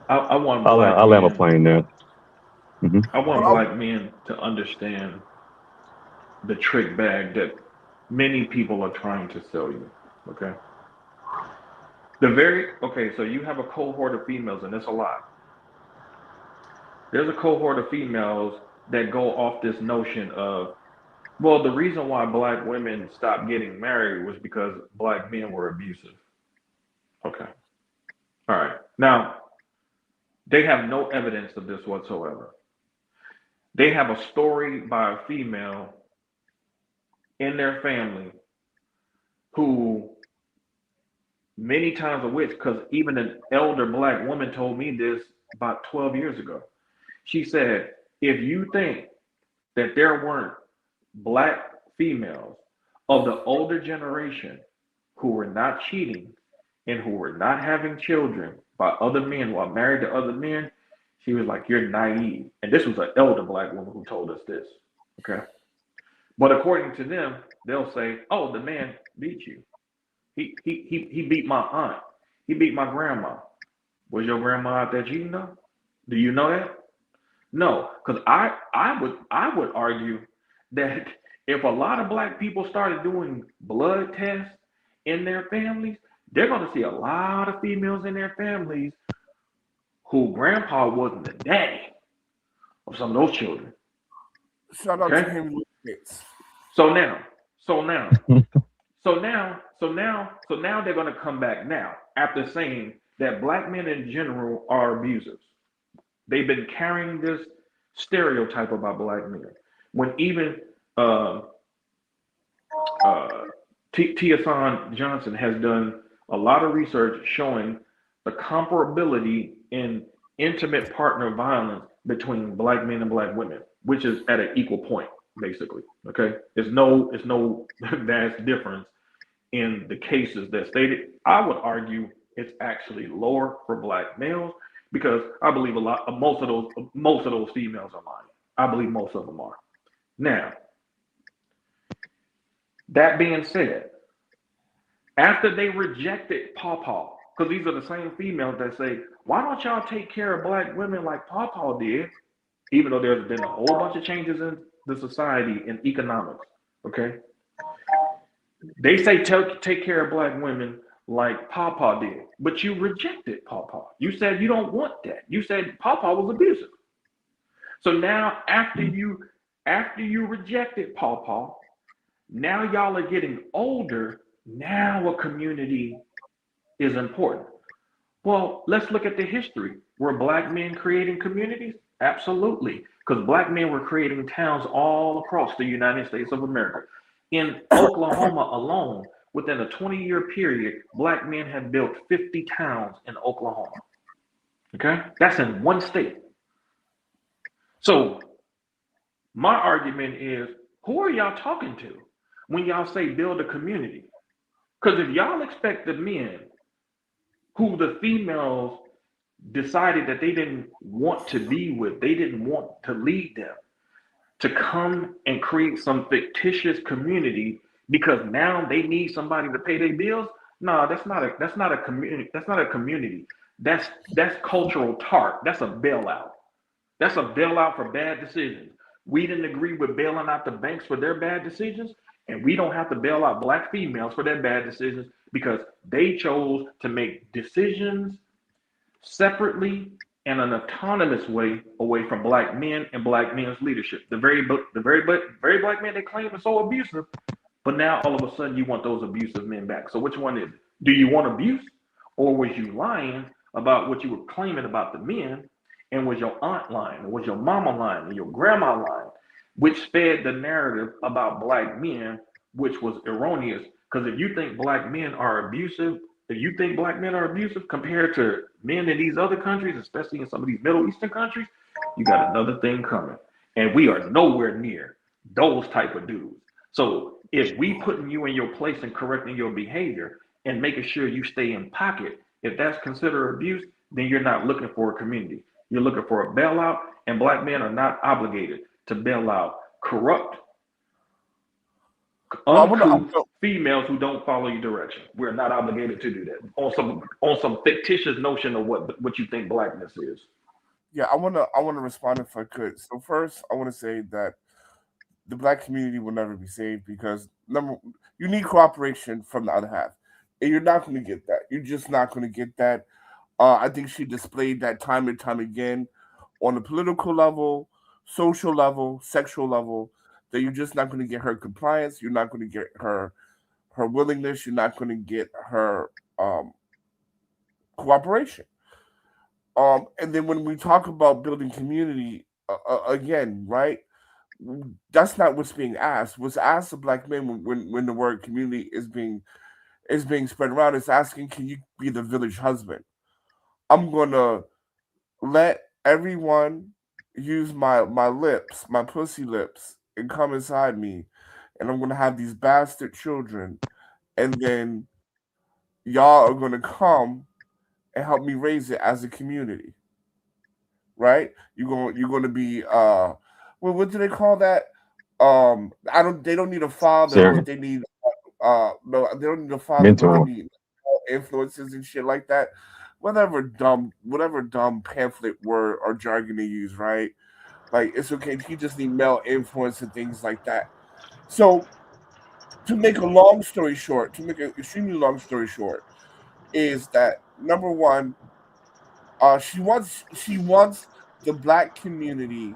I want I'll black land my men. plane there. I want black men to understand the trick bag that many people are trying to sell you. Okay. So you have a cohort of females, and it's a lot. There's a cohort of females that go off this notion of, well, the reason why black women stopped getting married was because black men were abusive. Okay. All right. Now, they have no evidence of this whatsoever. They have a story by a female in their family who many times a witch, because even an elder black woman told me this about 12 years ago. She said, if you think that there weren't black females of the older generation who were not cheating and who were not having children by other men while married to other men, she was like, you're naive. And this was an elder black woman who told us this. Okay. But according to them, they'll say, oh, the man beat you. He beat my aunt. He beat my grandma. Was your grandma out there cheating though? Do you know that? No, because I would argue that if a lot of black people started doing blood tests in their families, they're going to see a lot of females in their families who grandpa wasn't the daddy of some of those children. Shout out to him. So now they're going to come back now after saying that black men in general are abusers. They've been carrying this stereotype about black men. When even Tiasan Johnson has done a lot of research showing the comparability in intimate partner violence between black men and black women, which is at an equal point, basically. Okay, it's no vast difference in the cases that stated. I would argue it's actually lower for black males because I believe most of those females are lying. I believe most of them are. Now, that being said, after they rejected Pawpaw, because these are the same females that say, why don't y'all take care of black women like Pawpaw did, even though there's been a whole bunch of changes in the society and economics, okay? They say take care of black women like Pawpaw did, but you rejected Pawpaw. You said you don't want that. You said Pawpaw was abusive. So now after you rejected Pawpaw, now y'all are getting older. Now a community is important. Well, let's look at the history. Were black men creating communities? Absolutely, because black men were creating towns all across the United States of America. In Oklahoma alone, within a 20-year period, black men have built 50 towns in Oklahoma. Okay? That's in one state. So my argument is, who are y'all talking to when y'all say build a community? Because if y'all expect the men who the females decided that they didn't want to be with, they didn't want to lead them, to come and create some fictitious community because now they need somebody to pay their bills. No, that's not a community. That's not a community. That's cultural tart. That's a bailout. That's a bailout for bad decisions. We didn't agree with bailing out the banks for their bad decisions. And we don't have to bail out black females for their bad decisions because they chose to make decisions separately in an autonomous way away from black men and black men's leadership. The very black men they claim are so abusive, but now all of a sudden you want those abusive men back. So which one is it? Do you want abuse, or was you lying about what you were claiming about the men? And was your aunt lying? Or was your mama lying? Or your grandma lying? Which fed the narrative about black men, which was erroneous. Because if you think black men are abusive, compared to men in these other countries, especially in some of these Middle Eastern countries, you got another thing coming. And we are nowhere near those type of dudes. So if we putting you in your place and correcting your behavior and making sure you stay in pocket, if that's considered abuse, then you're not looking for a community. You're looking for a bailout, and black men are not obligated to bail out corrupt, uncouth females who don't follow your direction. We're not obligated to do that on some fictitious notion of what you think blackness is. Yeah, I wanna respond if I could. So first, I want to say that the black community will never be saved because you need cooperation from the other half, and you're not going to get that. You're just not going to get that. I think she displayed that time and time again on the political level, social level, sexual level, that you're just not going to get her compliance. You're not going to get her willingness. You're not going to get her cooperation. And then when we talk about building community, again, right? That's not what's being asked. What's asked of black men when the word community is being spread around is asking, can you be the village husband? I'm gonna let everyone use my lips, my pussy lips, and come inside me, and I'm gonna have these bastard children, and then y'all are gonna come and help me raise it as a community, right? You're gonna be what do they call that? They don't need a father, Sarah. but they need no, they don't need a father, but Mentor. they need influences and shit like that. Whatever dumb pamphlet word or jargon they use, right? Like it's okay. You just need male influence and things like that. So to make an extremely long story short, is that number one, she wants the black community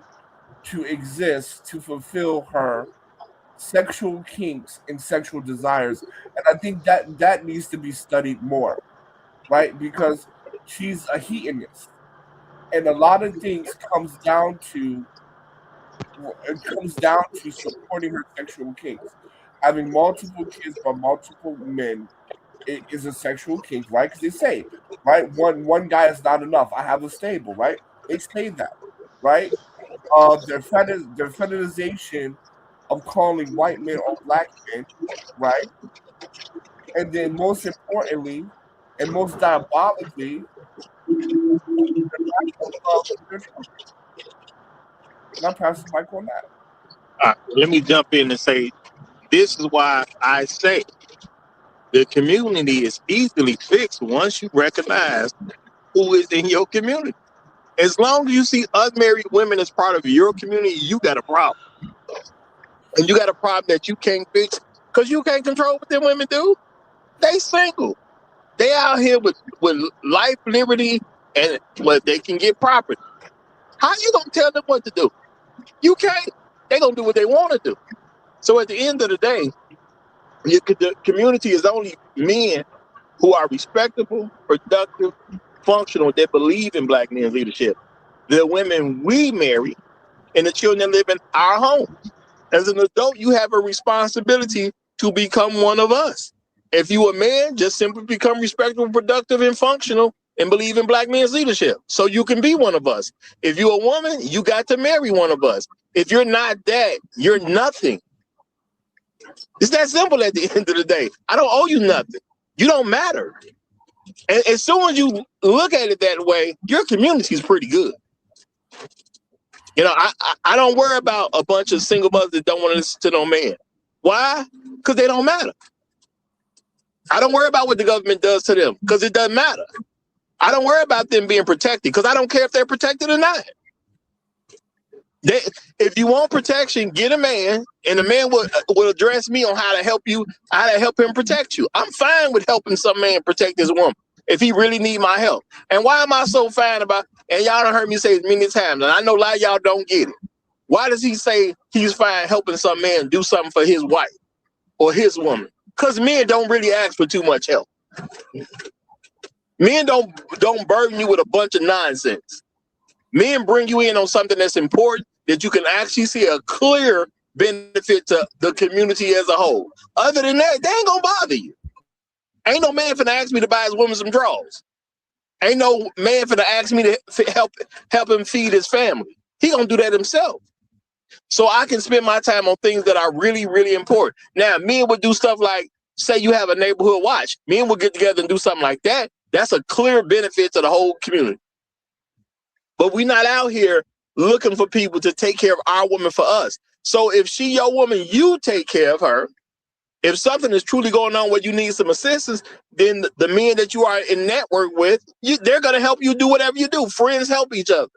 to exist to fulfill her sexual kinks and sexual desires, and I think that needs to be studied more, right? Because she's a hedonist, and a lot of things comes down to supporting her sexual kinks. Having multiple kids by multiple men is a sexual kink, right? Because they say, right, one guy is not enough. I have a stable, right? They say that, right? Their fetishization of calling white men or black men, right? And then most importantly, and most diabolically, and I'll pass the mic on that. Let me jump in and say, this is why I say the community is easily fixed once you recognize who is in your community. As long as you see unmarried women as part of your community, you got a problem. And you got a problem that you can't fix because you can't control what them women do. They single. They out here with life, liberty, and they can get property. How you gonna tell them what to do? You can't. They gonna do what they want to do. So at the end of the day, the community is only men who are respectable, productive, functional, that believe in black men's leadership. The women we marry and the children that live in our homes. As an adult, you have a responsibility to become one of us. If you a man, just simply become respectable, productive, and functional and believe in black men's leadership so you can be one of us. If you're a woman, you got to marry one of us. If you're not that, you're nothing. It's that simple at the end of the day. I don't owe you nothing. You don't matter. And as soon as you look at it that way, your community is pretty good. You know, I don't worry about a bunch of single mothers that don't want to listen to no man. Why? Because they don't matter. I don't worry about what the government does to them because it doesn't matter. I don't worry about them being protected because I don't care if they're protected or not. If you want protection, get a man, and the man will address me on how to help you, how to help him protect you. I'm fine with helping some man protect his woman if he really need my help. And why am I so fine about? And y'all done heard me say it many times, and I know a lot of y'all don't get it. Why does he say he's fine helping some man do something for his wife or his woman? Because men don't really ask for too much help. Men don't burden you with a bunch of nonsense. Men bring you in on something that's important that you can actually see a clear benefit to the community as a whole. Other than that, they ain't gonna bother you. Ain't no man finna ask me to buy his woman some drawers. Ain't no man finna ask me to help him feed his family. He gonna do that himself. So I can spend my time on things that are really, really important. Now, men would do stuff like, say you have a neighborhood watch. Men would get together and do something like that. That's a clear benefit to the whole community. But we're not out here looking for people to take care of our woman for us. So if she your woman, you take care of her. If something is truly going on where you need some assistance, then the men that you are in network with, they're going to help you do whatever you do. Friends help each other.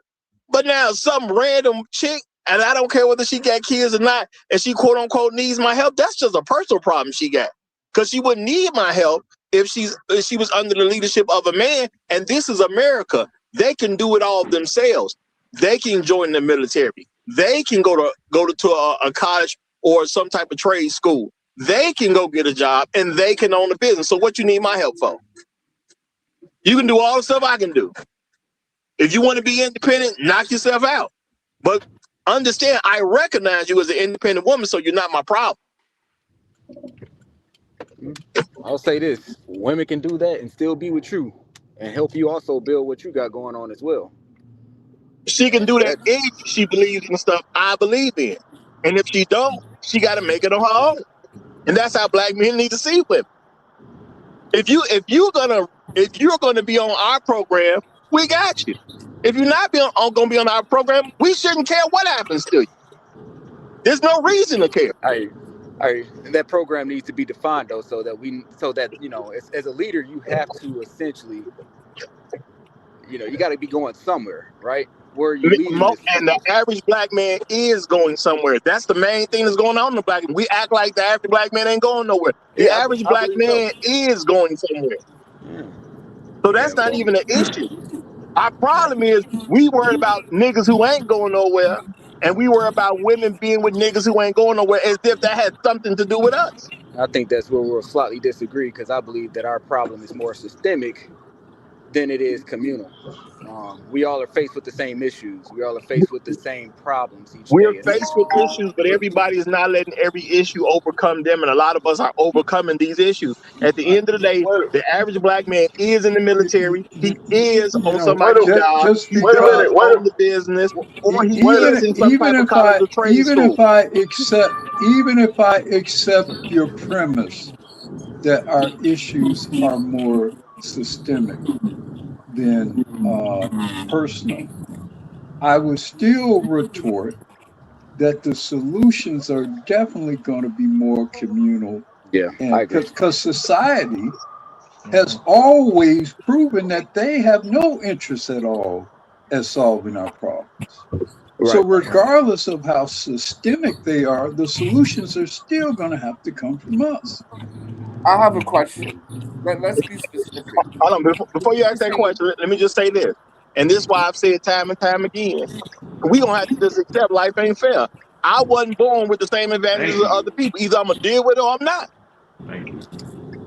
But now some random chick, and I don't care whether she got kids or not, and she quote unquote needs my help, that's just a personal problem she got. Because she wouldn't need my help if she was under the leadership of a man. And this is America. They can do it all themselves. They can join the military. They can go to a college or some type of trade school. They can go get a job and they can own a business. So what you need my help for? You can do all the stuff I can do. If you want to be independent, knock yourself out. But understand, I recognize you as an independent woman, so you're not my problem. I'll say this: women can do that and still be with you and help you also build what you got going on as well. She can do that if she believes in stuff I believe in. And if she don't, she got to make it on her own. And that's how black men need to see women. If you're gonna be on our program, we got you. If you're not gonna be on our program, we shouldn't care what happens to you. There's no reason to care. That program needs to be defined though, so that you know, as a leader, you have to essentially, you know, you got to be going somewhere, right? Where are you leading this? And the average black man is going somewhere. That's the main thing that's going on in the black. We act like the average black man ain't going nowhere. The average black man is going somewhere. So that's not even an issue. Our problem is we worried about niggas who ain't going nowhere, and we worry about women being with niggas who ain't going nowhere as if that had something to do with us. I think that's where we'll slightly disagree, because I believe that our problem is more systemic than it is communal. We all are faced with the same issues. We all are faced with the same problems each day. We're faced with issues, but everybody is not letting every issue overcome them, and a lot of us are overcoming these issues. At the end of the day, the average black man is in the military. He is on somebody's job. He does own the business, or he is in some type of college or trade school. Even if I accept your premise that our issues are more systemic than personal, I would still retort that the solutions are definitely going to be more communal. Yeah, I agree. Because society has always proven that they have no interest at all at solving our problems. Right. So regardless of how systemic they are, the solutions are still going to have to come from us. I have a question. Let's be specific. Hold on, before you ask that question, let me just say this. And this is why I've said time and time again, we gonna have to just accept life ain't fair. I wasn't born with the same advantages as other people. Either I'm gonna deal with it or I'm not.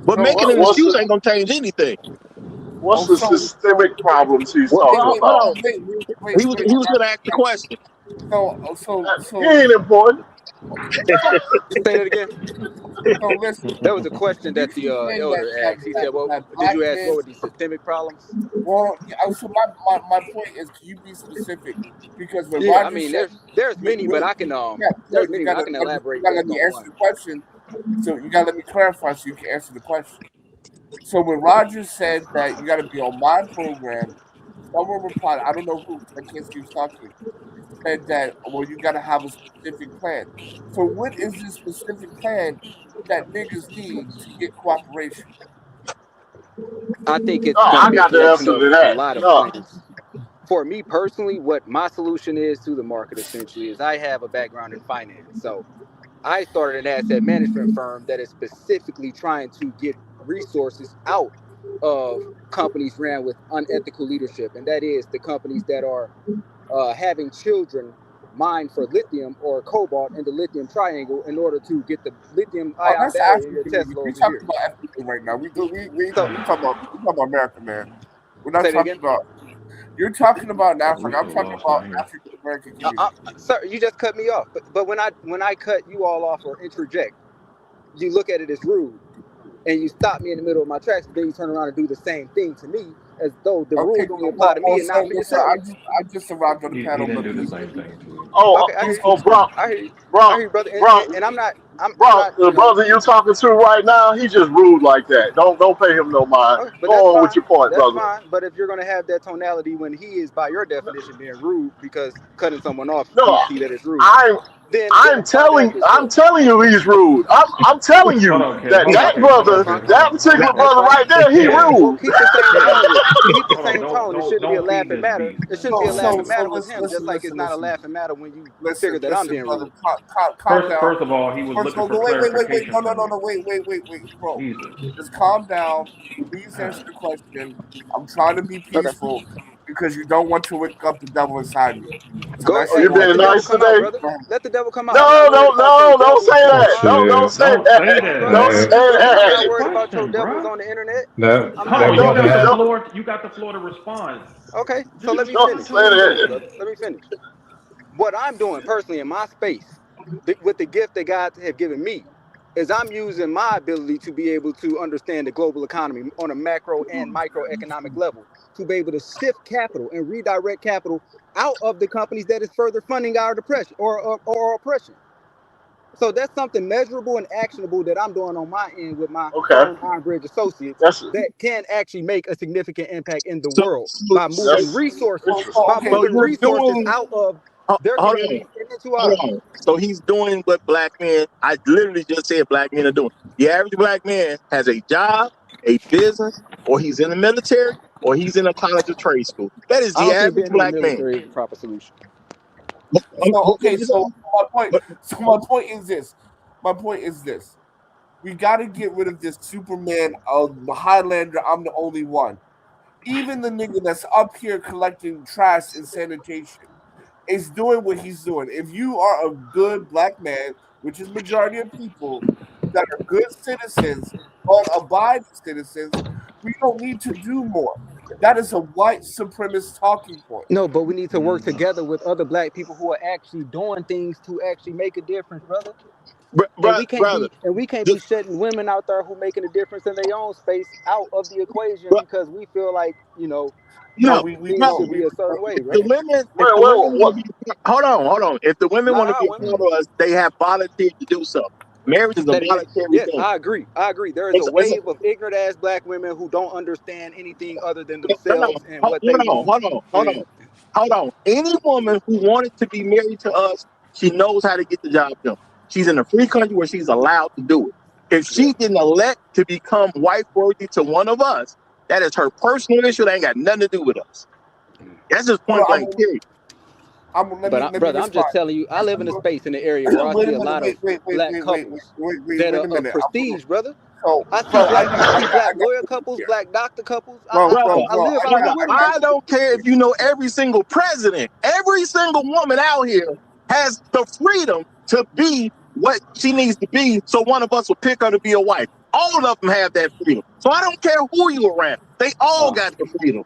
But making an excuse ain't gonna change anything. What's the systemic problems he's talking about? He was gonna ask the question. So he ain't important. Say that again. So listen, that was a question that the elder asked. He said, "Well, did you ask what were the systemic problems?" Well, so my point is, can you be specific? Because when Roger I mean, there's many, but I can there's many, but I can elaborate. You gotta let me answer the question. So you gotta let me clarify so you can answer the question. So when Roger said that you gotta be on my program, someone replied, I don't know who, I can't see who's talking, said that, well, you gotta have a specific plan. So what is this specific plan that niggas need to get cooperation? I think it's going to be a collection of a lot of plans. for me personally, what my solution is to the market essentially is I have a background in finance. So I started an asset management firm that is specifically trying to get resources out of companies ran with unethical leadership. And that is the companies that are having children mine for lithium or cobalt in the lithium triangle in order to get the lithium Oh, ion that's battery in your African. Tesla We over talking here. about African right now. We So talking about America, man. We're not say that talking again. about. You're talking about We Africa. I'm so talking lost about out here. African American community. Sir, you just cut me off. But when I cut you all off or interject, you look at it as rude, and you stop me in the middle of my tracks. But then you turn around and do the same thing to me, as though the Okay, rules only apply to me and not for listen, yourself. I just arrived on the He panel, didn't but do the please, same thing to you. Okay, I hear please you. continue. I hear you. I bro, hear you, brother. bro, And I'm bro, not, the brother you talking to right now, he just rude like that. Don't pay him no mind. okay, but that's Go on with fine. your point, That's brother. fine. But if you're gonna have that tonality when he is, by your definition, being rude because cutting someone off, we No, see that as rude. I'm Then my bad for I'm sure. telling you he's rude. I'm telling Hold you on, kid. that Hold on, that kid. Hold on, brother, kid. Hold that on. Hold on. particular That's brother fine. right there, he Well, Kid. rude. keep the same Kid. tone. Keep the Hold on. same tone. It shouldn't be a Don't feed laughing this matter. beast. It shouldn't be a So laughing matter with him, just listen, like it's not a listen, laughing matter when you figure listen, that I'm listen, being brother, rude. calm down. First of all, he was First, looking no, for wait, clarification no, from you. wait, bro, Jesus. just calm down. Please answer the question. I'm trying to be Okay. peaceful because you don't want to wake up the devil inside me. So Go that's Oh, hey, you number let being the one. devil nice come out, today? brother. Let the devil come out. I'm not No, worried about your don't devils say that. on the Don't internet. Don't say that. Brother, don't hey, say brother, Answer I'm the not that. worried about your question, devils bro. on the internet. I'm Hold not. on. You got the Don't floor. You got the floor to respond. Okay, so Just let me don't respond finish. say to Let me him. finish, that. brother. Let me finish. What I'm doing personally in my space, with the gift that God have given me, is I'm using my ability to be able to understand the global economy on a macro and microeconomic level, to be able to shift capital and redirect capital out of the companies that is further funding our depression or oppression. So that's something measurable and actionable that I'm doing on my end with my Okay, firm Ironbridge Associates that's that can actually make a significant impact in the So, world so, by so, moving that's resources, interesting. by so moving you're resources doing, out of their hold on, communities and into hold ours. on. So he's doing what black men, I literally just said black men are doing. The average black man has a job, a business, or he's in the military, or he's in a college or trade school. That is I the don't think average being in the black man. military is the proper solution. So What okay, you so saying? my point. But, So my point is this. My point is this. We got to get rid of this Superman of the Highlander. I'm the only one. Even the nigga that's up here collecting trash and sanitation is doing what he's doing. If you are a good black man, which is majority of people that are good citizens, or abiding citizens, we don't need to do more. That is a white supremacist talking point. No, but we need to work Mhm. together with other black people who are actually doing things to actually make a difference, brother. And brother, we can't be just, shutting women out there who making a difference in their own space out of the equation because we feel like, No, no, we things no. should be a certain way, The brother. women, if the women Well, want to be, hold on. If the women Not want to our be a women. part of us, they have volunteered to do so. Marriage is a Say it again. voluntary Yes, thing. I agree. I agree. There is a It's a, wave of ignorant ass black women who don't understand anything other than no. themselves and what they want. And Hold on. Any woman who wanted to be married to us, she knows how to get the job done. She's in a free country where she's allowed to do it. If yeah. she didn't elect to become wife worthy to one of us, that is her personal issue. That ain't got nothing to do with us. That's just hold point on. blank period. But Let me brother, I'm just respond. telling you, I live in a space in the area where I Wait see a a minute. lot of black couples that Wait are a of minute. prestige, brother. So, I bro, see black I got lawyer something couples, here, black doctor couples. Brother, I live out here with them. I don't care if you know every single president, every single woman out here has the freedom to be what she needs to be. So one of us will pick her to be a wife. All of them have that freedom. So I don't care who you around. They all got the freedom.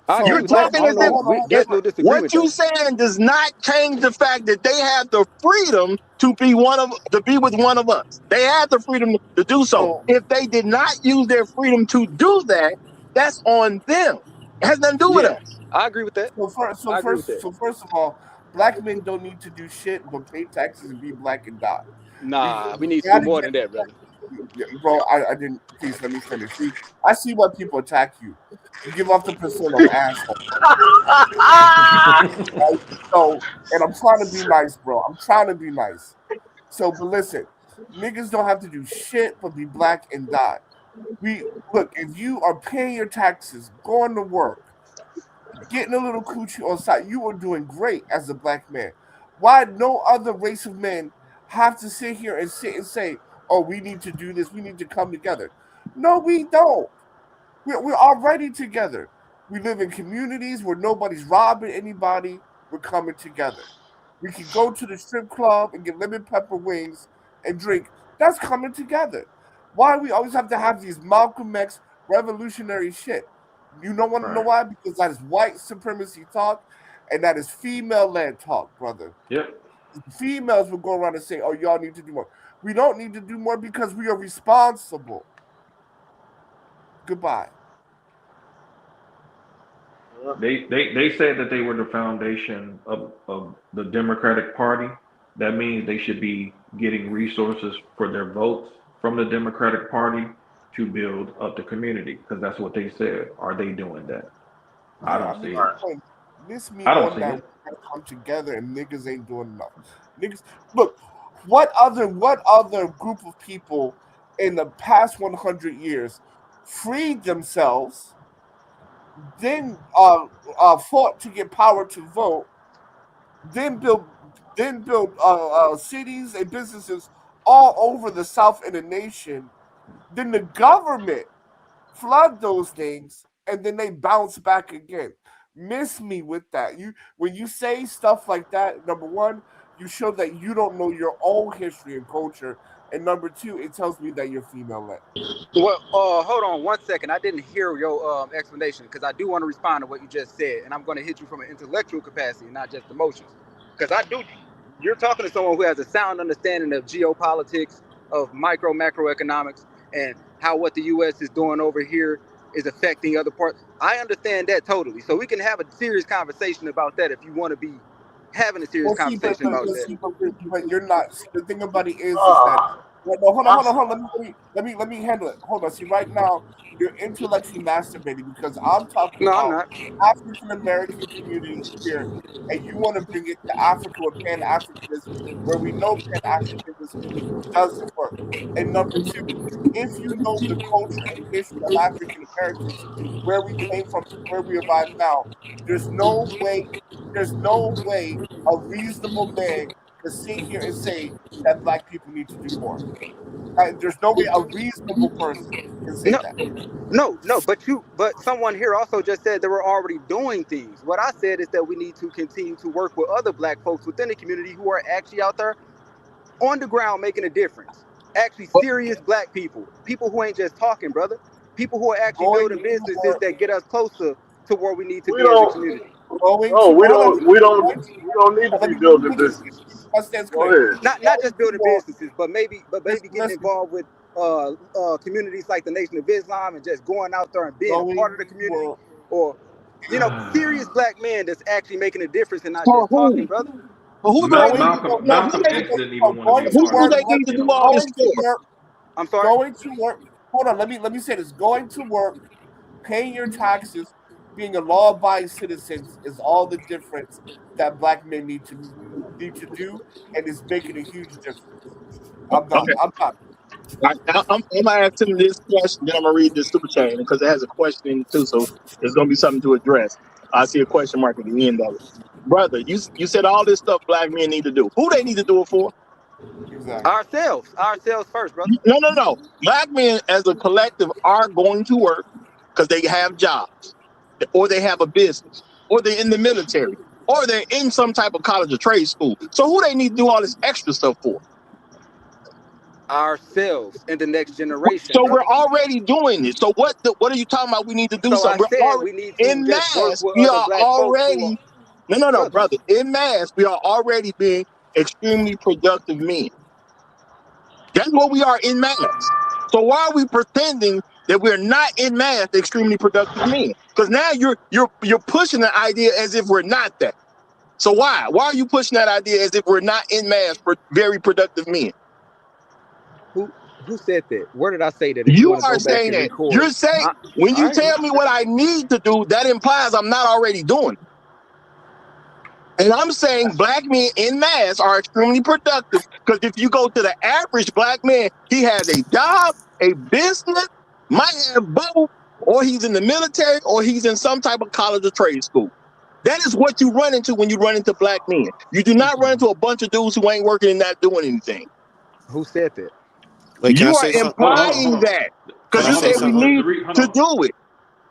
I agree You're with that. I talking don't as if know. Guess we'll disagree what with you that. saying does not change the fact that they have the freedom to be with one of us. They have the freedom to do so. so, If they did not use their freedom to do that, that's on them. It has nothing to do with Yeah, us. I agree with that. I agree with that. so first of all, black men don't need to do shit but pay taxes and be black and die. We Nah, we need to do gotta more get, than that, brother. bro. I didn't. Please let me finish. See, I see why people attack you. You give off the persona of asshole. Right? So, and I'm trying to be nice, bro. I'm trying to be nice. So, but listen, niggas don't have to do shit but be black and die. We look, if you are paying your taxes, going to work, getting a little coochie on side. You were doing great as a black man. Why no other race of men have to sit here and say, "Oh, we need to do this. We need to come together." No, we don't. We're already together. We live in communities where nobody's robbing anybody. We're coming together. We can go to the strip club and get lemon pepper wings and drink. That's coming together. Why we always have to have these Malcolm X revolutionary shit? You don't want to know why? Because that is white supremacy talk, and that is female-led talk, brother. Yep. Females will go around and say, "Oh, y'all need to do more." We don't need to do more because we are responsible. Goodbye. They said that they were the foundation of the Democratic Party. That means they should be getting resources for their votes from the Democratic Party to build up the community, because that's what they said. Are they doing that? I don't see it. Miss me I don't on see that. it. We gotta come together, and niggas ain't doing enough. Niggas, look, what other group of people in the past 100 years freed themselves, then fought to get power to vote, then built cities and businesses all over the South and the nation. Then the government flood those things, and then they bounce back again. Miss me with that. When you say stuff like that, number one, you show that you don't know your own history and culture, and number two, it tells me that you're female-led. Well, hold on 1 second. I didn't hear your explanation, because I do want to respond to what you just said, and I'm going to hit you from an intellectual capacity, not just emotions. Because you're talking to someone who has a sound understanding of geopolitics, of macroeconomics, and how what the U.S. is doing over here is affecting other parts. I understand that totally. So we can have a serious conversation about that if you want to be having a serious conversation about that. But you're not. See, the thing about it is that. No, hold on. Let me handle it. Hold on. See, right now you're intellectually masturbating because I'm talking No, I'm about not. African American community here, and you want to bring it to Africa or Pan Africanism, where we know Pan Africanism doesn't work. And number two, if you know the culture and history of African Americans, where we came from, where we arrive now, there's no way. There's no way a reasonable man can sit here and say that black people need to do more. There's no way a reasonable person can say No, that. no. But someone here also just said they were already doing things. What I said is that we need to continue to work with other black folks within the community who are actually out there on the ground making a difference. Actually, serious black people who ain't just talking, brother. People who are actually Going building to businesses work, that get us closer to where we need to We be as a don't. community. going No, to we hold on. don't. We don't need to be Let me building make this businesses. my stance Go clear. ahead. Not Going just to building work. businesses, but maybe getting Listen. involved with communities like the Nation of Islam and just going out there and being a part Going of the to community, work. or serious black men that's actually making a difference and not For just talking, who? brother. For who do they Going need? to Malcolm No, who Malcolm they? X didn't even want to be going a to Who part do of work. they it, need to you do know. all this Going to for? work. I'm sorry. Going to work. Hold on. Let me say this. Going to work, paying your taxes, being a law-abiding citizen is all the difference that black men need to do, and it's making a huge difference. I'm done. Okay, I'm done. I'm gonna ask him this question, then I'm gonna read this super chain because it has a question in it too, so there's gonna be something to address. I see a question mark at the end of it. Brother, you said all this stuff black men need to do. Who they need to do it for? Exactly. Ourselves first, brother. No. Black men as a collective are going to work because they have jobs, or they have a business, or they're in the military, or they're in some type of college or trade school. So who they need to do all this extra stuff for? Ourselves and the next generation, So we're brother. already doing it. So what are you talking about? We need to do So I something. We're said already we need to in just work mass. with We other are black folks who are already no, brothers. brother. In mass, we are already being extremely productive men. That's what we are in mass. So why are we pretending that we're not in mass extremely productive men? Because now you're pushing the idea as if we're not that. So why? Why are you pushing that idea as if we're not in mass for very productive men? Who said that? Where did I say that? If you You want to are go back saying and that. record, You're saying all when you right. tell me what I need to do, that implies I'm not already doing it. And I'm saying black men in mass are extremely productive because if you go to the average black man, he has a job, a business, might have both, or he's in the military, or he's in some type of college or trade school. That is what you run into when you run into black men. You do not run into a bunch of dudes who ain't working and not doing anything. Who said that? Wait, can I You are say something? implying that because you said we need to do it.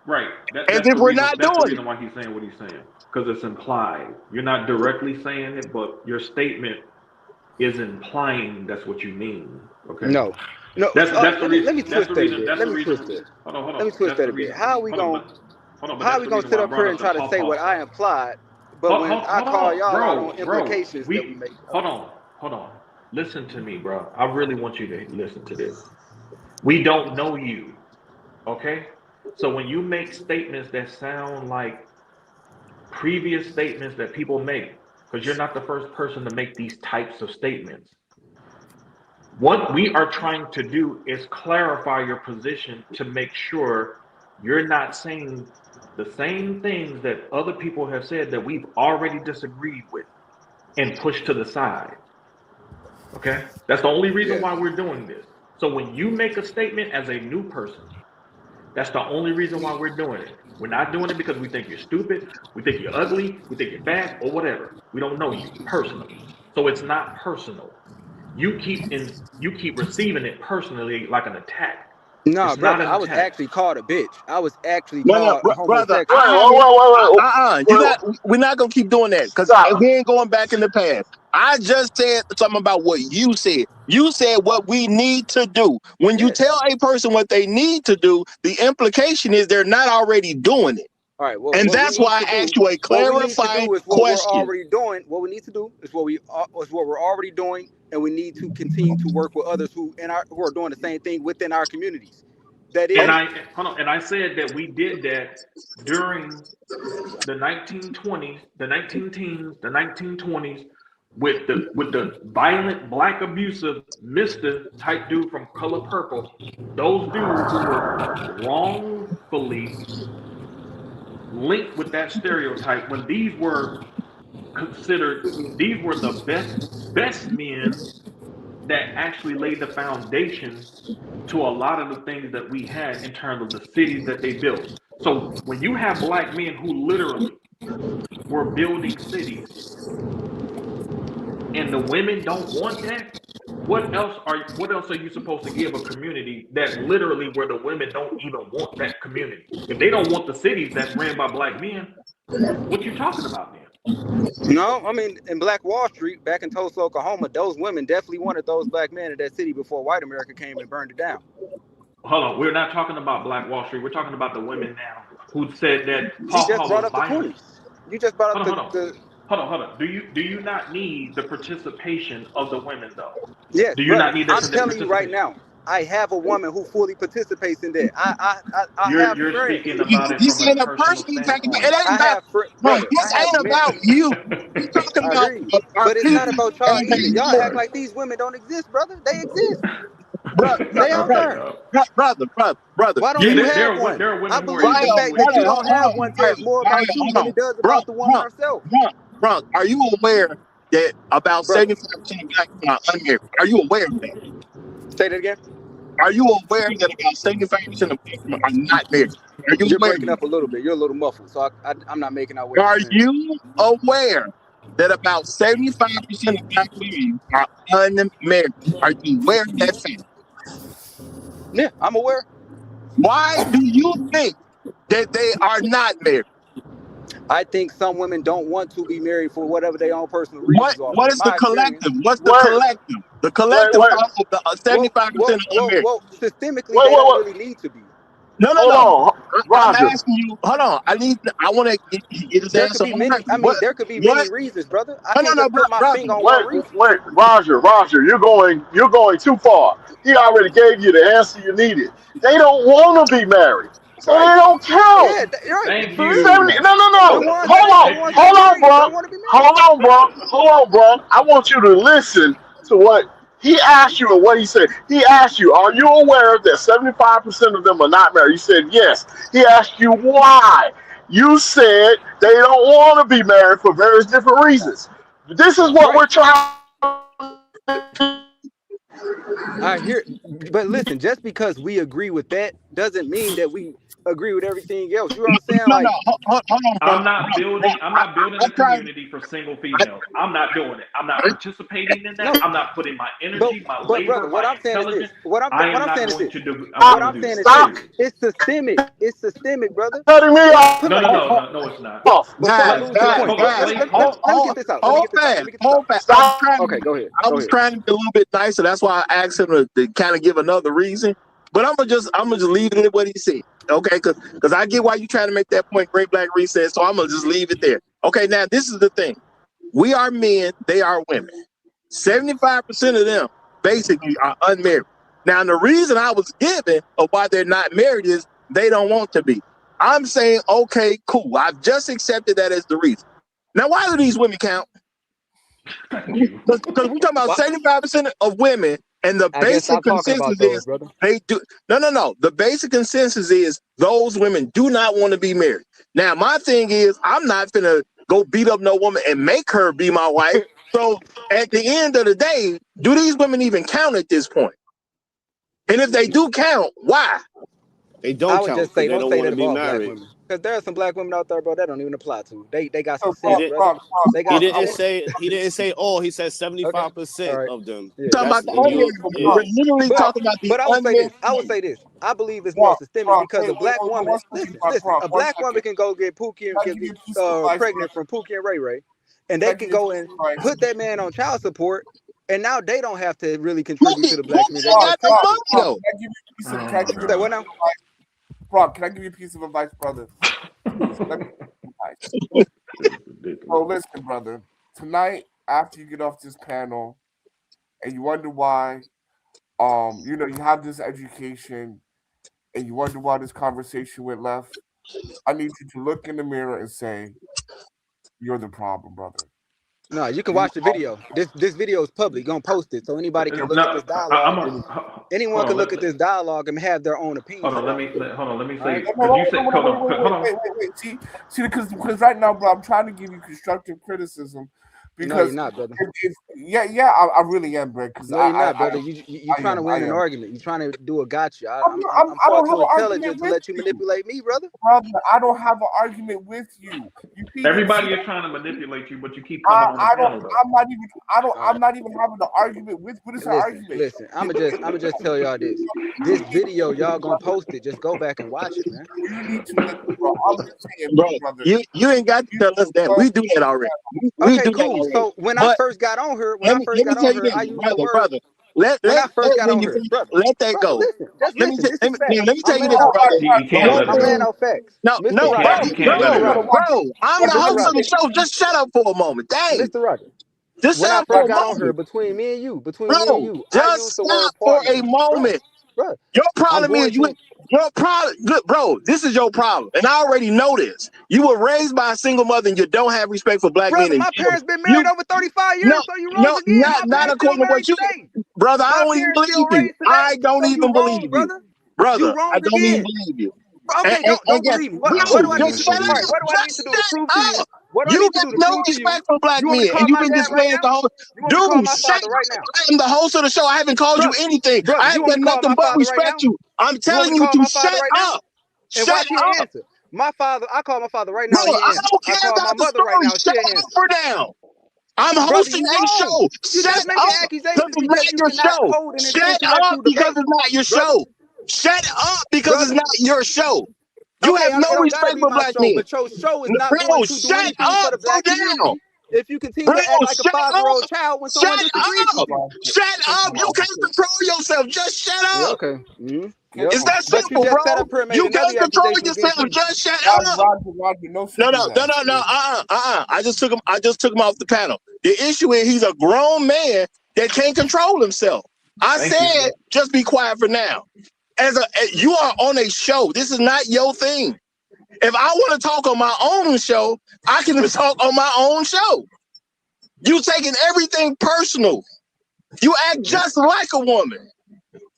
Right. As if we're not That's the doing reason it. why he's saying what he's saying. Because it's implied. You're not directly saying it, but your statement is implying that's what you mean. Okay. No. That's the reason. Let me That's twist the that a reason. bit. That's Let the me reason. twist it. Hold on. Let me twist that a bit. How are we gonna sit up here and try to say what I implied, but when I call y'all out on implications that we make? Hold on. Listen to me, bro. I really want you to listen to this. We don't know you. Okay? So when you make statements that sound like previous statements that people make, because you're not the first person to make these types of statements. What we are trying to do is clarify your position to make sure you're not saying the same things that other people have said that we've already disagreed with and pushed to the side. Okay? That's the only reason why we're doing this. So when you make a statement as a new person, that's the only reason why we're doing it. We're not doing it because we think you're stupid, we think you're ugly, we think you're fat, or whatever. We don't know you personally. So it's not personal. You keep receiving it personally like an attack. No, It's brother, not an I was attack. actually called a bitch. I was actually No, called brother. homosexual. We're not gonna keep doing that because we ain't going back in the past. I just said something about what you said. You said what we need to do. When you tell a person what they need to do, the implication is they're not already doing it. All right, well, And what we that's need why to I do, asked you a what we need to clarifying do is what we're question. already doing. What we need to do is what we're already doing, and we need to continue to work with others who are doing the same thing within our communities. That is, And I said that we did that during the 1920s, the 19 teens, the 1920s, with the violent black abusive Mr. type dude from Color Purple, those dudes who were wrongfully linked with that stereotype when these were the best men that actually laid the foundation to a lot of the things that we had in terms of the cities that they built. So when you have black men who literally were building cities and the women don't want that, what else are you supposed to give a community that literally where the women don't even want that community? If they don't want the cities that's ran by black men, what you talking about then? no, I mean, in Black Wall Street, back in Tulsa, Oklahoma, those women definitely wanted those black men in that city before white America came and burned it down. Hold on, we're not talking about Black Wall Street. We're talking about the women now who said that You just Paw brought was up the violent. Coonies. You just brought up Hold on. the Hold on. Do you not need the participation of the women though? yes, Do you brother. not need I'm that telling you right participation? now, I have a woman who fully participates in that. I have You're friends. speaking about it You from a saying a personal person talking about standpoint. it ain't I about have bro, brother. I this have ain't men. about you. You talking I about hear you, our but it's not people about y'all and either. they Y'all act matter. like these women don't exist, brother. They exist. They out Okay, there. dog. Brother. Why don't Yeah, you You have one? there are I women who are believe the Ryan, equally fact with that you you. don't have one says more Ryan, about you hold than on. it does about the woman herself. Bro, are you aware that about Brother, 75% of black men are unmarried? Are you aware of that? say that again. Are you aware that about 75% of black men are not married? Are you You're aware of breaking that? up a little bit. You're a little muffled, so I'm not making out what you're Are saying. you aware that about 75% of black women are unmarried? Are you aware of that fact? Yeah, I'm aware. Why do you think that they are not married? I think some women don't want to be married for whatever their own personal reasons are. But What in is the my experience, collective? What's the Wait, collective? The wait, collective wait, of the 75% are unmarried. systemically, wait, they wait, don't wait. really need to be. Hold No. on, I'm Roger. asking you. Hold on. I want to get his There could answer be on many. record. I mean, there could be many What? reasons, brother. I No, can't just put my brother. finger on Wait, one reason. wait, Roger, you're going too far. He already gave you the answer you needed. They don't want to be married, so they Right? don't count. Yeah, you're right. Thank For real. 70, you. The no. ones that ain't, the Hold ones on, that hold on, married bro. don't want to be married. Hold on, bro. I want you to listen to what he asked you and what he said. He asked you, are you aware that 75% of them are not married? You said yes. He asked you why. You said they don't want to be married for various different reasons. This is what Right. we're trying. I hear, but listen, just because we agree with that doesn't mean that we agree with everything else. You know what I'm saying? No, Like, hold on, bro. I'm not building I'm a trying. community for single females. I'm not doing it. I'm not participating in that. no, I'm not putting my but energy, my but labor, brother, what my I'm saying is this. intelligence. What I am I'm not saying is going this. to do. I'm What not I'm going to do saying that. is this. Period. It's systemic. It's systemic, brother. Cutting me off. Put it No, like no, this. no, no, no. It's not. Before I Guys, lose the point, Hold on. guys, Slave. let me get this out. Let me get this out. Let me get this out. I'm Stop. trying. Okay, go ahead. I Go was ahead. trying to be a little bit nicer. That's why I asked him to kind of give another reason. But I'm gonna just leave it at what he said. Okay, because I get why you trying to make that point. Great Black Reset. So I'm gonna just leave it there. Okay, now this is the thing. We are men. They are women. 75% of them basically are unmarried. Now, the reason I was given of why they're not married is they don't want to be. I'm saying, okay, cool. I've just accepted that as the reason. Now, why do these women count? Because we're talking about 75% of women, and the I guess basic stop talking about consensus those, is brother. they do. No. The basic consensus is those women do not want to be married. Now, my thing is, I'm not gonna go beat up no woman and make her be my wife. So, at the end of the day, do these women even count at this point? And if they do count, why? They don't I would count just because say they don't don't say want that to of be all black married. women, because there are some black women out there, bro, that don't even apply to. They got some So, sense, He, brother. They he got some didn't sense. say he didn't say all. He said Okay, all 75% right, of them. yeah. Talking about That's the and you unmarried women. yeah. We're literally talking about the But I would say unmarried this. I would women. say this. I believe it's more Rock, systemic Rock, because wait, a black woman. one second, Listen. Rock, A 1 black woman second. can go get Pookie and Can I get give you a piece of advice, pregnant brother? from Pookie and Ray Ray, and Can they I give can you a go piece and of advice? put that man on child support, and now they don't have to really contribute to Pookie the black community. They ain't can got just no take money shit. though. Can I give you a piece of, Oh can I my give you a Say what piece God. now? of advice? Rock, can I give you a piece of advice, brother? Please, let me give you advice. It's ridiculous. So listen, brother. Tonight, after you get off this panel, and you wonder why, you have this education, and you wonder why this conversation went left. I need you to look in the mirror and say, "You're the problem, brother." No, you can You watch the video. This video is public. Gonna post it so anybody can look at No, this dialogue. Anyone hold can on. look at this dialogue and have their own opinion Hold on. about it. Hold on. Let me All say right. because you said hold on. Hold on. wait. See, because right now, bro, I'm trying to give you constructive criticism No, you're because not, brother. I really am, bro. Because No, you're not, brother. You trying to I win an am. argument. You trying to do a gotcha. I'm I far don't have too an argument intelligent to with let you you, manipulate me, brother. brother. I don't have an argument with you. You see, Everybody is trying to manipulate you, but you keep coming on the panel though. I'm not even having an argument with. What is an argument? Listen. I'ma just tell y'all this. This video, y'all gonna post it. Just go back and watch it, man. You need to listen, bro. I'm just saying, Bro, brother. you ain't got to tell us that. We do that already. We Okay, do that cool. already. So when I But first got on her, let me tell you this, I used the brother, word. Let When I first got when on you her, brother, let that go. listen, just listen. This is facts. Let me tell I'm you laying this, out brother. facts. He The can't one let it I'm laying thing, go. out facts. no, Mr. no, Roger. He can't let it go. bro. I'm the Mr. host of Roger. the show. Just shut up for a moment. Dang. Mr. Roger. Just When shut I up for first a got on her, moment. between me and Bro, you, I just used the word stop for a partner, moment. bro. Your I'm problem going is to, your problem. Look, bro, this is your problem, and I already know this. You were raised by a single mother, and you don't have respect for black men brother. in My general. parents been You married over 35 no, years, so you wrong again. My not parents still according to what married you, today. brother. I My don't even parents still believe you. raised I today, don't so you even wrong, believe you, brother. You brother. I wrong don't even again. believe you. Okay, And don't guess, believe me. What bro, do I need just to shut do? All right, up. what do I need to Just do to prove to shut you? up. What do I You need to got do to no prove to you? respect for black You want me men, to and call you've my been dad right displaying now? the whole. You want me to call Dude, my shut father right up. now? I am the host of the show. I haven't called you Brother, anything. brother, I you have want me done to call nothing my but father right respect now? you. I'm You want me telling to you call to my father shut right now? up. And Shut watch, he'll up. answer. My father, I call my father right Bro, now, he I answer. don't I care call my about the mother right story. now, Shut she'll up answer. for now. I'm Brother, hosting you a wrong. show. You Shut just making up. Because accusations it's because not you your cannot show. hold an Shut intellectual up because debate, it's not your brother. show. Shut up because it's Brother. not your show. You Okay, have it no don't gotta respect be for my black show, men. but your show is not going Bro, to do shut anything for up the for black now. community if you continue Bro, to act like a shut 5-year-old up. child when someone Shut disagrees with up. you. Shut up. You can't control yourself. Just shut Yeah, up. okay. Mm-hmm. Yep. It's that But you simple, just bro. sat up here and made You another can't control accusation against yourself. me. Just shut up. Roger, no super mad. I just took him off the panel. The issue is he's a grown man that can't control himself. I Thank you. said, just be quiet for now. You are on a show. This is not your thing. If I want to talk on my own show, I can talk on my own show. You taking everything personal. You act just like a woman.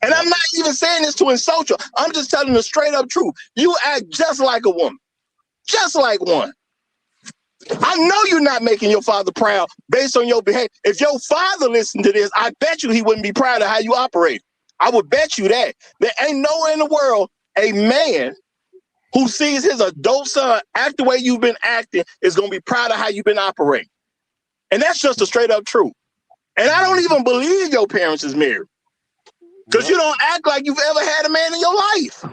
And I'm not even saying this to insult you. I'm just telling the straight up truth. You act just like a woman. Just like one. I know you're not making your father proud based on your behavior. If your father listened to this, I bet you he wouldn't be proud of how you operate. I would bet you that. There ain't nowhere in the world a man who sees his adult son act the way you've been acting is going to be proud of how you've been operating. And that's just a straight up truth. And I don't even believe your parents is married. Because you don't act like you've ever had a man in your life.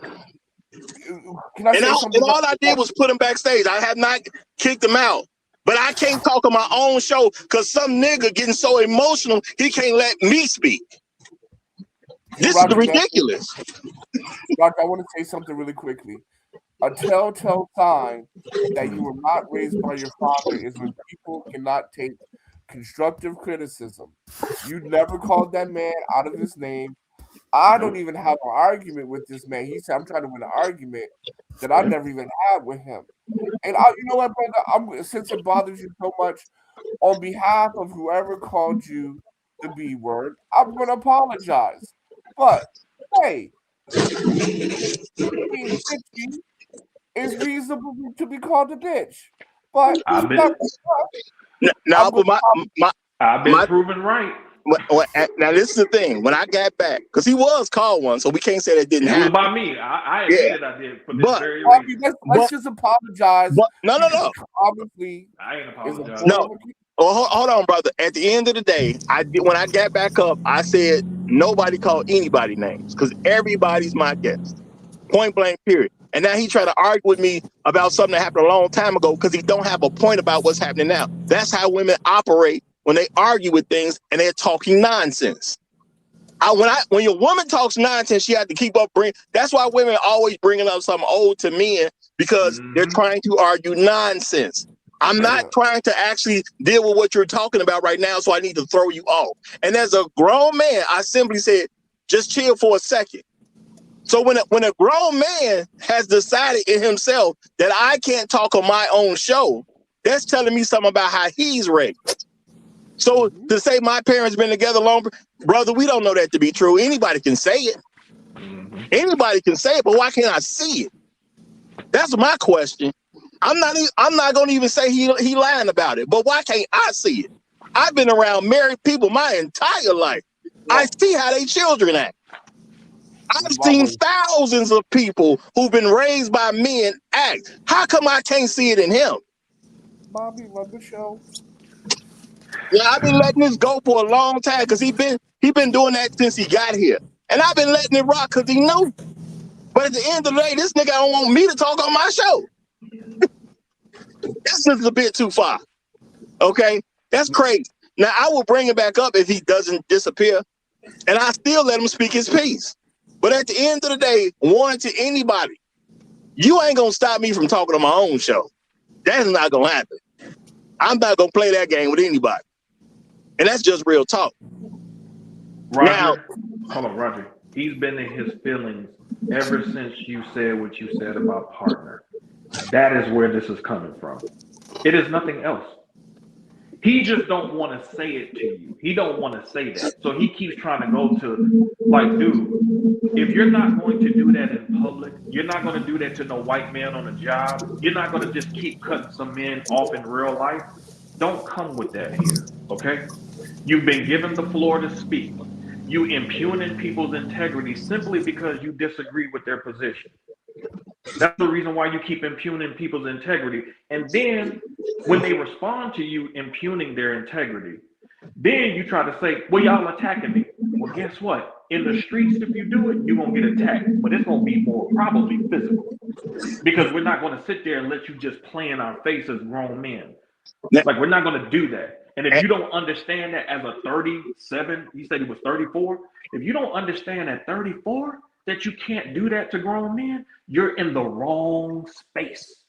Can I say something? And all I did was put him backstage. I have not kicked him out. But I can't talk on my own show because some nigga getting so emotional, he can't let me speak. This is ridiculous. Rock, I want to say something really quickly. A telltale sign that you were not raised by your father is when people cannot take constructive criticism. You never called that man out of his name. I don't even have an argument with this man. He said, I'm trying to win an argument that I never even had with him. And you know what, brother? Since it bothers you so much, on behalf of whoever called you the B word, I'm going to apologize. But, hey, being 50 is reasonable to be called a bitch. But I've been proven right. Now this is the thing. When I got back, because he was called one, so we can't say that didn't happen. It was by me. I admitted I did for this very I reason. mean, let's just apologize. No. Obviously, I ain't apologizing. No. Well, hold on, brother. At the end of the day, when I got back up, I said nobody called anybody names because everybody's my guest. Point blank, period. And now he tried to argue with me about something that happened a long time ago because he don't have a point about what's happening now. That's how women operate when they argue with things and they're talking nonsense. When your woman talks nonsense, she had to keep up bringing. That's why women always bringing up something old to men because they're trying to argue nonsense. I'm not trying to actually deal with what you're talking about right now, so I need to throw you off. And as a grown man, I simply said, just chill for a second. So when a grown man has decided in himself that I can't talk on my own show, that's telling me something about how he's raised. So to say my parents been together long, brother, we don't know that to be true. Anybody can say it. Anybody can say it, but why can't I see it? That's my question. I'm not going to even say he lying about it, but why can't I see it? I've been around married people my entire life. I see how they children act. I've seen thousands of people who've been raised by men act. How come I can't see it in him? Bobby, love the show. Yeah, I've been letting this go for a long time because he been doing that since he got here. And I've been letting it rock because he knows. But at the end of the day, this nigga don't want me to talk on my show. That's just a bit too far. Okay? That's crazy. Now, I will bring it back up if he doesn't disappear. And I still let him speak his piece. But at the end of the day, warning to anybody, you ain't going to stop me from talking on my own show. That's not going to happen. I'm not going to play that game with anybody. And that's just real talk. Roger, hold on, Roger. He's been in his feelings ever since you said what you said about partner. That is where this is coming from. It is nothing else. He just don't want to say it to you. He don't want to say that. So he keeps trying to go to, like, dude, if you're not going to do that in public, you're not going to do that to no white man on a job, you're not going to just keep cutting some men off in real life, don't come with that here, okay? You've been given the floor to speak. You impugning people's integrity simply because you disagree with their position. That's the reason why you keep impugning people's integrity. And then when they respond to you impugning their integrity, then you try to say, well, y'all attacking me. Well, guess what? In the streets, if you do it, you're going to get attacked. But it's going to be more probably physical. Because we're not going to sit there and let you just play in our face as grown men. Like, we're not going to do that. And if you don't understand that as a 37, he said he was 34. If you don't understand at 34 that you can't do that to grown men, you're in the wrong space.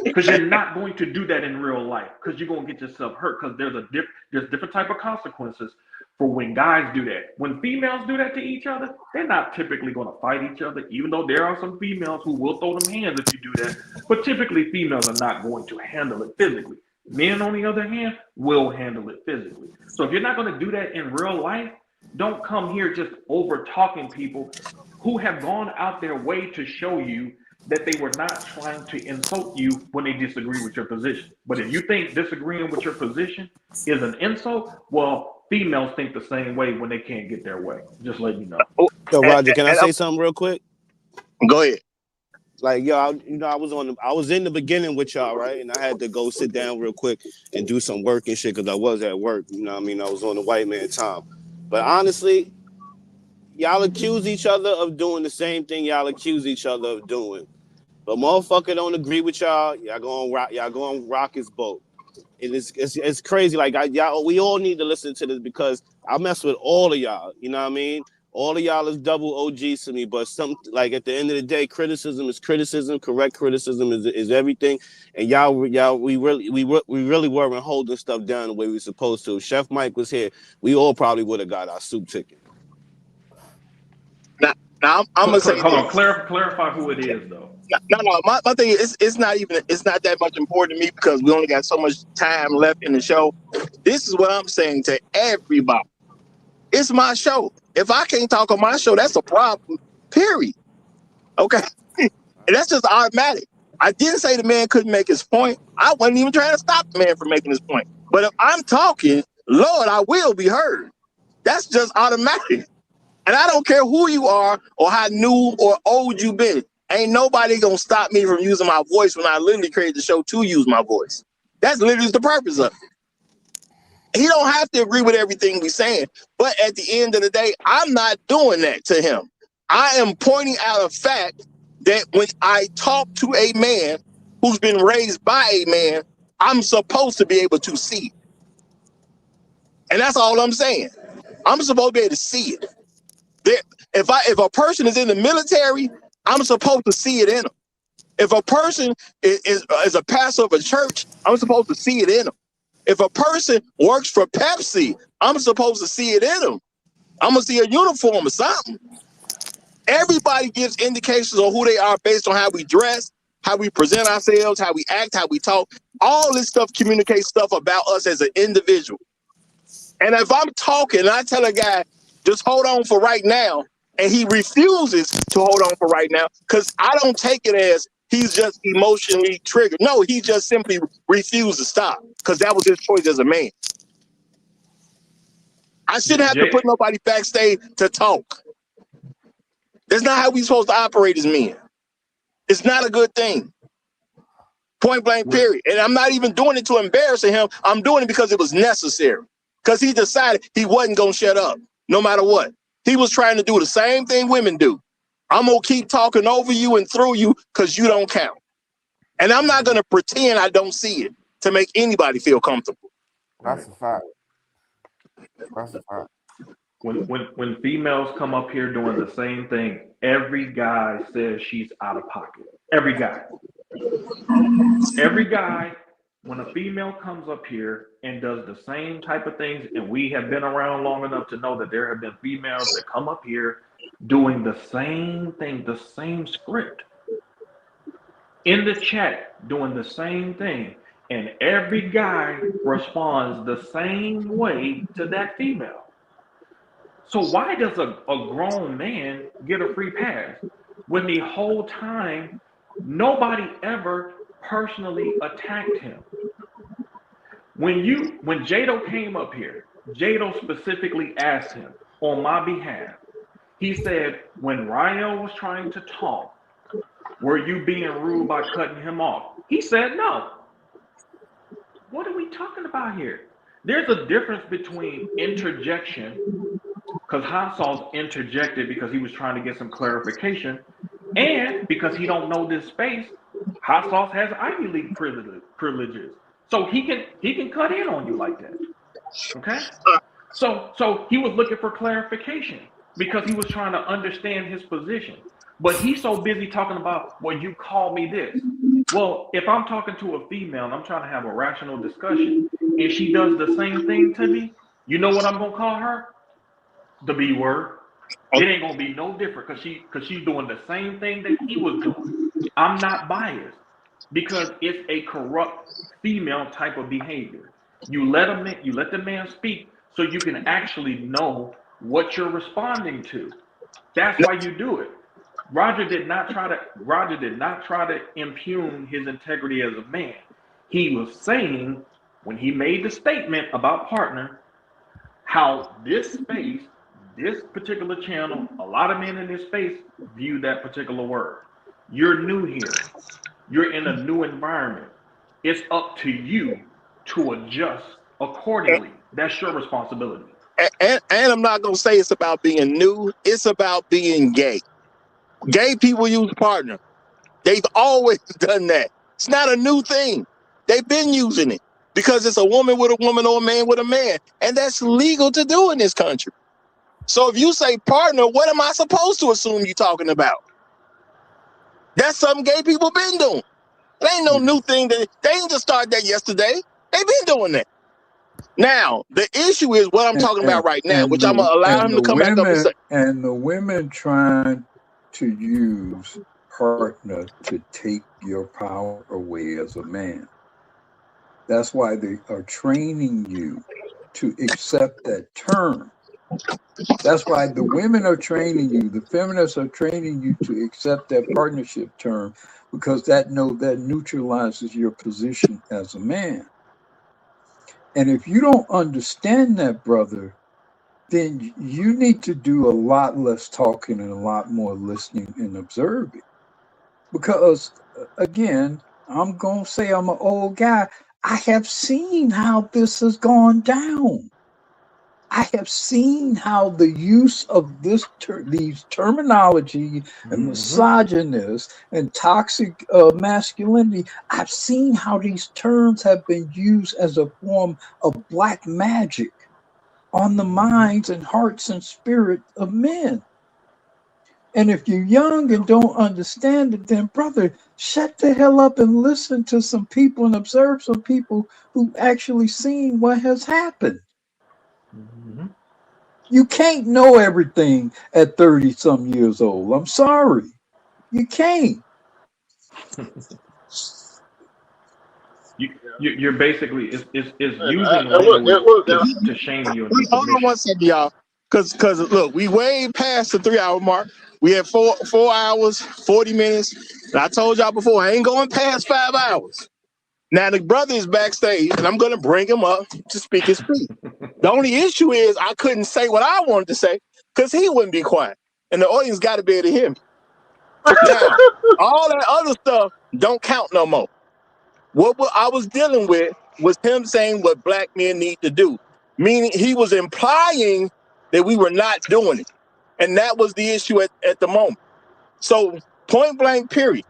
Because you're not going to do that in real life. Because you're going to get yourself hurt. Because there's different type of consequences for when guys do that. When females do that to each other, they're not typically going to fight each other, even though there are some females who will throw them hands if you do that. But typically, females are not going to handle it physically. Men, on the other hand, will handle it physically. So if you're not going to do that in real life, don't come here just over talking people who have gone out their way to show you that they were not trying to insult you when they disagree with your position. But if you think disagreeing with your position is an insult, well, females think the same way when they can't get their way. Just letting you know. So, Roger, can I say something real quick? Go ahead. Like, yo, I was in the beginning with y'all, right? And I had to go sit down real quick and do some work and shit because I was at work. You know what I mean? I was on the white man time. But honestly, y'all accuse each other of doing the same thing y'all accuse each other of doing. But motherfucker don't agree with y'all. Y'all gonna rock his boat. And it's crazy. Like we all need to listen to this because I mess with all of y'all. You know what I mean? All of y'all is double OGs to me. But like at the end of the day, criticism is criticism. Correct criticism is everything. And we really weren't holding stuff down the way we were supposed to. If Chef Mike was here, we all probably would have got our soup ticket. Now I'm gonna say hold on. this. Clarify who it is though. No. My thing is, it's not that much important to me because we only got so much time left in the show. This is what I'm saying to everybody. It's my show. If I can't talk on my show, that's a problem. Period. Okay, and that's just automatic. I didn't say the man couldn't make his point. I wasn't even trying to stop the man from making his point. But if I'm talking, Lord, I will be heard. That's just automatic. And I don't care who you are or how new or old you've been. Ain't nobody gonna stop me from using my voice when I literally created the show to use my voice. That's literally the purpose of it. He don't have to agree with everything we're saying. But at the end of the day, I'm not doing that to him. I am pointing out a fact that when I talk to a man who's been raised by a man, I'm supposed to be able to see it. And that's all I'm saying. I'm supposed to be able to see it. If a person is in the military, I'm supposed to see it in them. If a person is a pastor of a church, I'm supposed to see it in them. If a person works for Pepsi, I'm supposed to see it in them. I'm gonna see a uniform or something. Everybody gives indications of who they are based on how we dress, how we present ourselves, how we act, how we talk. All this stuff communicates stuff about us as an individual. And if I'm talking and I tell a guy, just hold on for right now, and he refuses to hold on for right now, because I don't take it as he's just emotionally triggered. No, he just simply refused to stop because that was his choice as a man. I shouldn't have to put nobody backstage to talk. That's not how we're supposed to operate as men. It's not a good thing. Point blank, period. And I'm not even doing it to embarrass him. I'm doing it because it was necessary. Because he decided he wasn't going to shut up no matter what. He was trying to do the same thing women do. I'm going to keep talking over you and through you because you don't count. And I'm not going to pretend I don't see it to make anybody feel comfortable. That's a fact. That's a fact. When females come up here doing the same thing, every guy says she's out of pocket. Every guy. Every guy, when a female comes up here and does the same type of things, and we have been around long enough to know that there have been females that come up here doing the same thing, the same script, in the chat doing the same thing, and every guy responds the same way to that female. So why does a grown man get a free pass when the whole time nobody ever personally attacked him? When Jado came up here, Jado specifically asked him on my behalf. He said, when Ryo was trying to talk, were you being rude by cutting him off? He said no. What are we talking about here? There's a difference between interjection, because Hot Sauce interjected because he was trying to get some clarification, and because he don't know this space. Hot Sauce has Ivy League privileges, so he can cut in on you like that. Okay, so he was looking for clarification because he was trying to understand his position, but he's so busy talking about, well, you call me this. Well, if I'm talking to a female and I'm trying to have a rational discussion, and she does the same thing to me, you know what I'm gonna call her? The B word. It ain't gonna be no different because she's doing the same thing that he was doing. I'm not biased because it's a corrupt female type of behavior. You let the man speak so you can actually know what you're responding to. That's why you do it. Roger did not try to impugn his integrity as a man. He was saying, when he made the statement about partner, how this space, this particular channel, a lot of men in this space view that particular word. You're new here. You're in a new environment. It's up to you to adjust accordingly. That's your responsibility. And I'm not gonna say it's about being new. It's about being gay. Gay people use partner. They've always done that. It's not a new thing. They've been using it because it's a woman with a woman or a man with a man, and that's legal to do in this country. So if you say partner, what am I supposed to assume you're talking about? That's something gay people been doing. It ain't no new thing. That they ain't just started that yesterday. They've been doing that. Now the issue is what I'm talking about right now, which I'm gonna allow him to come back up and say. And the women trying to use partner to take your power away as a man. That's why they are training you to accept that term. That's why the women are training you, the feminists are training you to accept that partnership term, because that neutralizes your position as a man. And if you don't understand that, brother, then you need to do a lot less talking and a lot more listening and observing. Because again, I'm going to say I'm an old guy. I have seen how this has gone down. I have seen how the use of these terminology and misogynist and toxic masculinity, I've seen how these terms have been used as a form of black magic on the minds and hearts and spirit of men. And if you're young and don't understand it, then brother, shut the hell up and listen to some people and observe some people who actually seen what has happened. You can't know everything at 30 some years old. I'm sorry. You can't. You're basically it's using language to shame you into Hold on submission. one second, y'all. Cause look, we way past the 3 hour mark. We had 4 hours, 40 minutes. And I told y'all before, I ain't going past 5 hours. Now the brother is backstage, and I'm gonna bring him up to speak his piece. The only issue is I couldn't say what I wanted to say because he wouldn't be quiet, and the audience got to be able to hear me. Now, all that other stuff don't count no more. What I was dealing with was him saying what black men need to do, meaning he was implying that we were not doing it, and that was the issue at the moment. So, point blank, period.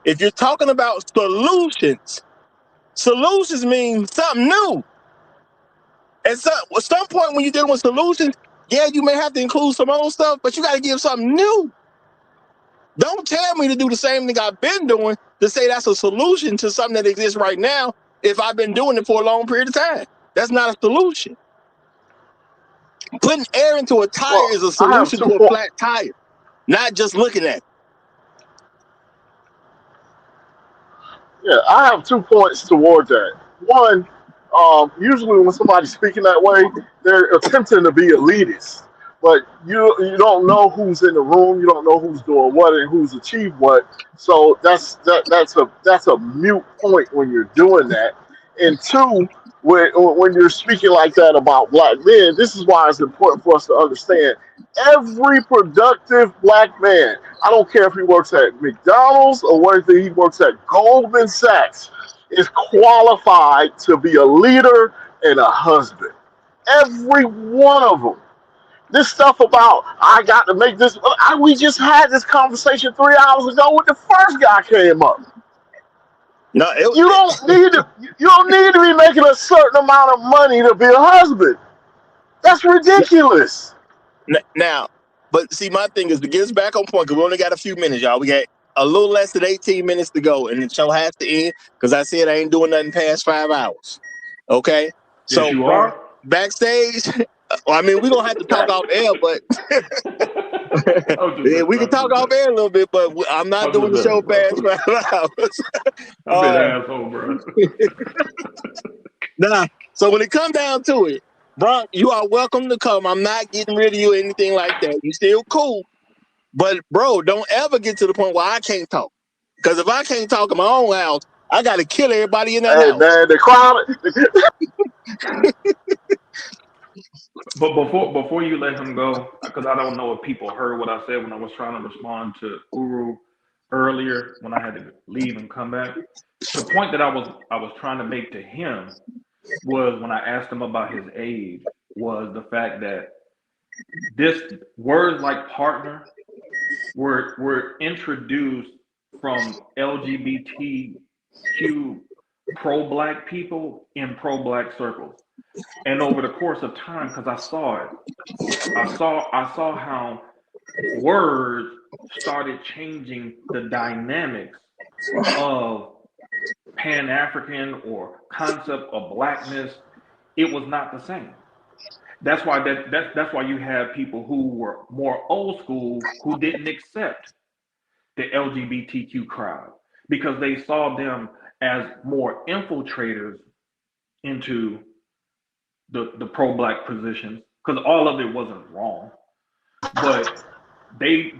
If you're talking about solutions mean something new. At some point when you're dealing with solutions, yeah, you may have to include some old stuff, but you got to give something new. Don't tell me to do the same thing I've been doing to say that's a solution to something that exists right now if I've been doing it for a long period of time. That's not a solution. Putting air into a tire is a solution to a flat tire, not just looking at it. Yeah, I have 2 points toward that. One, usually when somebody's speaking that way, they're attempting to be elitist, but you don't know who's in the room, you don't know who's doing what and who's achieved what. So that's a mute point when you're doing that. And two, when you're speaking like that about black men, this is why it's important for us to understand every productive black man. I don't care if he works at McDonald's or whether he works at Goldman Sachs, is qualified to be a leader and a husband. Every one of them. This stuff about I got to make this. We just had this conversation 3 hours ago when the first guy came up. No, you don't need to. You don't need to be making a certain amount of money to be a husband. That's ridiculous. Now, but see, my thing is to get us back on point because we only got a few minutes, y'all. We got a little less than 18 minutes to go, and the show has to end because I said I ain't doing nothing past 5 hours. Okay, yes, so you are backstage. I mean, we're gonna have to talk off air, but yeah, we can talk off air a little bit, but I'm not doing the show past 5 hours. I've been an asshole, bro. Nah, so when it comes down to it, Bronk, you are welcome to come. I'm not getting rid of you or anything like that. You still cool. But bro, don't ever get to the point where I can't talk. Because if I can't talk in my own house, I gotta kill everybody in that house. Man, the crowd. But before you let him go, because I don't know if people heard what I said when I was trying to respond to Uru. earlier when I had to leave and come back. The point that I was trying to make to him was when I asked him about his age was the fact that this words like partner were introduced from LGBTQ pro-black people in pro-black circles. And over the course of time, because I saw it, I saw how words started changing the dynamics of Pan-African or concept of blackness. It was not the same. That's why that's why you have people who were more old school who didn't accept the LGBTQ crowd because they saw them as more infiltrators into the pro-black positions, because all of it wasn't wrong, but they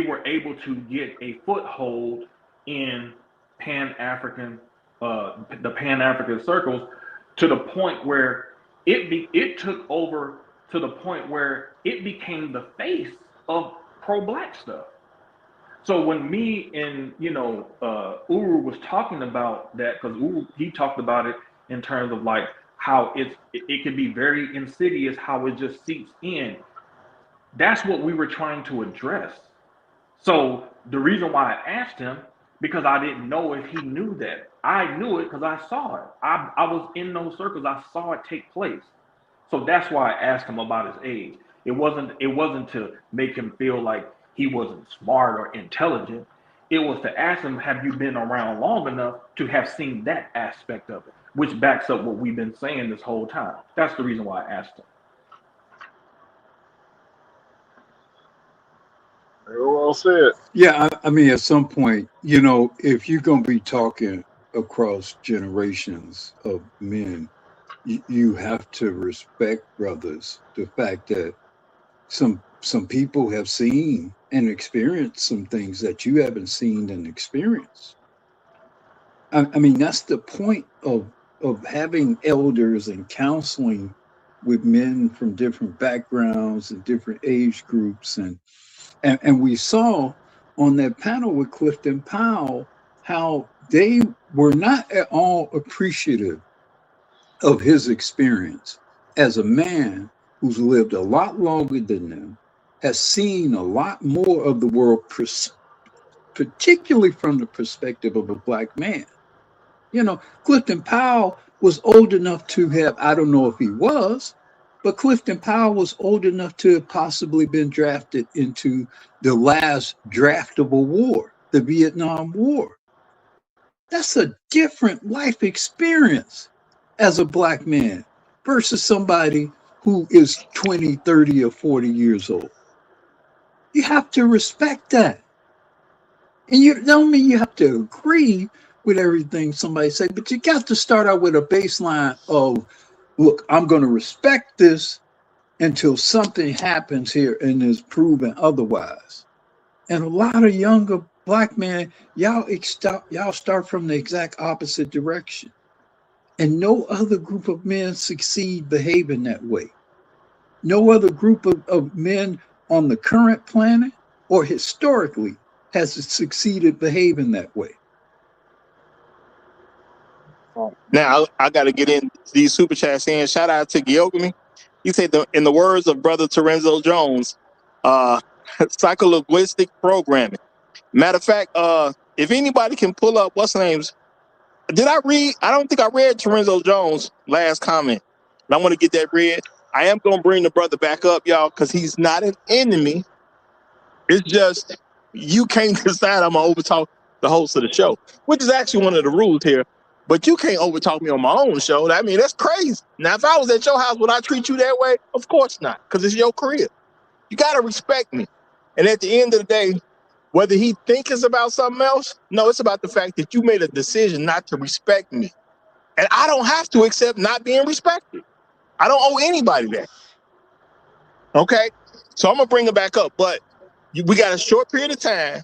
were able to get a foothold in Pan-African the Pan-African circles to the point where it took over to the point where it became the face of pro-black stuff. So when me and Uru was talking about that, because Uru, he talked about it in terms of like how it can be very insidious, how it just seeps in. That's what we were trying to address. So the reason why I asked him, because I didn't know if he knew that. I knew it because I saw it. I was in those circles. I saw it take place. So that's why I asked him about his age. It wasn't to make him feel like he wasn't smart or intelligent. It was to ask him, have you been around long enough to have seen that aspect of it, which backs up what we've been saying this whole time. That's the reason why I asked him. Very well said. Yeah, I mean, at some point, if you're going to be talking across generations of men, you have to respect, brothers, the fact that some people have seen and experienced some things that you haven't seen and experienced. I mean, that's the point of having elders and counseling with men from different backgrounds and different age groups. And we saw on that panel with Clifton Powell how they were not at all appreciative of his experience as a man who's lived a lot longer than them, has seen a lot more of the world, particularly from the perspective of a black man. Clifton Powell was old enough to have, I don't know if he was, but Clifton Powell was old enough to have possibly been drafted into the last draftable war, the Vietnam War. That's a different life experience as a black man versus somebody who is 20, 30, or 40 years old. You have to respect that. And you don't mean you have to agree with everything somebody say, but you got to start out with a baseline of, look, I'm going to respect this until something happens here and is proven otherwise. And a lot of younger black men, y'all start from the exact opposite direction. And no other group of men succeed behaving that way. No other group of men on the current planet or historically has succeeded behaving that way. Now I got to get in these super chats in. Shout out to Gyogami. He said, in the words of Brother Terenzo Jones, psycholinguistic programming. Matter of fact, if anybody can pull up what's name's, did I read? I don't think I read Terenzo Jones' last comment. And I want to get that read. I am going to bring the brother back up, y'all, because he's not an enemy. It's just you can't decide I'm going to overtalk the host of the show, which is actually one of the rules here. But you can't overtalk me on my own show. I mean, that's crazy. Now, if I was at your house, would I treat you that way? Of course not, because it's your career. You got to respect me. And at the end of the day, whether he thinks it's about something else, no, it's about the fact that you made a decision not to respect me. And I don't have to accept not being respected. I don't owe anybody that. Okay? So I'm going to bring it back up. But we got a short period of time.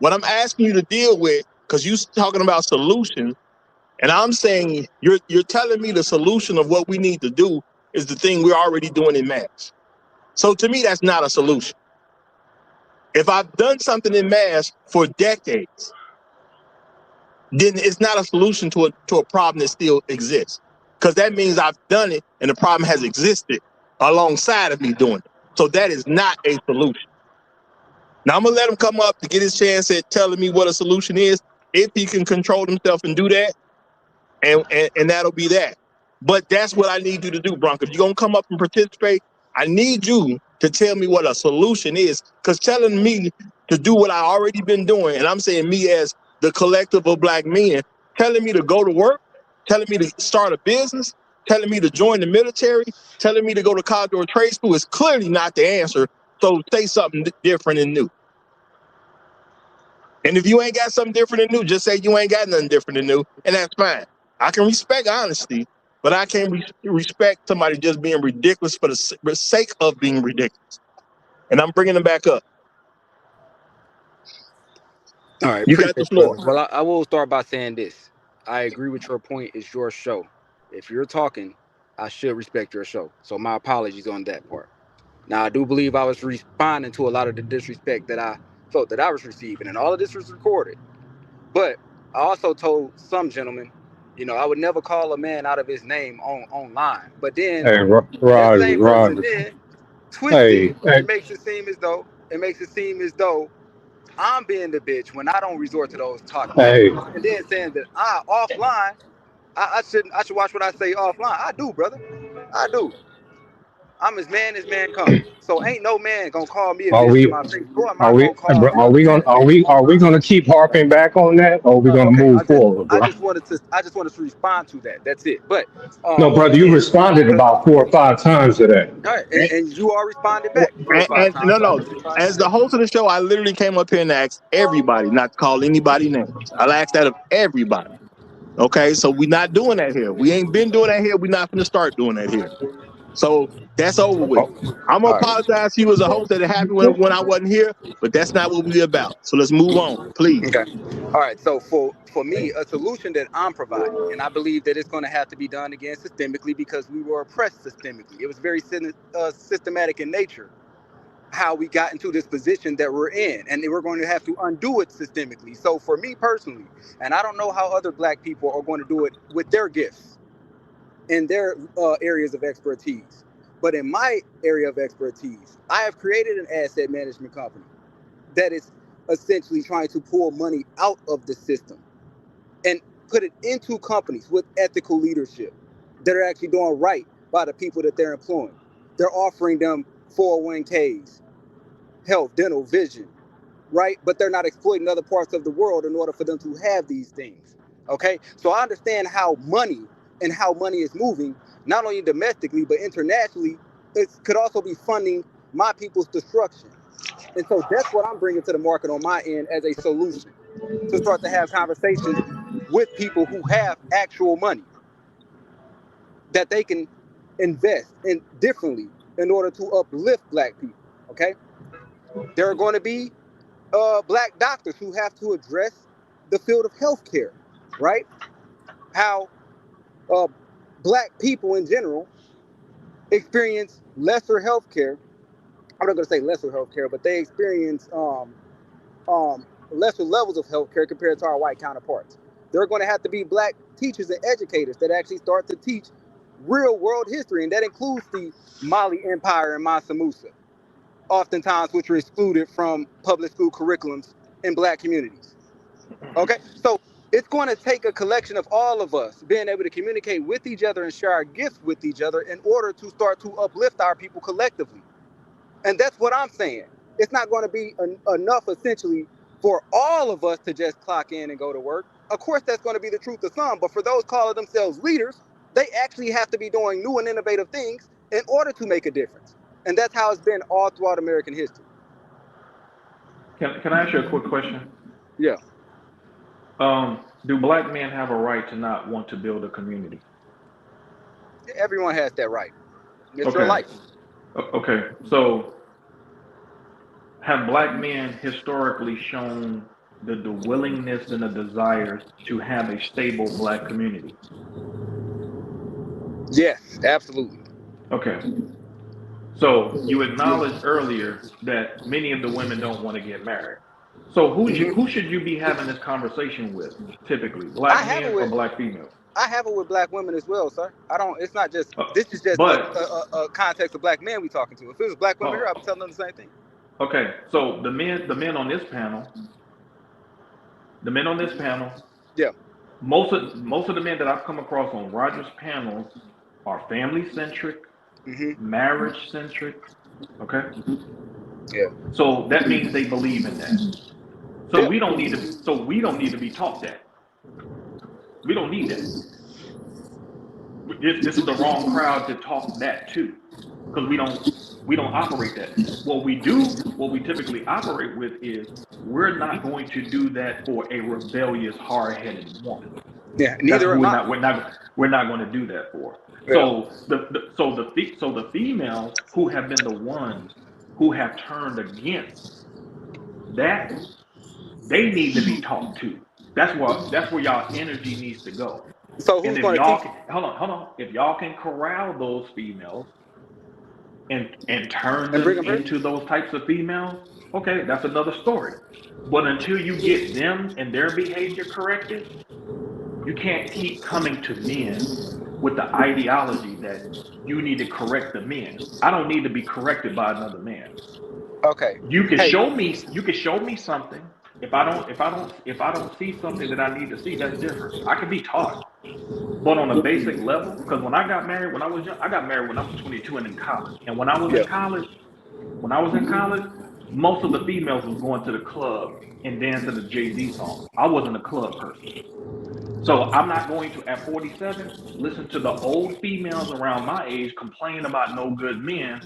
What I'm asking you to deal with, because you're talking about solutions, and I'm saying you're telling me the solution of what we need to do is the thing we're already doing in mass. So to me, that's not a solution. If I've done something in mass for decades, then it's not a solution to a problem that still exists. Because that means I've done it and the problem has existed alongside of me doing it. So that is not a solution. Now I'm gonna let him come up to get his chance at telling me what a solution is. If he can control himself and do that, and that'll be that. But that's what I need you to do, Bronco. If you're gonna come up and participate, I need you to tell me what a solution is. Because telling me to do what I already been doing, and I'm saying me as the collective of black men, telling me to go to work, telling me to start a business, telling me to join the military, telling me to go to college or trade school is clearly not the answer. So say something different and new. And if you ain't got something different and new, just say you ain't got nothing different and new, and that's fine. I can respect honesty, but I can't respect somebody just being ridiculous for the sake of being ridiculous. And I'm bringing them back up. All right, You got the floor. Well, I will start by saying this. I agree with your point. It's your show. If you're talking, I should respect your show. So my apologies on that part. Now, I do believe I was responding to a lot of the disrespect that I felt that I was receiving, and all of this was recorded. But I also told some gentlemen, I would never call a man out of his name online. But then Hey, that same person Roger. then twists Hey, it and makes it seem as though I'm being the bitch when I don't resort to those talking hey, methods. And then saying that offline, I should watch what I say offline. I do, brother. I do. I'm as man comes. So ain't no man gonna call me a are bitch to we, my face, nor am I gonna call are another we man gonna, a bitch. are we gonna keep harping back on that, or are we gonna Okay, move forward, I bro? just wanted to respond to that. That's it. But No, brother, you again, responded about 4 or 5 times to that. all right, and you all responded back 4 or 5 And times. So I no. just responded As back. the host of the show, I literally came up here and asked everybody not to call anybody names. I asked that of everybody. Okay, so we're not doing that here. We ain't been doing that here. We're not going to start doing that here. So that's over with. I'm gonna All right. apologize to you as a host that it happened when I wasn't here, but that's not what we're about. So let's move on, please. Okay. All right. So for me, a solution that I'm providing, and I believe that it's going to have to be done again systemically because we were oppressed systemically. It was very systematic in nature how we got into this position that we're in, and we're going to have to undo it systemically. So for me personally, and I don't know how other black people are going to do it with their gifts in their areas of expertise, but in my area of expertise, I have created an asset management company that is essentially trying to pull money out of the system and put it into companies with ethical leadership that are actually doing right by the people that they're employing. They're offering them 401ks, health, dental, vision, right? But they're not exploiting other parts of the world in order for them to have these things. Okay? So I understand how money is moving, not only domestically, but internationally. It could also be funding my people's destruction. And so that's what I'm bringing to the market on my end as a solution to start to have conversations with people who have actual money that they can invest in differently in order to uplift black people. Okay? There are going to be black doctors who have to address the field of healthcare, right? How uh, black people in general experience lesser healthcare. I'm not going to say lesser healthcare, but they experience lesser levels of healthcare compared to our white counterparts. There are going to have to be black teachers and educators that actually start to teach real world history, and that includes the Mali Empire and Mansa Musa, oftentimes which are excluded from public school curriculums in black communities. Okay, so it's going to take a collection of all of us being able to communicate with each other and share our gifts with each other in order to start to uplift our people collectively. And that's what I'm saying. It's not going to be enough essentially for all of us to just clock in and go to work. Of course, that's going to be the truth of some, but for those calling themselves leaders, they actually have to be doing new and innovative things in order to make a difference. And that's how it's been all throughout American history. Can I ask you a quick question? Yeah. Do black men have a right to not want to build a community? Everyone has that right. It's your Okay. life. Okay. So have black men historically shown the willingness and the desire to have a stable black community? Yes, absolutely. Okay. So you acknowledged earlier that many of the women don't want to get married. So who should you be having this conversation with typically? I Black have it men or with black females? I have it with black women as well, sir. I don't. It's not just. Uh, This is just but a context of black men we talking to. If it was black women here, oh, I'd be telling them the same thing. okay. So the men on this panel, the men on this panel, Yeah. most of the men that I've come across on Roger's panels are family centric, marriage centric. Okay. Yeah. So that means they believe in that. So we don't need to. So we don't need to be taught that. We don't need that. This is the wrong crowd to talk that to, because we don't operate that. What we typically operate with is we're not going to do that for a rebellious, hard-headed woman. Yeah, neither am I. We're not going to do that for. Yeah. So the females who have been the ones who have turned against that, they need to be talked to. That's where y'all energy needs to go. So And who's if going to y'all teach? hold on, if y'all can corral those females and turn them into those types of females, okay, that's another story. But until you get them and their behavior corrected, you can't keep coming to men with the ideology that you need to correct the men. I don't need to be corrected by another man. Okay. You can show me something. If I don't see something that I need to see, that's different. I can be taught. But on a basic level, because when I got married when I was young, I got married when I was 22 and in college. And when I was in college, most of the females was going to the club and dancing to Jay-Z songs. I wasn't a club person. So I'm not going to, at 47, listen to the old females around my age complain about no good men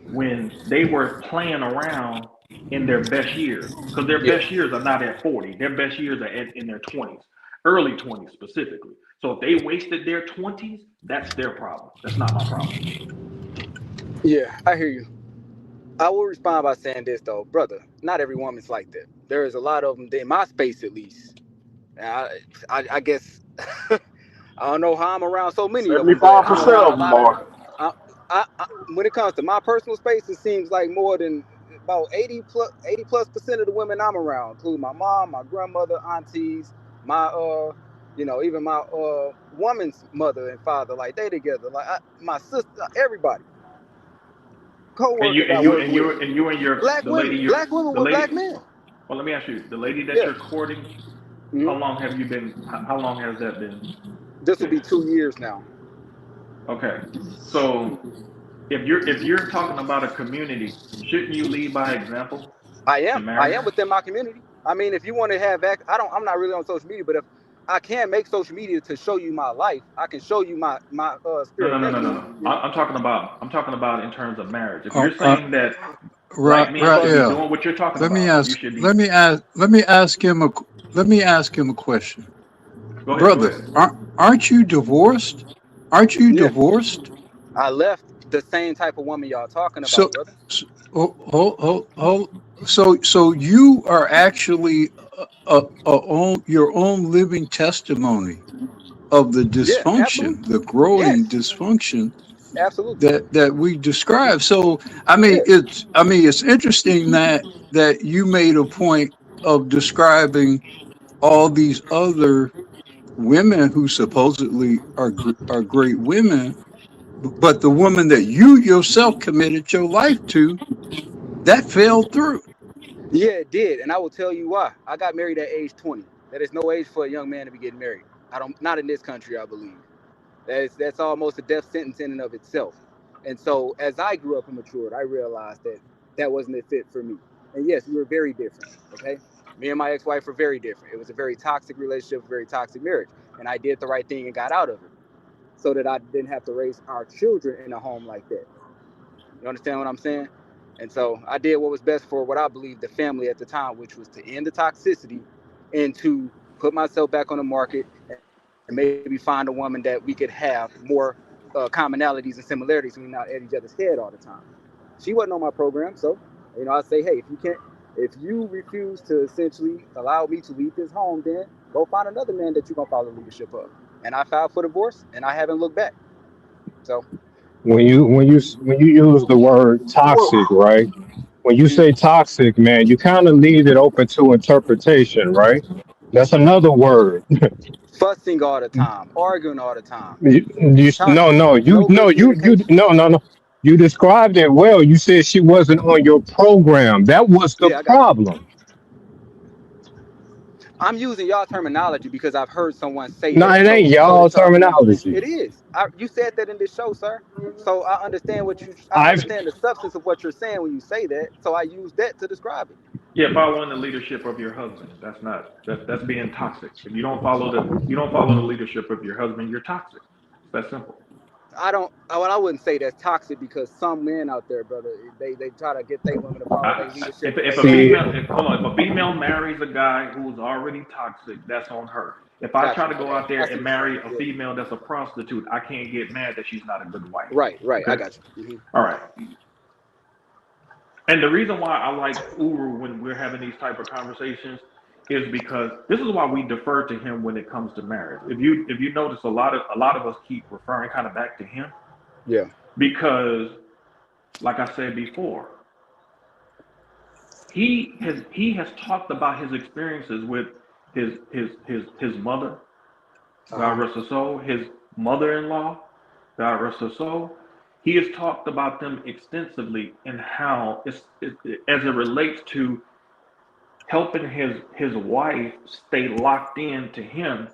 when they were playing around in their best years. Because their best years are not at 40. Their best years are in their 20s, early 20s specifically. So if they wasted their 20s, that's their problem. That's not my problem. Yeah, I hear you. I will respond by saying this though, brother. Not every woman's like that. There is a lot of them in my space, at least. I guess I don't know how I'm around so many of them, but 75% I'm around a of them lot of. are. When it comes to my personal space, it seems like more than about 80 plus percent of the women I'm around, including my mom, my grandmother, aunties, my even my woman's mother and father, like they together, like my sister, everybody. Co-workers I work with. Black women with black men. Well, let me ask you, the lady that you're courting, how long has that been? This will be 2 years now. Okay. So if you're talking about a community, shouldn't you lead by example? I am within my community. I mean, if you want to have I'm not really on social media, but if I can make social media to show you my life, I can show you my spirit. No. I'm talking about in terms of marriage. If you're saying that black men should be doing what you're talking about, you should be. Let me ask him a question. Go ahead, Brother, aren't you divorced? Aren't you divorced? I left the same type of woman y'all talking about, brother. So you are actually your own living testimony of the dysfunction, the growing dysfunction that we describe. So it's interesting that you made a point of describing all these other women who supposedly are great women, but the woman that you yourself committed your life to, that fell through. Yeah, it did, and I will tell you why. I got married at age 20. That is no age for a young man to be getting married. Not in this country, I believe. That's almost a death sentence in and of itself. And so, as I grew up and matured, I realized that wasn't a fit for me. And yes, we were very different. Okay, me and my ex-wife were very different. It was a very toxic relationship, a very toxic marriage, and I did the right thing and got out of it, so that I didn't have to raise our children in a home like that. You understand what I'm saying? And so I did what was best for what I believed the family at the time, which was to end the toxicity and to put myself back on the market and maybe find a woman that we could have more commonalities and similarities so we're not at each other's head all the time. She wasn't on my program, so I say, hey, if you refuse to essentially allow me to lead this home, then go find another man that you're gonna follow the leadership of. And I filed for divorce, and I haven't looked back. So when you use the word toxic, right? When you say toxic, man, you kind of leave it open to interpretation, right? That's another word. Fussing all the time, arguing all the time, No, no, no good communication. no. You described it well. You said she wasn't on your program. That was the Yeah, I got you. problem. I'm using y'all terminology because I've heard someone say No, that. it ain't So y'all that y'all can terminology. it is. You said that in this show, sir. So I understand I I've understand the substance of what you're saying when you say that. So I use that to describe it. Yeah, following the leadership of your husband. That's being toxic. If you don't follow the leadership of your husband, you're toxic. It's that simple. I wouldn't say that's toxic because some men out there, brother, they try to get their women to follow their leadership and If they a don't. see. female, hold on, if a female marries a guy who's already toxic, that's on her. If I Got try you. to go out there I see and what you're marry saying. a Yeah. female that's a prostitute, I can't get mad that she's not a good wife. Right. I Okay? got you. All right. And the reason why I like Uru when we're having these type of conversations is because this is why we defer to him when it comes to marriage. If you notice, a lot of us keep referring kind of back to him Yeah. because, like I said before, he has talked about his experiences with his mother, God rest her soul, his mother-in-law, God rest her soul. He has talked about them extensively and how as it relates to helping his wife stay locked in to him.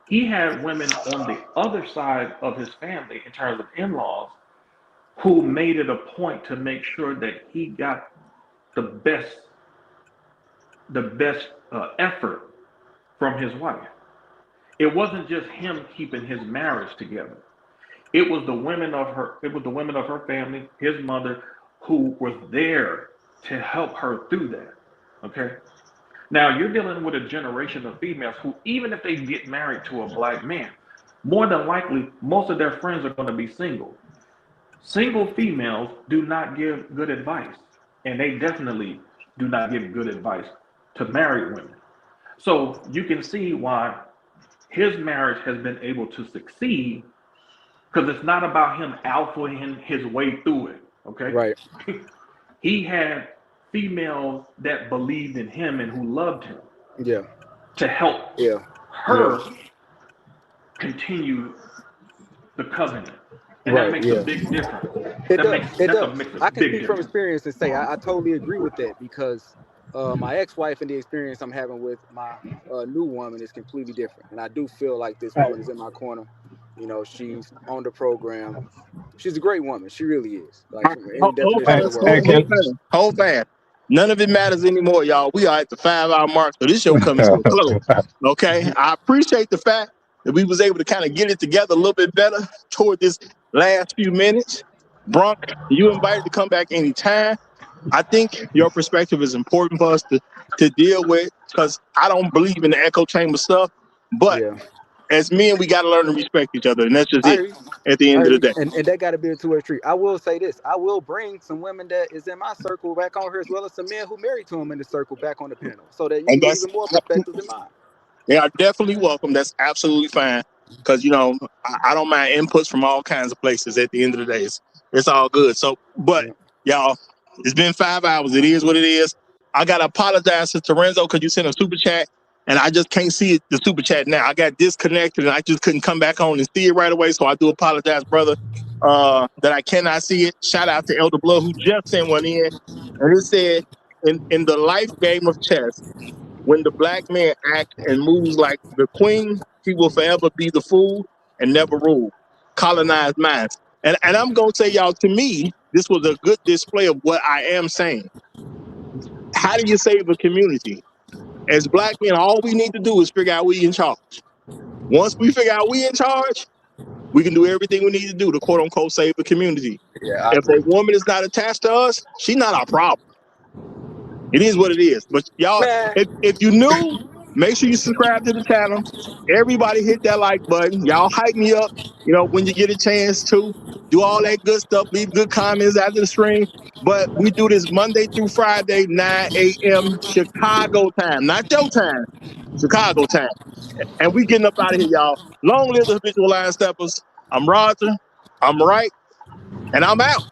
He had women on the other side of his family in terms of in-laws who made it a point to make sure that he got the best effort from his wife. It wasn't just him keeping his marriage together. It was the women of her family, his mother, who was there to help her through that. Okay. Now you're dealing with a generation of females who, even if they get married to a black man, more than likely most of their friends are going to be single. Single females do not give good advice, and they definitely do not give good advice to married women. So you can see why his marriage has been able to succeed because it's not about him alphaing his way through it. Okay, Right. he had females that believed in him and who loved him Yeah. to help Yeah. Yeah. her continue the covenant, and that Right. makes a Yeah. big difference. It That does. makes It that's a does. makes a I can big speak from difference. experience and say I totally agree with that because my ex-wife and the experience I'm having with my new woman is completely different, and I do feel like this woman is in my corner. She's on the program. She's a great woman. She really is. Like from any Hold definition of the fast, word. hold fast. None of it matters anymore, y'all. We are at the 5 hour mark, so this show comes to a close. Okay, I appreciate the fact that we was able to kind of get it together a little bit better toward this last few minutes. Bronk, you invited to come back anytime. I think your perspective is important for us to deal with because I don't believe in the echo chamber stuff. But Yeah. as men, we got to learn to respect each other, and that's just I it hear you. at the I end hear of the you. day. And that got to be a two-way street. I will say this. I will bring some women that is in my circle back on here as well as some men who married to them in the circle back on the panel so that you And can get that's even more perspectives than mine. they are definitely welcome. That's absolutely fine. Because, I don't mind inputs from all kinds of places at the end of the day. It's all good. So, but Yeah. y'all, it's been 5 hours. It is what it is. I got to apologize to Lorenzo because you sent a super chat and I just can't see the super chat now. I got disconnected and I just couldn't come back on and see it right away. So I do apologize, brother, that I cannot see it. Shout out to Elder Blood who just sent one in. And it said, in the life game of chess, when the black man acts and moves like the queen, he will forever be the fool and never rule. Colonized minds. And I'm going to say, y'all, to me, this was a good display of what I am saying. How do you save a community? As black men, all we need to do is figure out we in charge. Once we figure out we in charge, we can do everything we need to do to quote unquote save a community. Yeah, I If a agree. woman is not attached to us, she's not our problem. It is what it is. But y'all, Man, if you new, make sure you subscribe to the channel. Everybody hit that like button. Y'all hype me up. When you get a chance to do all that good stuff, leave good comments after the stream. But we do this Monday through Friday, 9 a.m. Chicago time, not your time, Chicago time. And we getting up out of here, y'all. Long live the habitual line steppers. I'm Roger. I'm right. And I'm out.